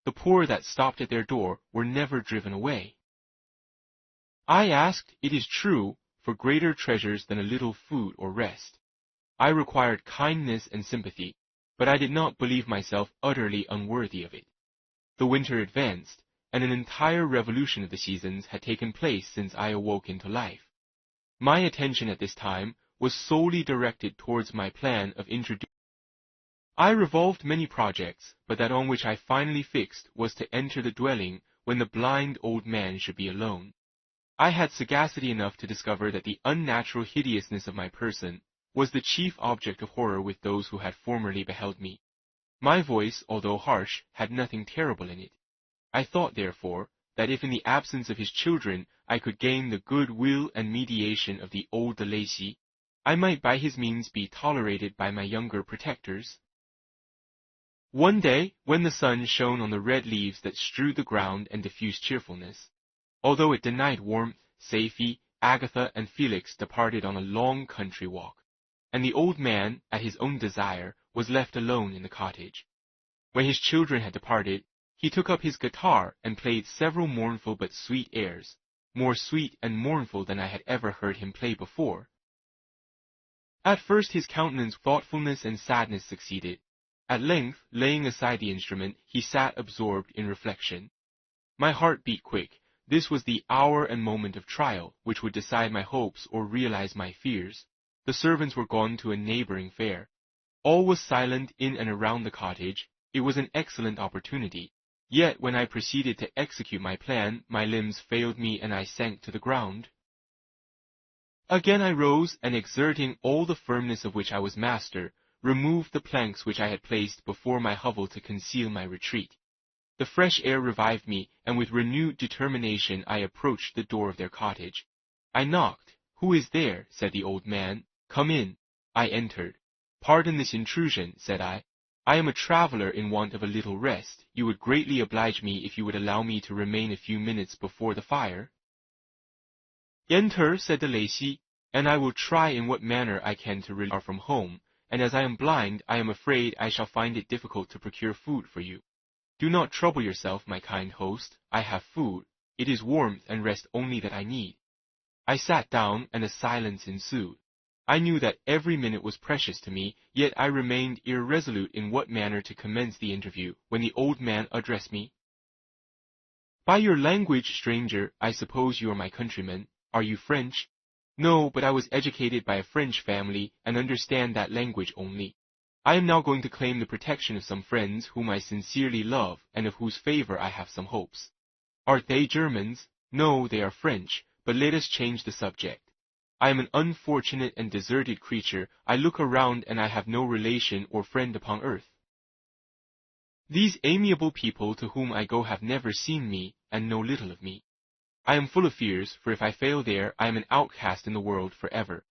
The poor that stopped at their door were never driven away. I asked, it is true, for greater treasures than a little food or rest. I required kindness and sympathy, but I did not believe myself utterly unworthy of it. The winter advanced, and an entire revolution of the seasons had taken place since I awoke into life. My attention at this time was solely directed towards my plan of introducing. I revolved many projects, but that on which I finally fixed was to enter the dwelling when the blind old man should be alone. I had sagacity enough to discover that the unnatural hideousness of my person was the chief object of horror with those who had formerly beheld me. My voice, although harsh, had nothing terrible in it. I thought, therefore, that if in the absence of his children I could gain the good will and mediation of the old de Lacy, I might by his means be tolerated by my younger protectors. One day, when the sun shone on the red leaves that strewed the ground and diffused cheerfulness, although it denied warmth, Safie, Agatha, and Felix departed on a long country walk, and the old man, at his own desire, was left alone in the cottage. When his children had departed, he took up his guitar and played several mournful but sweet airs, more sweet and mournful than I had ever heard him play before. At first his countenance thoughtfulness and sadness succeeded. At length, laying aside the instrument, he sat absorbed in reflection. My heart beat quick. This was the hour and moment of trial, which would decide my hopes or realize my fears. The servants were gone to a neighboring fair. All was silent in and around the cottage. It was an excellent opportunity. Yet when I proceeded to execute my plan, my limbs failed me and I sank to the ground. Again I rose, and exerting all the firmness of which I was master, removed the planks which I had placed before my hovel to conceal my retreat. The fresh air revived me, and with renewed determination I approached the door of their cottage. I knocked. "Who is there?" said the old man. "Come in." I entered. "Pardon this intrusion," said I. "I am a traveler in want of a little rest. You would greatly oblige me if you would allow me to remain a few minutes before the fire." "Enter," said the Lacey, "and I will try in what manner I can to relieve you from home, and as I am blind, I am afraid I shall find it difficult to procure food for you. Do not trouble yourself, my kind host. I have food. It is warmth and rest only that I need." I sat down, and a silence ensued. I knew that every minute was precious to me, yet I remained irresolute in what manner to commence the interview, when the old man addressed me. "By your language, stranger, I suppose you are my countryman. Are you French?" "No, but I was educated by a French family, and understand that language only. I am now going to claim the protection of some friends whom I sincerely love, and of whose favor I have some hopes." "Are they Germans?" "No, they are French, but let us change the subject. I am an unfortunate and deserted creature. I look around and I have no relation or friend upon earth. These amiable people to whom I go have never seen me, and know little of me. I am full of fears, for if I fail there, I am an outcast in the world forever.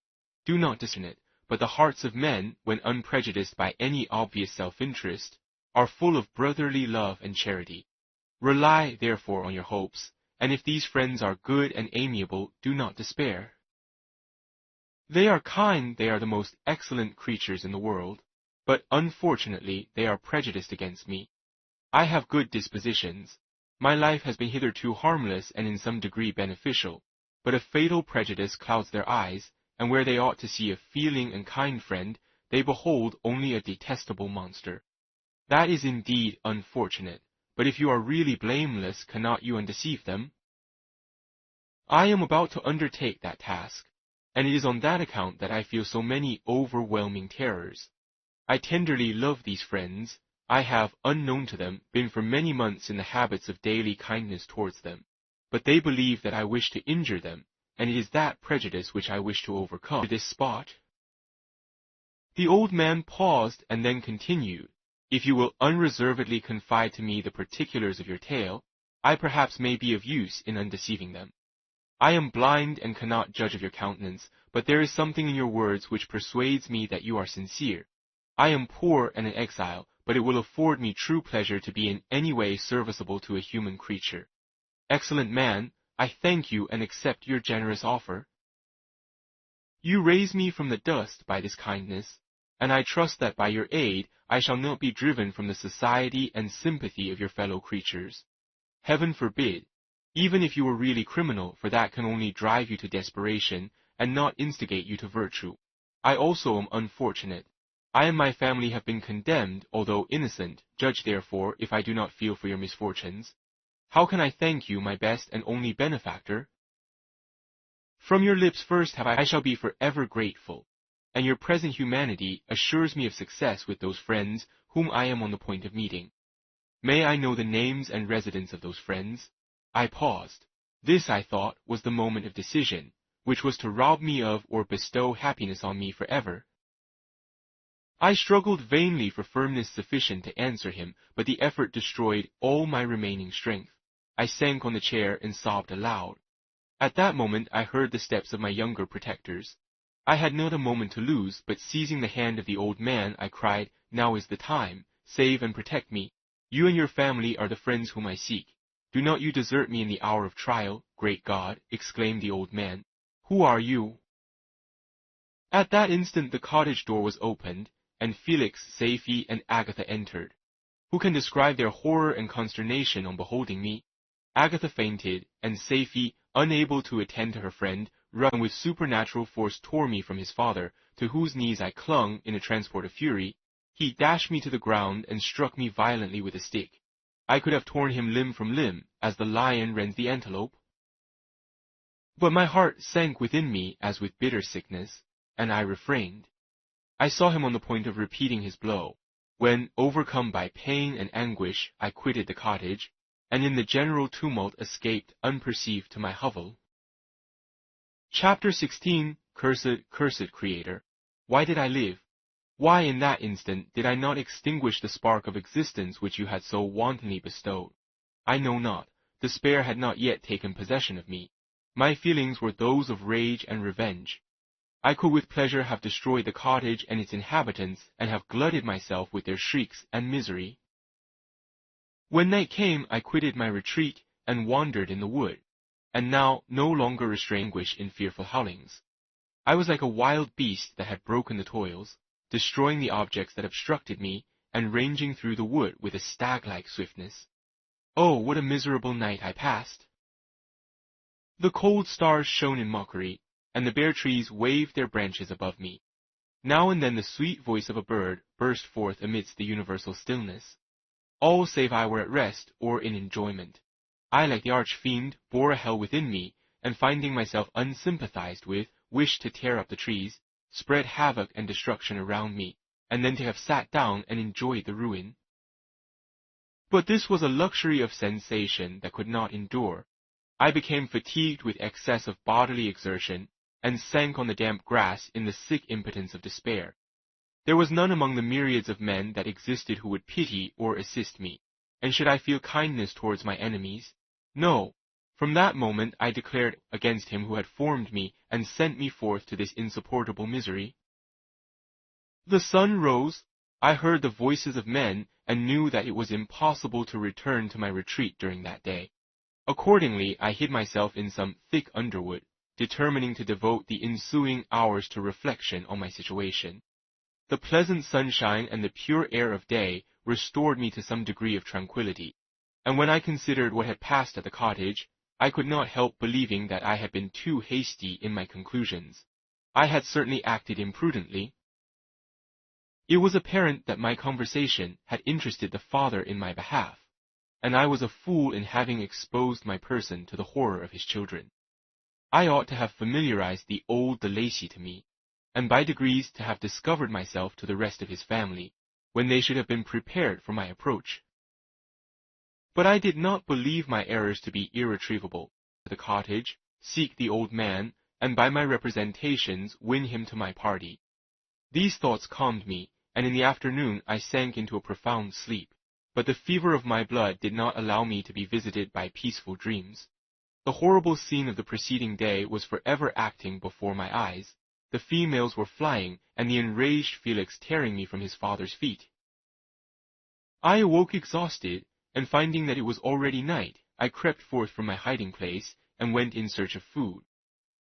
Do not discern it, but the hearts of men, when unprejudiced by any obvious self-interest, are full of brotherly love and charity. Rely, therefore, on your hopes, and if these friends are good and amiable, do not despair. They are kind, they are the most excellent creatures in the world, but unfortunately they are prejudiced against me. I have good dispositions. My life has been hitherto harmless and in some degree beneficial, but a fatal prejudice clouds their eyes, and where they ought to see a feeling and kind friend, they behold only a detestable monster. That is indeed unfortunate, but if you are really blameless, cannot you undeceive them? I am about to undertake that task, and it is on that account that I feel so many overwhelming terrors. I tenderly love these friends. I have, unknown to them, been for many months in the habits of daily kindness towards them, but they believe that I wish to injure them, and it is that prejudice which I wish to overcome. To this spot. The old man paused and then continued, "If you will unreservedly confide to me the particulars of your tale, I perhaps may be of use in undeceiving them. I am blind and cannot judge of your countenance, but there is something in your words which persuades me that you are sincere. I am poor and an exile, but it will afford me true pleasure to be in any way serviceable to a human creature. Excellent man, I thank you and accept your generous offer. You raise me from the dust by this kindness, and I trust that by your aid I shall not be driven from the society and sympathy of your fellow creatures. Heaven forbid, even if you were really criminal, for that can only drive you to desperation, and not instigate you to virtue. I also am unfortunate. I and my family have been condemned, although innocent. Judge therefore, if I do not feel for your misfortunes. How can I thank you, my best and only benefactor? From your lips first I shall be forever grateful, and your present humanity assures me of success with those friends whom I am on the point of meeting. May I know the names and residence of those friends? I paused. This, I thought, was the moment of decision, which was to rob me of or bestow happiness on me forever. I struggled vainly for firmness sufficient to answer him, but the effort destroyed all my remaining strength. I sank on the chair and sobbed aloud. At that moment I heard the steps of my younger protectors. I had not a moment to lose, but seizing the hand of the old man, I cried, "Now is the time. Save and protect me. You and your family are the friends whom I seek. Do not you desert me in the hour of trial, great God," exclaimed the old man. "Who are you?" At that instant the cottage door was opened, and Felix, Safie, and Agatha entered. Who can describe their horror and consternation on beholding me? Agatha fainted, and Safie, unable to attend to her friend, and with supernatural force tore me from his father, to whose knees I clung in a transport of fury. He dashed me to the ground and struck me violently with a stick. I could have torn him limb from limb, as the lion rends the antelope. But my heart sank within me as with bitter sickness, and I refrained. I saw him on the point of repeating his blow. when, overcome by pain and anguish, I quitted the cottage, and in the general tumult escaped unperceived to my hovel. Chapter 16. Cursed Creator. Why did I live? Why in that instant did I not extinguish the spark of existence which you had so wantonly bestowed? I know not. Despair had not yet taken possession of me. My feelings were those of rage and revenge. I could with pleasure have destroyed the cottage and its inhabitants, and have glutted myself with their shrieks and misery. When night came, I quitted my retreat, and wandered in the wood, and now no longer restrained anguish in fearful howlings. I was like a wild beast that had broken the toils, destroying the objects that obstructed me, and ranging through the wood with a stag-like swiftness. Oh, what a miserable night I passed! The cold stars shone in mockery, and the bare trees waved their branches above me. Now and then the sweet voice of a bird burst forth amidst the universal stillness. All save I were at rest or in enjoyment. I, like the arch-fiend, bore a hell within me, and finding myself unsympathized with, wished to tear up the trees, spread havoc and destruction around me, and then to have sat down and enjoyed the ruin. But this was a luxury of sensation that could not endure. I became fatigued with excess of bodily exertion, and sank on the damp grass in the sick impotence of despair. There was none among the myriads of men that existed who would pity or assist me, and should I feel kindness towards my enemies? No. From that moment I declared against him who had formed me and sent me forth to this insupportable misery. The sun rose. I heard the voices of men, and knew that it was impossible to return to my retreat during that day. Accordingly, I hid myself in some thick underwood, determining to devote the ensuing hours to reflection on my situation. The pleasant sunshine and the pure air of day restored me to some degree of tranquillity, and when I considered what had passed at the cottage, I could not help believing that I had been too hasty in my conclusions. I had certainly acted imprudently. It was apparent that my conversation had interested the father in my behalf, and I was a fool in having exposed my person to the horror of his children. I ought to have familiarized the old de Lacy to me, and by degrees to have discovered myself to the rest of his family, when they should have been prepared for my approach. But I did not believe my errors to be irretrievable. To the cottage, seek the old man, and by my representations win him to my party. These thoughts calmed me, and in the afternoon I sank into a profound sleep, but the fever of my blood did not allow me to be visited by peaceful dreams. The horrible scene of the preceding day was forever acting before my eyes. The females were flying, and the enraged Felix tearing me from his father's feet. I awoke exhausted, and finding that it was already night, I crept forth from my hiding-place, and went in search of food.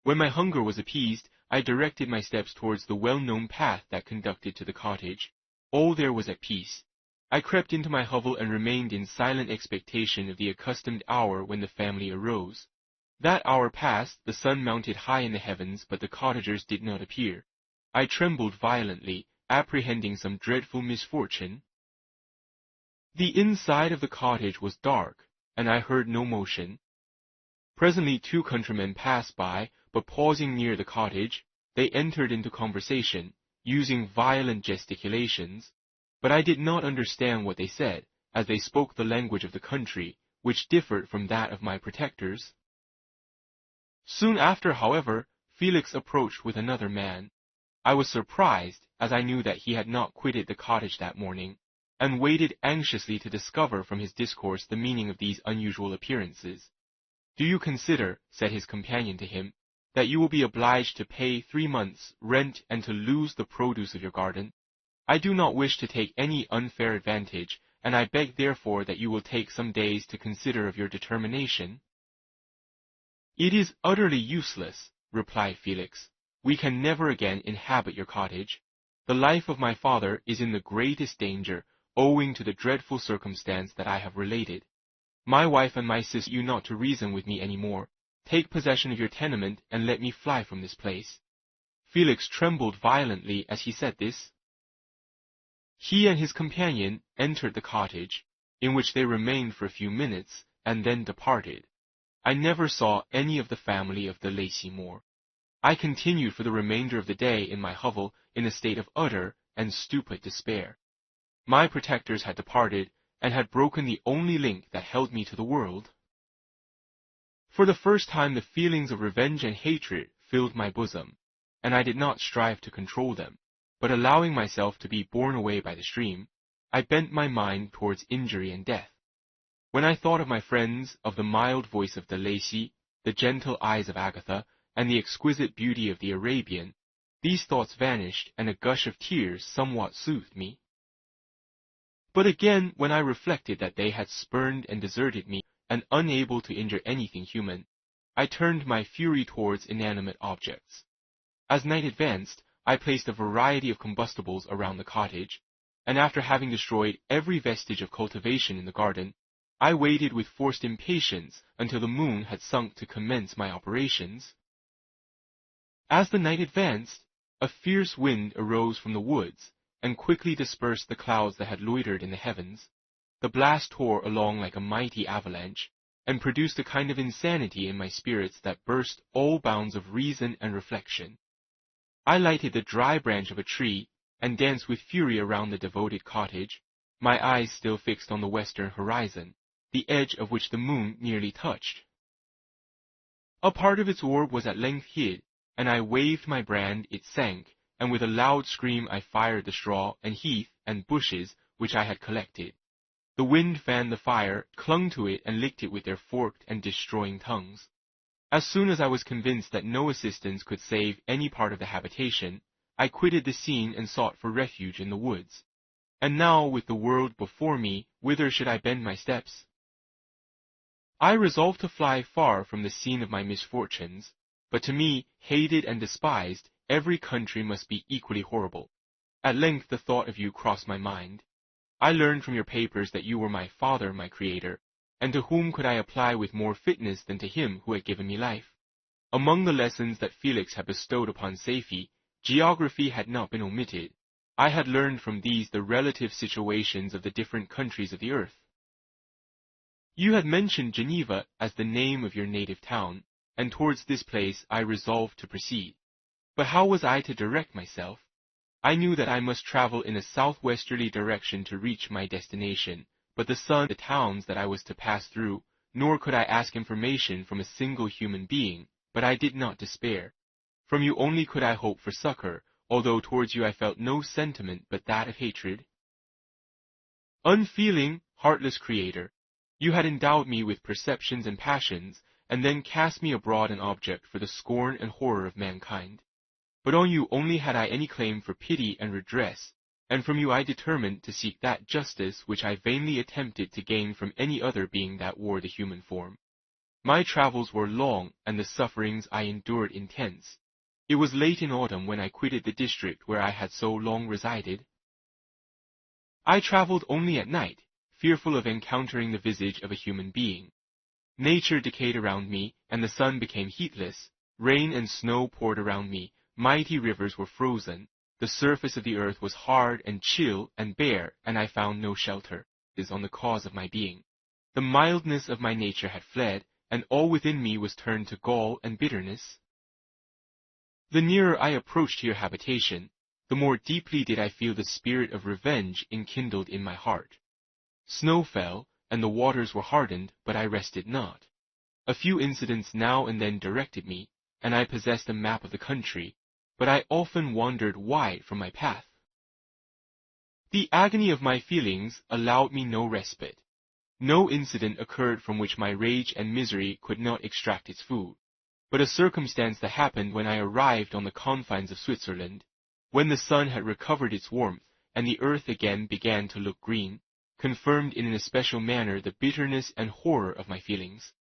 When my hunger was appeased, I directed my steps towards the well-known path that conducted to the cottage. All there was at peace. I crept into my hovel and remained in silent expectation of the accustomed hour when the family arose. That hour passed, the sun mounted high in the heavens, but the cottagers did not appear. I trembled violently, apprehending some dreadful misfortune. The inside of the cottage was dark, and I heard no motion. Presently 2 countrymen passed by, but pausing near the cottage, they entered into conversation, using violent gesticulations, but I did not understand what they said, as they spoke the language of the country, which differed from that of my protectors. Soon after, however, Felix approached with another man. I was surprised, as I knew that he had not quitted the cottage that morning, and waited anxiously to discover from his discourse the meaning of these unusual appearances. "Do you consider," said his companion to him, "that you will be obliged to pay 3 months' rent and to lose the produce of your garden? I do not wish to take any unfair advantage, and I beg therefore that you will take some days to consider of your determination." "It is utterly useless," replied Felix. "We can never again inhabit your cottage. The life of my father is in the greatest danger, owing to the dreadful circumstance that I have related. My wife and my sister you not to reason with me any more. Take possession of your tenement, and let me fly from this place." Felix trembled violently as he said this. He and his companion entered the cottage, in which they remained for a few minutes, and then departed. I never saw any of the family of de Lacy more. I continued for the remainder of the day in my hovel in a state of utter and stupid despair. My protectors had departed, and had broken the only link that held me to the world. For the first time the feelings of revenge and hatred filled my bosom, and I did not strive to control them, but allowing myself to be borne away by the stream, I bent my mind towards injury and death. When I thought of my friends, of the mild voice of de Lacy, the gentle eyes of Agatha, and the exquisite beauty of the Arabian, these thoughts vanished, and a gush of tears somewhat soothed me. But again, when I reflected that they had spurned and deserted me, and unable to injure anything human, I turned my fury towards inanimate objects. As night advanced, I placed a variety of combustibles around the cottage, and after having destroyed every vestige of cultivation in the garden, I waited with forced impatience until the moon had sunk to commence my operations. As the night advanced, a fierce wind arose from the woods, and quickly dispersed the clouds that had loitered in the heavens. The blast tore along like a mighty avalanche, and produced a kind of insanity in my spirits that burst all bounds of reason and reflection. I lighted the dry branch of a tree, and danced with fury around the devoted cottage, my eyes still fixed on the western horizon, the edge of which the moon nearly touched. A part of its orb was at length hid, and I waved my brand, it sank, and with a loud scream I fired the straw and heath and bushes which I had collected. The wind fanned the fire, clung to it, and licked it with their forked and destroying tongues. As soon as I was convinced that no assistance could save any part of the habitation, I quitted the scene and sought for refuge in the woods. And now, with the world before me, whither should I bend my steps? I resolved to fly far from the scene of my misfortunes, but to me, hated and despised, every country must be equally horrible. At length the thought of you crossed my mind. I learned from your papers that you were my father, my creator, and to whom could I apply with more fitness than to him who had given me life? Among the lessons that Felix had bestowed upon Safie, geography had not been omitted. I had learned from these the relative situations of the different countries of the earth. You had mentioned Geneva as the name of your native town, and towards this place I resolved to proceed. But how was I to direct myself? I knew that I must travel in a southwesterly direction to reach my destination, but the sun, the towns that I was to pass through, nor could I ask information from a single human being, but I did not despair. From you only could I hope for succor, although towards you I felt no sentiment but that of hatred. Unfeeling, heartless creator, you had endowed me with perceptions and passions, and then cast me abroad an object for the scorn and horror of mankind. But on you only had I any claim for pity and redress, and from you I determined to seek that justice which I vainly attempted to gain from any other being that wore the human form. My travels were long, and the sufferings I endured intense. It was late in autumn when I quitted the district where I had so long resided. I traveled only at night, fearful of encountering the visage of a human being. Nature decayed around me, and the sun became heatless. Rain and snow poured around me. Mighty rivers were frozen. The surface of the earth was hard and chill and bare, and I found no shelter. This is on the cause of my being. The mildness of my nature had fled, and all within me was turned to gall and bitterness. The nearer I approached to your habitation, the more deeply did I feel the spirit of revenge enkindled in my heart. Snow fell, and the waters were hardened, but I rested not. A few incidents now and then directed me, and I possessed a map of the country, but I often wandered wide from my path. The agony of my feelings allowed me no respite. No incident occurred from which my rage and misery could not extract its food, but a circumstance that happened when I arrived on the confines of Switzerland, when the sun had recovered its warmth, and the earth again began to look green, confirmed in an especial manner the bitterness and horror of my feelings.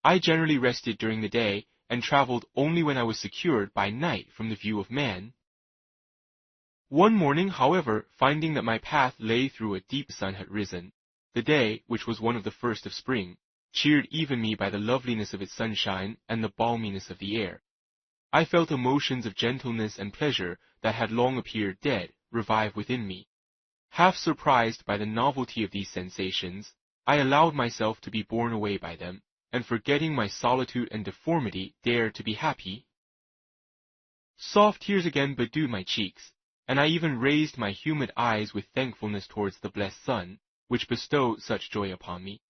I generally rested during the day, and traveled only when I was secured by night from the view of man. One morning, however, finding that my path lay through a deep sun had risen, the day, which was one of the first of spring, cheered even me by the loveliness of its sunshine and the balminess of the air. I felt emotions of gentleness and pleasure that had long appeared dead revive within me. Half surprised by the novelty of these sensations, I allowed myself to be borne away by them, and forgetting my solitude and deformity, dared to be happy. Soft tears again bedewed my cheeks, and I even raised my humid eyes with thankfulness towards the blessed sun, which bestowed such joy upon me.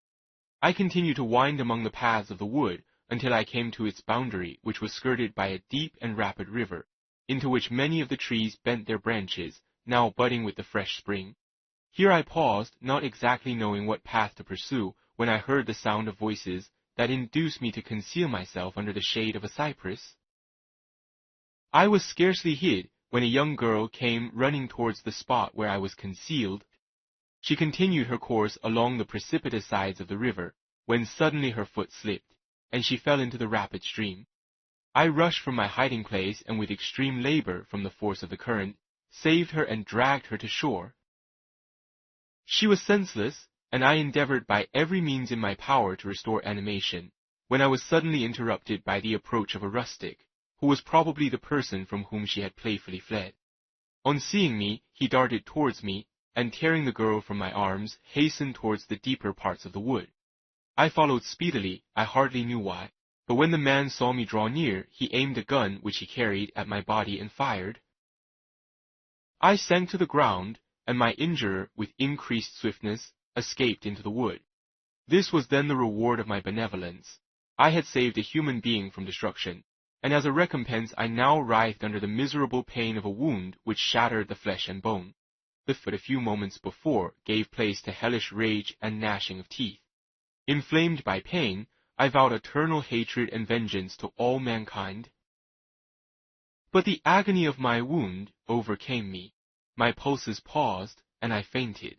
I continued to wind among the paths of the wood until I came to its boundary, which was skirted by a deep and rapid river, into which many of the trees bent their branches, now budding with the fresh spring. Here I paused, not exactly knowing what path to pursue, when I heard the sound of voices that induced me to conceal myself under the shade of a cypress. I was scarcely hid when a young girl came running towards the spot where I was concealed. She continued her course along the precipitous sides of the river, when suddenly her foot slipped, and she fell into the rapid stream. I rushed from my hiding place, and with extreme labor from the force of the current, saved her and dragged her to shore. She was senseless, and I endeavored by every means in my power to restore animation, when I was suddenly interrupted by the approach of a rustic, who was probably the person from whom she had playfully fled. On seeing me, he darted towards me, and tearing the girl from my arms, hastened towards the deeper parts of the wood. I followed speedily, I hardly knew why, but when the man saw me draw near, he aimed a gun which he carried at my body and fired. I sank to the ground, and my injurer, with increased swiftness, escaped into the wood. This was then the reward of my benevolence. I had saved a human being from destruction, and as a recompense I now writhed under the miserable pain of a wound which shattered the flesh and bone. The foot a few moments before gave place to hellish rage and gnashing of teeth. Inflamed by pain, I vowed eternal hatred and vengeance to all mankind. But the agony of my wound overcame me. My pulses paused, and I fainted.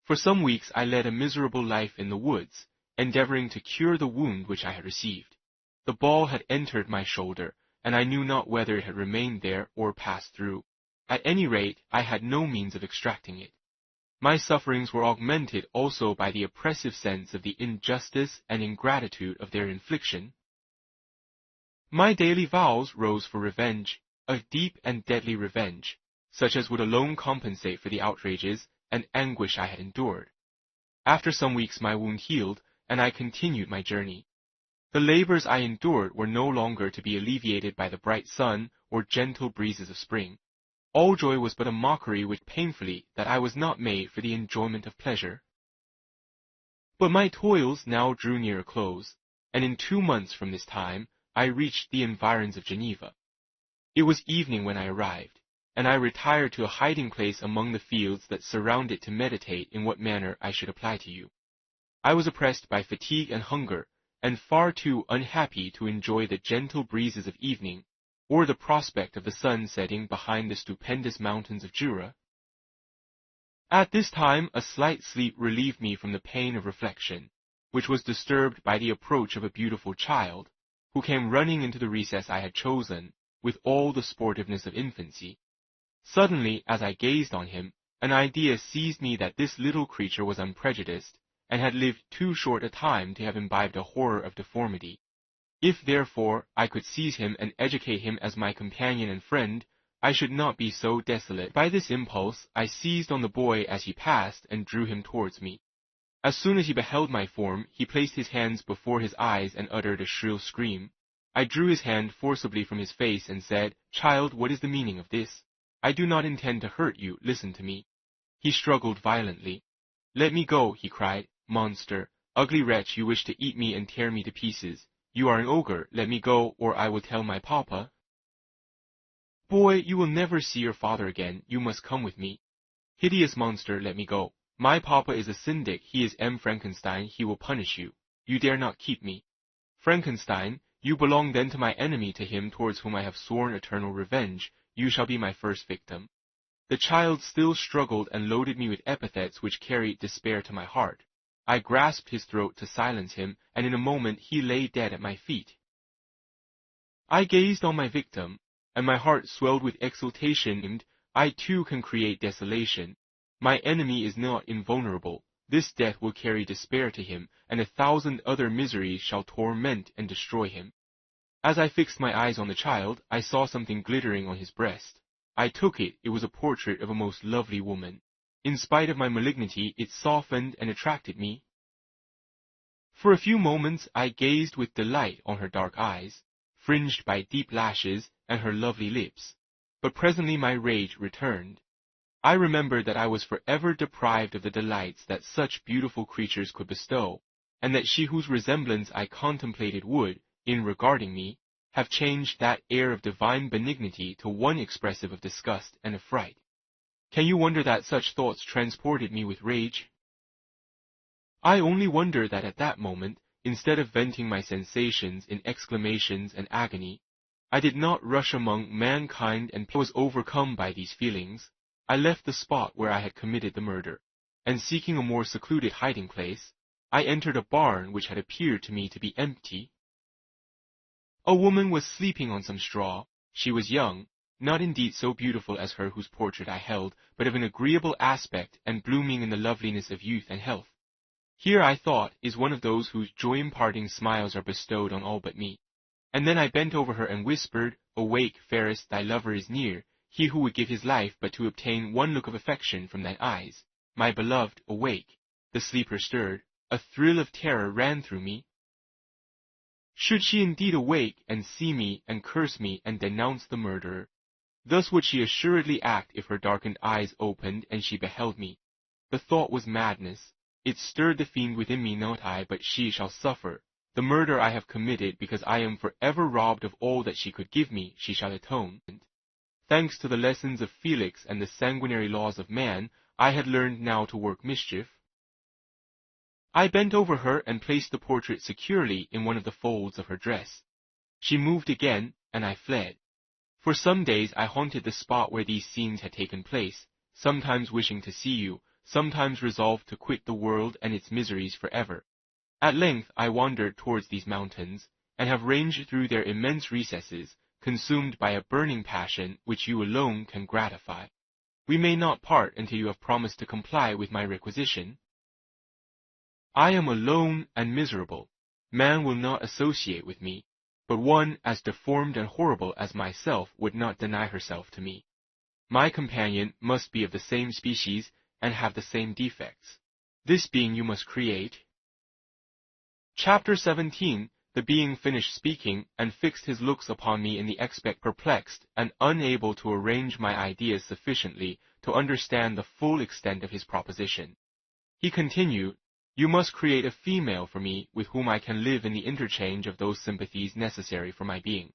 For some weeks I led a miserable life in the woods, endeavoring to cure the wound which I had received. The ball had entered my shoulder, and I knew not whether it had remained there or passed through. At any rate, I had no means of extracting it. My sufferings were augmented also by the oppressive sense of the injustice and ingratitude of their infliction. My daily vows rose for revenge, a deep and deadly revenge, such as would alone compensate for the outrages and anguish I had endured. After some weeks my wound healed, and I continued my journey. The labors I endured were no longer to be alleviated by the bright sun or gentle breezes of spring. All joy was but a mockery which painfully that I was not made for the enjoyment of pleasure. But my toils now drew near a close, and in 2 months from this time I reached the environs of Geneva. It was evening when I arrived, and I retired to a hiding place among the fields that surround it to meditate in what manner I should apply to you. I was oppressed by fatigue and hunger, and far too unhappy to enjoy the gentle breezes of evening, or the prospect of the sun setting behind the stupendous mountains of Jura. At this time a slight sleep relieved me from the pain of reflection, which was disturbed by the approach of a beautiful child, who came running into the recess I had chosen, with all the sportiveness of infancy. Suddenly, as I gazed on him, an idea seized me that this little creature was unprejudiced, and had lived too short a time to have imbibed a horror of deformity. If, therefore, I could seize him and educate him as my companion and friend, I should not be so desolate. By this impulse, I seized on the boy as he passed and drew him towards me. As soon as he beheld my form, he placed his hands before his eyes and uttered a shrill scream. I drew his hand forcibly from his face and said, "Child, what is the meaning of this? I do not intend to hurt you, listen to me." He struggled violently. "Let me go," he cried. "Monster, ugly wretch, you wish to eat me and tear me to pieces. You are an ogre, let me go, or I will tell my papa." "Boy, you will never see your father again, you must come with me." "Hideous monster, let me go. My papa is a syndic, he is M. Frankenstein, he will punish you. You dare not keep me." "Frankenstein, you belong then to my enemy, to him towards whom I have sworn eternal revenge. You shall be my first victim." The child still struggled and loaded me with epithets which carried despair to my heart. I grasped his throat to silence him, and in a moment he lay dead at my feet. I gazed on my victim, and my heart swelled with exultation, and I too can create desolation. My enemy is not invulnerable. This death will carry despair to him, and 1,000 other miseries shall torment and destroy him. As I fixed my eyes on the child, I saw something glittering on his breast. I took it. It was a portrait of a most lovely woman. In spite of my malignity, it softened and attracted me. For a few moments I gazed with delight on her dark eyes, fringed by deep lashes, and her lovely lips. but presently my rage returned. I remembered that I was forever deprived of the delights that such beautiful creatures could bestow, and that she whose resemblance I contemplated would, in regarding me, have changed that air of divine benignity to one expressive of disgust and affright. Can you wonder that such thoughts transported me with rage? I only wonder that at that moment, instead of venting my sensations in exclamations and agony, I did not rush among mankind and was overcome by these feelings. I left the spot where I had committed the murder, and seeking a more secluded hiding place, I entered a barn which had appeared to me to be empty. A woman was sleeping on some straw. She was young, not indeed so beautiful as her whose portrait I held, but of an agreeable aspect and blooming in the loveliness of youth and health. Here, I thought, is one of those whose joy-imparting smiles are bestowed on all but me. And then I bent over her and whispered, "Awake, fairest, thy lover is near, he who would give his life but to obtain one look of affection from thine eyes. My beloved, awake." The sleeper stirred. A thrill of terror ran through me. Should she indeed awake and see me and curse me and denounce the murderer? Thus would she assuredly act if her darkened eyes opened and she beheld me. The thought was madness. It stirred the fiend within me, not I, but she shall suffer. The murder I have committed, because I am forever robbed of all that she could give me, she shall atone. Thanks to the lessons of Felix and the sanguinary laws of man, I had learned now to work mischief. I bent over her and placed the portrait securely in one of the folds of her dress. She moved again, and I fled. For some days I haunted the spot where these scenes had taken place, sometimes wishing to see you, sometimes resolved to quit the world and its miseries forever. At length I wandered towards these mountains, and have ranged through their immense recesses, consumed by a burning passion which you alone can gratify. We may not part until you have promised to comply with my requisition. I am alone and miserable. Man will not associate with me, but one as deformed and horrible as myself would not deny herself to me. My companion must be of the same species and have the same defects. This being you must create. Chapter 17. The being finished speaking, and fixed his looks upon me in the aspect perplexed, and unable to arrange my ideas sufficiently to understand the full extent of his proposition. He continued, "You must create a female for me with whom I can live in the interchange of those sympathies necessary for my being.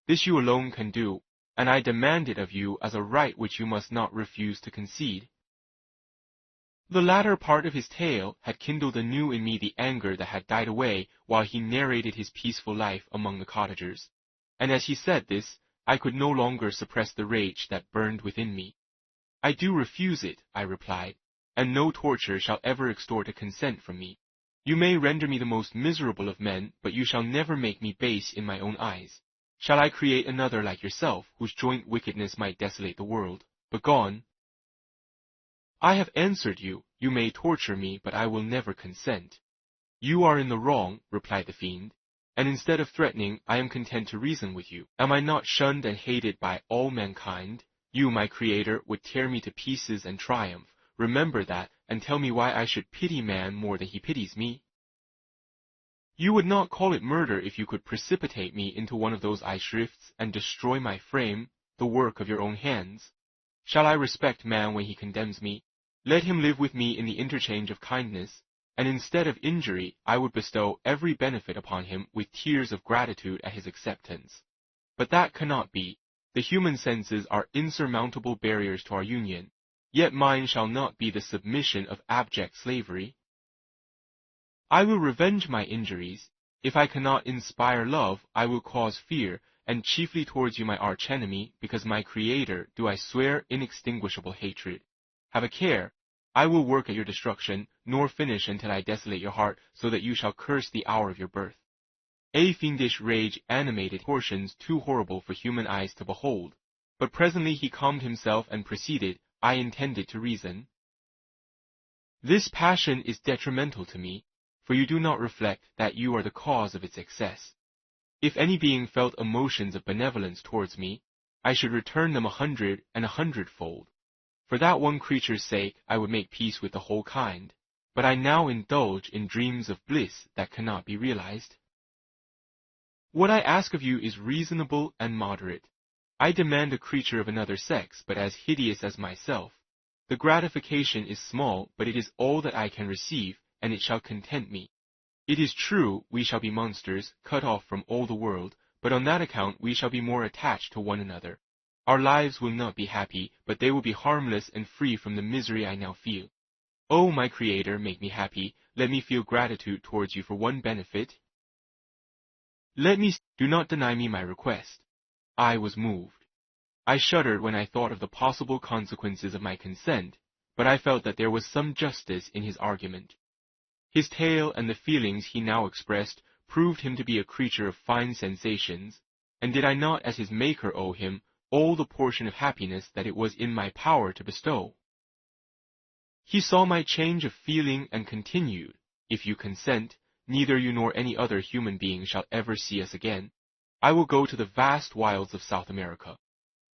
This you alone can do, and I demand it of you as a right which you must not refuse to concede." The latter part of his tale had kindled anew in me the anger that had died away while he narrated his peaceful life among the cottagers, and as he said this, I could no longer suppress the rage that burned within me. "I do refuse it," I replied, "and no torture shall ever extort a consent from me. You may render me the most miserable of men, but you shall never make me base in my own eyes. Shall I create another like yourself, whose joint wickedness might desolate the world? Begone!" "I have answered you. You may torture me, but I will never consent." "You are in the wrong," replied the fiend, "and instead of threatening, I am content to reason with you. Am I not shunned and hated by all mankind? You, my creator, would tear me to pieces and triumph. Remember that, and tell me why I should pity man more than he pities me." "You would not call it murder if you could precipitate me into one of those ice rifts and destroy my frame, the work of your own hands. Shall I respect man when he condemns me? Let him live with me in the interchange of kindness, and instead of injury I would bestow every benefit upon him with tears of gratitude at his acceptance. But that cannot be. The human senses are insurmountable barriers to our union, yet mine shall not be the submission of abject slavery. I will revenge my injuries. If I cannot inspire love, I will cause fear, and chiefly towards you, my archenemy, because my Creator, do I swear inextinguishable hatred. Have a care. I will work at your destruction, nor finish until I desolate your heart, so that you shall curse the hour of your birth." A fiendish rage animated portions too horrible for human eyes to behold, but presently he calmed himself and proceeded, "I intended to reason. This passion is detrimental to me, for you do not reflect that you are the cause of its excess. If any being felt emotions of benevolence towards me, I should return them 100 and 100-fold. For that one creature's sake, I would make peace with the whole kind, but I now indulge in dreams of bliss that cannot be realized. What I ask of you is reasonable and moderate. I demand a creature of another sex, but as hideous as myself. The gratification is small, but it is all that I can receive, and it shall content me. It is true, we shall be monsters, cut off from all the world, but on that account we shall be more attached to one another. Our lives will not be happy, but they will be harmless and free from the misery I now feel. Oh, my Creator, make me happy. Let me feel gratitude towards you for one benefit. Do not deny me my request. I was moved. I shuddered when I thought of the possible consequences of my consent, but I felt that there was some justice in his argument. His tale and the feelings he now expressed proved him to be a creature of fine sensations, and did I not as his Maker owe him all the portion of happiness that it was in my power to bestow? He saw my change of feeling and continued, "If you consent, neither you nor any other human being shall ever see us again. I will go to the vast wilds of South America.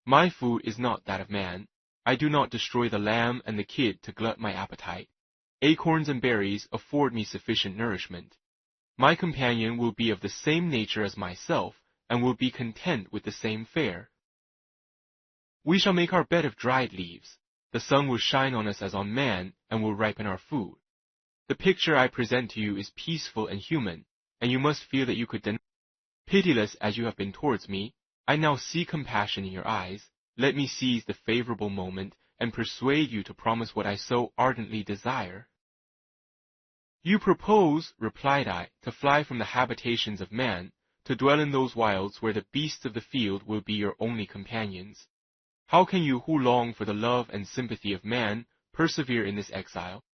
My food is not that of man. I do not destroy the lamb and the kid to glut my appetite. Acorns and berries afford me sufficient nourishment. My companion will be of the same nature as myself, and will be content with the same fare. We shall make our bed of dried leaves. The sun will shine on us as on man, and will ripen our food. The picture I present to you is peaceful and human, and you must feel that you could deny. Pitiless as you have been towards me, I now see compassion in your eyes. Let me seize the favorable moment, and persuade you to promise what I so ardently desire." "You propose," replied I, "to fly from the habitations of man, to dwell in those wilds where the beasts of the field will be your only companions. How can you who long for the love and sympathy of man persevere in this exile?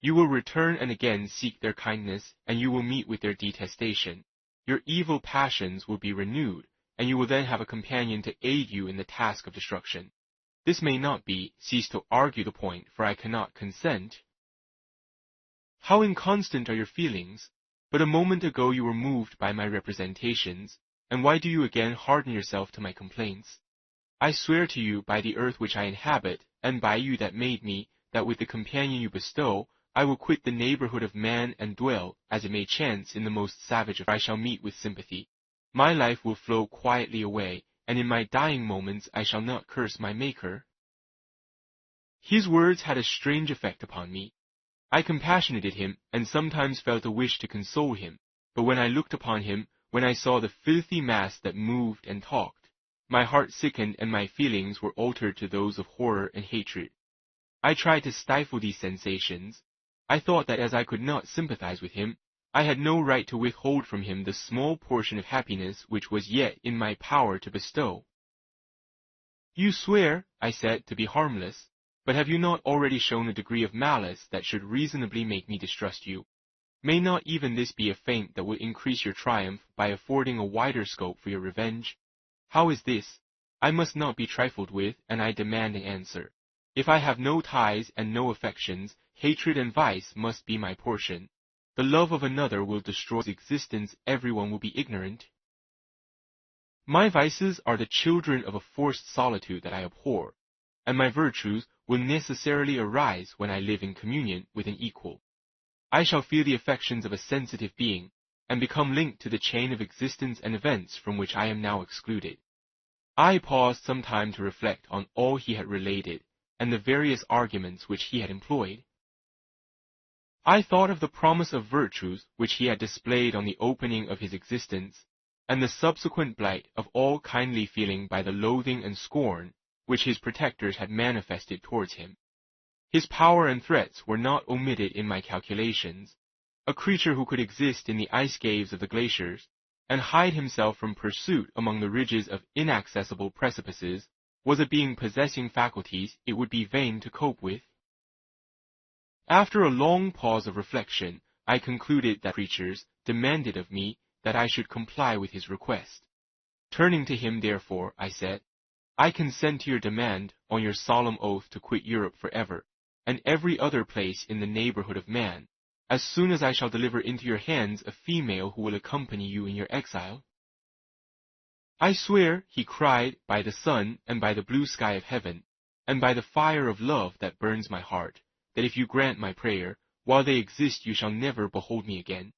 You will return and again seek their kindness, and you will meet with their detestation. Your evil passions will be renewed, and you will then have a companion to aid you in the task of destruction. This may not be. Cease to argue the point, for I cannot consent." "How inconstant are your feelings! But a moment ago you were moved by my representations, and why do you again harden yourself to my complaints? I swear to you by the earth which I inhabit, and by you that made me, that with the companion you bestow, I will quit the neighborhood of man and dwell, as it may chance, in the most savage of I shall meet with sympathy. My life will flow quietly away, and in my dying moments I shall not curse my Maker." His words had a strange effect upon me. I compassionated him, and sometimes felt a wish to console him, but when I looked upon him, when I saw the filthy mass that moved and talked, my heart sickened and my feelings were altered to those of horror and hatred. I tried to stifle these sensations. I thought that as I could not sympathize with him, I had no right to withhold from him the small portion of happiness which was yet in my power to bestow. "You swear," I said, "to be harmless, but have you not already shown a degree of malice that should reasonably make me distrust you? May not even this be a feint that will increase your triumph by affording a wider scope for your revenge? How is this? I must not be trifled with, and I demand an answer. If I have no ties and no affections, hatred and vice must be my portion. The love of another will destroy his existence. Everyone will be ignorant. My vices are the children of a forced solitude that I abhor, and my virtues will necessarily arise when I live in communion with an equal. I shall feel the affections of a sensitive being, and become linked to the chain of existence and events from which I am now excluded." I paused some time to reflect on all he had related, and the various arguments which he had employed. I thought of the promise of virtues which he had displayed on the opening of his existence, and the subsequent blight of all kindly feeling by the loathing and scorn which his protectors had manifested towards him. His power and threats were not omitted in my calculations. A creature who could exist in the ice caves of the glaciers, and hide himself from pursuit among the ridges of inaccessible precipices, was a being possessing faculties it would be vain to cope with. After a long pause of reflection, I concluded that creatures demanded of me that I should comply with his request. Turning to him, therefore, I said, "I consent to your demand on your solemn oath to quit Europe forever, and every other place in the neighborhood of man, as soon as I shall deliver into your hands a female who will accompany you in your exile." "I swear," he cried, "by the sun and by the blue sky of heaven, and by the fire of love that burns my heart, that if you grant my prayer, while they exist you shall never behold me again.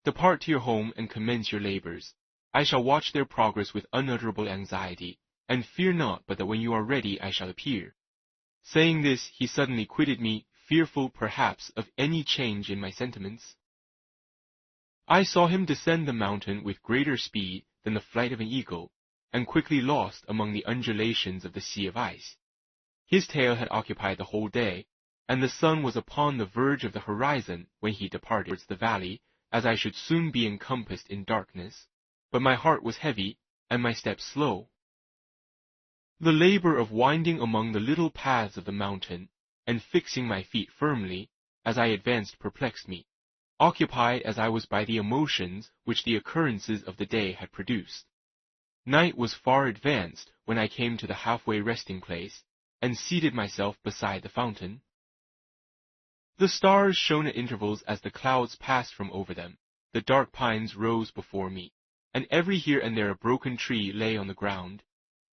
Depart to your home and commence your labors. I shall watch their progress with unutterable anxiety. and fear not but that when you are ready I shall appear. Saying this, he suddenly quitted me, fearful perhaps of any change in my sentiments. I saw him descend the mountain with greater speed than the flight of an eagle, and quickly lost among the undulations of the sea of ice. His tale had occupied the whole day, and the sun was upon the verge of the horizon when he departed towards the valley, as I should soon be encompassed in darkness, but my heart was heavy, and my steps slow. The labor of winding among the little paths of the mountain, and fixing my feet firmly, as I advanced perplexed me, occupied as I was by the emotions which the occurrences of the day had produced. Night was far advanced when I came to the halfway resting place, and seated myself beside the fountain. The stars shone at intervals as the clouds passed from over them, the dark pines rose before me, and every here and there a broken tree lay on the ground.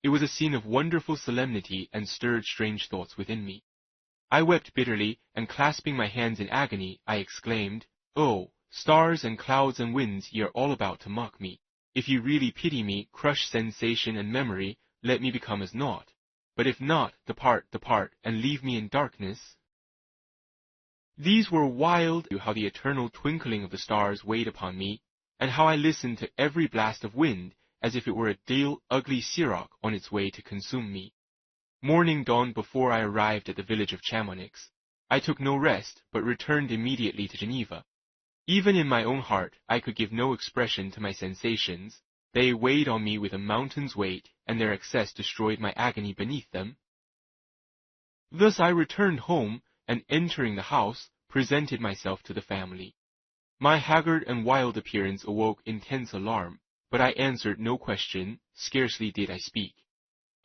It was a scene of wonderful solemnity and stirred strange thoughts within me. I wept bitterly, and clasping my hands in agony, I exclaimed, "Oh, stars and clouds and winds, ye are all about to mock me. If ye really pity me, crush sensation and memory, let me become as naught. But if not, depart, depart, and leave me in darkness." These were wild, how the eternal twinkling of the stars weighed upon me, and how I listened to every blast of wind, as if it were a dull, ugly siroc on its way to consume me. Morning dawned before I arrived at the village of Chamonix. I took no rest, but returned immediately to Geneva. Even in my own heart, I could give no expression to my sensations. They weighed on me with a mountain's weight, and their excess destroyed my agony beneath them. Thus I returned home, and entering the house, presented myself to the family. My haggard and wild appearance awoke intense alarm, but I answered no question, scarcely did I speak.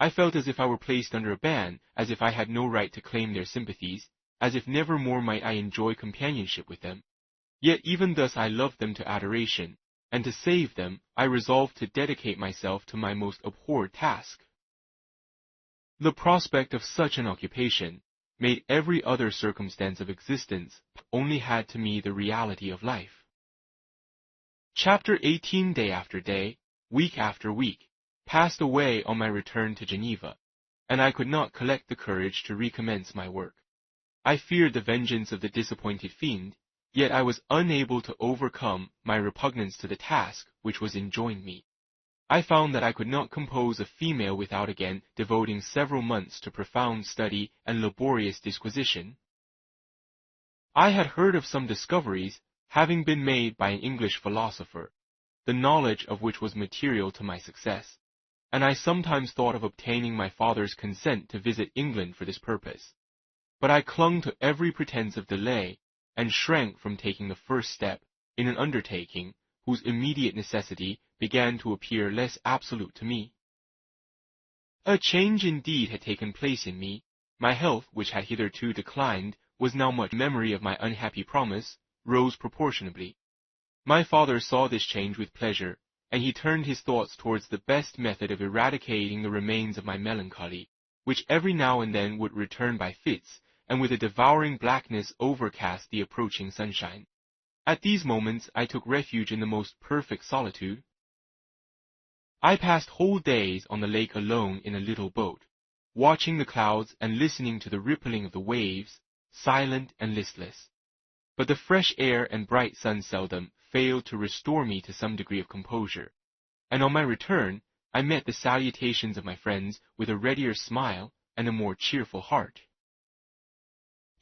I felt as if I were placed under a ban, as if I had no right to claim their sympathies, as if never more might I enjoy companionship with them. Yet even thus I loved them to adoration, and to save them I resolved to dedicate myself to my most abhorred task. The prospect of such an occupation made every other circumstance of existence only had to me the reality of life. Chapter 18 day after day, week after week, passed away on my return to Geneva, and I could not collect the courage to recommence my work. I feared the vengeance of the disappointed fiend, yet I was unable to overcome my repugnance to the task which was enjoined me. I found that I could not compose a female without again devoting several months to profound study and laborious disquisition. I had heard of some discoveries having been made by an English philosopher, the knowledge of which was material to my success, and I sometimes thought of obtaining my father's consent to visit England for this purpose. But I clung to every pretense of delay, and shrank from taking the first step in an undertaking whose immediate necessity began to appear less absolute to me. A change indeed had taken place in me. My health, which had hitherto declined, was now much memory of my unhappy promise, rose proportionably. My father saw this change with pleasure, and he turned his thoughts towards the best method of eradicating the remains of my melancholy, which every now and then would return by fits, and with a devouring blackness overcast the approaching sunshine. At these moments I took refuge in the most perfect solitude. I passed whole days on the lake alone in a little boat, watching the clouds and listening to the rippling of the waves, silent and listless. But the fresh air and bright sun seldom failed to restore me to some degree of composure, and on my return I met the salutations of my friends with a readier smile and a more cheerful heart.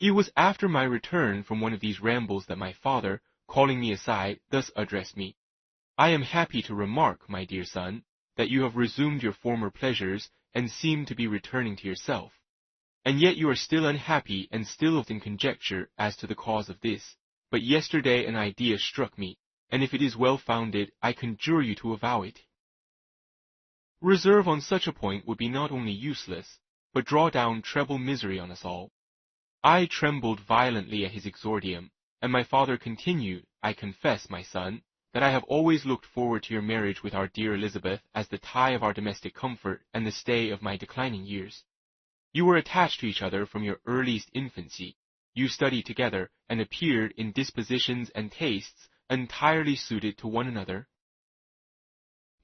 It was after my return from one of these rambles that my father, calling me aside, thus addressed me: "I am happy to remark, my dear son, that you have resumed your former pleasures and seem to be returning to yourself. And yet you are still unhappy and still in conjecture as to the cause of this. But yesterday an idea struck me, and if it is well founded, I conjure you to avow it." Reserve on such a point would be not only useless, but draw down treble misery on us all. I trembled violently at his exordium, and my father continued, "I confess, my son, that I have always looked forward to your marriage with our dear Elizabeth as the tie of our domestic comfort and the stay of my declining years. You were attached to each other from your earliest infancy. You studied together, and appeared in dispositions and tastes entirely suited to one another.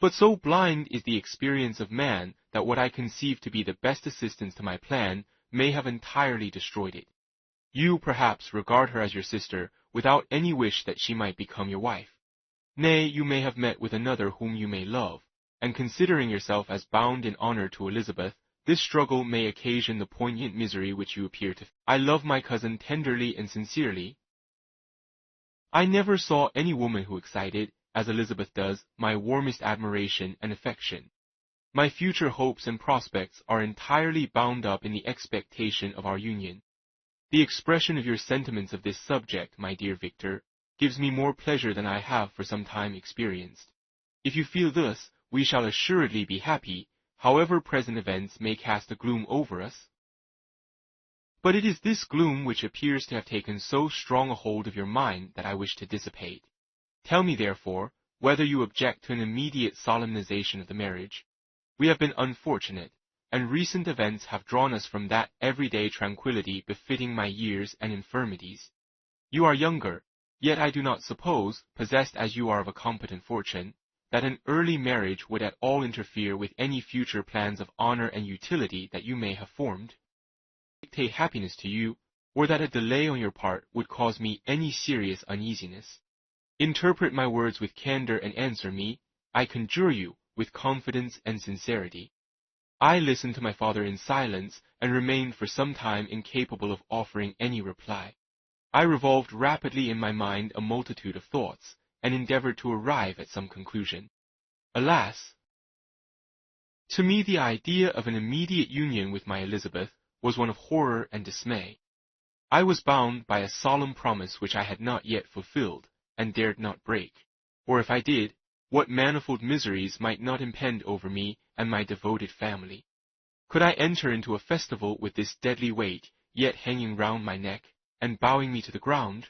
But so blind is the experience of man that what I conceive to be the best assistance to my plan may have entirely destroyed it. You, perhaps, regard her as your sister, without any wish that she might become your wife. Nay, you may have met with another whom you may love, and considering yourself as bound in honor to Elizabeth, this struggle may occasion the poignant misery which you appear to. I love my cousin tenderly and sincerely. I never saw any woman who excited, as Elizabeth does, my warmest admiration and affection. My future hopes and prospects are entirely bound up in the expectation of our union. The expression of your sentiments of this subject, my dear Victor, gives me more pleasure than I have for some time experienced. If you feel thus, we shall assuredly be happy, however present events may cast a gloom over us. But it is this gloom which appears to have taken so strong a hold of your mind that I wish to dissipate. Tell me, therefore, whether you object to an immediate solemnization of the marriage. We have been unfortunate, and recent events have drawn us from that everyday tranquillity befitting my years and infirmities. You are younger, yet I do not suppose, possessed as you are of a competent fortune, that an early marriage would at all interfere with any future plans of honor and utility that you may have formed, dictate happiness to you, or that a delay on your part would cause me any serious uneasiness. Interpret my words with candor and answer me, I conjure you, with confidence and sincerity. I listened to my father in silence and remained for some time incapable of offering any reply. I revolved rapidly in my mind a multitude of thoughts, and endeavored to arrive at some conclusion. Alas! To me the idea of an immediate union with my Elizabeth was one of horror and dismay. I was bound by a solemn promise which I had not yet fulfilled, and dared not break, or if I did, what manifold miseries might not impend over me and my devoted family. Could I enter into a festival with this deadly weight yet hanging round my neck, and bowing me to the ground?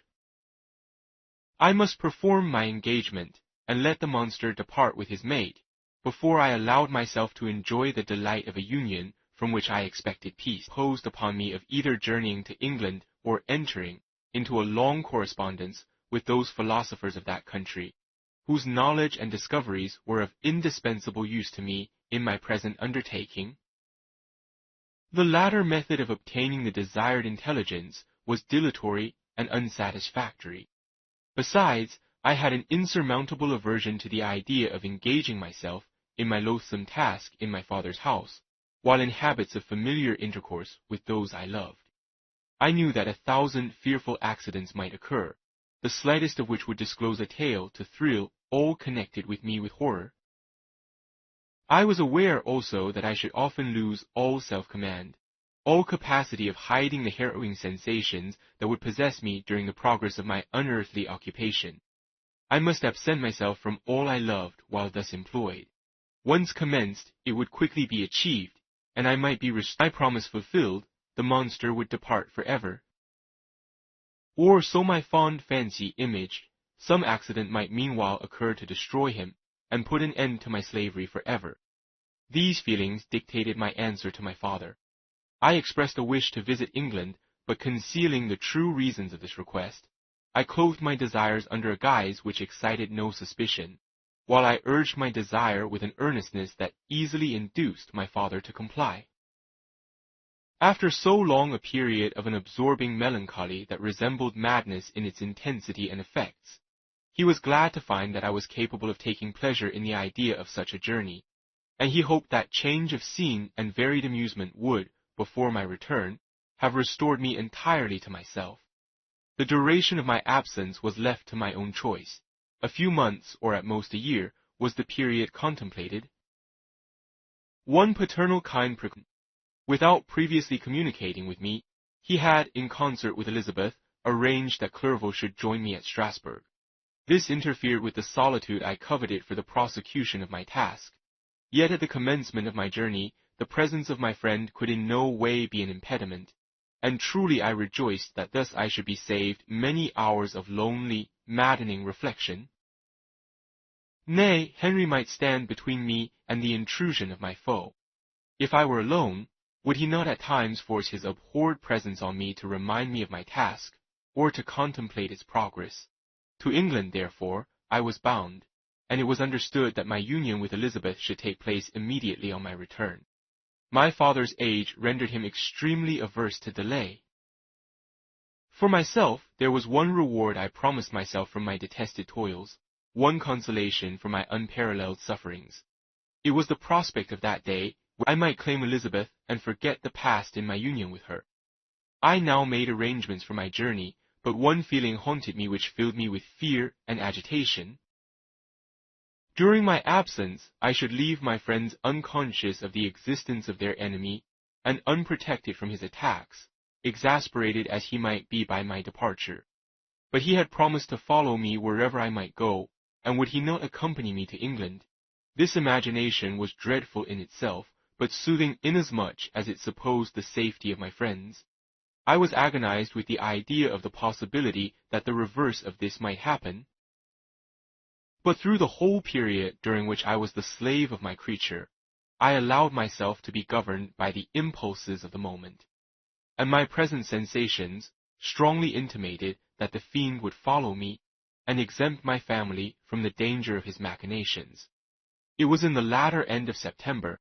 I must perform my engagement, and let the monster depart with his mate, before I allowed myself to enjoy the delight of a union from which I expected peace, imposed upon me of either journeying to England or entering into a long correspondence with those philosophers of that country, whose knowledge and discoveries were of indispensable use to me in my present undertaking. The latter method of obtaining the desired intelligence was dilatory and unsatisfactory. Besides, I had an insurmountable aversion to the idea of engaging myself in my loathsome task in my father's house, while in habits of familiar intercourse with those I loved. I knew that 1,000 fearful accidents might occur, the slightest of which would disclose a tale to thrill all connected with me with horror. I was aware also that I should often lose all self-command, all capacity of hiding the harrowing sensations that would possess me during the progress of my unearthly occupation. I must absent myself from all I loved while thus employed. Once commenced, it would quickly be achieved, and I might be my promise fulfilled, the monster would depart forever. Or so my fond fancy imaged, some accident might meanwhile occur to destroy him, and put an end to my slavery forever. These feelings dictated my answer to my father. I expressed a wish to visit England, but concealing the true reasons of this request, I clothed my desires under a guise which excited no suspicion, while I urged my desire with an earnestness that easily induced my father to comply. After so long a period of an absorbing melancholy that resembled madness in its intensity and effects, he was glad to find that I was capable of taking pleasure in the idea of such a journey, and he hoped that change of scene and varied amusement would, before my return, have restored me entirely to myself. The duration of my absence was left to my own choice. A few months, or at most a year, was the period contemplated. One paternal kind without previously communicating with me, he had, in concert with Elizabeth, arranged that Clerval should join me at Strasbourg. This interfered with the solitude I coveted for the prosecution of my task. Yet at the commencement of my journey, the presence of my friend could in no way be an impediment, and truly I rejoiced that thus I should be saved many hours of lonely, maddening reflection. Nay, Henry might stand between me and the intrusion of my foe. If I were alone, would he not at times force his abhorred presence on me to remind me of my task, or to contemplate its progress? To England, therefore, I was bound, and it was understood that my union with Elizabeth should take place immediately on my return. My father's age rendered him extremely averse to delay. For myself, there was one reward I promised myself from my detested toils, one consolation for my unparalleled sufferings. It was the prospect of that day where I might claim Elizabeth and forget the past in my union with her. I now made arrangements for my journey, but one feeling haunted me which filled me with fear and agitation. During my absence, I should leave my friends unconscious of the existence of their enemy and unprotected from his attacks, exasperated as he might be by my departure. But he had promised to follow me wherever I might go, and would he not accompany me to England? This imagination was dreadful in itself, but soothing inasmuch as it supposed the safety of my friends. I was agonized with the idea of the possibility that the reverse of this might happen. But through the whole period during which I was the slave of my creature, I allowed myself to be governed by the impulses of the moment, and my present sensations strongly intimated that the fiend would follow me and exempt my family from the danger of his machinations. It was in the latter end of September.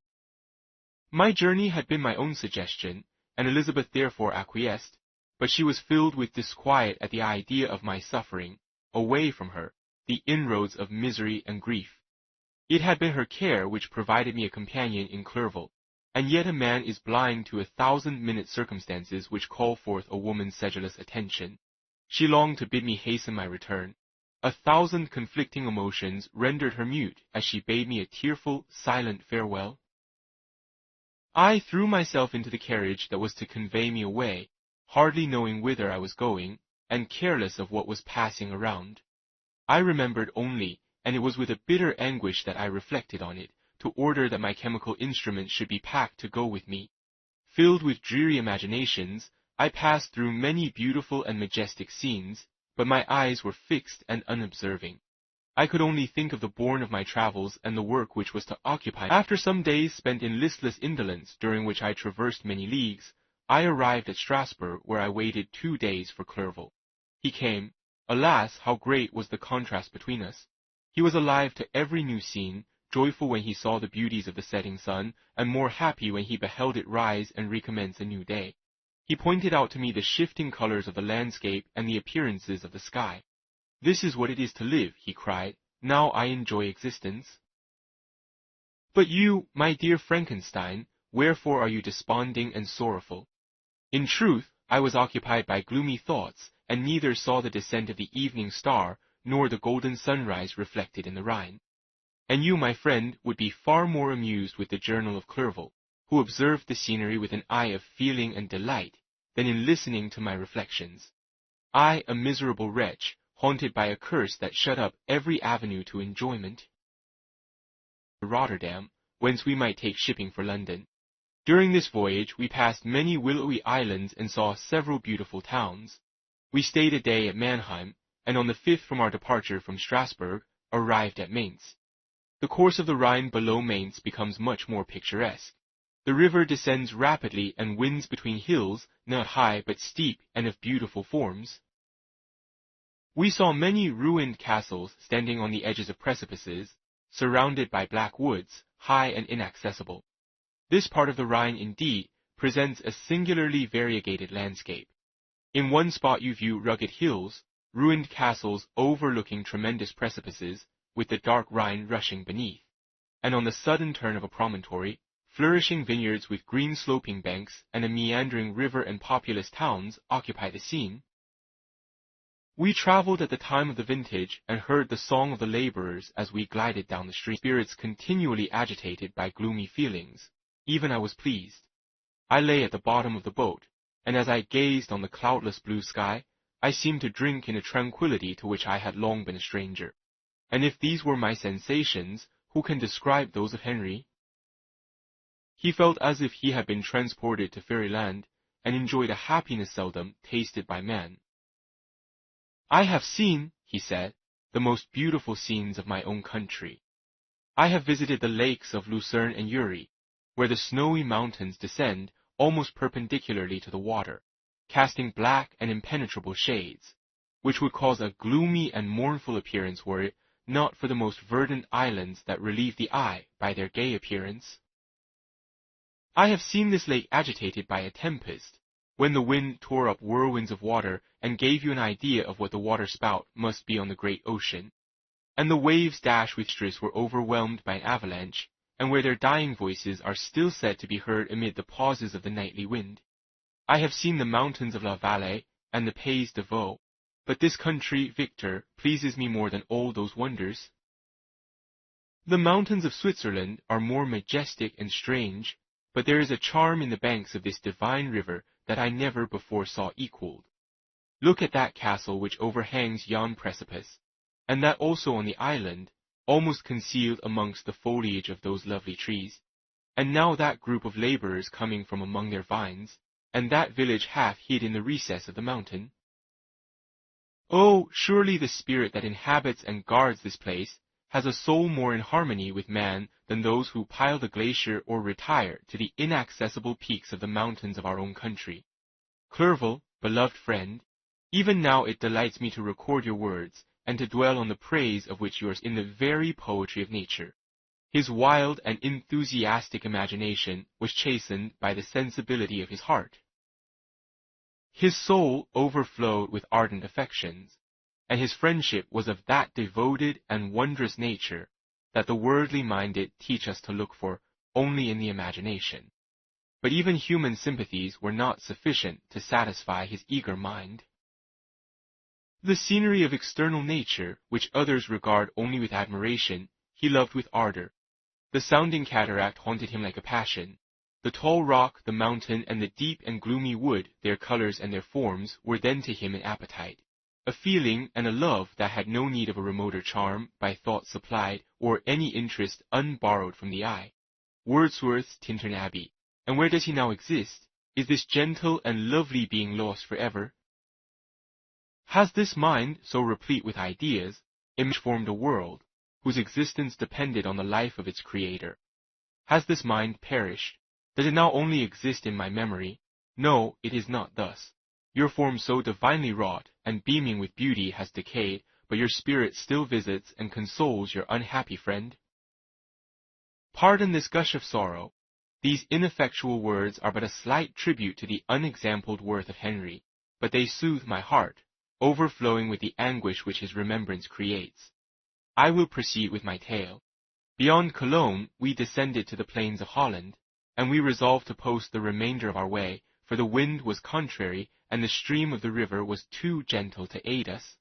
My journey had been my own suggestion, and Elizabeth therefore acquiesced, but she was filled with disquiet at the idea of my suffering, away from her, the inroads of misery and grief. It had been her care which provided me a companion in Clerval, and yet a man is blind to 1,000-minute circumstances which call forth a woman's sedulous attention. She longed to bid me hasten my return. 1,000 conflicting emotions rendered her mute as she bade me a tearful, silent farewell. I threw myself into the carriage that was to convey me away, hardly knowing whither I was going, and careless of what was passing around. I remembered only, and it was with a bitter anguish that I reflected on it, to order that my chemical instruments should be packed to go with me. Filled with dreary imaginations, I passed through many beautiful and majestic scenes, but my eyes were fixed and unobserving. I could only think of the bourne of my travels and the work which was to occupy me. After some days spent in listless indolence, during which I traversed many leagues, I arrived at Strasbourg, where I waited 2 days for Clerval. He came. Alas, how great was the contrast between us! He was alive to every new scene, joyful when he saw the beauties of the setting sun, and more happy when he beheld it rise and recommence a new day. He pointed out to me the shifting colors of the landscape and the appearances of the sky. "This is what it is to live," he cried. "Now I enjoy existence." "But you, my dear Frankenstein, wherefore are you desponding and sorrowful?" In truth, I was occupied by gloomy thoughts, and neither saw the descent of the evening star nor the golden sunrise reflected in the Rhine. And you, my friend, would be far more amused with the journal of Clerval, who observed the scenery with an eye of feeling and delight, than in listening to my reflections. I, a miserable wretch, haunted by a curse that shut up every avenue to enjoyment. Rotterdam, whence we might take shipping for London. During this voyage we passed many willowy islands and saw several beautiful towns. We stayed a day at Mannheim, and on the 5th from our departure from Strasbourg, arrived at Mainz. The course of the Rhine below Mainz becomes much more picturesque. The river descends rapidly and winds between hills, not high but steep and of beautiful forms. We saw many ruined castles standing on the edges of precipices, surrounded by black woods, high and inaccessible. This part of the Rhine, indeed, presents a singularly variegated landscape. In one spot you view rugged hills, ruined castles overlooking tremendous precipices, with the dark Rhine rushing beneath, and on the sudden turn of a promontory, flourishing vineyards with green sloping banks and a meandering river and populous towns occupy the scene. We traveled at the time of the vintage and heard the song of the laborers as we glided down the street. Spirits continually agitated by gloomy feelings. Even I was pleased. I lay at the bottom of the boat, and as I gazed on the cloudless blue sky, I seemed to drink in a tranquillity to which I had long been a stranger. And if these were my sensations, who can describe those of Henry? He felt as if he had been transported to fairyland, and enjoyed a happiness seldom tasted by man. "I have seen," he said, "the most beautiful scenes of my own country. I have visited the lakes of Lucerne and Uri, where the snowy mountains descend almost perpendicularly to the water, casting black and impenetrable shades, which would cause a gloomy and mournful appearance were it not for the most verdant islands that relieve the eye by their gay appearance. I have seen this lake agitated by a tempest, when the wind tore up whirlwinds of water and gave you an idea of what the waterspout must be on the great ocean, and the waves dash with stress were overwhelmed by an avalanche, and where their dying voices are still said to be heard amid the pauses of the nightly wind. I have seen the mountains of La Valais and the Pays de Vaud, but this country, Victor, pleases me more than all those wonders. The mountains of Switzerland are more majestic and strange, but there is a charm in the banks of this divine river that I never before saw equaled. Look at that castle which overhangs yon precipice, and that also on the island, almost concealed amongst the foliage of those lovely trees, and now that group of laborers coming from among their vines, and that village half hid in the recess of the mountain. Oh, surely the spirit that inhabits and guards this place has a soul more in harmony with man than those who pile the glacier or retire to the inaccessible peaks of the mountains of our own country. Clerval, beloved friend, even now it delights me to record your words, and to dwell on the praise of which yours in the very poetry of nature. His wild and enthusiastic imagination was chastened by the sensibility of his heart. His soul overflowed with ardent affections, and his friendship was of that devoted and wondrous nature that the worldly minded teach us to look for only in the imagination. But even human sympathies were not sufficient to satisfy his eager mind. The scenery of external nature, which others regard only with admiration, he loved with ardor. The sounding cataract haunted him like a passion. The tall rock, the mountain, and the deep and gloomy wood, their colors and their forms, were then to him an appetite, a feeling and a love that had no need of a remoter charm, by thought supplied, or any interest unborrowed from the eye. Wordsworth's Tintern Abbey. And where does he now exist? Is this gentle and lovely being lost forever? Has this mind, so replete with ideas, image-formed a world, whose existence depended on the life of its creator? Has this mind perished? Does it now only exist in my memory? No, it is not thus. Your form so divinely wrought and beaming with beauty has decayed, but your spirit still visits and consoles your unhappy friend. Pardon this gush of sorrow. These ineffectual words are but a slight tribute to the unexampled worth of Henry, but they soothe my heart, overflowing with the anguish which his remembrance creates. I will proceed with my tale. Beyond Cologne we descended to the plains of Holland, and we resolved to post the remainder of our way, for the wind was contrary, and the stream of the river was too gentle to aid us.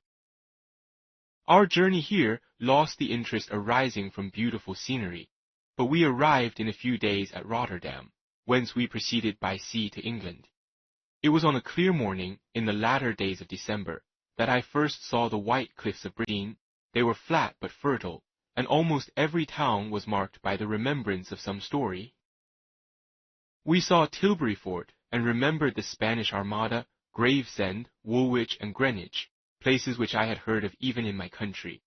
Our journey here lost the interest arising from beautiful scenery, but we arrived in a few days at Rotterdam, whence we proceeded by sea to England. It was on a clear morning, in the latter days of December, that I first saw the white cliffs of Britain. They were flat but fertile, and almost every town was marked by the remembrance of some story. We saw Tilbury Fort, and remembered the Spanish Armada, Gravesend, Woolwich, and Greenwich, places which I had heard of even in my country.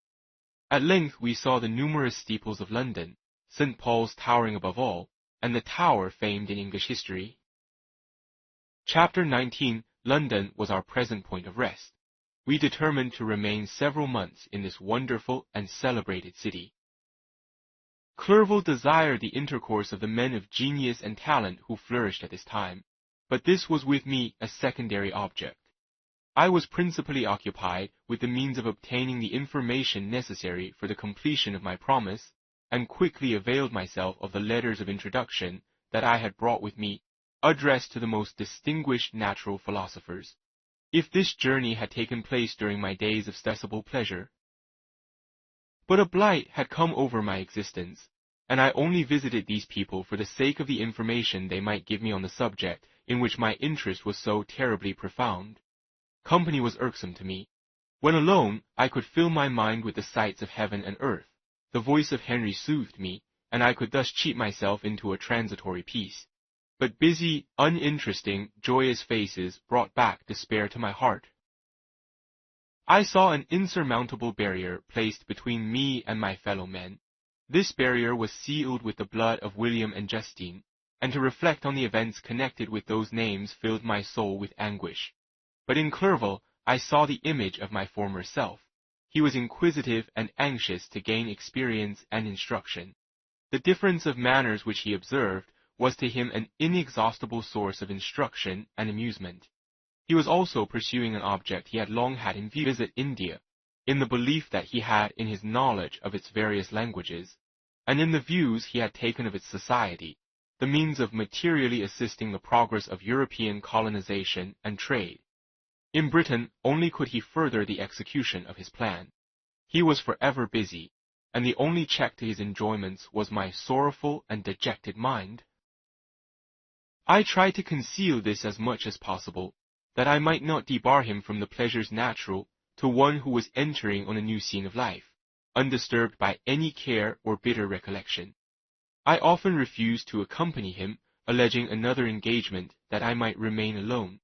At length we saw the numerous steeples of London, St. Paul's towering above all, and the Tower famed in English history. Chapter 19. London was our present point of rest. We determined to remain several months in this wonderful and celebrated city. Clerval desired the intercourse of the men of genius and talent who flourished at this time, but this was with me a secondary object. I was principally occupied with the means of obtaining the information necessary for the completion of my promise, and quickly availed myself of the letters of introduction that I had brought with me, addressed to the most distinguished natural philosophers. If this journey had taken place during my days of accessible pleasure. But a blight had come over my existence, and I only visited these people for the sake of the information they might give me on the subject in which my interest was so terribly profound. Company was irksome to me. When alone, I could fill my mind with the sights of heaven and earth. The voice of Henry soothed me, and I could thus cheat myself into a transitory peace. But busy, uninteresting, joyous faces brought back despair to my heart. I saw an insurmountable barrier placed between me and my fellow men. This barrier was sealed with the blood of William and Justine, and to reflect on the events connected with those names filled my soul with anguish. But in Clerval I saw the image of my former self. he was inquisitive and anxious to gain experience and instruction. The difference of manners which he observed was to him an inexhaustible source of instruction and amusement. He was also pursuing an object he had long had in view, visit India, in the belief that he had in his knowledge of its various languages, and in the views he had taken of its society, the means of materially assisting the progress of European colonization and trade. In Britain only could he further the execution of his plan. He was forever busy, and the only check to his enjoyments was my sorrowful and dejected mind. I tried to conceal this as much as possible, that I might not debar him from the pleasures natural to one who was entering on a new scene of life, undisturbed by any care or bitter recollection. I often refused to accompany him, alleging another engagement that I might remain alone.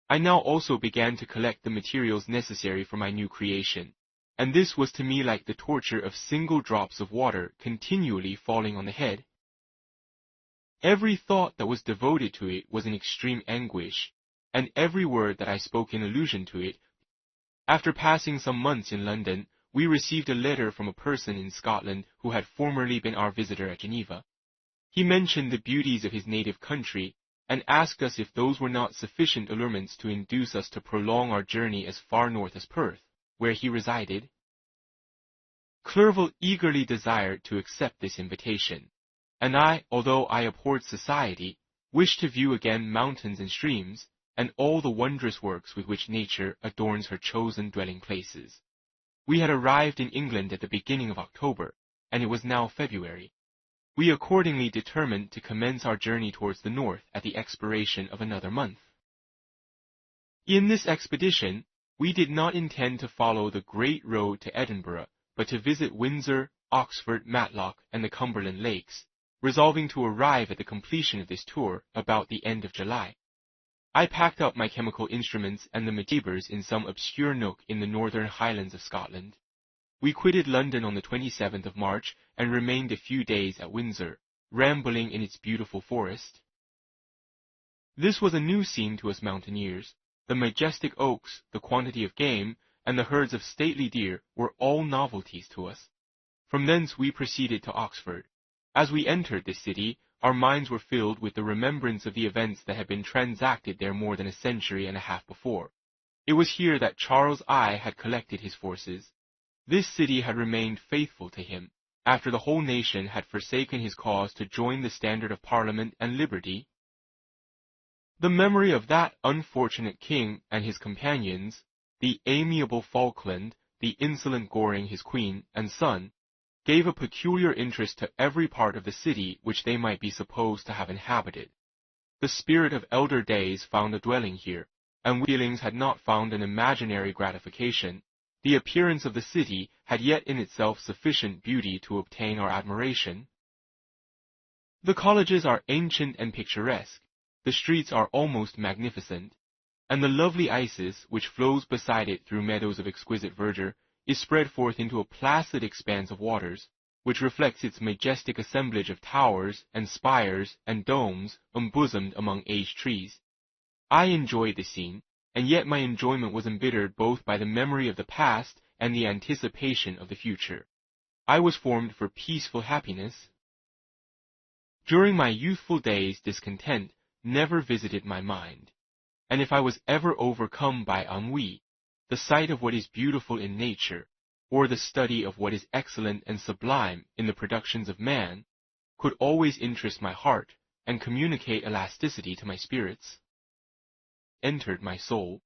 I now also began to collect the materials necessary for my new creation, and this was to me like the torture of single drops of water continually falling on the head. Every thought that was devoted to it was in extreme anguish, and every word that I spoke in allusion to it. After passing some months in London, we received a letter from a person in Scotland who had formerly been our visitor at Geneva. He mentioned the beauties of his native country, and asked us if those were not sufficient allurements to induce us to prolong our journey as far north as Perth, where he resided. Clerval eagerly desired to accept this invitation, and I, although I abhorred society, wished to view again mountains and streams, and all the wondrous works with which nature adorns her chosen dwelling places. We had arrived in England at the beginning of October, and it was now February. We accordingly determined to commence our journey towards the north at the expiration of another month. In this expedition, we did not intend to follow the great road to Edinburgh, but to visit Windsor, Oxford, Matlock, and the Cumberland Lakes, resolving to arrive at the completion of this tour about the end of July. I packed up my chemical instruments and the materials in some obscure nook in the northern highlands of Scotland. We quitted London on the 27th of March and remained a few days at Windsor, rambling in its beautiful forest. This was a new scene to us mountaineers. The majestic oaks, the quantity of game, and the herds of stately deer were all novelties to us. From thence we proceeded to Oxford. As we entered this city, our minds were filled with the remembrance of the events that had been transacted there more than a century and a half before. It was here that Charles I had collected his forces. This city had remained faithful to him, after the whole nation had forsaken his cause to join the standard of Parliament and liberty. The memory of that unfortunate king and his companions, the amiable Falkland, the insolent Goring his queen and son, gave a peculiar interest to every part of the city which they might be supposed to have inhabited. The spirit of elder days found a dwelling here, and feelings had not found an imaginary gratification. The appearance of the city had yet in itself sufficient beauty to obtain our admiration. The colleges are ancient and picturesque, the streets are almost magnificent, and the lovely Isis, which flows beside it through meadows of exquisite verdure, is spread forth into a placid expanse of waters, which reflects its majestic assemblage of towers and spires and domes embosomed among aged trees. I enjoyed the scene, and yet my enjoyment was embittered both by the memory of the past and the anticipation of the future. I was formed for peaceful happiness. During my youthful days discontent never visited my mind, and if I was ever overcome by ennui, the sight of what is beautiful in nature, or the study of what is excellent and sublime in the productions of man, could always interest my heart and communicate elasticity to my spirits. Entered my soul,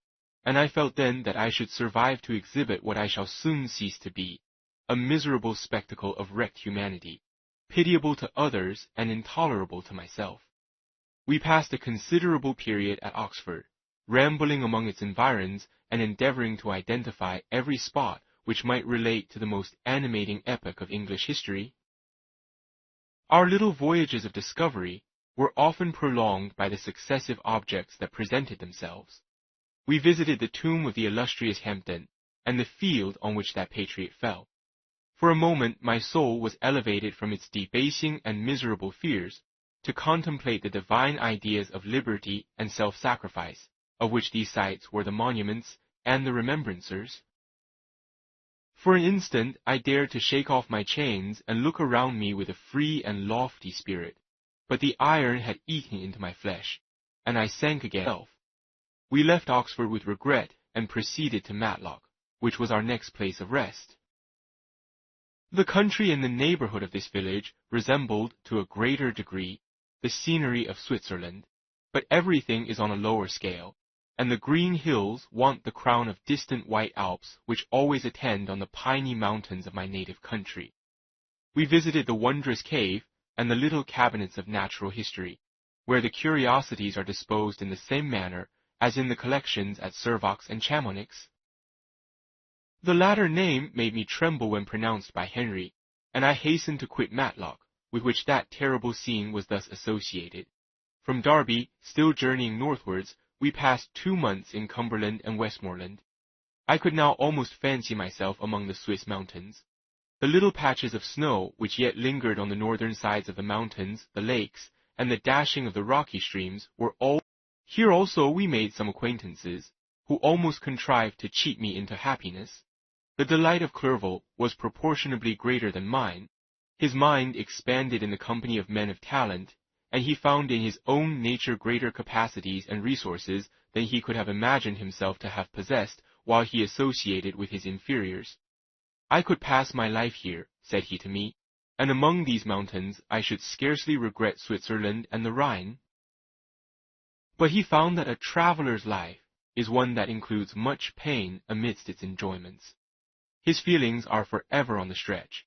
and I felt then that I should survive to exhibit what I shall soon cease to be, a miserable spectacle of wrecked humanity, pitiable to others and intolerable to myself. We passed a considerable period at Oxford, rambling among its environs and endeavoring to identify every spot which might relate to the most animating epoch of English history. Our little voyages of discovery were often prolonged by the successive objects that presented themselves. We visited the tomb of the illustrious Hampden, and the field on which that patriot fell. For a moment my soul was elevated from its debasing and miserable fears to contemplate the divine ideas of liberty and self-sacrifice, of which these sites were the monuments and the remembrancers. For an instant I dared to shake off my chains and look around me with a free and lofty spirit, but the iron had eaten into my flesh, and I sank again. We left Oxford with regret and proceeded to Matlock, which was our next place of rest. The country in the neighborhood of this village resembled, to a greater degree, the scenery of Switzerland, but everything is on a lower scale, and the green hills want the crown of distant white Alps which always attend on the piney mountains of my native country. We visited the wondrous cave and the little cabinets of natural history, where the curiosities are disposed in the same manner as in the collections at Servox and Chamonix. The latter name made me tremble when pronounced by Henry, and I hastened to quit Matlock, with which that terrible scene was thus associated. From Derby, still journeying northwards, we passed 2 months in Cumberland and Westmoreland. I could now almost fancy myself among the Swiss mountains. The little patches of snow which yet lingered on the northern sides of the mountains, the lakes, and the dashing of the rocky streams were all. Here also we made some acquaintances, who almost contrived to cheat me into happiness. The delight of Clerval was proportionably greater than mine. His mind expanded in the company of men of talent, and he found in his own nature greater capacities and resources than he could have imagined himself to have possessed while he associated with his inferiors. I could pass my life here, said he to me, and among these mountains I should scarcely regret Switzerland and the Rhine. But he found that a traveller's life is one that includes much pain amidst its enjoyments. His feelings are forever on the stretch,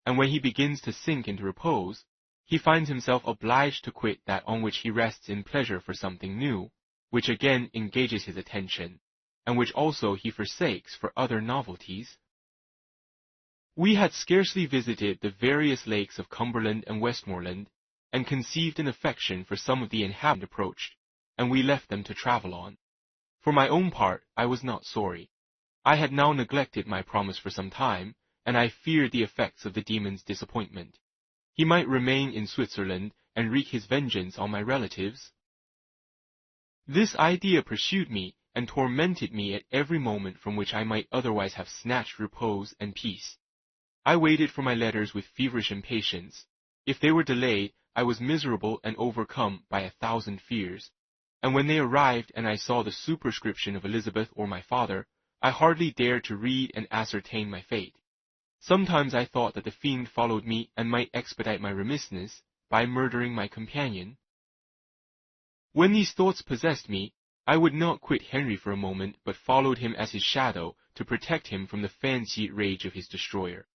and when he begins to sink into repose, he finds himself obliged to quit that on which he rests in pleasure for something new, which again engages his attention, and which also he forsakes for other novelties. We had scarcely visited the various lakes of Cumberland and Westmoreland, and conceived an affection for some of the inhabitants approached, and we left them to travel on. For my own part, I was not sorry. I had now neglected my promise for some time, and I feared the effects of the demon's disappointment. He might remain in Switzerland and wreak his vengeance on my relatives. This idea pursued me and tormented me at every moment from which I might otherwise have snatched repose and peace. I waited for my letters with feverish impatience. If they were delayed, I was miserable and overcome by 1,000 fears, and when they arrived and I saw the superscription of Elizabeth or my father, I hardly dared to read and ascertain my fate. Sometimes I thought that the fiend followed me and might expedite my remissness by murdering my companion. When these thoughts possessed me, I would not quit Henry for a moment, but followed him as his shadow to protect him from the fancied rage of his destroyer.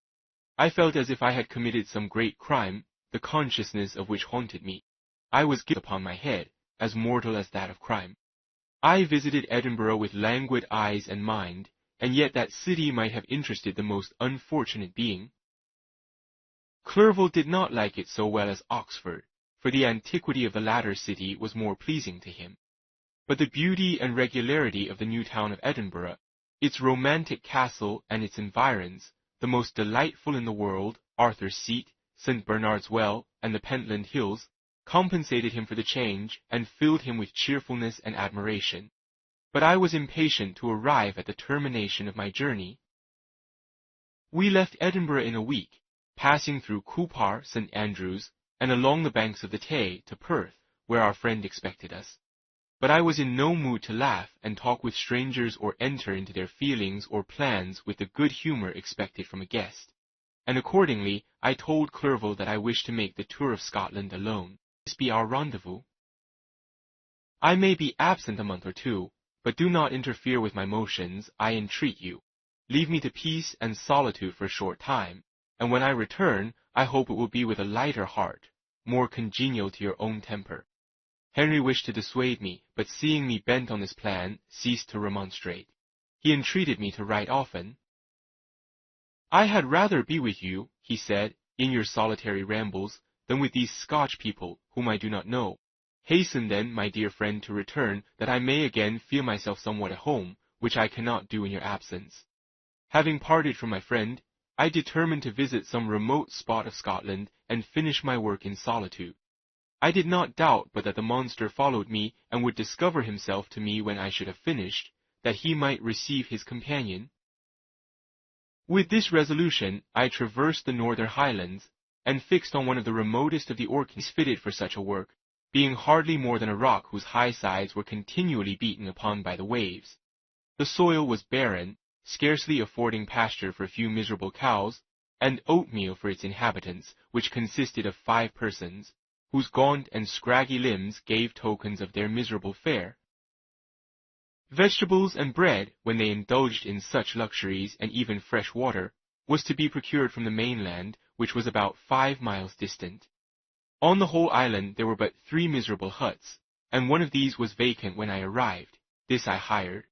I felt as if I had committed some great crime, the consciousness of which haunted me. I was guilt upon my head, as mortal as that of crime. I visited Edinburgh with languid eyes and mind, and yet that city might have interested the most unfortunate being. Clerval did not like it so well as Oxford, for the antiquity of the latter city was more pleasing to him. But the beauty and regularity of the new town of Edinburgh, its romantic castle and its environs, the most delightful in the world, Arthur's Seat, St. Bernard's Well, and the Pentland Hills, compensated him for the change and filled him with cheerfulness and admiration. But I was impatient to arrive at the termination of my journey. We left Edinburgh in a week, passing through Coupar, St. Andrews, and along the banks of the Tay to Perth, where our friend expected us. But I was in no mood to laugh and talk with strangers or enter into their feelings or plans with the good humor expected from a guest, and accordingly I told Clerval that I wished to make the tour of Scotland alone. This be our rendezvous. I may be absent a month or two, but do not interfere with my motions, I entreat you. Leave me to peace and solitude for a short time, and when I return, I hope it will be with a lighter heart, more congenial to your own temper. Henry wished to dissuade me, but seeing me bent on this plan, ceased to remonstrate. He entreated me to write often. I had rather be with you, he said, in your solitary rambles, than with these Scotch people, whom I do not know. Hasten then, my dear friend, to return, that I may again feel myself somewhat at home, which I cannot do in your absence. Having parted from my friend, I determined to visit some remote spot of Scotland and finish my work in solitude. I did not doubt but that the monster followed me and would discover himself to me when I should have finished, that he might receive his companion. With this resolution, I traversed the northern highlands, and fixed on one of the remotest of the Orkneys fitted for such a work, being hardly more than a rock whose high sides were continually beaten upon by the waves. The soil was barren, scarcely affording pasture for a few miserable cows, and oatmeal for its inhabitants, which consisted of 5 persons, whose gaunt and scraggy limbs gave tokens of their miserable fare. Vegetables and bread, when they indulged in such luxuries, and even fresh water, was to be procured from the mainland, which was about 5 miles distant. On the whole island there were but 3 miserable huts, and one of these was vacant when I arrived. This I hired.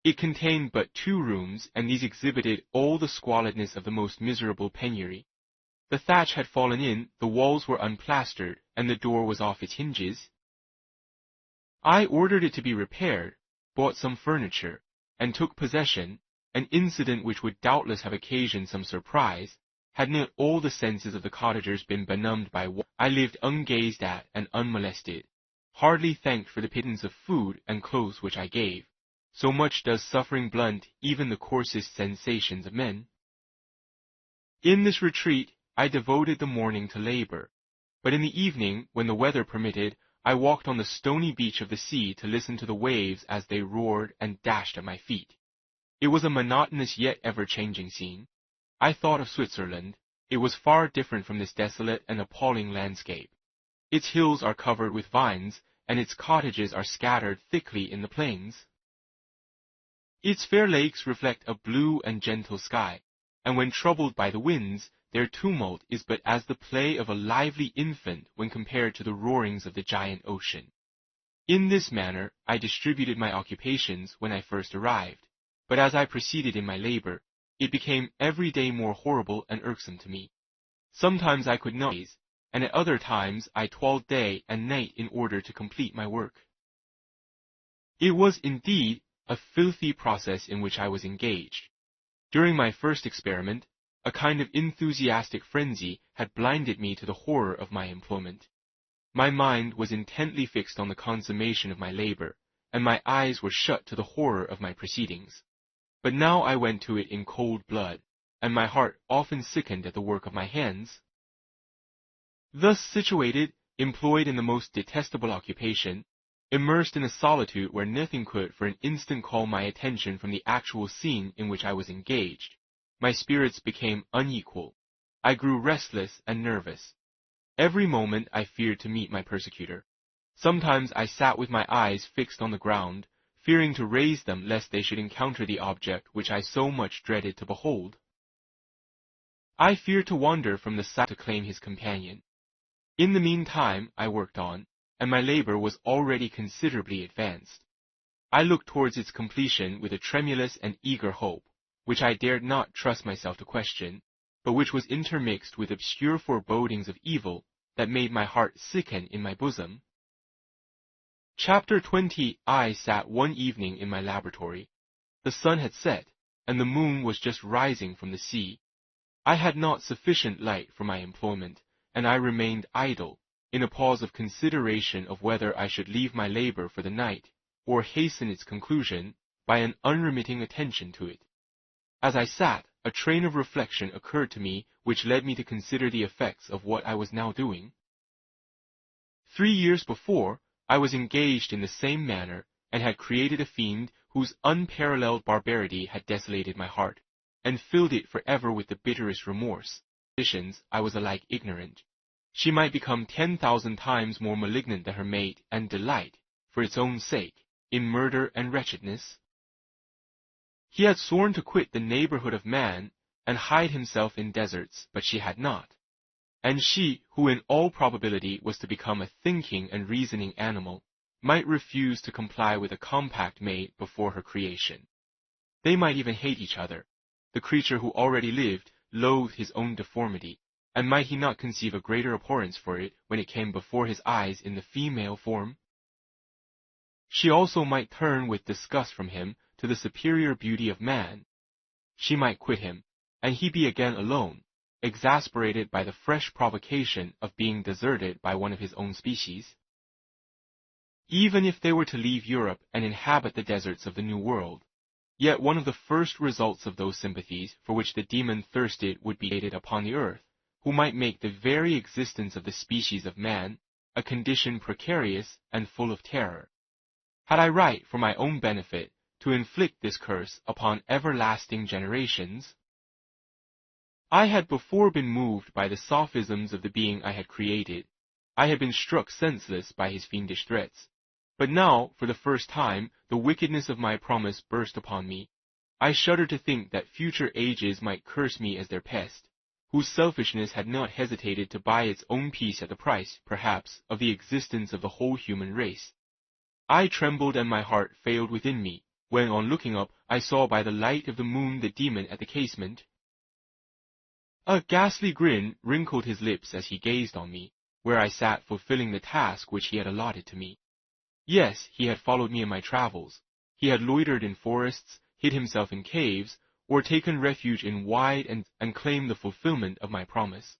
It contained but 2 rooms, and these exhibited all the squalidness of the most miserable penury. The thatch had fallen in, the walls were unplastered, and the door was off its hinges. I ordered it to be repaired, bought some furniture, and took possession, an incident which would doubtless have occasioned some surprise, had not all the senses of the cottagers been benumbed by war. I lived ungazed at and unmolested, hardly thanked for the pittance of food and clothes which I gave. So much does suffering blunt even the coarsest sensations of men. In this retreat I devoted the morning to labor, but in the evening, when the weather permitted, I walked on the stony beach of the sea to listen to the waves as they roared and dashed at my feet. It was a monotonous yet ever-changing scene. I thought of Switzerland. It was far different from this desolate and appalling landscape. Its hills are covered with vines, and its cottages are scattered thickly in the plains. Its fair lakes reflect a blue and gentle sky, and when troubled by the winds, their tumult is but as the play of a lively infant when compared to the roarings of the giant ocean. In this manner I distributed my occupations when I first arrived, but as I proceeded in my labor, it became every day more horrible and irksome to me. Sometimes I could not, and at other times I toiled day and night in order to complete my work. It was indeed a filthy process in which I was engaged. During my first experiment, a kind of enthusiastic frenzy had blinded me to the horror of my employment. My mind was intently fixed on the consummation of my labor, and my eyes were shut to the horror of my proceedings. But now I went to it in cold blood, and my heart often sickened at the work of my hands. Thus situated, employed in the most detestable occupation, immersed in a solitude where nothing could for an instant call my attention from the actual scene in which I was engaged, my spirits became unequal. I grew restless and nervous. Every moment I feared to meet my persecutor. Sometimes I sat with my eyes fixed on the ground, fearing to raise them lest they should encounter the object which I so much dreaded to behold. I feared to wander from the sight to claim his companion. In the meantime I worked on, and my labor was already considerably advanced. I looked towards its completion with a tremulous and eager hope, which I dared not trust myself to question, but which was intermixed with obscure forebodings of evil that made my heart sicken in my bosom. Chapter 20. I sat one evening in my laboratory. The sun had set, and the moon was just rising from the sea. I had not sufficient light for my employment, and I remained idle, in a pause of consideration of whether I should leave my labor for the night, or hasten its conclusion by an unremitting attention to it. As I sat, a train of reflection occurred to me which led me to consider the effects of what I was now doing. 3 years before, I was engaged in the same manner, and had created a fiend whose unparalleled barbarity had desolated my heart, and filled it forever with the bitterest remorse. I was alike ignorant. She might become 10,000 times more malignant than her mate, and delight, for its own sake, in murder and wretchedness. He had sworn to quit the neighborhood of man, and hide himself in deserts, but she had not. And she, who in all probability was to become a thinking and reasoning animal, might refuse to comply with a compact made before her creation. They might even hate each other. The creature who already lived loathed his own deformity, and might he not conceive a greater abhorrence for it when it came before his eyes in the female form? She also might turn with disgust from him to the superior beauty of man. She might quit him, and he be again alone, exasperated by the fresh provocation of being deserted by one of his own species. Even if they were to leave Europe and inhabit the deserts of the New World, Yet one of the first results of those sympathies for which the demon thirsted would be laid upon the earth, who might make the very existence of the species of man a condition precarious and full of terror. Had I right for my own benefit to inflict this curse upon everlasting generations? I had before been moved by the sophisms of the being I had created. I had been struck senseless by his fiendish threats. But now, for the first time, the wickedness of my promise burst upon me. I shudder to think that future ages might curse me as their pest, whose selfishness had not hesitated to buy its own peace at the price, perhaps, of the existence of the whole human race. I trembled and my heart failed within me, when on looking up I saw by the light of the moon the demon at the casement. A ghastly grin wrinkled his lips as he gazed on me, where I sat fulfilling the task which he had allotted to me. Yes, he had followed me in my travels. He had loitered in forests, hid himself in caves, or taken refuge in wide and claimed the fulfillment of my promise.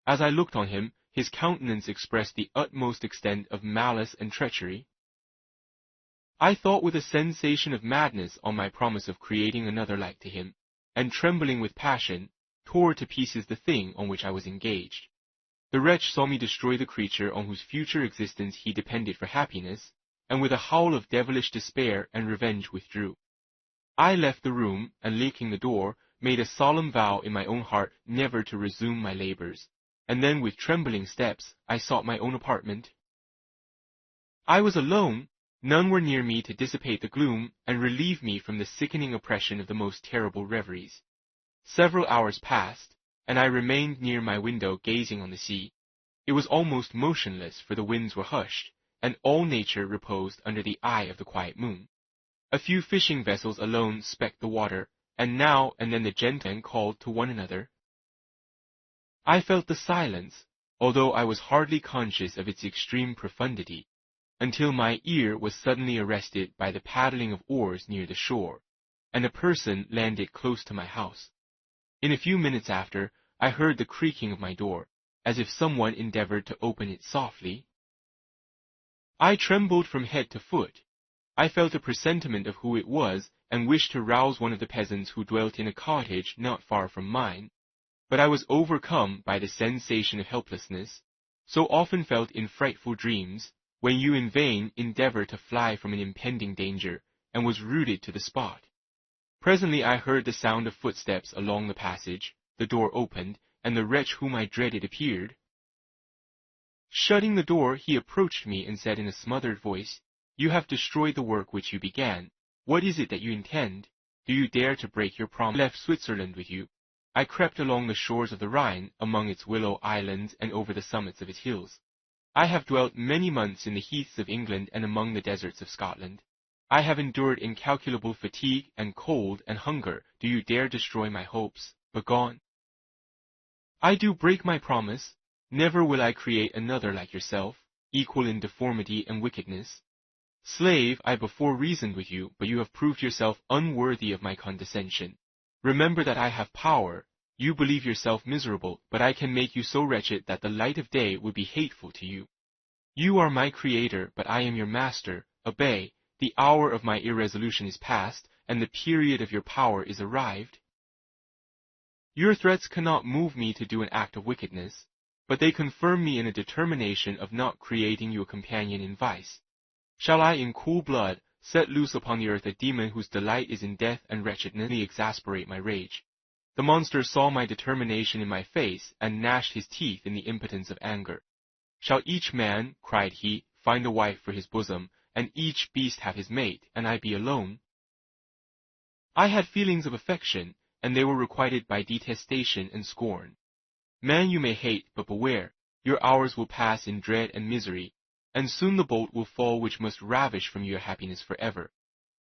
As I looked on him, his countenance expressed the utmost extent of malice and treachery. I thought with a sensation of madness on my promise of creating another like to him, and trembling with passion, tore to pieces the thing on which I was engaged. The wretch saw me destroy the creature on whose future existence he depended for happiness, and with a howl of devilish despair and revenge withdrew. I left the room, and locking the door, made a solemn vow in my own heart never to resume my labors, and then with trembling steps I sought my own apartment. I was alone. None were near me to dissipate the gloom and relieve me from the sickening oppression of the most terrible reveries. Several hours passed, and I remained near my window gazing on the sea. It was almost motionless, for the winds were hushed, and all nature reposed under the eye of the quiet moon. A few fishing vessels alone specked the water, and now and then the gentlemen called to one another. I felt the silence, although I was hardly conscious of its extreme profundity, until my ear was suddenly arrested by the paddling of oars near the shore, and a person landed close to my house. In a few minutes after, I heard the creaking of my door, as if someone endeavored to open it softly. I trembled from head to foot. I felt a presentiment of who it was, and wished to rouse one of the peasants who dwelt in a cottage not far from mine. But I was overcome by the sensation of helplessness, so often felt in frightful dreams, when you in vain endeavor to fly from an impending danger, and was rooted to the spot. Presently I heard the sound of footsteps along the passage, the door opened, and the wretch whom I dreaded appeared. Shutting the door, he approached me and said in a smothered voice, "You have destroyed the work which you began. What is it that you intend? Do you dare to break your promise?" I left Switzerland with you. I crept along the shores of the Rhine, among its willow islands and over the summits of its hills. I have dwelt many months in the heaths of England and among the deserts of Scotland. I have endured incalculable fatigue and cold and hunger. Do you dare destroy my hopes? Begone! I do break my promise. Never will I create another like yourself, equal in deformity and wickedness. Slave, I before reasoned with you, but you have proved yourself unworthy of my condescension. Remember that I have power. You believe yourself miserable, but I can make you so wretched that the light of day would be hateful to you. You are my creator, but I am your master. Obey. The hour of my irresolution is past, and the period of your power is arrived. Your threats cannot move me to do an act of wickedness, but they confirm me in a determination of not creating you a companion in vice. Shall I in cool blood set loose upon the earth a demon whose delight is in death and wretchedness? Exasperate my rage. The monster saw my determination in my face, and gnashed his teeth in the impotence of anger. Shall each man, cried he, find a wife for his bosom, and each beast have his mate, and I be alone? I had feelings of affection, and they were requited by detestation and scorn. Man you may hate, but beware, your hours will pass in dread and misery, and soon the bolt will fall which must ravish from you your happiness forever.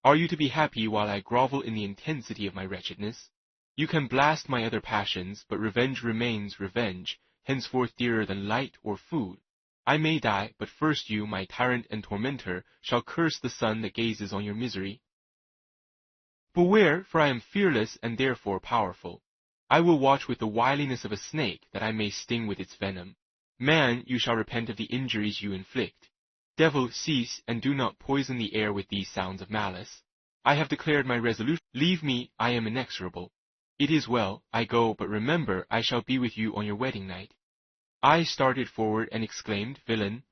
Are you to be happy while I grovel in the intensity of my wretchedness? You can blast my other passions, but revenge remains revenge, henceforth dearer than light or food. I may die, but first you, my tyrant and tormentor, shall curse the sun that gazes on your misery. Beware, for I am fearless and therefore powerful. I will watch with the wiliness of a snake, that I may sting with its venom. Man, you shall repent of the injuries you inflict. Devil, cease, and do not poison the air with these sounds of malice. I have declared my resolution. Leave me, I am inexorable. It is well, I go, but remember, I shall be with you on your wedding night. I started forward and exclaimed, Villain,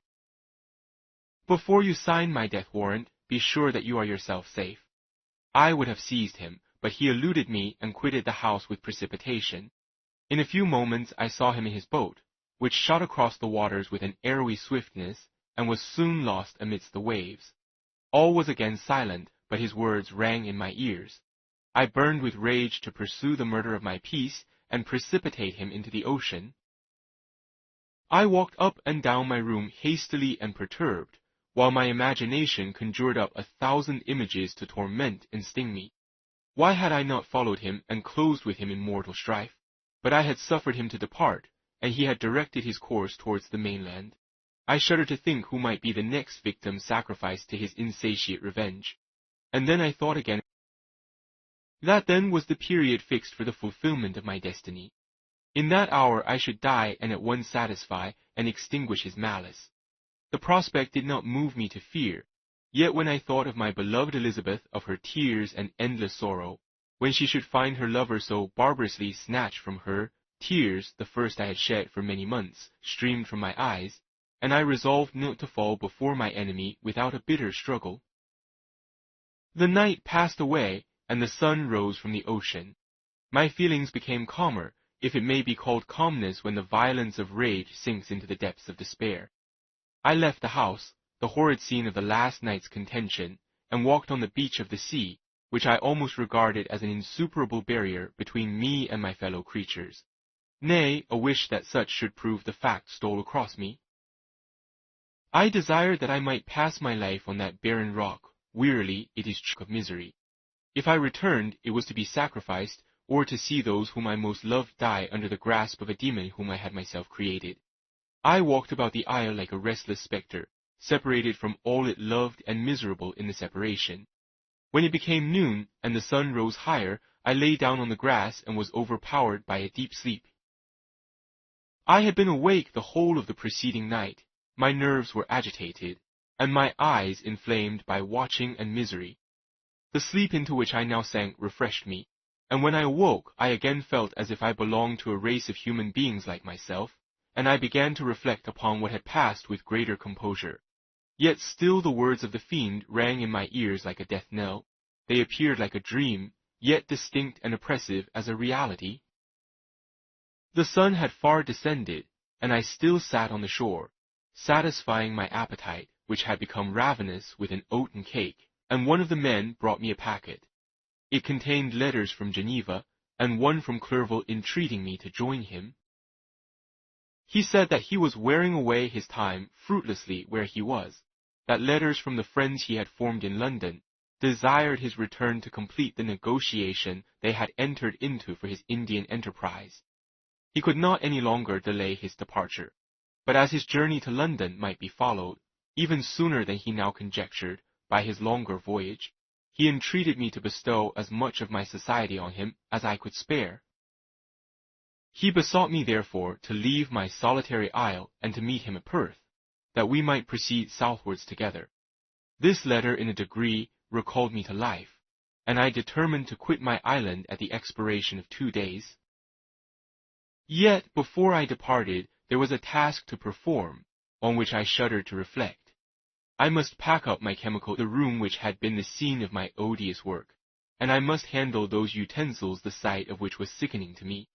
before you sign my death warrant, be sure that you are yourself safe. I would have seized him, but he eluded me and quitted the house with precipitation. In a few moments I saw him in his boat, which shot across the waters with an arrowy swiftness, and was soon lost amidst the waves. All was again silent, but his words rang in my ears. I burned with rage to pursue the murder of my peace, and precipitate him into the ocean. I walked up and down my room hastily and perturbed, while my imagination conjured up 1,000 images to torment and sting me. Why had I not followed him and closed with him in mortal strife? But I had suffered him to depart, and he had directed his course towards the mainland. I shudder to think who might be the next victim sacrificed to his insatiate revenge. And then I thought again. That then was the period fixed for the fulfillment of my destiny. In that hour I should die and at once satisfy and extinguish his malice. The prospect did not move me to fear, yet when I thought of my beloved Elizabeth, of her tears and endless sorrow, when she should find her lover so barbarously snatched from her, tears, the first I had shed for many months, streamed from my eyes, and I resolved not to fall before my enemy without a bitter struggle. The night passed away, and the sun rose from the ocean. My feelings became calmer, if it may be called calmness when the violence of rage sinks into the depths of despair. I left the house, the horrid scene of the last night's contention, and walked on the beach of the sea, which I almost regarded as an insuperable barrier between me and my fellow creatures. Nay, a wish that such should prove the fact stole across me. I desired that I might pass my life on that barren rock, wearily, it is true, of misery. If I returned, it was to be sacrificed, or to see those whom I most loved die under the grasp of a demon whom I had myself created. I walked about the isle like a restless spectre, separated from all it loved and miserable in the separation. When it became noon, and the sun rose higher, I lay down on the grass and was overpowered by a deep sleep. I had been awake the whole of the preceding night, my nerves were agitated, and my eyes inflamed by watching and misery. The sleep into which I now sank refreshed me, and when I awoke I again felt as if I belonged to a race of human beings like myself, and I began to reflect upon what had passed with greater composure. Yet still the words of the fiend rang in my ears like a death knell. They appeared like a dream, yet distinct and oppressive as a reality. The sun had far descended, and I still sat on the shore, satisfying my appetite, which had become ravenous, with an oaten cake, and one of the men brought me a packet. It contained letters from Geneva, and one from Clerval entreating me to join him. He said that he was wearing away his time fruitlessly where he was, that letters from the friends he had formed in London desired his return to complete the negotiation they had entered into for his Indian enterprise. He could not any longer delay his departure, but as his journey to London might be followed, even sooner than he now conjectured, by his longer voyage, he entreated me to bestow as much of my society on him as I could spare. He besought me, therefore, to leave my solitary isle and to meet him at Perth, that we might proceed southwards together. This letter in a degree recalled me to life, and I determined to quit my island at the expiration of 2 days. Yet before I departed there was a task to perform, on which I shuddered to reflect. I must pack up my chemical the room which had been the scene of my odious work, and I must handle those utensils the sight of which was sickening to me.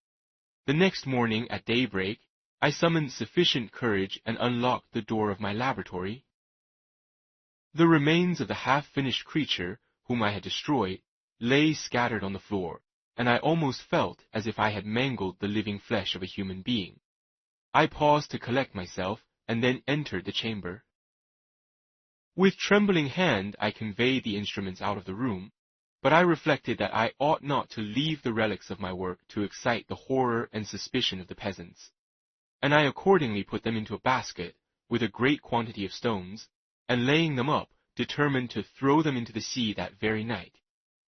The next morning at daybreak, I summoned sufficient courage and unlocked the door of my laboratory. The remains of the half-finished creature, whom I had destroyed, lay scattered on the floor, and I almost felt as if I had mangled the living flesh of a human being. I paused to collect myself, and then entered the chamber. With trembling hand I conveyed the instruments out of the room, but I reflected that I ought not to leave the relics of my work to excite the horror and suspicion of the peasants, and I accordingly put them into a basket, with a great quantity of stones, and laying them up, determined to throw them into the sea that very night,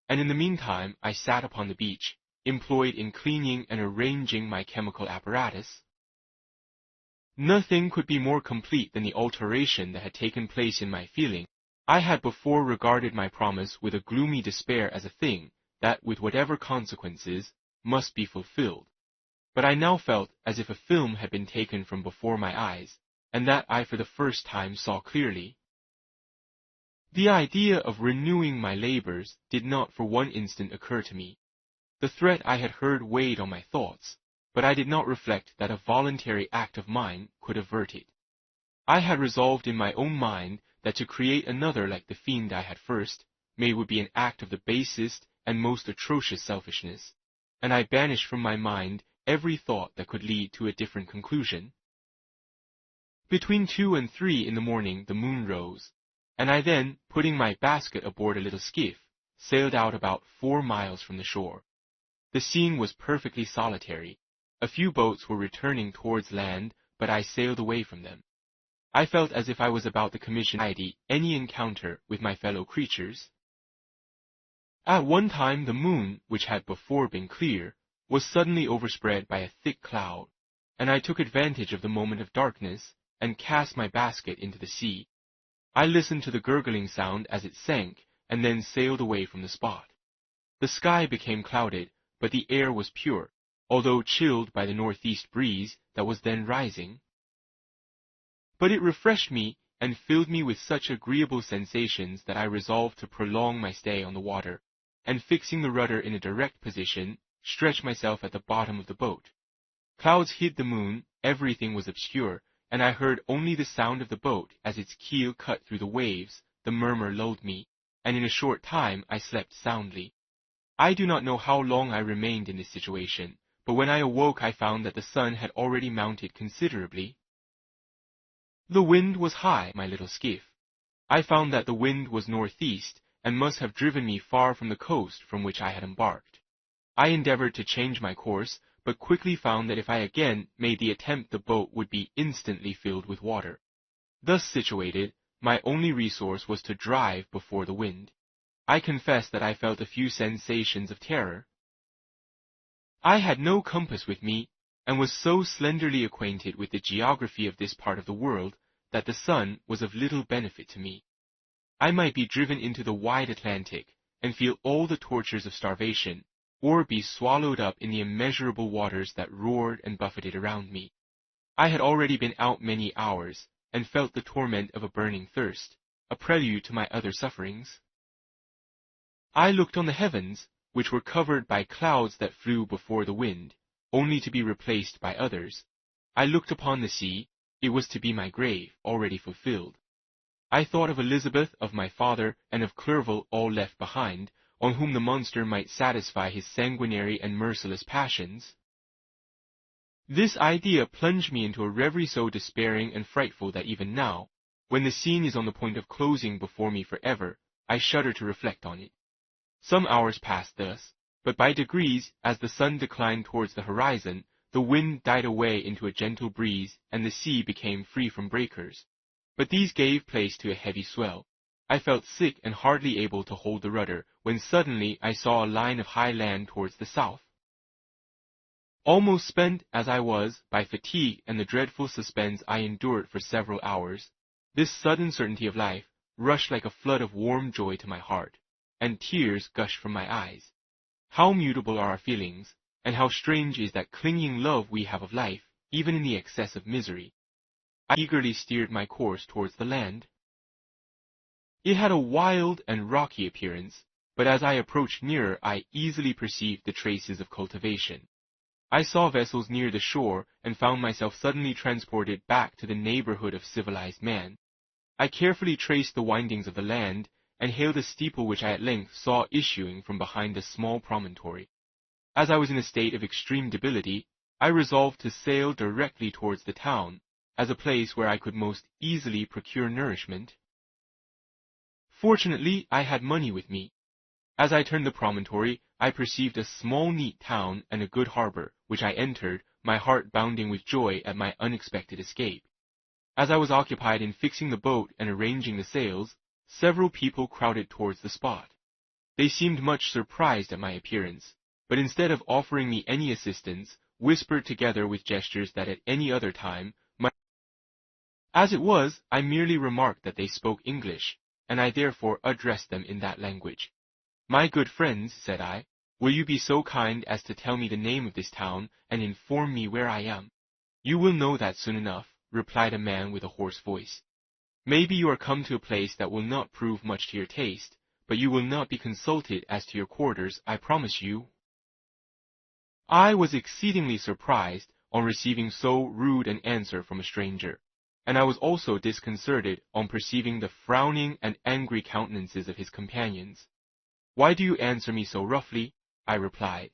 and in the meantime I sat upon the beach, employed in cleaning and arranging my chemical apparatus. Nothing could be more complete than the alteration that had taken place in my feeling I had before regarded my promise with a gloomy despair as a thing that, with whatever consequences, must be fulfilled. But I now felt as if a film had been taken from before my eyes, and that I for the first time saw clearly. The idea of renewing my labors did not for one instant occur to me. The threat I had heard weighed on my thoughts, but I did not reflect that a voluntary act of mine could avert it. I had resolved in my own mind that to create another like the fiend I had first made would be an act of the basest and most atrocious selfishness, and I banished from my mind every thought that could lead to a different conclusion. Between 2 and 3 in the morning the moon rose, and I then, putting my basket aboard a little skiff, sailed out about 4 miles from the shore. The scene was perfectly solitary. A few boats were returning towards land, but I sailed away from them. I felt as if I was about to commission any encounter with my fellow creatures. At one time the moon, which had before been clear, was suddenly overspread by a thick cloud, and I took advantage of the moment of darkness and cast my basket into the sea. I listened to the gurgling sound as it sank, and then sailed away from the spot. The sky became clouded, but the air was pure, although chilled by the northeast breeze that was then rising. But it refreshed me and filled me with such agreeable sensations that I resolved to prolong my stay on the water, and fixing the rudder in a direct position, stretched myself at the bottom of the boat. Clouds hid the moon, everything was obscure, and I heard only the sound of the boat as its keel cut through the waves. The murmur lulled me, and in a short time I slept soundly. I do not know how long I remained in this situation, but when I awoke I found that the sun had already mounted considerably. The wind was high, my little skiff. I found that the wind was northeast, and must have driven me far from the coast from which I had embarked. I endeavored to change my course, but quickly found that if I again made the attempt the boat would be instantly filled with water. Thus situated, my only resource was to drive before the wind. I confess that I felt a few sensations of terror. I had no compass with me, and was so slenderly acquainted with the geography of this part of the world that the sun was of little benefit to me. I might be driven into the wide Atlantic and feel all the tortures of starvation, or be swallowed up in the immeasurable waters that roared and buffeted around me. I had already been out many hours, and felt the torment of a burning thirst, a prelude to my other sufferings. I looked on the heavens, which were covered by clouds that flew before the wind, only to be replaced by others. I looked upon the sea, it was to be my grave, already fulfilled. I thought of Elizabeth, of my father, and of Clerval all left behind, on whom the monster might satisfy his sanguinary and merciless passions. This idea plunged me into a reverie so despairing and frightful that even now, when the scene is on the point of closing before me forever, I shudder to reflect on it. Some hours passed thus, but by degrees, as the sun declined towards the horizon, the wind died away into a gentle breeze, and the sea became free from breakers. But these gave place to a heavy swell. I felt sick and hardly able to hold the rudder, when suddenly I saw a line of high land towards the south. Almost spent as I was by fatigue and the dreadful suspense I endured for several hours, this sudden certainty of life rushed like a flood of warm joy to my heart, and tears gushed from my eyes. How mutable are our feelings, and how strange is that clinging love we have of life, even in the excess of misery. I eagerly steered my course towards the land. It had a wild and rocky appearance, but as I approached nearer I easily perceived the traces of cultivation. I saw vessels near the shore and found myself suddenly transported back to the neighborhood of civilized man. I carefully traced the windings of the land, and hailed a steeple which I at length saw issuing from behind a small promontory. As I was in a state of extreme debility, I resolved to sail directly towards the town, as a place where I could most easily procure nourishment. Fortunately, I had money with me. As I turned the promontory, I perceived a small neat town and a good harbor, which I entered, my heart bounding with joy at my unexpected escape. As I was occupied in fixing the boat and arranging the sails, several people crowded towards the spot. They seemed much surprised at my appearance, but instead of offering me any assistance, whispered together with gestures that at any other time might. As it was, I merely remarked that they spoke English, and I therefore addressed them in that language. My good friends, said I, will you be so kind as to tell me the name of this town and inform me where I am? You will know that soon enough, replied a man with a hoarse voice. Maybe you are come to a place that will not prove much to your taste, but you will not be consulted as to your quarters, I promise you. I was exceedingly surprised on receiving so rude an answer from a stranger, and I was also disconcerted on perceiving the frowning and angry countenances of his companions. Why do you answer me so roughly? I replied.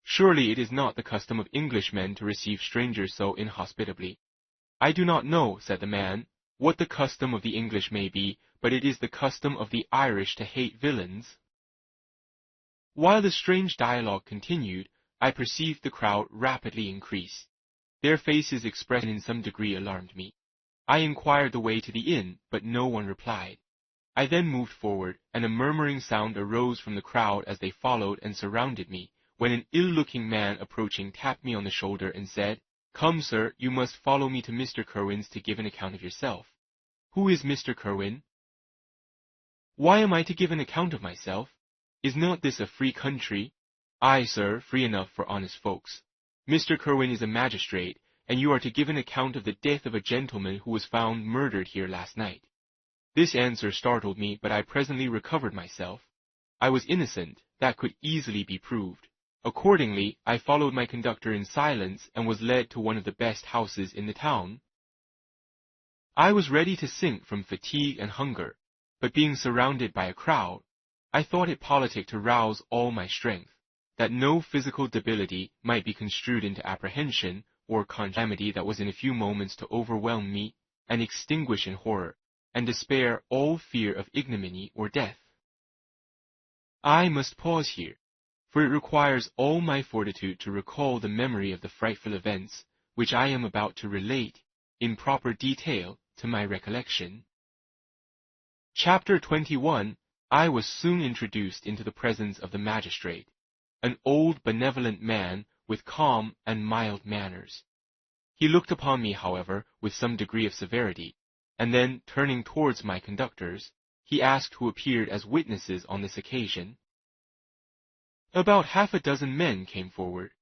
Surely it is not the custom of Englishmen to receive strangers so inhospitably. I do not know, said the man, what the custom of the English may be, but it is the custom of the Irish to hate villains. While the strange dialogue continued, I perceived the crowd rapidly increase. Their faces expressed in some degree alarmed me. I inquired the way to the inn, but no one replied. I then moved forward, and a murmuring sound arose from the crowd as they followed and surrounded me, when an ill-looking man approaching tapped me on the shoulder and said, Come, sir, you must follow me to Mr. Kerwin's to give an account of yourself. Who is Mr. Kerwin? Why am I to give an account of myself? Is not this a free country? Aye, sir, free enough for honest folks. Mr. Kerwin is a magistrate, and you are to give an account of the death of a gentleman who was found murdered here last night. This answer startled me, but I presently recovered myself. I was innocent, that could easily be proved. Accordingly, I followed my conductor in silence and was led to one of the best houses in the town. I was ready to sink from fatigue and hunger, but being surrounded by a crowd, I thought it politic to rouse all my strength, that no physical debility might be construed into apprehension or calamity that was in a few moments to overwhelm me and extinguish in horror and despair all fear of ignominy or death. I must pause here, for it requires all my fortitude to recall the memory of the frightful events which I am about to relate in proper detail to my recollection. Chapter 21. I was soon introduced into the presence of the magistrate, an old benevolent man with calm and mild manners. He looked upon me, however, with some degree of severity, and then, turning towards my conductors, he asked who appeared as witnesses on this occasion. About half a dozen men came forward,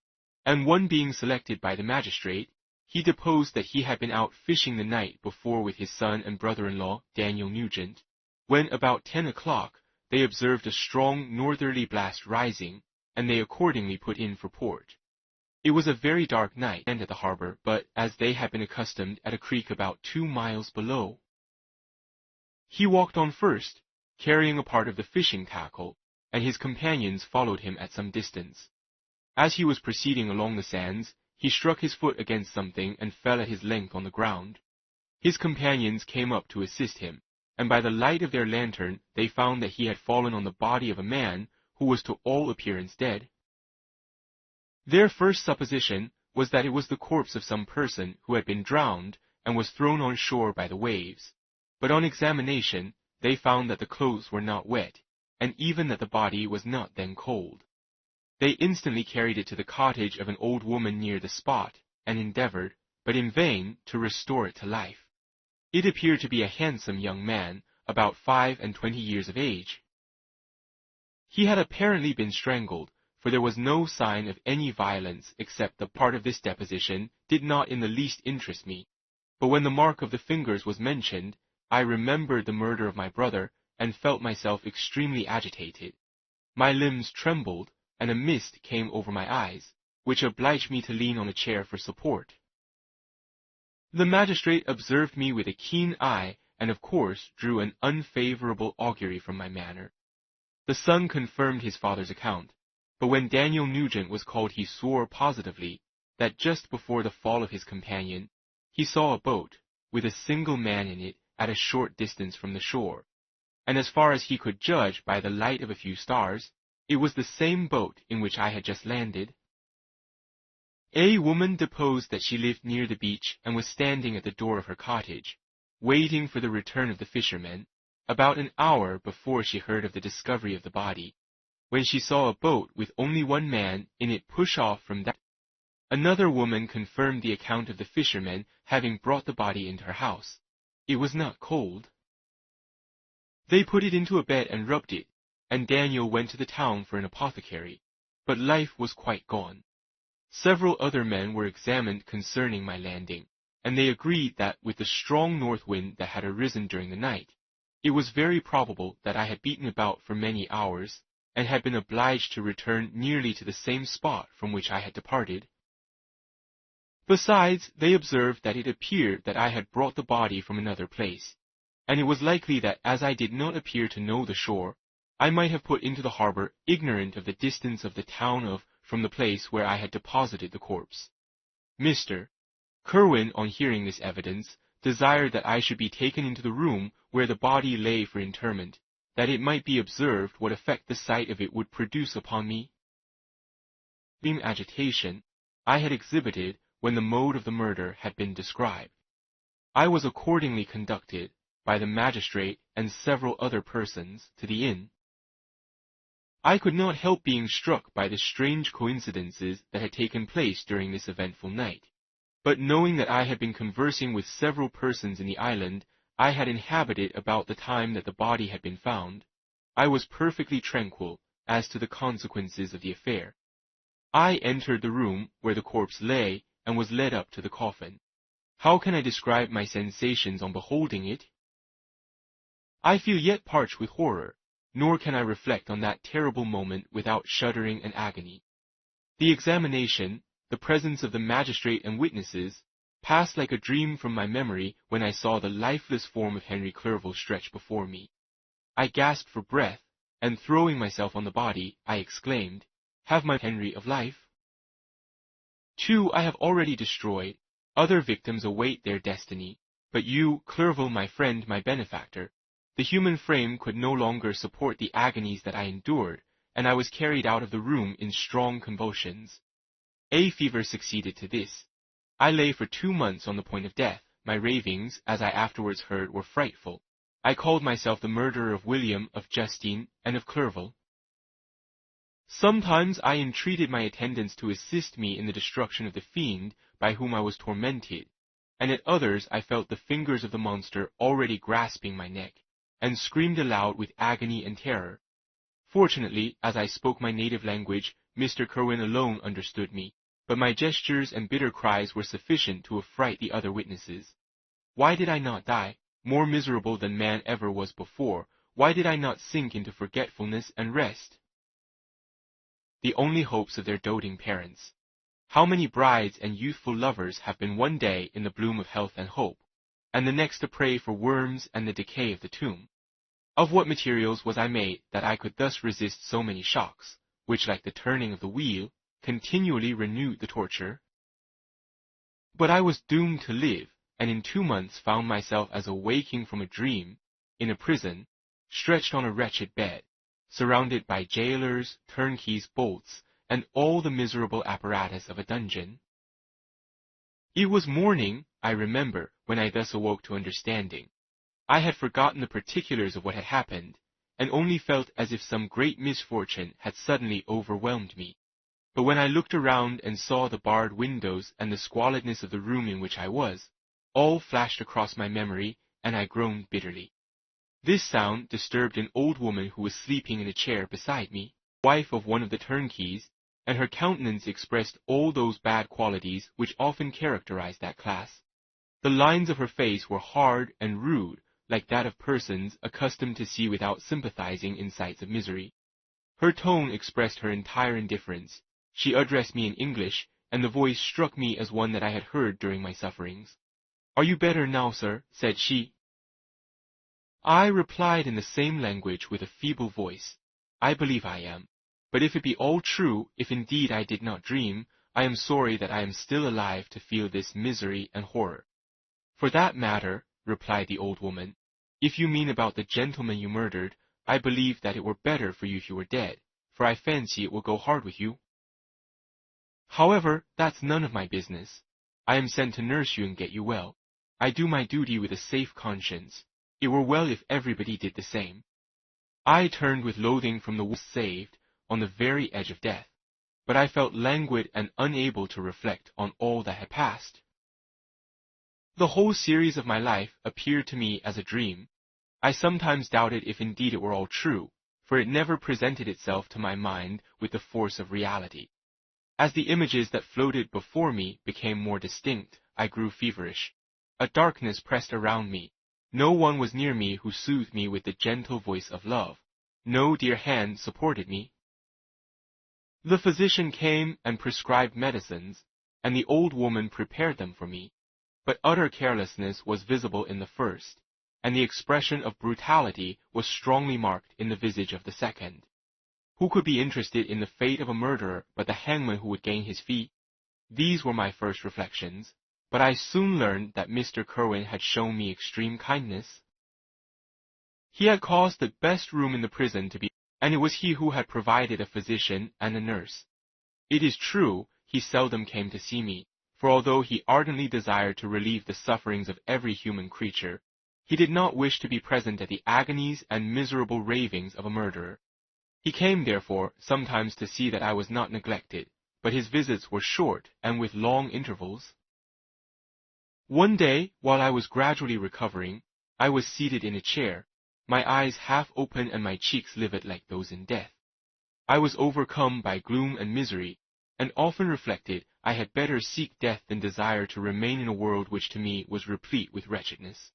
and one being selected by the magistrate, he deposed that he had been out fishing the night before with his son and brother-in-law, Daniel Nugent, when about 10 o'clock they observed a strong northerly blast rising, and they accordingly put in for port. It was a very dark night and at the harbor, but as they had been accustomed at a creek about 2 miles below. He walked on first, carrying a part of the fishing tackle, and his companions followed him at some distance. As he was proceeding along the sands, he struck his foot against something and fell at his length on the ground. His companions came up to assist him, and by the light of their lantern they found that he had fallen on the body of a man who was to all appearance dead. Their first supposition was that it was the corpse of some person who had been drowned and was thrown on shore by the waves, but on examination they found that the clothes were not wet, and even that the body was not then cold. They instantly carried it to the cottage of an old woman near the spot, and endeavored, but in vain, to restore it to life. It appeared to be a handsome young man, about 25 years of age. He had apparently been strangled, for there was no sign of any violence, except the part of this deposition did not in the least interest me. But when the mark of the fingers was mentioned, I remembered the murder of my brother, and felt myself extremely agitated. My limbs trembled, and a mist came over my eyes, which obliged me to lean on a chair for support. The magistrate observed me with a keen eye, and of course drew an unfavorable augury from my manner. The son confirmed his father's account, but when Daniel Nugent was called he swore positively that just before the fall of his companion, he saw a boat, with a single man in it, at a short distance from the shore, and as far as he could judge by the light of a few stars, it was the same boat in which I had just landed. A woman deposed that she lived near the beach and was standing at the door of her cottage, waiting for the return of the fishermen, about an hour before she heard of the discovery of the body, when she saw a boat with only one man in it push off from that. Another woman confirmed the account of the fishermen having brought the body into her house. It was not cold. They put it into a bed and rubbed it, and Daniel went to the town for an apothecary, but life was quite gone. Several other men were examined concerning my landing, and they agreed that with the strong north wind that had arisen during the night, it was very probable that I had beaten about for many hours, and had been obliged to return nearly to the same spot from which I had departed. Besides, they observed that it appeared that I had brought the body from another place, and it was likely that as I did not appear to know the shore, I might have put into the harbor ignorant of the distance of the town from the place where I had deposited the corpse. Mr. Kerwin, on hearing this evidence, desired that I should be taken into the room where the body lay for interment, that it might be observed what effect the sight of it would produce upon me. Extreme agitation I had exhibited when the mode of the murder had been described. I was accordingly conducted, by the magistrate and several other persons, to the inn. I could not help being struck by the strange coincidences that had taken place during this eventful night, but knowing that I had been conversing with several persons in the island I had inhabited about the time that the body had been found, I was perfectly tranquil as to the consequences of the affair. I entered the room where the corpse lay and was led up to the coffin. How can I describe my sensations on beholding it? I feel yet parched with horror, nor can I reflect on that terrible moment without shuddering and agony. The examination, the presence of the magistrate and witnesses, passed like a dream from my memory when I saw the lifeless form of Henry Clerval stretched before me. I gasped for breath, and throwing myself on the body, I exclaimed, "Have my Henry of life?" 2 I have already destroyed. Other victims await their destiny, but you, Clerval, my friend, my benefactor, the human frame could no longer support the agonies that I endured, and I was carried out of the room in strong convulsions. A fever succeeded to this. I lay for 2 months on the point of death. My ravings, as I afterwards heard, were frightful. I called myself the murderer of William, of Justine, and of Clerval. Sometimes I entreated my attendants to assist me in the destruction of the fiend by whom I was tormented, and at others I felt the fingers of the monster already grasping my neck, and screamed aloud with agony and terror. Fortunately, as I spoke my native language, Mr. Kerwin alone understood me, but my gestures and bitter cries were sufficient to affright the other witnesses. Why did I not die? More miserable than man ever was before, why did I not sink into forgetfulness and rest? The only hopes of their doting parents. How many brides and youthful lovers have been one day in the bloom of health and hope, and the next a prey for worms and the decay of the tomb? Of what materials was I made that I could thus resist so many shocks, which, like the turning of the wheel, continually renewed the torture? But I was doomed to live, and in 2 months found myself as awaking from a dream, in a prison, stretched on a wretched bed, surrounded by jailers, turnkeys, bolts, and all the miserable apparatus of a dungeon. It was morning, I remember, when I thus awoke to understanding. I had forgotten the particulars of what had happened, and only felt as if some great misfortune had suddenly overwhelmed me. But when I looked around and saw the barred windows and the squalidness of the room in which I was, all flashed across my memory, and I groaned bitterly. This sound disturbed an old woman who was sleeping in a chair beside me, wife of one of the turnkeys, and her countenance expressed all those bad qualities which often characterize that class. The lines of her face were hard and rude, like that of persons accustomed to see without sympathizing in sights of misery. Her tone expressed her entire indifference. She addressed me in English, and the voice struck me as one that I had heard during my sufferings. "Are you better now, sir?" said she. I replied in the same language with a feeble voice, "I believe I am. But if it be all true, if indeed I did not dream, I am sorry that I am still alive to feel this misery and horror." "For that matter," replied the old woman, "if you mean about the gentleman you murdered, I believe that it were better for you if you were dead, for I fancy it will go hard with you. However, that's none of my business. I am sent to nurse you and get you well. I do my duty with a safe conscience. It were well if everybody did the same." I turned with loathing from the one saved, on the very edge of death, but I felt languid and unable to reflect on all that had passed. The whole series of my life appeared to me as a dream. I sometimes doubted if indeed it were all true, for it never presented itself to my mind with the force of reality. As the images that floated before me became more distinct, I grew feverish. A darkness pressed around me. No one was near me who soothed me with the gentle voice of love. No dear hand supported me. The physician came and prescribed medicines, and the old woman prepared them for me. But utter carelessness was visible in the first, and the expression of brutality was strongly marked in the visage of the second. Who could be interested in the fate of a murderer but the hangman who would gain his fee? These were my first reflections, but I soon learned that Mr. Kerwin had shown me extreme kindness. He had caused the best room in the prison to be, and it was he who had provided a physician and a nurse. It is true, he seldom came to see me, for although he ardently desired to relieve the sufferings of every human creature, he did not wish to be present at the agonies and miserable ravings of a murderer. He came, therefore, sometimes to see that I was not neglected, but his visits were short and with long intervals. One day, while I was gradually recovering, I was seated in a chair, my eyes half open and my cheeks livid like those in death. I was overcome by gloom and misery, and often reflected I had better seek death than desire to remain in a world which to me was replete with wretchedness.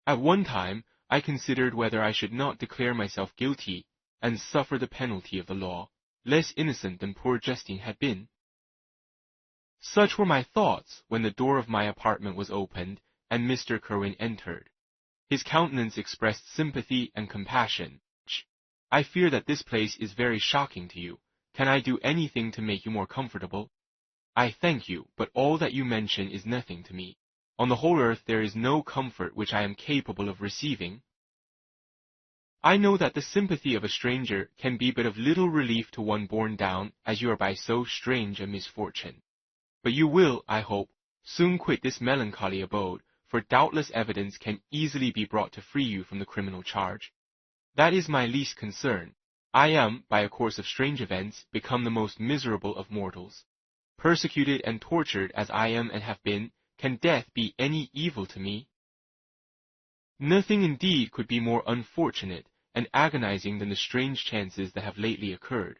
At one time, I considered whether I should not declare myself guilty and suffer the penalty of the law, less innocent than poor Justine had been. Such were my thoughts when the door of my apartment was opened and Mr. Kerwin entered. His countenance expressed sympathy and compassion. I fear that this place is very shocking to you. Can I do anything to make you more comfortable? I thank you, but all that you mention is nothing to me. On the whole earth there is no comfort which I am capable of receiving. I know that the sympathy of a stranger can be but of little relief to one borne down as you are by so strange a misfortune. But you will, I hope, soon quit this melancholy abode, for doubtless evidence can easily be brought to free you from the criminal charge. That is my least concern. I am, by a course of strange events, become the most miserable of mortals. Persecuted and tortured as I am and have been, can death be any evil to me? Nothing indeed could be more unfortunate and agonizing than the strange chances that have lately occurred.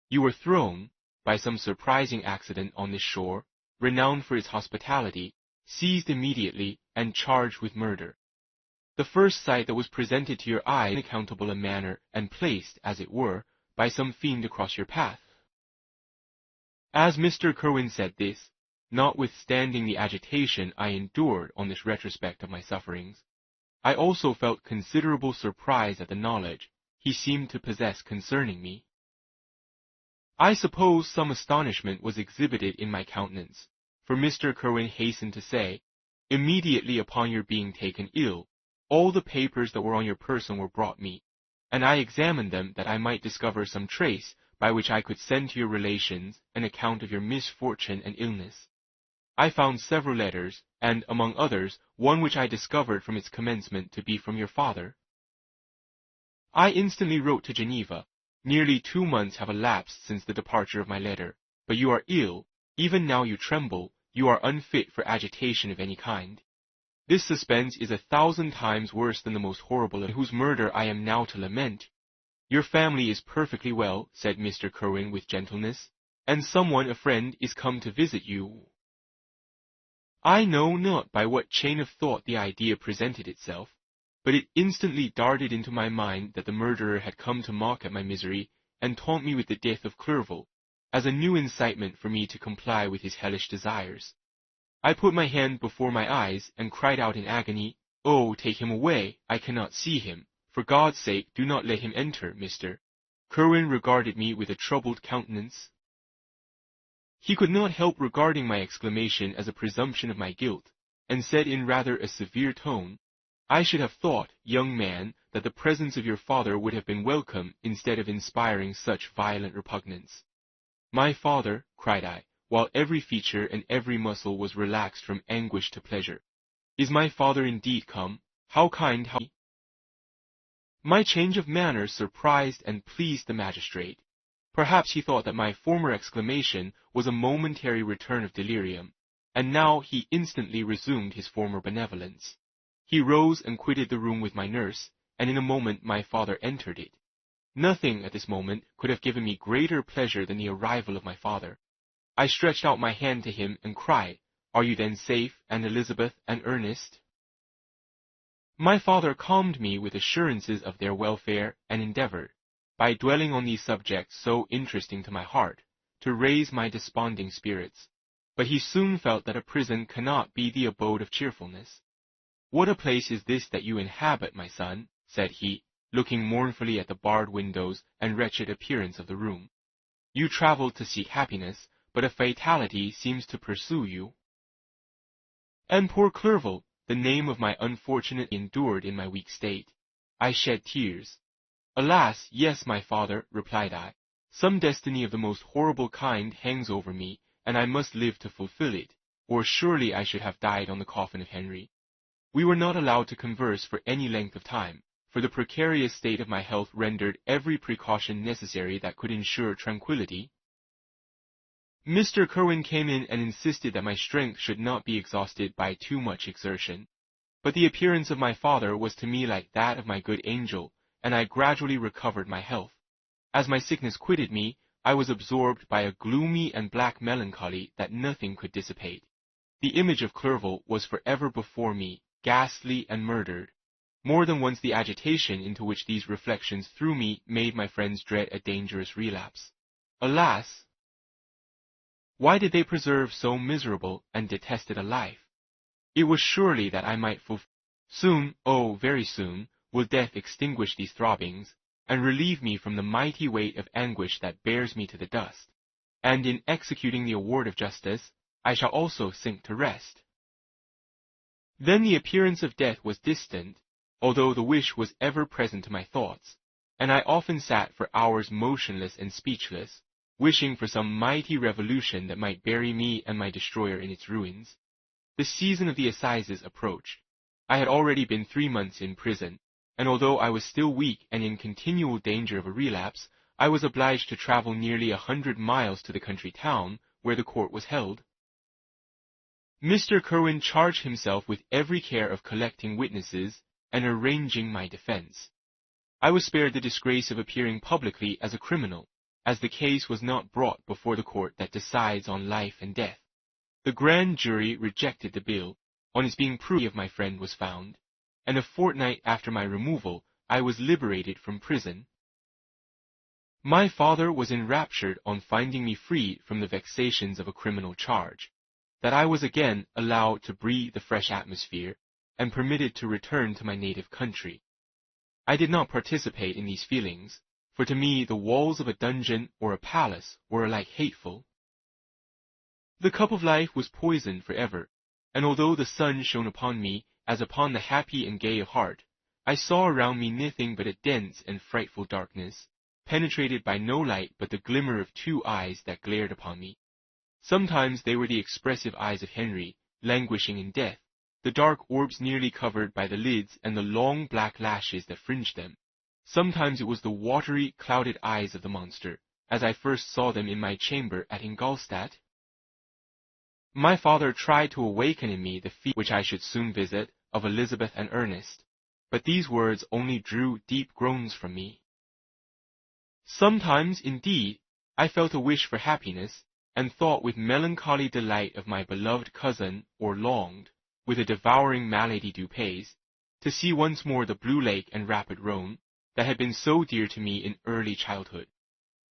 You were thrown, by some surprising accident on this shore, renowned for its hospitality, seized immediately, and charged with murder. The first sight that was presented to your eye in unaccountable a manner, and placed, as it were, by some fiend across your path. As Mr. Kerwin said this, notwithstanding the agitation I endured on this retrospect of my sufferings, I also felt considerable surprise at the knowledge he seemed to possess concerning me. I suppose some astonishment was exhibited in my countenance, for Mr. Kerwin hastened to say, immediately upon your being taken ill, all the papers that were on your person were brought me, and I examined them that I might discover some trace by which I could send to your relations an account of your misfortune and illness. I found several letters, and, among others, one which I discovered from its commencement to be from your father. I instantly wrote to Geneva. Nearly 2 months have elapsed since the departure of my letter, but you are ill, even now you tremble, you are unfit for agitation of any kind. This suspense is 1,000 times worse than the most horrible, and whose murder I am now to lament. Your family is perfectly well, said Mr. Kerwin with gentleness, and someone, a friend, is come to visit you. I know not by what chain of thought the idea presented itself, but it instantly darted into my mind that the murderer had come to mock at my misery and taunt me with the death of Clerval, as a new incitement for me to comply with his hellish desires. I put my hand before my eyes and cried out in agony, "Oh, take him away! I cannot see him. For God's sake, do not let him enter, Mr." Kerwin regarded me with a troubled countenance. He could not help regarding my exclamation as a presumption of my guilt, and said in rather a severe tone, "I should have thought, young man, that the presence of your father would have been welcome instead of inspiring such violent repugnance." "My father," cried I, while every feature and every muscle was relaxed from anguish to pleasure. "Is my father indeed come? How kind, how—" My change of manner surprised and pleased the magistrate. Perhaps he thought that my former exclamation was a momentary return of delirium, and now he instantly resumed his former benevolence. He rose and quitted the room with my nurse, and in a moment my father entered it. Nothing at this moment could have given me greater pleasure than the arrival of my father. I stretched out my hand to him and cried, "Are you then safe, and Elizabeth and Ernest?" My father calmed me with assurances of their welfare, and endeavored, by dwelling on these subjects so interesting to my heart, to raise my desponding spirits. But he soon felt that a prison cannot be the abode of cheerfulness. "What a place is this that you inhabit, my son," said he, looking mournfully at the barred windows and wretched appearance of the room. "You traveled to seek happiness, but a fatality seems to pursue you." And poor Clerval, the name of my unfortunate endured in my weak state. I shed tears. "Alas, yes, my father," replied I. "Some destiny of the most horrible kind hangs over me, and I must live to fulfill it, or surely I should have died on the coffin of Henry." We were not allowed to converse for any length of time, for the precarious state of my health rendered every precaution necessary that could ensure tranquillity. Mr. Kirwin came in and insisted that my strength should not be exhausted by too much exertion. But the appearance of my father was to me like that of my good angel, and I gradually recovered my health. As my sickness quitted me, I was absorbed by a gloomy and black melancholy that nothing could dissipate. The image of Clerval was forever before me, ghastly and murdered. More than once the agitation into which these reflections threw me made my friends dread a dangerous relapse. Alas! Why did they preserve so miserable and detested a life? It was surely that I might fulfill. Soon, oh, very soon, will death extinguish these throbbings, and relieve me from the mighty weight of anguish that bears me to the dust. And in executing the award of justice, I shall also sink to rest. Then the appearance of death was distant, although the wish was ever present to my thoughts, and I often sat for hours motionless and speechless, wishing for some mighty revolution that might bury me and my destroyer in its ruins. The season of the assizes approached. I had already been 3 months in prison, and although I was still weak and in continual danger of a relapse, I was obliged to travel nearly 100 miles to the country town where the court was held. Mr. Kirwin charged himself with every care of collecting witnesses and arranging my defense. I was spared the disgrace of appearing publicly as a criminal, as the case was not brought before the court that decides on life and death. The grand jury rejected the bill, on its being proved of my friend was found, and a fortnight after my removal, I was liberated from prison. My father was enraptured on finding me freed from the vexations of a criminal charge, that I was again allowed to breathe the fresh atmosphere, and permitted to return to my native country. I did not participate in these feelings, for to me the walls of a dungeon or a palace were alike hateful. The cup of life was poisoned forever, and although the sun shone upon me as upon the happy and gay of heart, I saw around me nothing but a dense and frightful darkness, penetrated by no light but the glimmer of 2 eyes that glared upon me. Sometimes they were the expressive eyes of Henry, languishing in death, the dark orbs nearly covered by the lids and the long black lashes that fringed them. Sometimes it was the watery, clouded eyes of the monster, as I first saw them in my chamber at Ingolstadt. My father tried to awaken in me the fear which I should soon visit of Elizabeth and Ernest, but these words only drew deep groans from me. Sometimes, indeed, I felt a wish for happiness, and thought with melancholy delight of my beloved cousin, or longed, with a devouring malady du pays, to see once more the blue lake and rapid Rhone, that had been so dear to me in early childhood.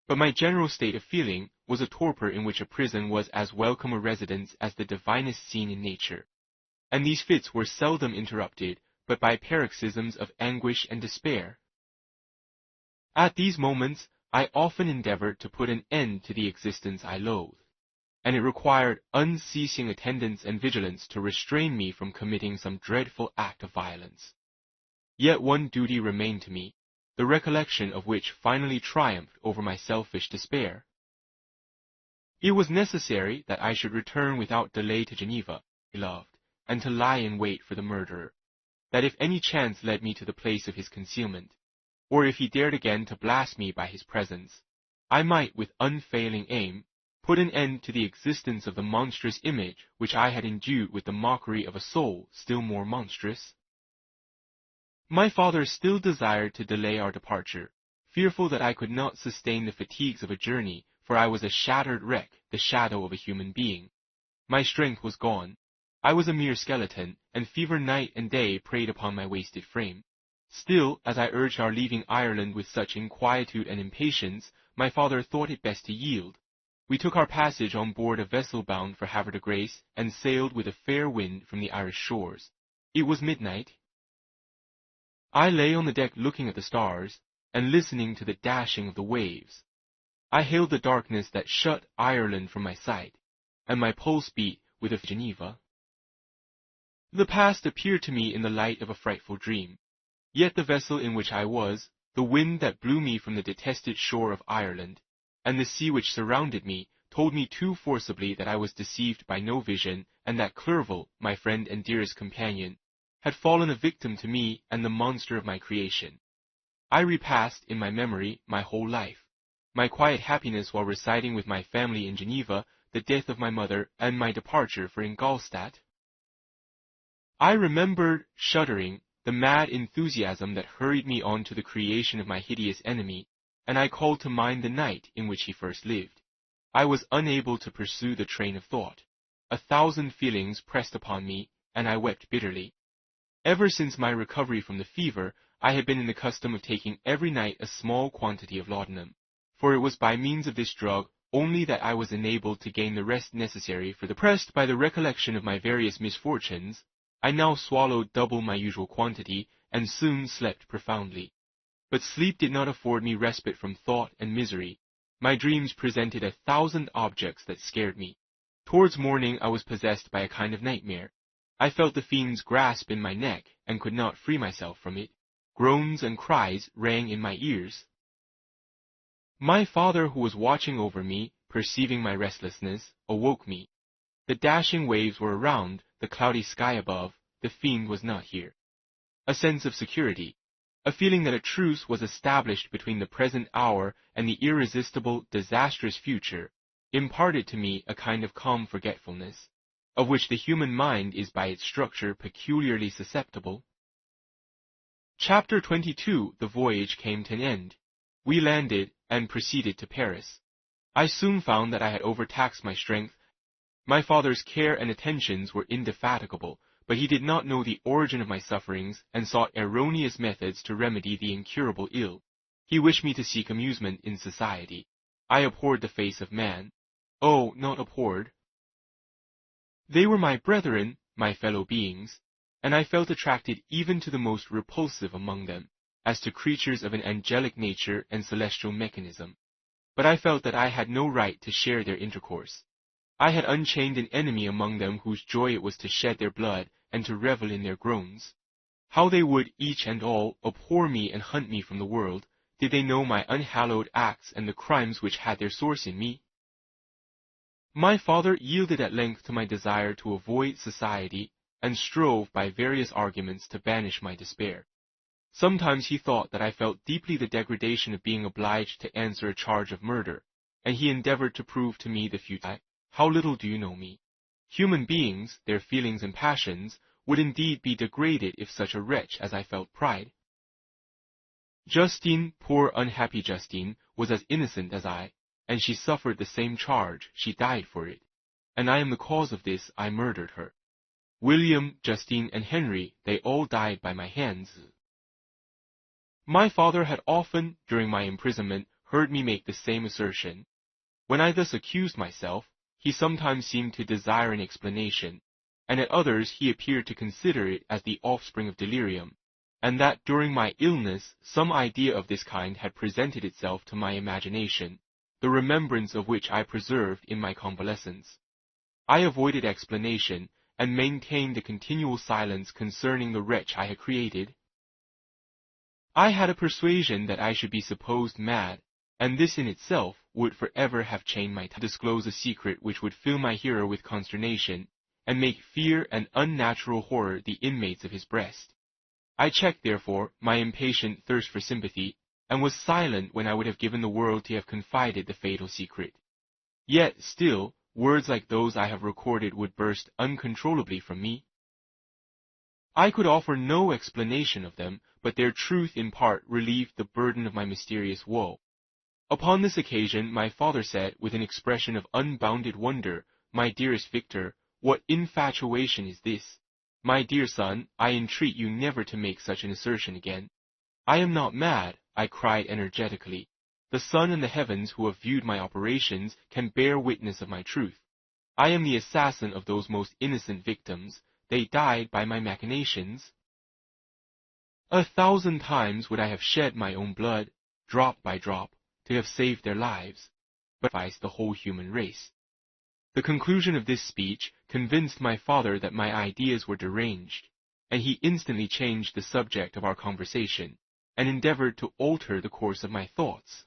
But my general state of feeling was a torpor in which a prison was as welcome a residence as the divinest scene in nature, and these fits were seldom interrupted but by paroxysms of anguish and despair. At these moments I often endeavored to put an end to the existence I loathed, and it required unceasing attendance and vigilance to restrain me from committing some dreadful act of violence. Yet one duty remained to me, the recollection of which finally triumphed over my selfish despair. It was necessary that I should return without delay to Geneva, beloved, and to lie in wait for the murderer, that if any chance led me to the place of his concealment, or if he dared again to blast me by his presence, I might, with unfailing aim, put an end to the existence of the monstrous image which I had endued with the mockery of a soul still more monstrous. My father still desired to delay our departure, fearful that I could not sustain the fatigues of a journey, for I was a shattered wreck, the shadow of a human being. My strength was gone. I was a mere skeleton, and fever night and day preyed upon my wasted frame. Still, as I urged our leaving Ireland with such inquietude and impatience, my father thought it best to yield. We took our passage on board a vessel bound for Havre de Grace, and sailed with a fair wind from the Irish shores. It was midnight. I lay on the deck looking at the stars, and listening to the dashing of the waves. I hailed the darkness that shut Ireland from my sight, and my pulse beat with a Geneva. The past appeared to me in the light of a frightful dream. Yet the vessel in which I was, the wind that blew me from the detested shore of Ireland, and the sea which surrounded me, told me too forcibly that I was deceived by no vision, and that Clerval, my friend and dearest companion, had fallen a victim to me and the monster of my creation. I repassed in my memory my whole life, my quiet happiness while residing with my family in Geneva, the death of my mother, and my departure for Ingolstadt. I remembered, shuddering, the mad enthusiasm that hurried me on to the creation of my hideous enemy, and I called to mind the night in which he first lived. I was unable to pursue the train of thought. 1,000 feelings pressed upon me, and I wept bitterly. Ever since my recovery from the fever, I had been in the custom of taking every night a small quantity of laudanum, for it was by means of this drug only that I was enabled to gain the rest necessary for the pressed by the recollection of my various misfortunes. I now swallowed double my usual quantity, and soon slept profoundly. But sleep did not afford me respite from thought and misery. My dreams presented 1,000 objects that scared me. Towards morning I was possessed by a kind of nightmare. I felt the fiend's grasp in my neck, and could not free myself from it. Groans and cries rang in my ears. My father, who was watching over me, perceiving my restlessness, awoke me. The dashing waves were around, the cloudy sky above, the fiend was not here. A sense of security, a feeling that a truce was established between the present hour and the irresistible, disastrous future, imparted to me a kind of calm forgetfulness, of which the human mind is by its structure peculiarly susceptible. Chapter 22. The voyage came to an end. We landed, and proceeded to Paris. I soon found that I had overtaxed my strength. My father's care and attentions were indefatigable, but he did not know the origin of my sufferings, and sought erroneous methods to remedy the incurable ill. He wished me to seek amusement in society. I abhorred the face of man. Oh, not abhorred. They were my brethren, my fellow beings, and I felt attracted even to the most repulsive among them, as to creatures of an angelic nature and celestial mechanism. But I felt that I had no right to share their intercourse. I had unchained an enemy among them whose joy it was to shed their blood and to revel in their groans. How they would, each and all, abhor me and hunt me from the world, did they know my unhallowed acts and the crimes which had their source in me. My father yielded at length to my desire to avoid society, and strove by various arguments to banish my despair. Sometimes he thought that I felt deeply the degradation of being obliged to answer a charge of murder, and he endeavored to prove to me the future. How little do you know me? Human beings, their feelings and passions, would indeed be degraded if such a wretch as I felt pride. Justine, poor unhappy Justine, was as innocent as I, and she suffered the same charge, she died for it, and I am the cause of this, I murdered her. William, Justine, and Henry, they all died by my hands. My father had often, during my imprisonment, heard me make the same assertion. When I thus accused myself, he sometimes seemed to desire an explanation, and at others he appeared to consider it as the offspring of delirium, and that during my illness some idea of this kind had presented itself to my imagination, the remembrance of which I preserved in my convalescence. I avoided explanation, and maintained a continual silence concerning the wretch I had created. I had a persuasion that I should be supposed mad, and this in itself would forever have chained my tongue to disclose a secret which would fill my hearer with consternation, and make fear and unnatural horror the inmates of his breast. I checked, therefore, my impatient thirst for sympathy, and was silent when I would have given the world to have confided the fatal secret. Yet still, words like those I have recorded would burst uncontrollably from me. I could offer no explanation of them, but their truth in part relieved the burden of my mysterious woe. Upon this occasion my father said, with an expression of unbounded wonder, "My dearest Victor, what infatuation is this? My dear son, I entreat you never to make such an assertion again." "I am not mad," I cried energetically. "The sun and the heavens who have viewed my operations can bear witness of my truth. I am the assassin of those most innocent victims. They died by my machinations. 1,000 times would I have shed my own blood, drop by drop, to have saved their lives, but sacrificed the whole human race." The conclusion of this speech convinced my father that my ideas were deranged, and he instantly changed the subject of our conversation, and endeavored to alter the course of my thoughts.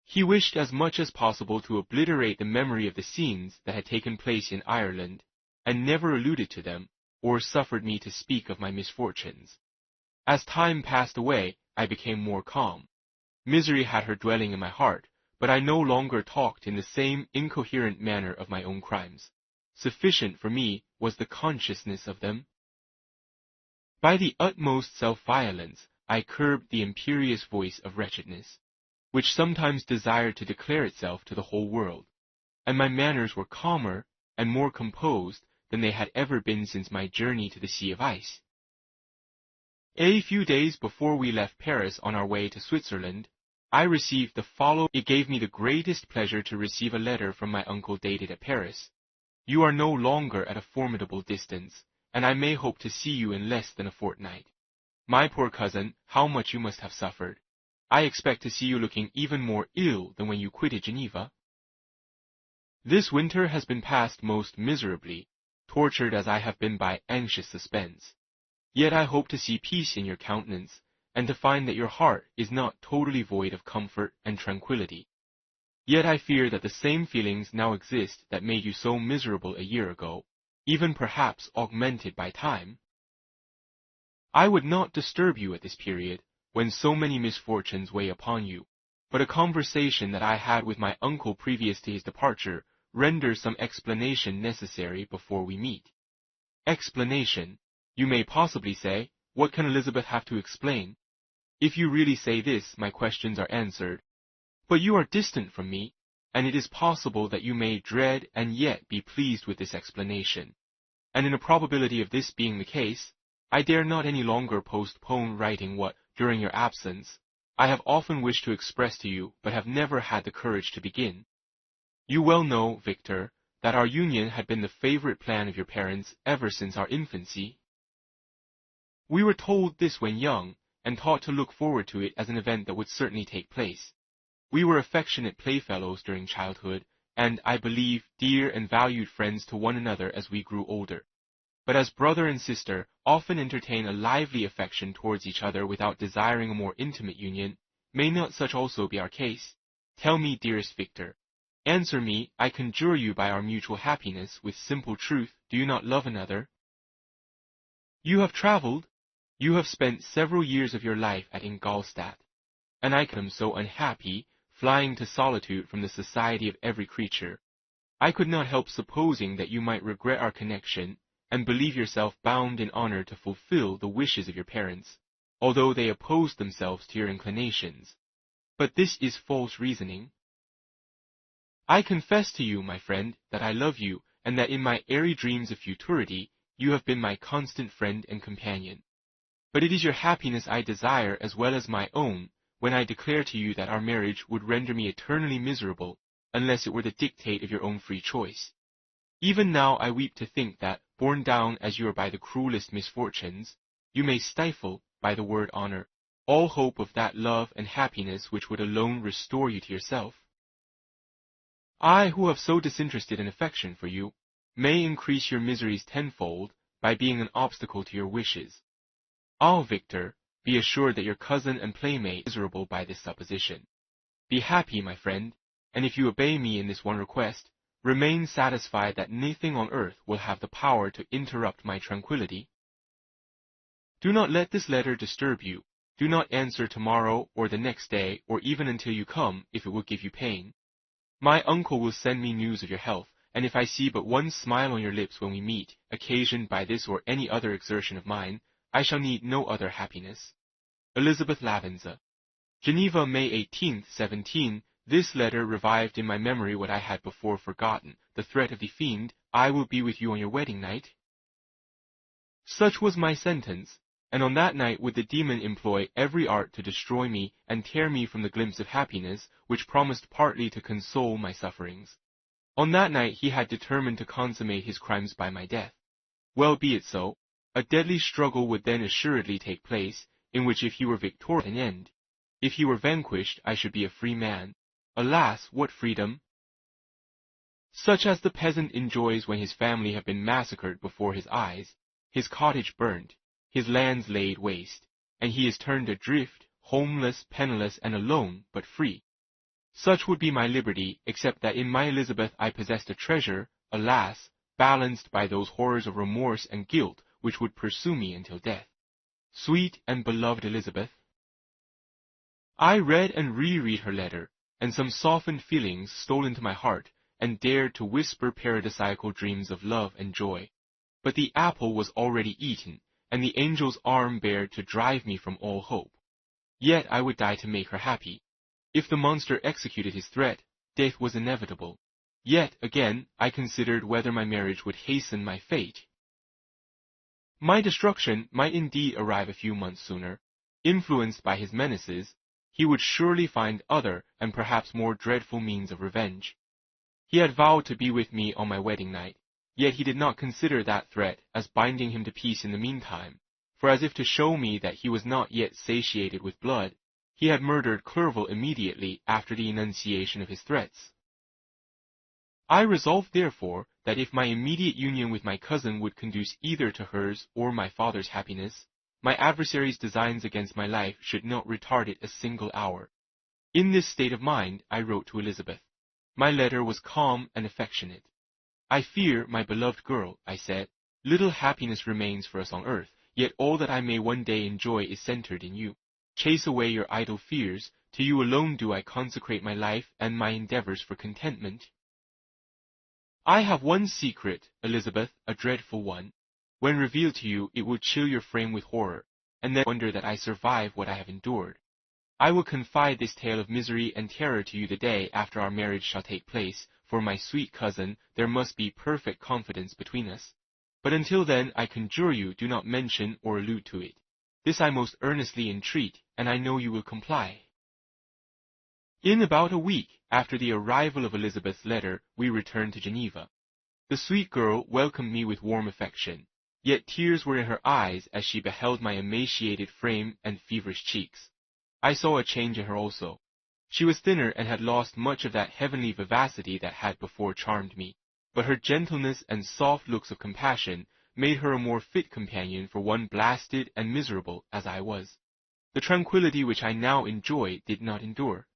He wished as much as possible to obliterate the memory of the scenes that had taken place in Ireland, and never alluded to them, or suffered me to speak of my misfortunes. As time passed away, I became more calm. Misery had her dwelling in my heart, but I no longer talked in the same incoherent manner of my own crimes. Sufficient for me was the consciousness of them. By the utmost self-violence, I curbed the imperious voice of wretchedness, which sometimes desired to declare itself to the whole world, and my manners were calmer and more composed than they had ever been since my journey to the Sea of Ice. A few days before we left Paris on our way to Switzerland, I received the following. It gave me the greatest pleasure to receive a letter from my uncle dated at Paris. "You are no longer at a formidable distance, and I may hope to see you in less than a fortnight. My poor cousin, how much you must have suffered. I expect to see you looking even more ill than when you quitted Geneva. This winter has been passed most miserably, tortured as I have been by anxious suspense. Yet I hope to see peace in your countenance, and to find that your heart is not totally void of comfort and tranquillity. Yet I fear that the same feelings now exist that made you so miserable a year ago, even perhaps augmented by time. I would not disturb you at this period, when so many misfortunes weigh upon you, but a conversation that I had with my uncle previous to his departure renders some explanation necessary before we meet." Explanation? You may possibly say, what can Elizabeth have to explain? If you really say this, my questions are answered. But you are distant from me, and it is possible that you may dread and yet be pleased with this explanation. And in a probability of this being the case, I dare not any longer postpone writing what, during your absence, I have often wished to express to you, but have never had the courage to begin. You well know, Victor, that our union had been the favorite plan of your parents ever since our infancy. We were told this when young, and taught to look forward to it as an event that would certainly take place. We were affectionate playfellows during childhood, and, I believe, dear and valued friends to one another as we grew older. But as brother and sister often entertain a lively affection towards each other without desiring a more intimate union, may not such also be our case? Tell me, dearest Victor. Answer me, I conjure you by our mutual happiness, with simple truth, do you not love another? You have traveled. You have spent several years of your life at Ingolstadt, and I am so unhappy, flying to solitude from the society of every creature. I could not help supposing that you might regret our connection, and believe yourself bound in honor to fulfill the wishes of your parents, although they opposed themselves to your inclinations. But this is false reasoning. I confess to you, my friend, that I love you, and that in my airy dreams of futurity, you have been my constant friend and companion. But it is your happiness I desire as well as my own, when I declare to you that our marriage would render me eternally miserable, unless it were the dictate of your own free choice. Even now I weep to think that, borne down as you are by the cruelest misfortunes, you may stifle, by the word honor, all hope of that love and happiness which would alone restore you to yourself. I, who have so disinterested an affection for you, may increase your miseries tenfold by being an obstacle to your wishes. Ah, Victor, be assured that your cousin and playmate is miserable by this supposition. Be happy, my friend, and if you obey me in this one request, remain satisfied that nothing on earth will have the power to interrupt my tranquillity. Do not let this letter disturb you. Do not answer tomorrow or the next day, or even until you come, if it will give you pain. My uncle will send me news of your health, and if I see but one smile on your lips when we meet, occasioned by this or any other exertion of mine, I shall need no other happiness. Elizabeth Lavenza. Geneva, May 18th, 17. This letter revived in my memory what I had before forgotten, the threat of the fiend, I will be with you on your wedding night. Such was my sentence, and on that night would the demon employ every art to destroy me and tear me from the glimpse of happiness, which promised partly to console my sufferings. On that night he had determined to consummate his crimes by my death. Well, be it so. A deadly struggle would then assuredly take place, in which if he were victorious, an end. If he were vanquished, I should be a free man. Alas, what freedom! Such as the peasant enjoys when his family have been massacred before his eyes, his cottage burnt, his lands laid waste, and he is turned adrift, homeless, penniless, and alone, but free. Such would be my liberty, except that in my Elizabeth I possessed a treasure, alas, balanced by those horrors of remorse and guilt which would pursue me until death. Sweet and beloved Elizabeth. I read and reread her letter, and some softened feelings stole into my heart, and dared to whisper paradisiacal dreams of love and joy. But the apple was already eaten, and the angel's arm bared to drive me from all hope. Yet I would die to make her happy. If the monster executed his threat, death was inevitable. Yet, again, I considered whether my marriage would hasten my fate. My destruction might indeed arrive a few months sooner. Influenced by his menaces, he would surely find other and perhaps more dreadful means of revenge. He had vowed to be with me on my wedding night, yet he did not consider that threat as binding him to peace in the meantime, for as if to show me that he was not yet satiated with blood, he had murdered Clerval immediately after the enunciation of his threats. I resolved, therefore, that if my immediate union with my cousin would conduce either to hers or my father's happiness, my adversary's designs against my life should not retard it a single hour. In this state of mind, I wrote to Elizabeth. My letter was calm and affectionate. I fear, my beloved girl, I said, little happiness remains for us on earth, yet all that I may one day enjoy is centered in you. Chase away your idle fears, to you alone do I consecrate my life and my endeavors for contentment. I have one secret, Elizabeth, a dreadful one. When revealed to you, it will chill your frame with horror, and then wonder that I survive what I have endured. I will confide this tale of misery and terror to you the day after our marriage shall take place, for my sweet cousin, there must be perfect confidence between us. But until then, I conjure you, do not mention or allude to it. This I most earnestly entreat, and I know you will comply. In about a week after the arrival of Elizabeth's letter, we returned to Geneva. The sweet girl welcomed me with warm affection, yet tears were in her eyes as she beheld my emaciated frame and feverish cheeks. I saw a change in her also. She was thinner and had lost much of that heavenly vivacity that had before charmed me, but her gentleness and soft looks of compassion made her a more fit companion for one blasted and miserable as I was. The tranquillity which I now enjoy did not endure.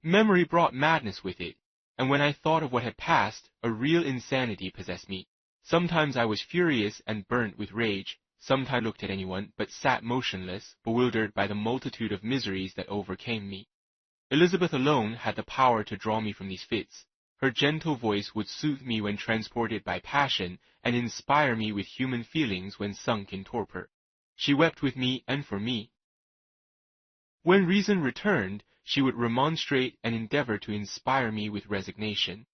Memory brought madness with it, and when I thought of what had passed, a real insanity possessed me. Sometimes I was furious and burnt with rage, sometimes I looked at anyone, but sat motionless, bewildered by the multitude of miseries that overcame me. Elizabeth alone had the power to draw me from these fits. Her gentle voice would soothe me when transported by passion, and inspire me with human feelings when sunk in torpor. She wept with me and for me. When reason returned, she would remonstrate and endeavor to inspire me with resignation.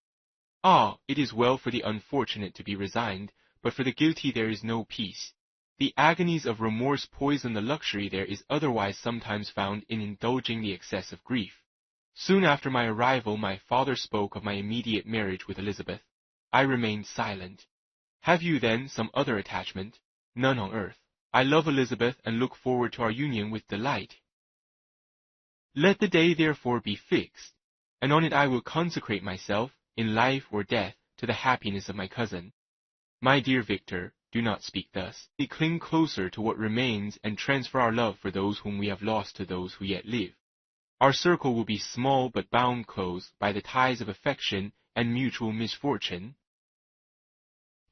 Ah, it is well for the unfortunate to be resigned, but for the guilty there is no peace. The agonies of remorse poison the luxury there is otherwise sometimes found in indulging the excess of grief. Soon after my arrival, my father spoke of my immediate marriage with Elizabeth. I remained silent. Have you, then, some other attachment? None on earth. I love Elizabeth and look forward to our union with delight. Let the day therefore be fixed, and on it I will consecrate myself, in life or death, to the happiness of my cousin. My dear Victor, do not speak thus. We cling closer to what remains and transfer our love for those whom we have lost to those who yet live. Our circle will be small but bound close by the ties of affection and mutual misfortune.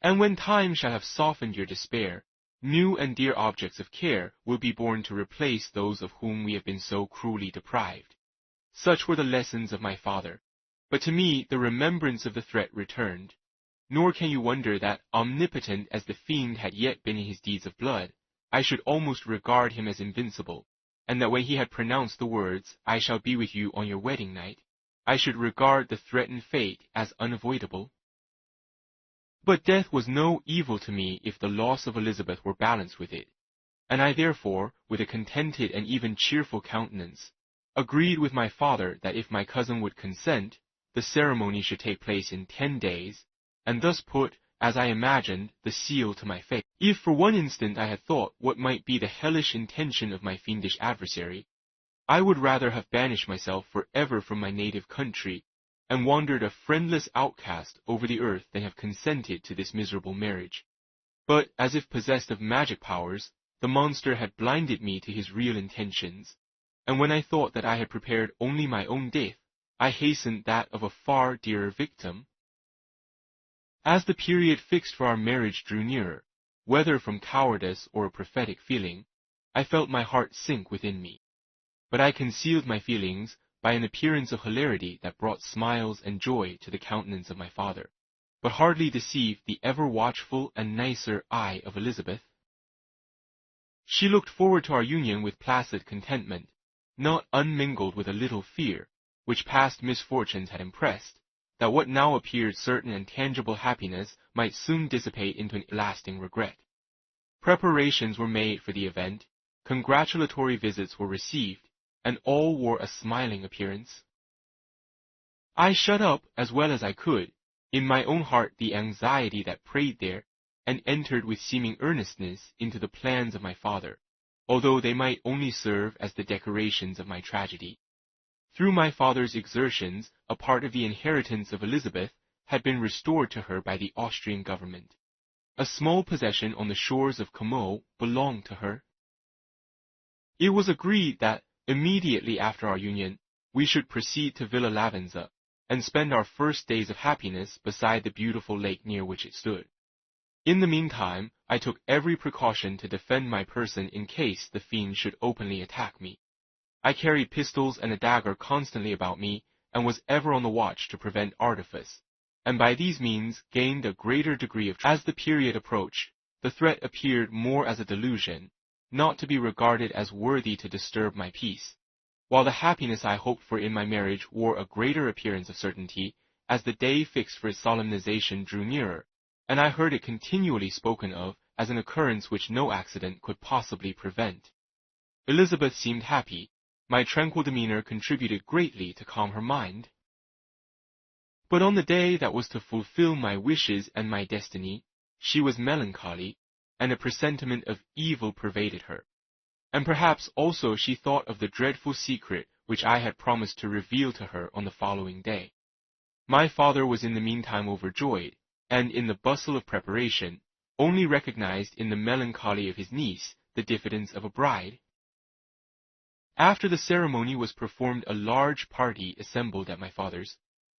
And when time shall have softened your despair, new and dear objects of care will be born to replace those of whom we have been so cruelly deprived. Such were the lessons of my father. But to me the remembrance of the threat returned. Nor can you wonder that, omnipotent as the fiend had yet been in his deeds of blood, I should almost regard him as invincible, and that when he had pronounced the words, "I shall be with you on your wedding night," I should regard the threatened fate as unavoidable. But death was no evil to me if the loss of Elizabeth were balanced with it, and I therefore, with a contented and even cheerful countenance, agreed with my father that if my cousin would consent, the ceremony should take place in 10 days, and thus put, as I imagined, the seal to my fate. If for one instant I had thought what might be the hellish intention of my fiendish adversary, I would rather have banished myself for ever from my native country, and wandered a friendless outcast over the earth than have consented to this miserable marriage. But, as if possessed of magic powers, the monster had blinded me to his real intentions, and when I thought that I had prepared only my own death, I hastened that of a far dearer victim. As the period fixed for our marriage drew nearer, whether from cowardice or a prophetic feeling, I felt my heart sink within me. But I concealed my feelings by an appearance of hilarity that brought smiles and joy to the countenance of my father, but hardly deceived the ever-watchful and nicer eye of Elizabeth. She looked forward to our union with placid contentment, not unmingled with a little fear, which past misfortunes had impressed, that what now appeared certain and tangible happiness might soon dissipate into an lasting regret. Preparations were made for the event, congratulatory visits were received, and all wore a smiling appearance. I shut up, as well as I could, in my own heart the anxiety that preyed there, and entered with seeming earnestness into the plans of my father, although they might only serve as the decorations of my tragedy. Through my father's exertions, a part of the inheritance of Elizabeth had been restored to her by the Austrian government. A small possession on the shores of Como belonged to her. It was agreed that, immediately after our union, we should proceed to Villa Lavenza, and spend our first days of happiness beside the beautiful lake near which it stood. In the meantime, I took every precaution to defend my person in case the fiend should openly attack me. I carried pistols and a dagger constantly about me, and was ever on the watch to prevent artifice, and by these means gained a greater degree of trust. As the period approached, the threat appeared more as a delusion, not to be regarded as worthy to disturb my peace, while the happiness I hoped for in my marriage wore a greater appearance of certainty as the day fixed for its solemnization drew nearer, and I heard it continually spoken of as an occurrence which no accident could possibly prevent. Elizabeth seemed happy. My tranquil demeanor contributed greatly to calm her mind. But on the day that was to fulfill my wishes and my destiny, she was melancholy, and a presentiment of evil pervaded her. And perhaps also she thought of the dreadful secret which I had promised to reveal to her on the following day. My father was in the meantime overjoyed, and in the bustle of preparation, only recognized in the melancholy of his niece the diffidence of a bride. After the ceremony was performed, a large party assembled at my father's,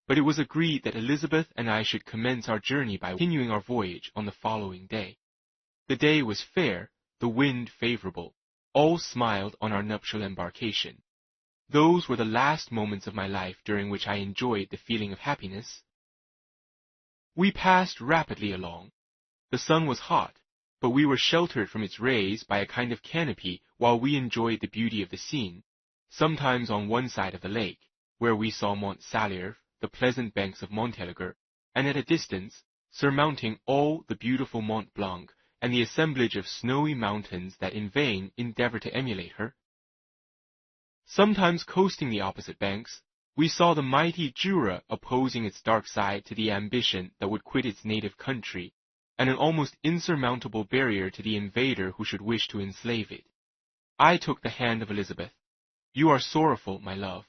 but it was agreed that Elizabeth and I should commence our journey by continuing our voyage on the following day. The day was fair, the wind favorable. All smiled on our nuptial embarkation. Those were the last moments of my life during which I enjoyed the feeling of happiness. We passed rapidly along. The sun was hot, but we were sheltered from its rays by a kind of canopy while we enjoyed the beauty of the scene, sometimes on one side of the lake, where we saw Mont Salierve, the pleasant banks of Montélimar, and at a distance, surmounting all, the beautiful Mont Blanc, and the assemblage of snowy mountains that in vain endeavor to emulate her. Sometimes coasting the opposite banks, we saw the mighty Jura opposing its dark side to the ambition that would quit its native country, and an almost insurmountable barrier to the invader who should wish to enslave it. I took the hand of Elizabeth. "You are sorrowful, my love.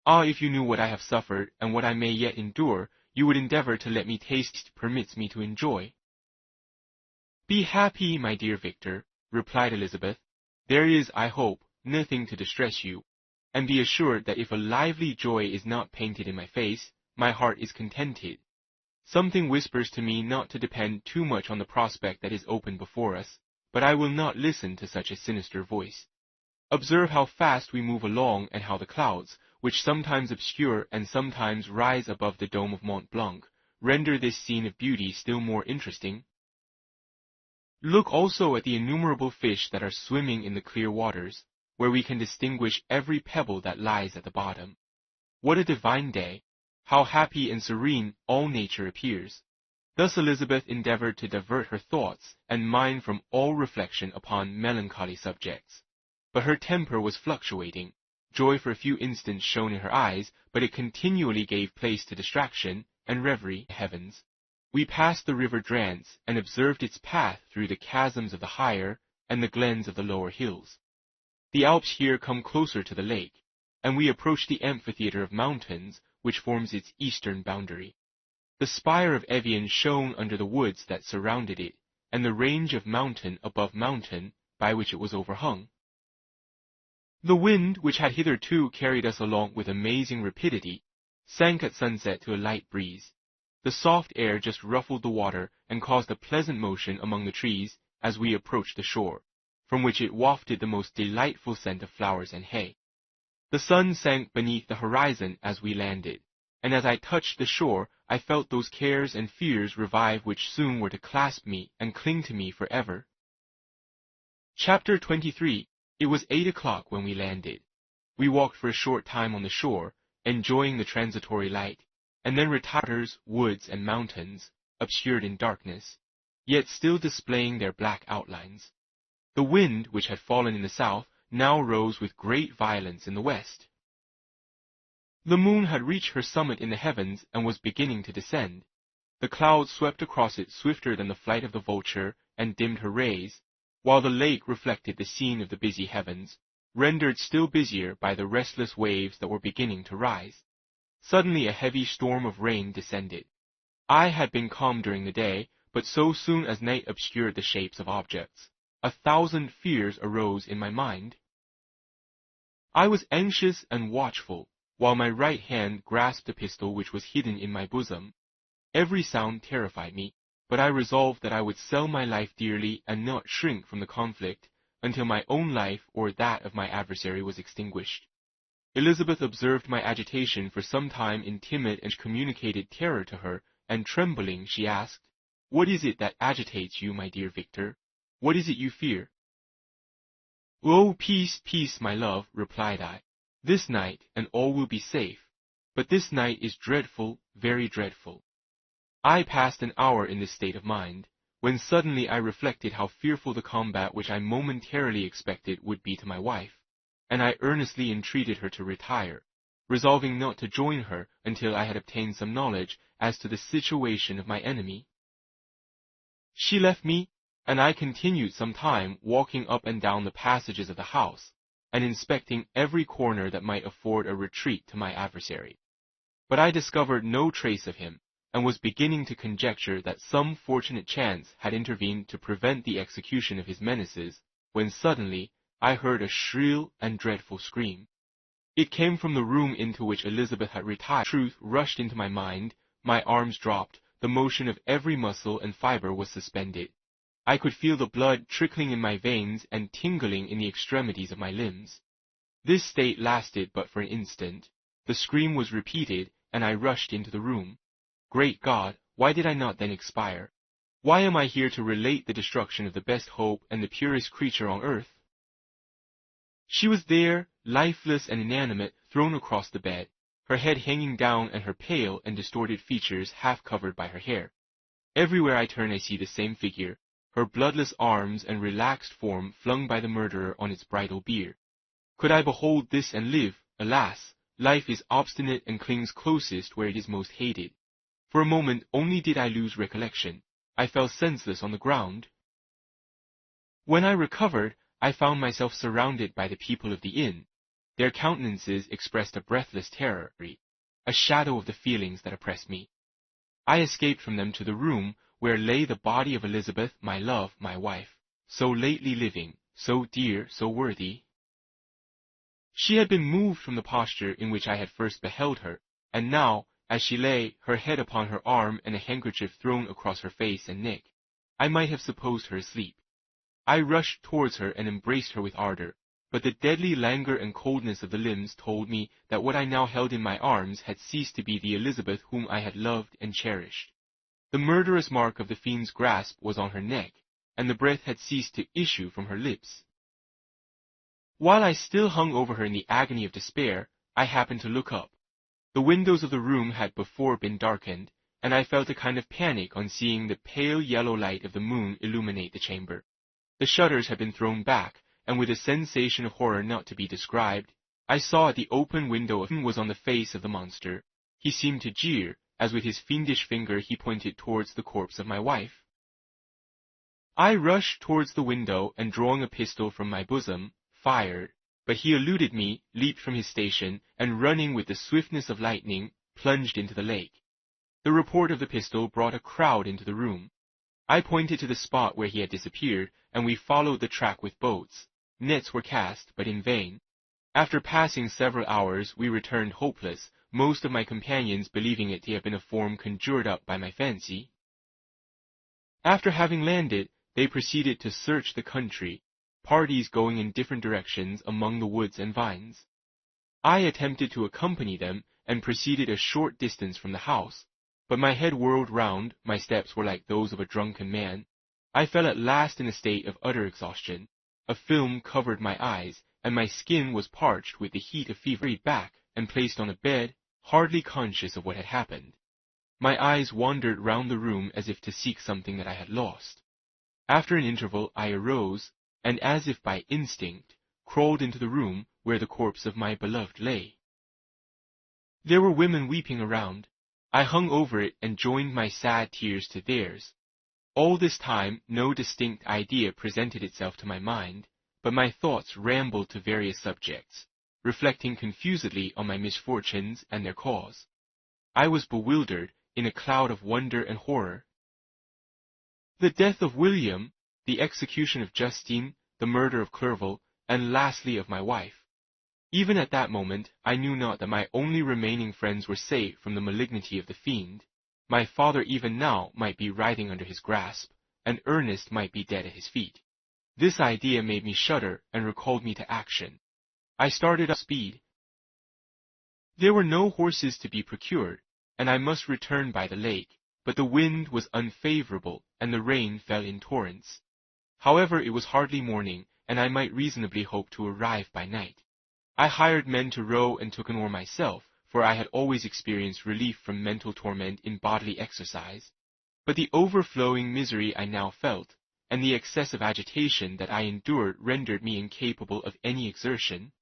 Ah, if you knew what I have suffered, and what I may yet endure, you would endeavor to let me taste what permits me to enjoy." "Be happy, my dear Victor," replied Elizabeth. "There is, I hope, nothing to distress you, and be assured that if a lively joy is not painted in my face, my heart is contented. Something whispers to me not to depend too much on the prospect that is open before us, but I will not listen to such a sinister voice. Observe how fast we move along and how the clouds, which sometimes obscure and sometimes rise above the dome of Mont Blanc, render this scene of beauty still more interesting. Look also at the innumerable fish that are swimming in the clear waters, where we can distinguish every pebble that lies at the bottom. What a divine day! How happy and serene all nature appears! Thus Elizabeth endeavored to divert her thoughts and mind from all reflection upon melancholy subjects. But her temper was fluctuating. Joy for a few instants shone in her eyes, but it continually gave place to distraction and reverie. Heavens! We passed the river Drance and observed its path through the chasms of the higher and the glens of the lower hills. The Alps here come closer to the lake, and we approached the amphitheater of mountains which forms its eastern boundary. The spire of Evian shone under the woods that surrounded it, and the range of mountain above mountain by which it was overhung. The wind, which had hitherto carried us along with amazing rapidity, sank at sunset to a light breeze. The soft air just ruffled the water and caused a pleasant motion among the trees as we approached the shore, from which it wafted the most delightful scent of flowers and hay. The sun sank beneath the horizon as we landed, and as I touched the shore, I felt those cares and fears revive which soon were to clasp me and cling to me forever. Chapter 23. It was 8 o'clock when we landed. We walked for a short time on the shore, enjoying the transitory light, and then retired. Woods and mountains, obscured in darkness, yet still displaying their black outlines. The wind, which had fallen in the south, now rose with great violence in the west. The moon had reached her summit in the heavens and was beginning to descend. The clouds swept across it swifter than the flight of the vulture and dimmed her rays, while the lake reflected the scene of the busy heavens, rendered still busier by the restless waves that were beginning to rise. Suddenly a heavy storm of rain descended. I had been calm during the day, but so soon as night obscured the shapes of objects, 1,000 fears arose in my mind. I was anxious and watchful, while my right hand grasped a pistol which was hidden in my bosom. Every sound terrified me, but I resolved that I would sell my life dearly and not shrink from the conflict until my own life or that of my adversary was extinguished. Elizabeth observed my agitation for some time in timid and communicated terror to her, and trembling she asked, "What is it that agitates you, my dear Victor? What is it you fear?" "Oh, peace, peace, my love," replied I. "This night, and all will be safe. But this night is dreadful, very dreadful." I passed an hour in this state of mind, when suddenly I reflected how fearful the combat which I momentarily expected would be to my wife, and I earnestly entreated her to retire, resolving not to join her until I had obtained some knowledge as to the situation of my enemy. She left me, and I continued some time walking up and down the passages of the house, and inspecting every corner that might afford a retreat to my adversary. But I discovered no trace of him, and was beginning to conjecture that some fortunate chance had intervened to prevent the execution of his menaces, when suddenly I heard a shrill and dreadful scream. It came from the room into which Elizabeth had retired. Truth rushed into my mind, my arms dropped, the motion of every muscle and fiber was suspended. I could feel the blood trickling in my veins and tingling in the extremities of my limbs. This state lasted but for an instant. The scream was repeated, and I rushed into the room. Great God, why did I not then expire? Why am I here to relate the destruction of the best hope and the purest creature on earth? She was there, lifeless and inanimate, thrown across the bed, her head hanging down and her pale and distorted features half covered by her hair. Everywhere I turn I see the same figure, her bloodless arms and relaxed form flung by the murderer on its bridal bier. Could I behold this and live? Alas, life is obstinate and clings closest where it is most hated. For a moment only did I lose recollection. I fell senseless on the ground. When I recovered, I found myself surrounded by the people of the inn. Their countenances expressed a breathless terror, a shadow of the feelings that oppressed me. I escaped from them to the room where lay the body of Elizabeth, my love, my wife, so lately living, so dear, so worthy. She had been moved from the posture in which I had first beheld her, and now, as she lay, her head upon her arm and a handkerchief thrown across her face and neck, I might have supposed her asleep. I rushed towards her and embraced her with ardor, but the deadly languor and coldness of the limbs told me that what I now held in my arms had ceased to be the Elizabeth whom I had loved and cherished. The murderous mark of the fiend's grasp was on her neck, and the breath had ceased to issue from her lips. While I still hung over her in the agony of despair, I happened to look up. The windows of the room had before been darkened, and I felt a kind of panic on seeing the pale yellow light of the moon illuminate the chamber. The shutters had been thrown back, and with a sensation of horror not to be described, I saw at the open window was on the face of the monster. He seemed to jeer, as with his fiendish finger he pointed towards the corpse of my wife. I rushed towards the window, and drawing a pistol from my bosom, fired, but he eluded me, leaped from his station, and running with the swiftness of lightning, plunged into the lake. The report of the pistol brought a crowd into the room. I pointed to the spot where he had disappeared, and we followed the track with boats. Nets were cast, but in vain. After passing several hours, we returned hopeless, most of my companions believing it to have been a form conjured up by my fancy. After having landed, they proceeded to search the country, parties going in different directions among the woods and vines. I attempted to accompany them, and proceeded a short distance from the house, but my head whirled round, my steps were like those of a drunken man. I fell at last in a state of utter exhaustion. A film covered my eyes, and my skin was parched with the heat of fever. Back and placed on a bed, hardly conscious of what had happened. My eyes wandered round the room as if to seek something that I had lost. After an interval I arose, and as if by instinct, crawled into the room where the corpse of my beloved lay. There were women weeping around. I hung over it and joined my sad tears to theirs. All this time no distinct idea presented itself to my mind, but my thoughts rambled to various subjects, reflecting confusedly on my misfortunes and their cause. I was bewildered in a cloud of wonder and horror. The death of William, the execution of Justine, the murder of Clerval, and lastly of my wife. Even at that moment I knew not that my only remaining friends were safe from the malignity of the fiend. My father even now might be writhing under his grasp, and Ernest might be dead at his feet. This idea made me shudder and recalled me to action. I started up speed. There were no horses to be procured, and I must return by the lake, but the wind was unfavorable, and the rain fell in torrents. However, it was hardly morning, and I might reasonably hope to arrive by night. I hired men to row and took an oar myself, for I had always experienced relief from mental torment in bodily exercise. But the overflowing misery I now felt, and the excessive agitation that I endured rendered me incapable of any exertion.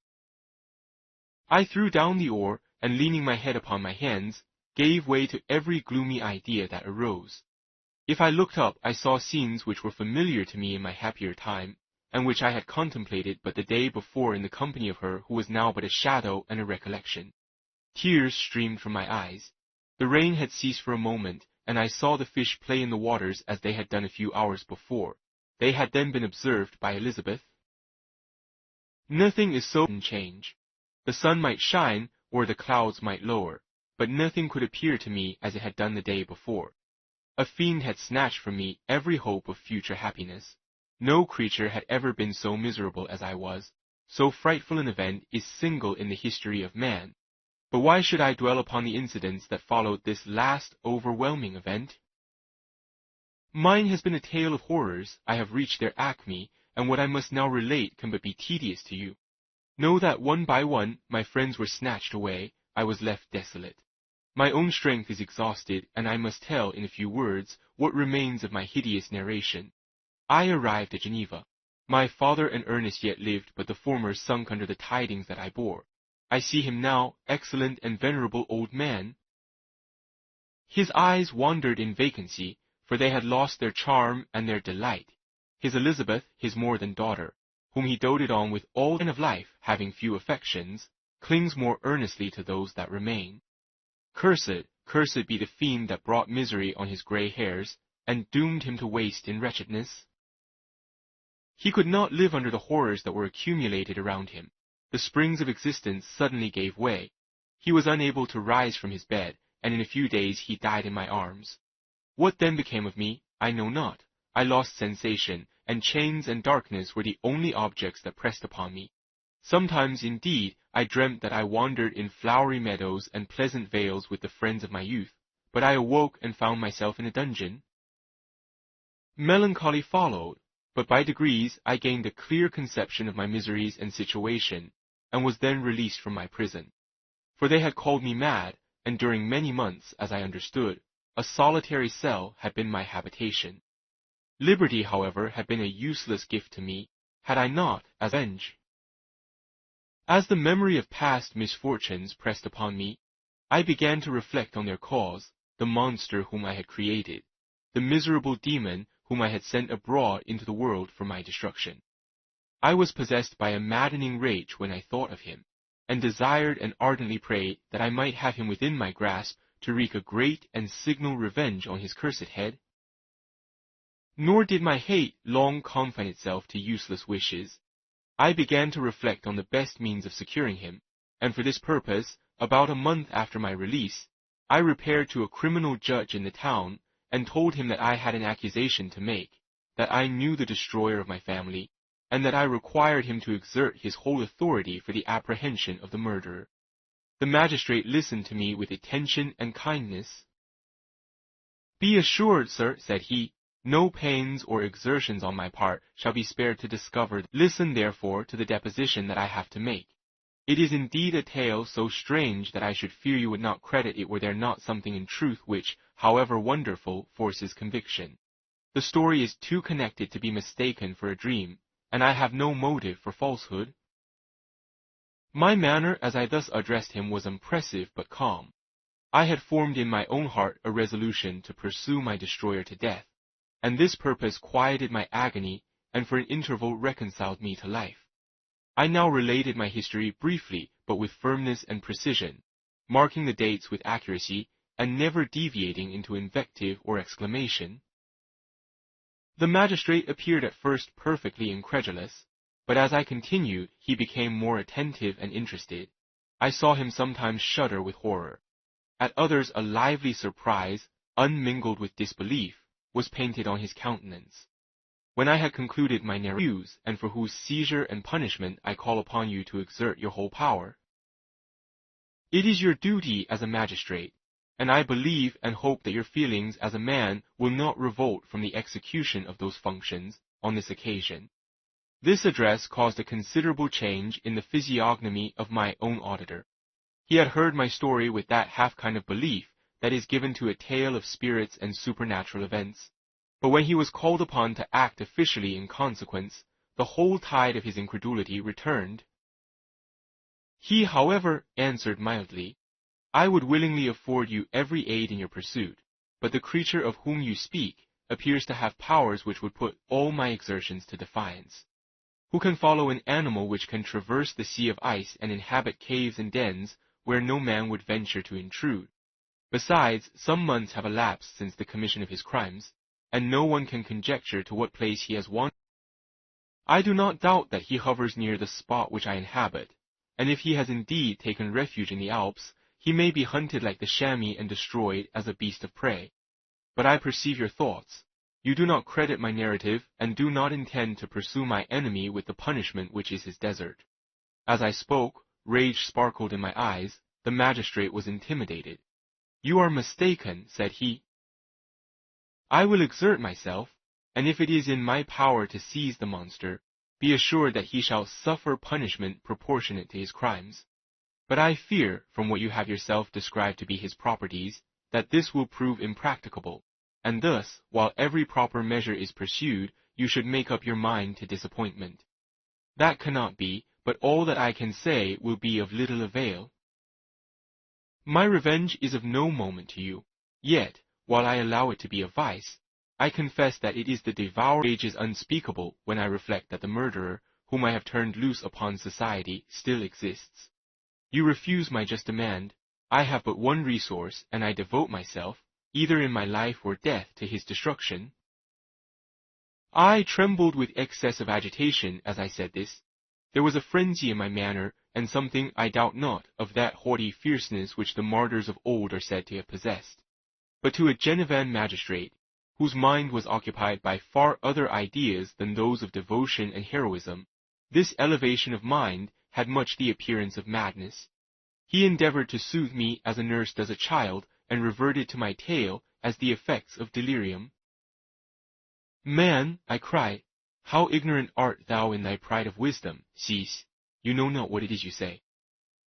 I threw down the oar, and leaning my head upon my hands, gave way to every gloomy idea that arose. If I looked up, I saw scenes which were familiar to me in my happier time, and which I had contemplated but the day before in the company of her who was now but a shadow and a recollection. Tears streamed from my eyes. The rain had ceased for a moment, and I saw the fish play in the waters as they had done a few hours before. They had then been observed by Elizabeth. Nothing is so sudden change. The sun might shine, or the clouds might lower, but nothing could appear to me as it had done the day before. A fiend had snatched from me every hope of future happiness. No creature had ever been so miserable as I was. So frightful an event is single in the history of man. But why should I dwell upon the incidents that followed this last overwhelming event? Mine has been a tale of horrors. I have reached their acme, and what I must now relate can but be tedious to you. Know that one by one my friends were snatched away. I was left desolate. My own strength is exhausted, and I must tell in a few words what remains of my hideous narration. I arrived at Geneva. My father and Ernest yet lived, but the former sunk under the tidings that I bore. I see him now, excellent and venerable old man. His eyes wandered in vacancy, for they had lost their charm and their delight. His Elizabeth, his more than daughter, whom he doted on with all the of life, having few affections, clings more earnestly to those that remain. Cursed, cursed be the fiend that brought misery on his grey hairs, and doomed him to waste in wretchedness. He could not live under the horrors that were accumulated around him. The springs of existence suddenly gave way. He was unable to rise from his bed, and in a few days he died in my arms. What then became of me, I know not. I lost sensation, and chains and darkness were the only objects that pressed upon me. Sometimes, indeed, I dreamt that I wandered in flowery meadows and pleasant vales with the friends of my youth, but I awoke and found myself in a dungeon. Melancholy followed, but by degrees I gained a clear conception of my miseries and situation, and was then released from my prison. For they had called me mad, and during many months, as I understood, a solitary cell had been my habitation. Liberty, however, had been a useless gift to me, had I not, as revenge. As the memory of past misfortunes pressed upon me, I began to reflect on their cause, the monster whom I had created, the miserable demon whom I had sent abroad into the world for my destruction. I was possessed by a maddening rage when I thought of him, and desired and ardently prayed that I might have him within my grasp to wreak a great and signal revenge on his cursed head. Nor did my hate long confine itself to useless wishes. I began to reflect on the best means of securing him, and for this purpose, about a month after my release, I repaired to a criminal judge in the town, and told him that I had an accusation to make, that I knew the destroyer of my family, and that I required him to exert his whole authority for the apprehension of the murderer. The magistrate listened to me with attention and kindness. "Be assured, sir," said he, "no pains or exertions on my part shall be spared to discover. Listen, therefore, to the deposition that I have to make. It is indeed a tale so strange that I should fear you would not credit it were there not something in truth which, however wonderful, forces conviction. The story is too connected to be mistaken for a dream, and I have no motive for falsehood." My manner as I thus addressed him was impressive but calm. I had formed in my own heart a resolution to pursue my destroyer to death, and this purpose quieted my agony and for an interval reconciled me to life. I now related my history briefly but with firmness and precision, marking the dates with accuracy and never deviating into invective or exclamation. The magistrate appeared at first perfectly incredulous, but as I continued he became more attentive and interested. I saw him sometimes shudder with horror. At others a lively surprise, unmingled with disbelief, was painted on his countenance. When I had concluded my narrative, and for whose seizure and punishment I call upon you to exert your whole power. It is your duty as a magistrate, and I believe and hope that your feelings as a man will not revolt from the execution of those functions on this occasion. This address caused a considerable change in the physiognomy of my own auditor. He had heard my story with that half kind of belief that is given to a tale of spirits and supernatural events, but when he was called upon to act officially in consequence, the whole tide of his incredulity returned. He, however, answered mildly, "I would willingly afford you every aid in your pursuit, but the creature of whom you speak appears to have powers which would put all my exertions to defiance. Who can follow an animal which can traverse the sea of ice and inhabit caves and dens where no man would venture to intrude? Besides, some months have elapsed since the commission of his crimes, and no one can conjecture to what place he has wandered. I do not doubt that he hovers near the spot which I inhabit, and if he has indeed taken refuge in the Alps, he may be hunted like the chamois and destroyed as a beast of prey. But I perceive your thoughts. You do not credit my narrative, and do not intend to pursue my enemy with the punishment which is his desert." As I spoke, rage sparkled in my eyes. The magistrate was intimidated. "You are mistaken," said he. "I will exert myself, and if it is in my power to seize the monster, be assured that he shall suffer punishment proportionate to his crimes. But I fear, from what you have yourself described to be his properties, that this will prove impracticable, and thus, while every proper measure is pursued, you should make up your mind to disappointment. That cannot be, but all that I can say will be of little avail. My revenge is of no moment to you, yet, while I allow it to be a vice, I confess that it is the devouring rage is unspeakable when I reflect that the murderer, whom I have turned loose upon society, still exists. You refuse my just demand. I have but one resource, and I devote myself, either in my life or death, to his destruction." I trembled with excess of agitation as I said this. There was a frenzy in my manner, and something, I doubt not, of that haughty fierceness which the martyrs of old are said to have possessed. But to a Genevan magistrate, whose mind was occupied by far other ideas than those of devotion and heroism, this elevation of mind had much the appearance of madness. He endeavored to soothe me as a nurse does a child, and reverted to my tale as the effects of delirium. Man, I cried, how ignorant art thou in thy pride of wisdom! Cease, you know not what it is you say.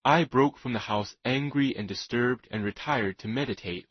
I broke from the house angry and disturbed, and retired to meditate